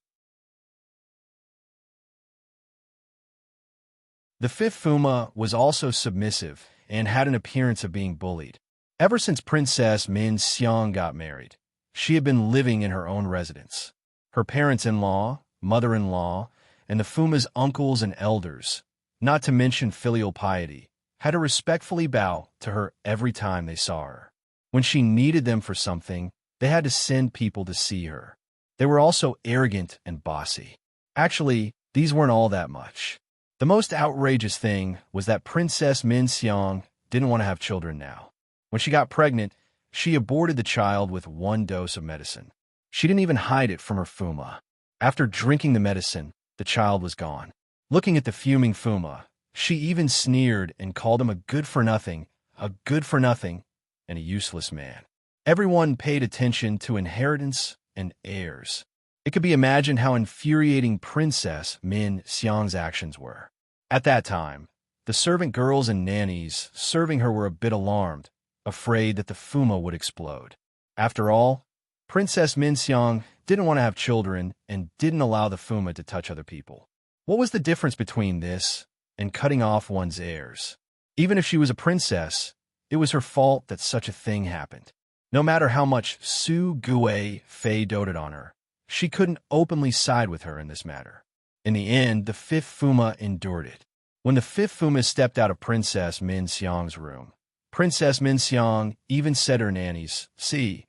The fifth Fuma was also submissive and had an appearance of being bullied. Ever since Princess Min Xiang got married, she had been living in her own residence. Her parents-in-law, mother-in-law, and the Fuma's uncles and elders, not to mention filial piety, had to respectfully bow to her every time they saw her. When she needed them for something, they had to send people to see her. They were also arrogant and bossy. Actually, these weren't all that much. The most outrageous thing was that Princess Min Xiang didn't want to have children now. When she got pregnant, she aborted the child with 1 dose of medicine. She didn't even hide it from her Fuma. After drinking the medicine, the child was gone. Looking at the fuming Fuma, she even sneered and called him a good-for-nothing, and a useless man. Everyone paid attention to inheritance and heirs. It could be imagined how infuriating Princess Min Xiang's actions were. At that time, the servant girls and nannies serving her were a bit alarmed, afraid that the Fuma would explode. After all, Princess Min Xiang didn't want to have children and didn't allow the Fuma to touch other people. What was the difference between this and cutting off one's heirs? Even if she was a princess, it was her fault that such a thing happened. No matter how much Su Gue Fei doted on her, she couldn't openly side with her in this matter. In the end, the fifth Fuma endured it. When the fifth Fuma stepped out of Princess Min Xiang's room, Princess Min Xiang even said to her nannies, "See,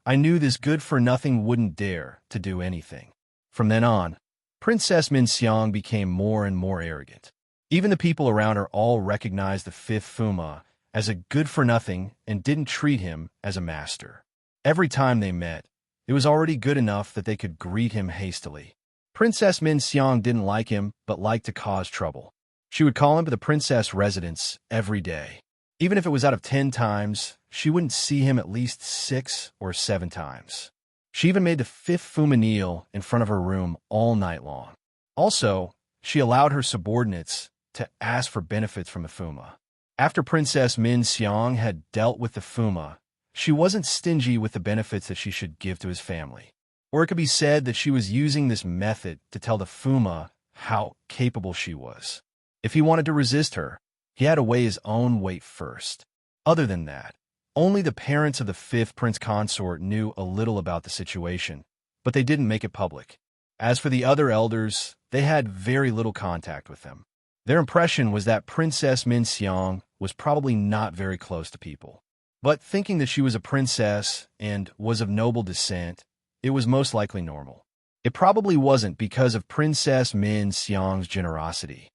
I knew this good-for-nothing wouldn't dare to do anything." From then on, Princess Min Xiang became more and more arrogant. Even the people around her all recognized the fifth Fuma as a good-for-nothing and didn't treat him as a master. Every time they met, it was already good enough that they could greet him hastily. Princess Min Xiang didn't like him, but liked to cause trouble. She would call him to the princess residence every day. Even if it was out of 10 times, she wouldn't see him at least 6 or 7 times. She even made the fifth Fuma kneel in front of her room all night long. Also, she allowed her subordinates to ask for benefits from the Fuma. After Princess Min Xiang had dealt with the Fuma, she wasn't stingy with the benefits that she should give to his family. Or it could be said that she was using this method to tell the Fuma how capable she was. If he wanted to resist her, he had to weigh his own weight first. Other than that, only the parents of the fifth prince consort knew a little about the situation, but they didn't make it public. As for the other elders, they had very little contact with them. Their impression was that Princess Min Xiang was probably not very close to people. But thinking that she was a princess and was of noble descent, it was most likely normal. It probably wasn't because of Princess Min Xiang's generosity.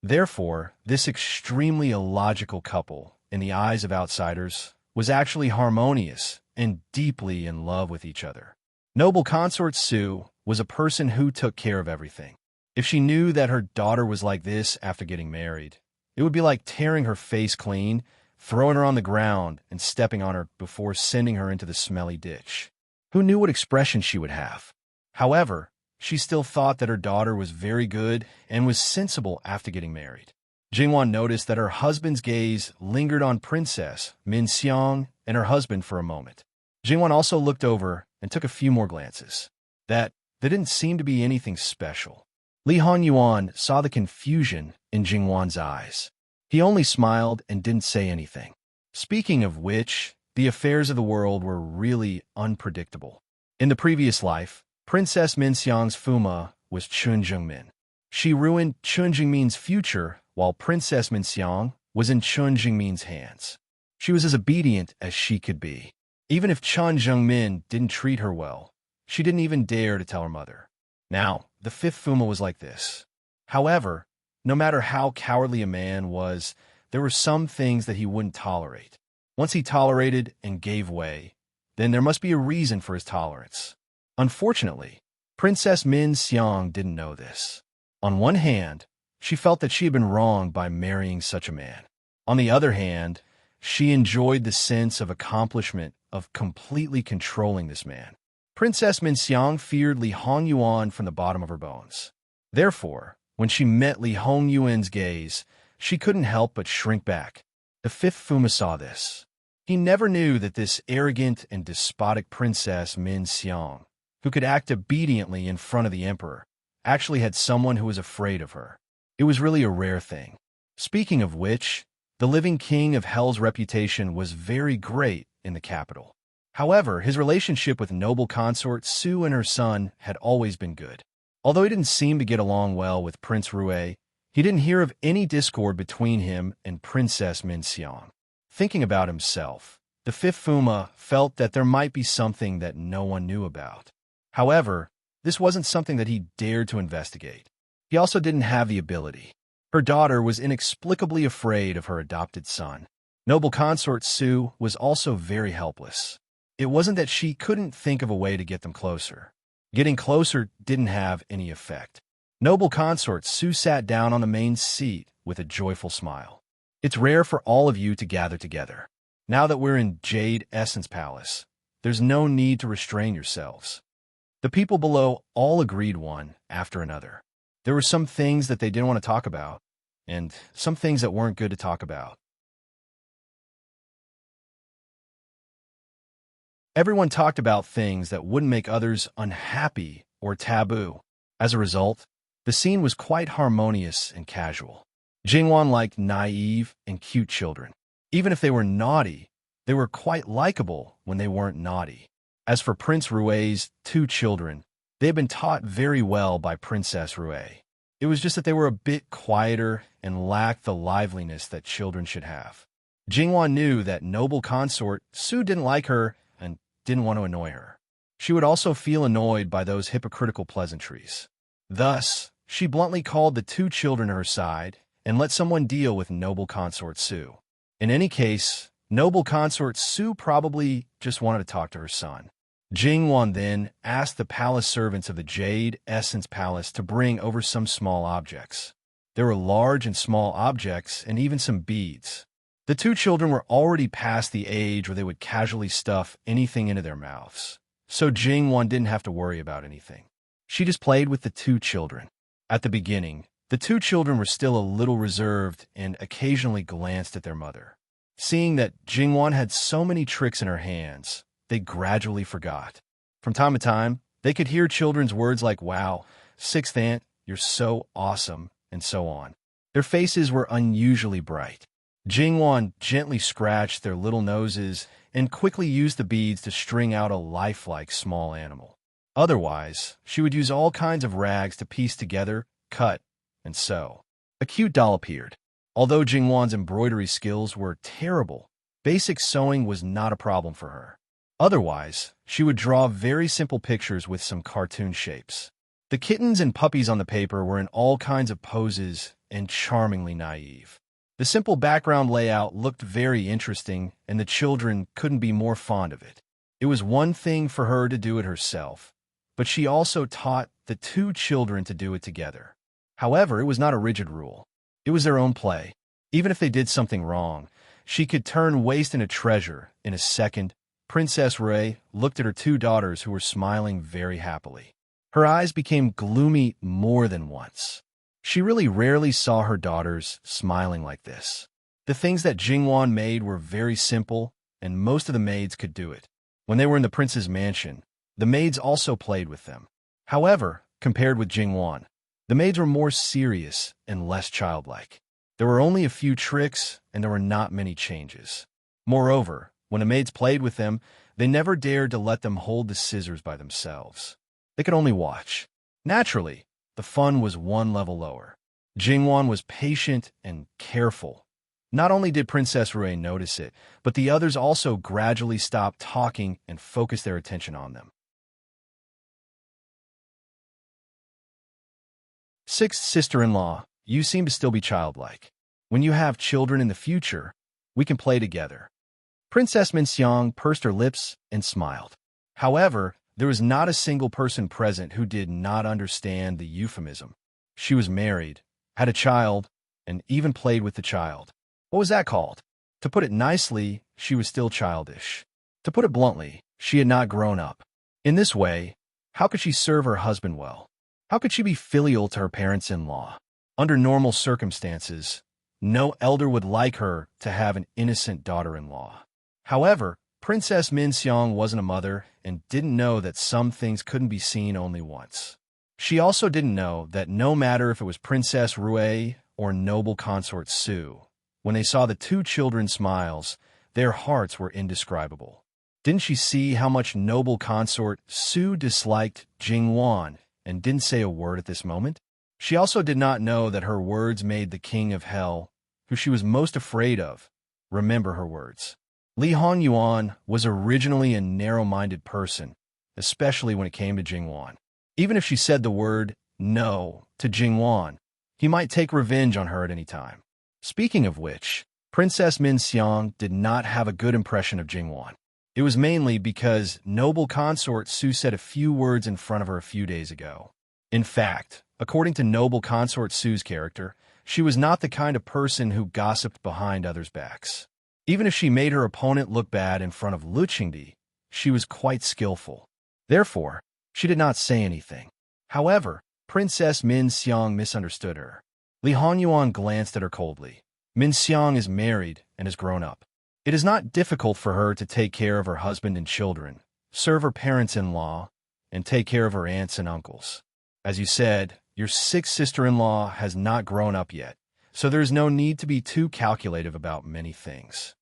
Therefore, this extremely illogical couple, in the eyes of outsiders, was actually harmonious and deeply in love with each other. Noble consort Su was a person who took care of everything. If she knew that her daughter was like this after getting married, it would be like tearing her face clean, throwing her on the ground, and stepping on her before sending her into the smelly ditch. Who knew what expression she would have? However, she still thought that her daughter was very good and was sensible after getting married. Jingwan noticed that her husband's gaze lingered on Princess Min Xiang and her husband for a moment. Jingwan also looked over and took a few more glances. There didn't seem to be anything special. Li Hongyuan saw the confusion in Jingwan's eyes. He only smiled and didn't say anything. Speaking of which, the affairs of the world were really unpredictable. In the previous life, Princess Min Xiang's Fuma was Chun Jingmin. She ruined Chun Jingmin's future while Princess Min Xiang was in Chun Jingmin's hands. She was as obedient as she could be. Even if Chun Jingmin didn't treat her well, she didn't even dare to tell her mother. Now, the fifth Fuma was like this. However, no matter how cowardly a man was, there were some things that he wouldn't tolerate. Once he tolerated and gave way, then there must be a reason for his tolerance. Unfortunately, Princess Min Xiang didn't know this. On one hand, she felt that she had been wronged by marrying such a man. On the other hand, she enjoyed the sense of accomplishment of completely controlling this man. Princess Min Xiang feared Li Hongyuan from the bottom of her bones. Therefore, when she met Li Hongyuan's gaze, she couldn't help but shrink back. The fifth Fuma saw this. He never knew that this arrogant and despotic Princess Min Xiang, who could act obediently in front of the emperor, actually had someone who was afraid of her. It was really a rare thing. Speaking of which, the living king of Hell's reputation was very great in the capital. However, his relationship with noble consort Su and her son had always been good. Although he didn't seem to get along well with Prince Rue, he didn't hear of any discord between him and Princess Min Xiang. Thinking about himself, the fifth Fuma felt that there might be something that no one knew about. However, this wasn't something that he dared to investigate. He also didn't have the ability. Her daughter was inexplicably afraid of her adopted son. Noble consort Su was also very helpless. It wasn't that she couldn't think of a way to get them closer. Getting closer didn't have any effect. Noble consort Su sat down on the main seat with a joyful smile. It's rare for all of you to gather together. Now that we're in Jade Essence Palace, there's no need to restrain yourselves. The people below all agreed one after another. There were some things that they didn't want to talk about, and some things that weren't good to talk about. Everyone talked about things that wouldn't make others unhappy or taboo. As a result, the scene was quite harmonious and casual. Jingwan liked naive and cute children. Even if they were naughty, they were quite likable when they weren't naughty. As for Prince Rue's two children, they had been taught very well by Princess Rue. It was just that they were a bit quieter and lacked the liveliness that children should have. Jingwan knew that noble consort Su didn't like her and didn't want to annoy her. She would also feel annoyed by those hypocritical pleasantries. Thus, she bluntly called the two children to her side and let someone deal with noble consort Su. In any case, noble consort Su probably just wanted to talk to her son. Jingwan then asked the palace servants of the Jade Essence Palace to bring over some small objects. There were large and small objects and even some beads. The two children were already past the age where they would casually stuff anything into their mouths, so Jingwan didn't have to worry about anything. She just played with the two children. At the beginning, the two children were still a little reserved and occasionally glanced at their mother. Seeing that Jingwan had so many tricks in her hands, they gradually forgot. From time to time, they could hear children's words like, "Wow, sixth aunt, you're so awesome," and so on. Their faces were unusually bright. Jingwan gently scratched their little noses and quickly used the beads to string out a lifelike small animal. Otherwise, she would use all kinds of rags to piece together, cut, and sew. A cute doll appeared. Although Jingwan's embroidery skills were terrible, basic sewing was not a problem for her. Otherwise, she would draw very simple pictures with some cartoon shapes. The kittens and puppies on the paper were in all kinds of poses and charmingly naive. The simple background layout looked very interesting, and the children couldn't be more fond of it. It was one thing for her to do it herself, but she also taught the two children to do it together. However, it was not a rigid rule. It was their own play. Even if they did something wrong, she could turn waste into treasure in a second. Princess Rui looked at her two daughters who were smiling very happily. Her eyes became gloomy more than once. She really rarely saw her daughters smiling like this. The things that Jingwan made were very simple, and most of the maids could do it. When they were in the prince's mansion, the maids also played with them. However, compared with Jingwan, the maids were more serious and less childlike. There were only a few tricks, and there were not many changes. Moreover, when the maids played with them, they never dared to let them hold the scissors by themselves. They could only watch. Naturally, the fun was one level lower. Jingwan was patient and careful. Not only did Princess Rui notice it, but the others also gradually stopped talking and focused their attention on them. Sixth sister-in-law, you seem to still be childlike. When you have children in the future, we can play together. Princess Minxiang pursed her lips and smiled. However, there was not a single person present who did not understand the euphemism. She was married, had a child, and even played with the child. What was that called? To put it nicely, she was still childish. To put it bluntly, she had not grown up. In this way, how could she serve her husband well? How could she be filial to her parents-in-law? Under normal circumstances, no elder would like her to have an innocent daughter-in-law. However, Princess Minxiang wasn't a mother and didn't know that some things couldn't be seen only once. She also didn't know that no matter if it was Princess Rui or noble consort Su, when they saw the two children's smiles, their hearts were indescribable. Didn't she see how much noble consort Su disliked Jingwan and didn't say a word at this moment? She also did not know that her words made the king of hell, who she was most afraid of, remember her words. Li Hongyuan was originally a narrow-minded person, especially when it came to Jingwan. Even if she said the word no to Jingwan, he might take revenge on her at any time. Speaking of which, Princess Minxiang did not have a good impression of Jingwan. It was mainly because noble consort Su said a few words in front of her a few days ago. In fact, according to noble consort Su's character, she was not the kind of person who gossiped behind others' backs. Even if she made her opponent look bad in front of Lu Qingdi, she was quite skillful. Therefore, she did not say anything. However, Princess Minxiang misunderstood her. Li Hongyuan glanced at her coldly. Minxiang is married and has grown up. It is not difficult for her to take care of her husband and children, serve her parents-in-law, and take care of her aunts and uncles. As you said, your sixth sister-in-law has not grown up yet, so there is no need to be too calculative about many things.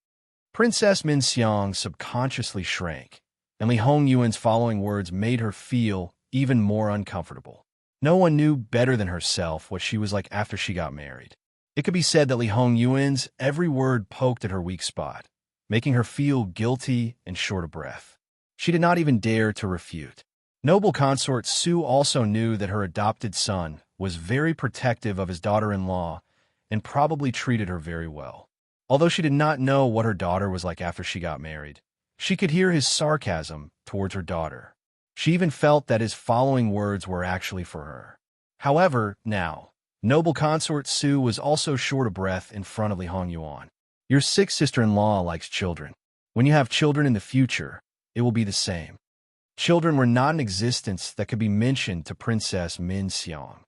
Princess Minxiang subconsciously shrank, and Li Hongyuan's following words made her feel even more uncomfortable. No one knew better than herself what she was like after she got married. It could be said that Li Hongyuan's every word poked at her weak spot, making her feel guilty and short of breath. She did not even dare to refute. Noble consort Su also knew that her adopted son was very protective of his daughter-in-law and probably treated her very well. Although she did not know what her daughter was like after she got married, she could hear his sarcasm towards her daughter. She even felt that his following words were actually for her. However, now, noble consort Su was also short of breath in front of Li Hongyuan. Your sixth sister-in-law likes children. When you have children in the future, it will be the same. Children were not in existence that could be mentioned to Princess Minxiang.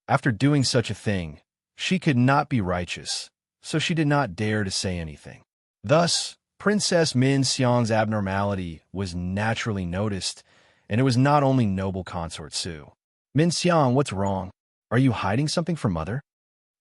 After doing such a thing, she could not be righteous, so she did not dare to say anything. Thus, Princess Minxiang's abnormality was naturally noticed, and it was not only noble consort Su. Minxiang, what's wrong? Are you hiding something from mother?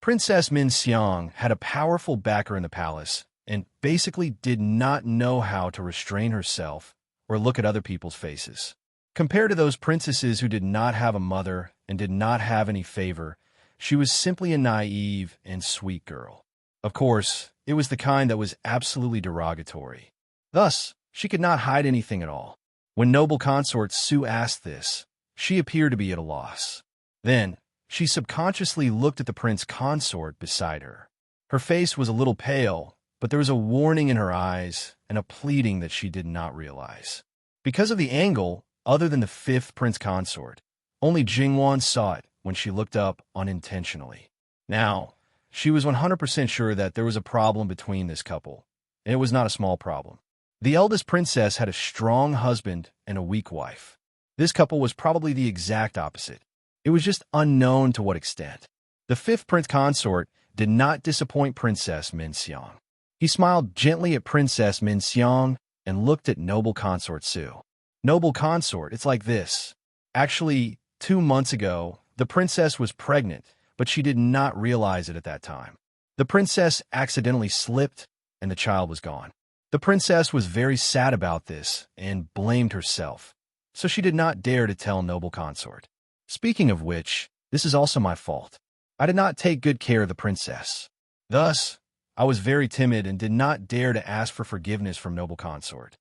Princess Minxiang had a powerful backer in the palace, and basically did not know how to restrain herself or look at other people's faces. Compared to those princesses who did not have a mother and did not have any favor. She was simply a naive and sweet girl. Of course, it was the kind that was absolutely derogatory. Thus, she could not hide anything at all. When noble consort Su asked this, she appeared to be at a loss. Then, she subconsciously looked at the prince consort beside her. Her face was a little pale, but there was a warning in her eyes and a pleading that she did not realize. Because of the angle, other than the fifth prince consort, only Jingwan saw it when she looked up unintentionally. Now, she was 100% sure that there was a problem between this couple, and it was not a small problem. The eldest princess had a strong husband and a weak wife. This couple was probably the exact opposite. It was just unknown to what extent. The fifth prince consort did not disappoint Princess Minxiang. He smiled gently at Princess Minxiang and looked at noble consort Su. Noble consort, it's like this. Actually, 2 months ago, the princess was pregnant, but she did not realize it at that time. The princess accidentally slipped, and the child was gone. The princess was very sad about this and blamed herself, so she did not dare to tell noble consort. Speaking of which, this is also my fault. I did not take good care of the princess. Thus, I was very timid and did not dare to ask for forgiveness from noble consort.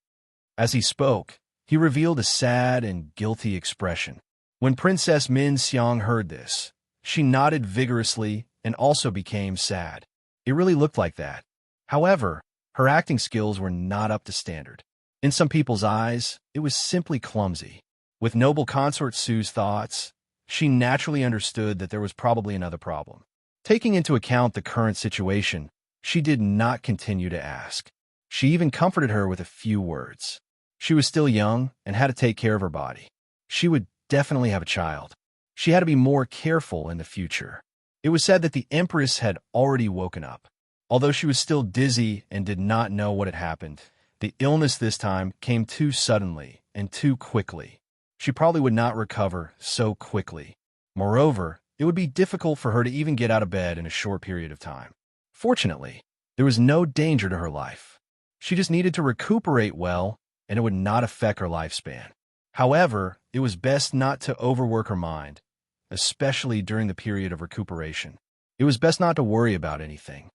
As he spoke, he revealed a sad and guilty expression. When Princess Minxiang heard this, she nodded vigorously and also became sad. It really looked like that. However, her acting skills were not up to standard. In some people's eyes, it was simply clumsy. With noble consort Su's thoughts, she naturally understood that there was probably another problem. Taking into account the current situation, she did not continue to ask. She even comforted her with a few words. She was still young and had to take care of her body. She would definitely have a child. She had to be more careful in the future. It was said that the Empress had already woken up. Although she was still dizzy and did not know what had happened, the illness this time came too suddenly and too quickly. She probably would not recover so quickly. Moreover, it would be difficult for her to even get out of bed in a short period of time. Fortunately, there was no danger to her life. She just needed to recuperate well, and it would not affect her lifespan. However, it was best not to overwork her mind, especially during the period of recuperation. It was best not to worry about anything.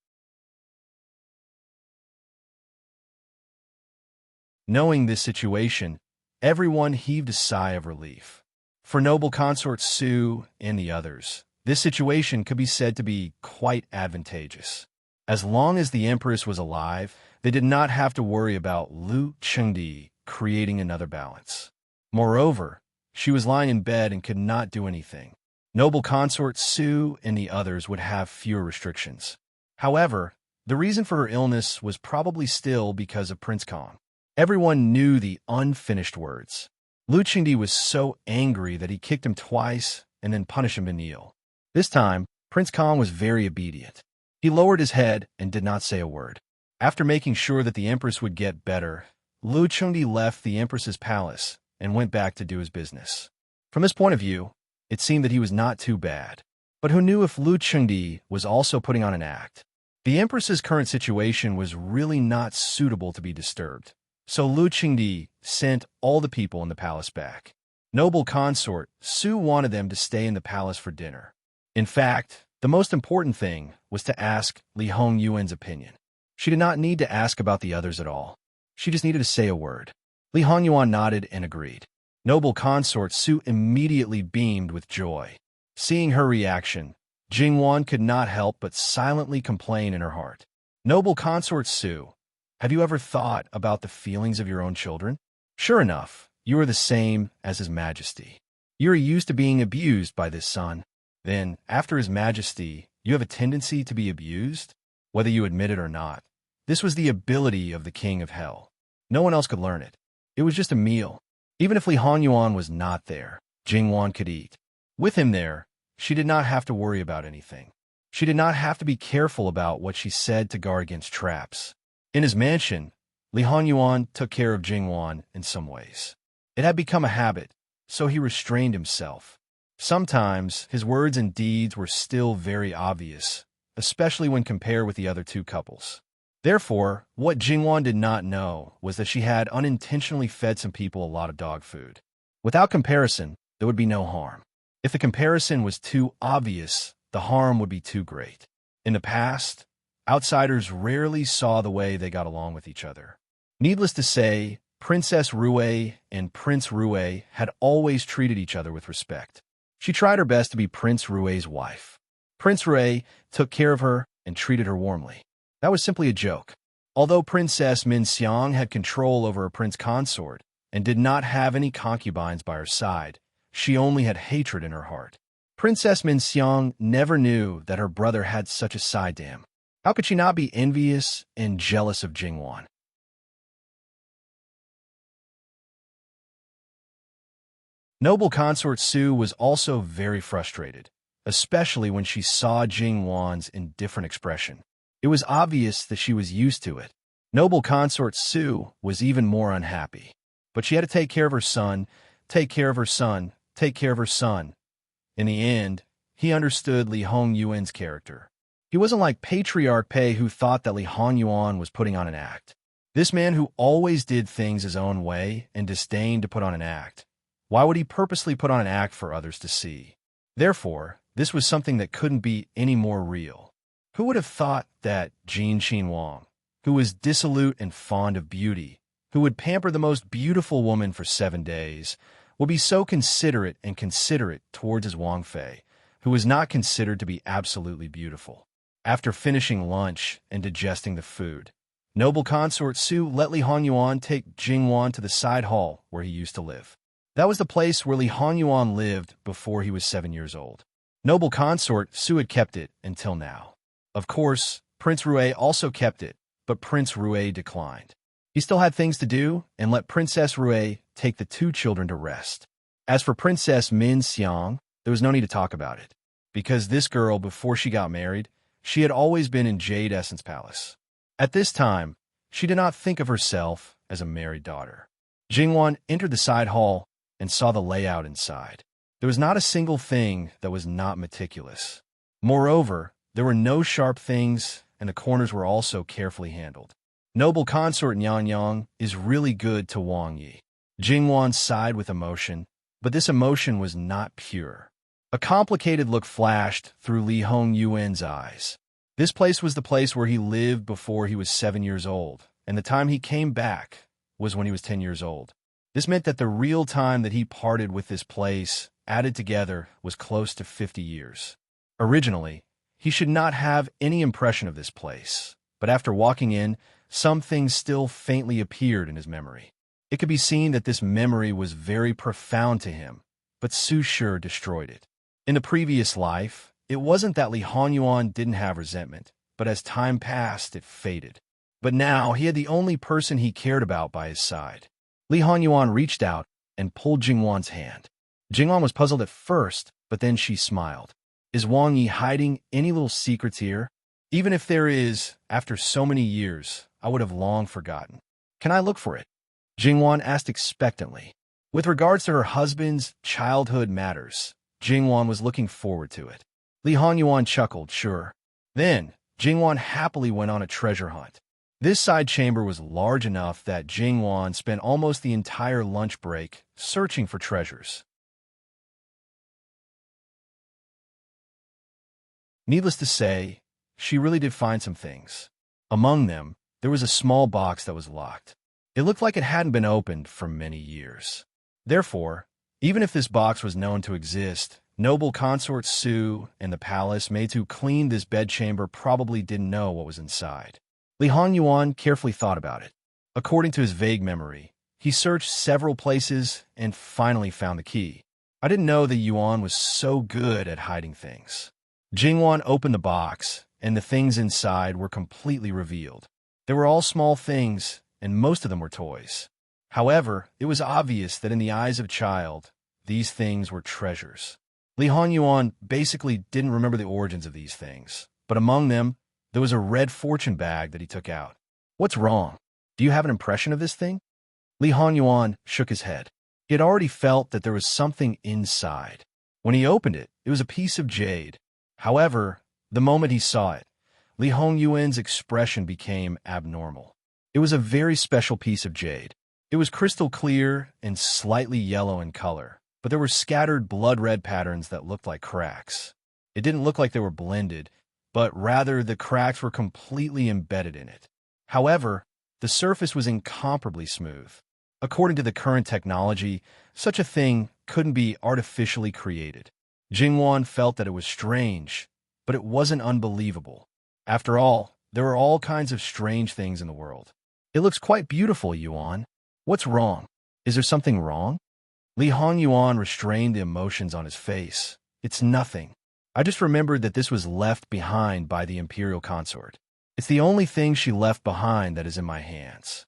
Knowing this situation, everyone heaved a sigh of relief. For noble consort Su and the others, this situation could be said to be quite advantageous. As long as the Empress was alive, they did not have to worry about Lu Chengdi creating another balance. Moreover, she was lying in bed and could not do anything. Noble consort Su and the others would have fewer restrictions. However, the reason for her illness was probably still because of Prince Kong. Everyone knew the unfinished words. Lu Chengdi was so angry that he kicked him twice and then punished him to kneel. This time, Prince Kong was very obedient. He lowered his head and did not say a word. After making sure that the Empress would get better, Lu Chengdi left the Empress's palace and went back to do his business. From this point of view, it seemed that he was not too bad. But who knew if Lu Chengdi was also putting on an act? The Empress's current situation was really not suitable to be disturbed. So Lu Chengdi sent all the people in the palace back. Noble consort Su wanted them to stay in the palace for dinner. In fact, the most important thing was to ask Li Hongyuan's opinion. She did not need to ask about the others at all. She just needed to say a word. Li Hongyuan nodded and agreed. Noble consort Su immediately beamed with joy. Seeing her reaction, Jingwan could not help but silently complain in her heart. Noble consort Su, have you ever thought about the feelings of your own children? Sure enough, you are the same as His Majesty. You are used to being abused by this son. Then, after His Majesty, you have a tendency to be abused, whether you admit it or not. This was the ability of the King of Hell. No one else could learn it. It was just a meal. Even if Li Hongyuan was not there, Jingwan could eat. With him there, she did not have to worry about anything. She did not have to be careful about what she said to guard against traps. In his mansion, Li Hongyuan took care of Jingwan in some ways. It had become a habit, so he restrained himself. Sometimes, his words and deeds were still very obvious, especially when compared with the other two couples. Therefore, what Jingwan did not know was that she had unintentionally fed some people a lot of dog food. Without comparison, there would be no harm. If the comparison was too obvious, the harm would be too great. In the past, outsiders rarely saw the way they got along with each other. Needless to say, Princess Rue and Prince Rue had always treated each other with respect. She tried her best to be Prince Rue's wife. Prince Rue took care of her and treated her warmly. That was simply a joke. Although Princess Min Xiang had control over her prince consort and did not have any concubines by her side, she only had hatred in her heart. Princess Min Xiang never knew that her brother had such a side to him. How could she not be envious and jealous of Jingwan? Noble consort Su was also very frustrated, especially when she saw Jingwan's indifferent expression. It was obvious that she was used to it. Noble consort Su was even more unhappy. But she had to take care of her son, take care of her son, take care of her son. In the end, he understood Li Hongyuan's character. He wasn't like Patriarch Pei, who thought that Li Hongyuan was putting on an act. This man who always did things his own way and disdained to put on an act. Why would he purposely put on an act for others to see? Therefore, this was something that couldn't be any more real. Who would have thought that Jin Xinwang, who was dissolute and fond of beauty, who would pamper the most beautiful woman for 7 days, would be so considerate towards his Wang Fei, who was not considered to be absolutely beautiful? After finishing lunch and digesting the food, noble consort Su let Li Hongyuan take Jingwan to the side hall where he used to live. That was the place where Li Hongyuan lived before he was 7 years old. Noble consort Su had kept it until now. Of course, Prince Rue also kept it, but Prince Rue declined. He still had things to do and let Princess Rue take the 2 children to rest. As for Princess Min Xiang, there was no need to talk about it, because this girl, before she got married, she had always been in Jade Essence Palace. At this time, she did not think of herself as a married daughter. Jingwan entered the side hall and saw the layout inside. There was not a single thing that was not meticulous. Moreover, there were no sharp things, and the corners were also carefully handled. Noble consort Nyanyang is really good to Wang Yi. Jingwan sighed with emotion, but this emotion was not pure. A complicated look flashed through Li Hongyuan's eyes. This place was the place where he lived before he was 7 years old, and the time he came back was when he was 10 years old. This meant that the real time that he parted with this place, added together, was close to 50 years. Originally, he should not have any impression of this place, but after walking in, some things still faintly appeared in his memory. It could be seen that this memory was very profound to him, but Su sure destroyed it. In the previous life, it wasn't that Li Hongyuan didn't have resentment, but as time passed, it faded. But now, he had the only person he cared about by his side. Li Hongyuan reached out and pulled Jingwan's hand. Jingwan was puzzled at first, but then she smiled. Is Wang Yi hiding any little secrets here? Even if there is, after so many years, I would have long forgotten. Can I look for it? Jingwan asked expectantly. With regards to her husband's childhood matters, Jingwan was looking forward to it. Li Hongyuan chuckled, sure. Then, Jingwan happily went on a treasure hunt. This side chamber was large enough that Jingwan spent almost the entire lunch break searching for treasures. Needless to say, she really did find some things. Among them, there was a small box that was locked. It looked like it hadn't been opened for many years. Therefore, even if this box was known to exist, noble consort Su and the palace made to clean this bedchamber probably didn't know what was inside. Li Hongyuan carefully thought about it. According to his vague memory, he searched several places and finally found the key. I didn't know that Yuan was so good at hiding things. Jingwan opened the box, and the things inside were completely revealed. They were all small things, and most of them were toys. However, it was obvious that in the eyes of a child, these things were treasures. Li Hongyuan basically didn't remember the origins of these things, but among them, there was a red fortune bag that he took out. What's wrong? Do you have an impression of this thing? Li Hongyuan shook his head. He had already felt that there was something inside. When he opened it, it was a piece of jade. However, the moment he saw it, Li Hongyuan's expression became abnormal. It was a very special piece of jade. It was crystal clear and slightly yellow in color, but there were scattered blood-red patterns that looked like cracks. It didn't look like they were blended, but rather the cracks were completely embedded in it. However, the surface was incomparably smooth. According to the current technology, such a thing couldn't be artificially created. Jingwan felt that it was strange, but it wasn't unbelievable. After all, there are all kinds of strange things in the world. It looks quite beautiful, Yuan. What's wrong? Is there something wrong? Li Hongyuan restrained the emotions on his face. It's nothing. I just remembered that this was left behind by the imperial consort. It's the only thing she left behind that is in my hands.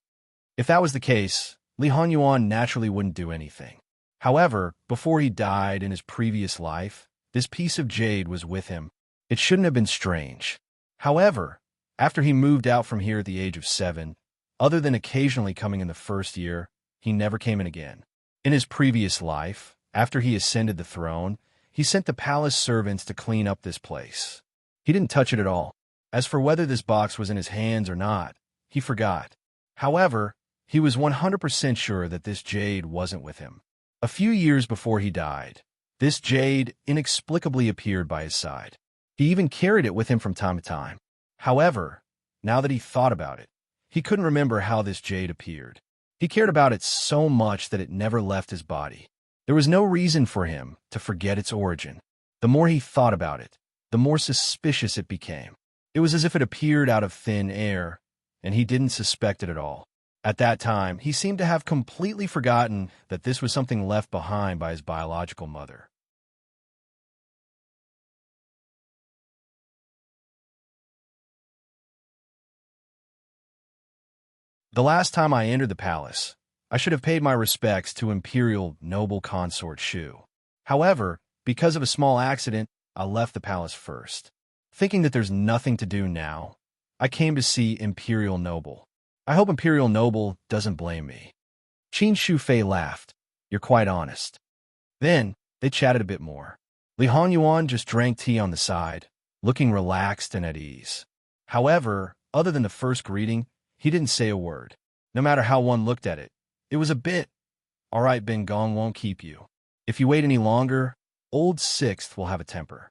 If that was the case, Li Hongyuan naturally wouldn't do anything. However, before he died in his previous life, this piece of jade was with him. It shouldn't have been strange. However, after he moved out from here at the age of 7, other than occasionally coming in the first year, he never came in again. In his previous life, after he ascended the throne, he sent the palace servants to clean up this place. He didn't touch it at all. As for whether this box was in his hands or not, he forgot. However, he was 100% sure that this jade wasn't with him. A few years before he died, this jade inexplicably appeared by his side. He even carried it with him from time to time. However, now that he thought about it, he couldn't remember how this jade appeared. He cared about it so much that it never left his body. There was no reason for him to forget its origin. The more he thought about it, the more suspicious it became. It was as if it appeared out of thin air, and he didn't suspect it at all. At that time, he seemed to have completely forgotten that this was something left behind by his biological mother. The last time I entered the palace, I should have paid my respects to Imperial Noble Consort Shu. However, because of a small accident, I left the palace first. Thinking that there's nothing to do now, I came to see Imperial Noble. I hope Imperial Noble doesn't blame me. Qin Shufei laughed. You're quite honest. Then, they chatted a bit more. Li Hongyuan just drank tea on the side, looking relaxed and at ease. However, other than the first greeting, he didn't say a word. No matter how one looked at it, it was a bit, all right, Ben Gong won't keep you. If you wait any longer, Old Sixth will have a temper.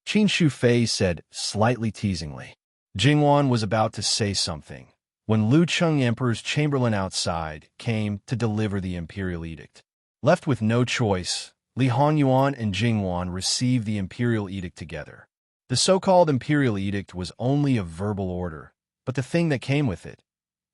Qin Shufei said, slightly teasingly. Jingwan was about to say something when Lu Cheng Emperor's chamberlain outside came to deliver the imperial edict. Left with no choice, Li Hongyuan and Jingwan received the imperial edict together. The so-called imperial edict was only a verbal order, but the thing that came with it.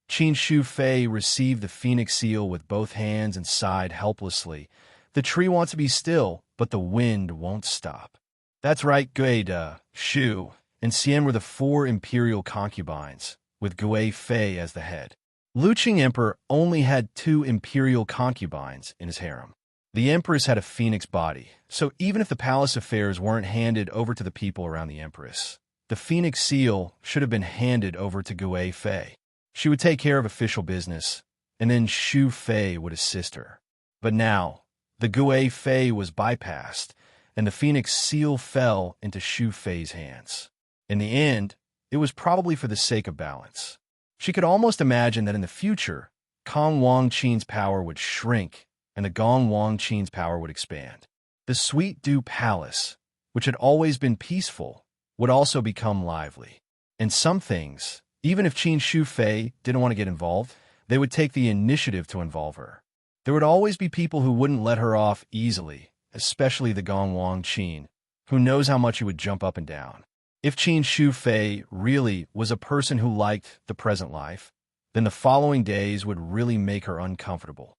Qin Shufei received the phoenix seal with both hands and sighed helplessly. The tree wants to be still, but the wind won't stop. That's right, Guida, Shu, and Xian were the 4 imperial concubines, with Gui Fei as the head. Lu Qing Emperor only had 2 imperial concubines in his harem. The empress had a phoenix body, so even if the palace affairs weren't handed over to the people around the empress, the phoenix seal should have been handed over to Gui Fei. She would take care of official business, and then Shu Fei would assist her. But now, the Gui Fei was bypassed, and the phoenix seal fell into Shu Fei's hands. In the end, it was probably for the sake of balance. She could almost imagine that in the future, Kong Wang Qin's power would shrink, and the Gong Wang Qin's power would expand. The Sweet Dew Palace, which had always been peaceful, would also become lively. And some things, even if Qin Shufei didn't want to get involved, they would take the initiative to involve her. There would always be people who wouldn't let her off easily, especially the Gong Wang Qin, who knows how much he would jump up and down. If Qin Shufei really was a person who liked the present life, then the following days would really make her uncomfortable.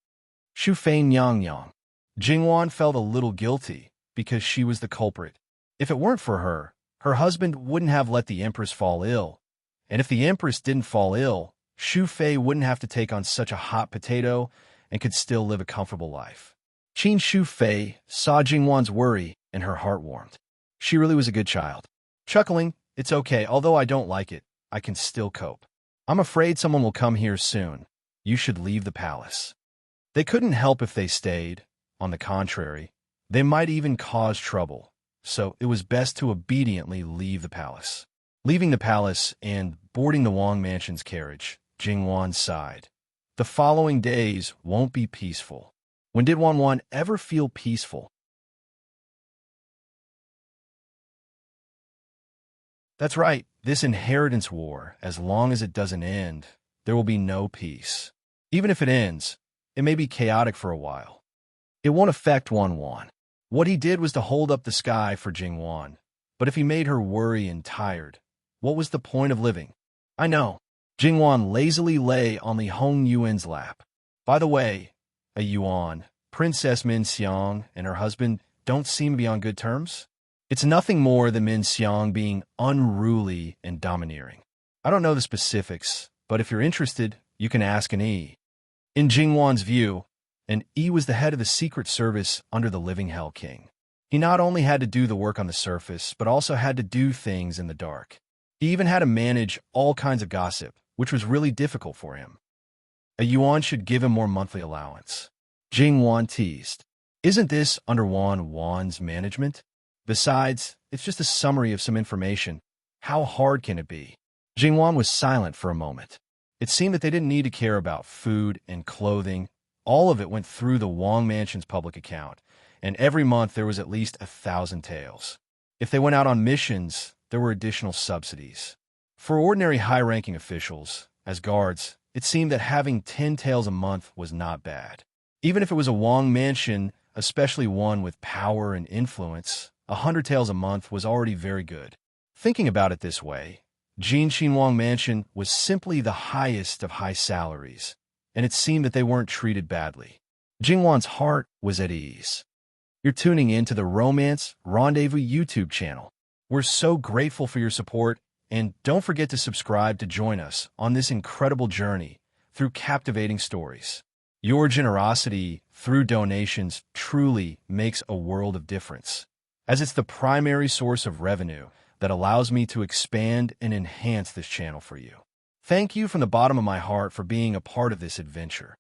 Shufei Nyang. Jingwan felt a little guilty because she was the culprit. If it weren't for her, her husband wouldn't have let the empress fall ill. And if the empress didn't fall ill, Shufei wouldn't have to take on such a hot potato and could still live a comfortable life. Qin Shufei saw Jingwan's worry and her heart warmed. She really was a good child. Chuckling, it's okay, although I don't like it, I can still cope. I'm afraid someone will come here soon. You should leave the palace. They couldn't help if they stayed. On the contrary, they might even cause trouble, so it was best to obediently leave the palace. Leaving the palace and boarding the Wang Mansion's carriage, Jingwan sighed. The following days won't be peaceful. When did Wan ever feel peaceful? That's right, this inheritance war, as long as it doesn't end, there will be no peace. Even if it ends, it may be chaotic for a while. It won't affect Wan. What he did was to hold up the sky for Jingwan, but if he made her worry and tired, what was the point of living? I know. Jingwan lazily lay on the Hong Yuan's lap. By the way, a Yuan, Princess Min Xiang and her husband don't seem to be on good terms. It's nothing more than Min Xiang being unruly and domineering. I don't know the specifics, but if you're interested, you can ask an E. In Jingwan's view, an E was the head of the Secret Service under the Living Hell King. He not only had to do the work on the surface, but also had to do things in the dark. He even had to manage all kinds of gossip, which was really difficult for him. A Yuan should give him more monthly allowance. Jingwan teased. Isn't this under Wan's management? Besides, it's just a summary of some information. How hard can it be? Jingwan was silent for a moment. It seemed that they didn't need to care about food and clothing. All of it went through the Wang Mansion's public account, and every month there was at least 1,000 taels. If they went out on missions, there were additional subsidies. For ordinary high-ranking officials, as guards, it seemed that having 10 taels a month was not bad. Even if it was a Wang Mansion, especially one with power and influence, 100 taels a month was already very good. Thinking about it this way, Jin Xinwang Mansion was simply the highest of high salaries, and it seemed that they weren't treated badly. Jingwan's heart was at ease. You're tuning in to the Romance Rendezvous YouTube channel. We're so grateful for your support, and don't forget to subscribe to join us on this incredible journey through captivating stories. Your generosity through donations truly makes a world of difference, as it's the primary source of revenue that allows me to expand and enhance this channel for you. Thank you from the bottom of my heart for being a part of this adventure.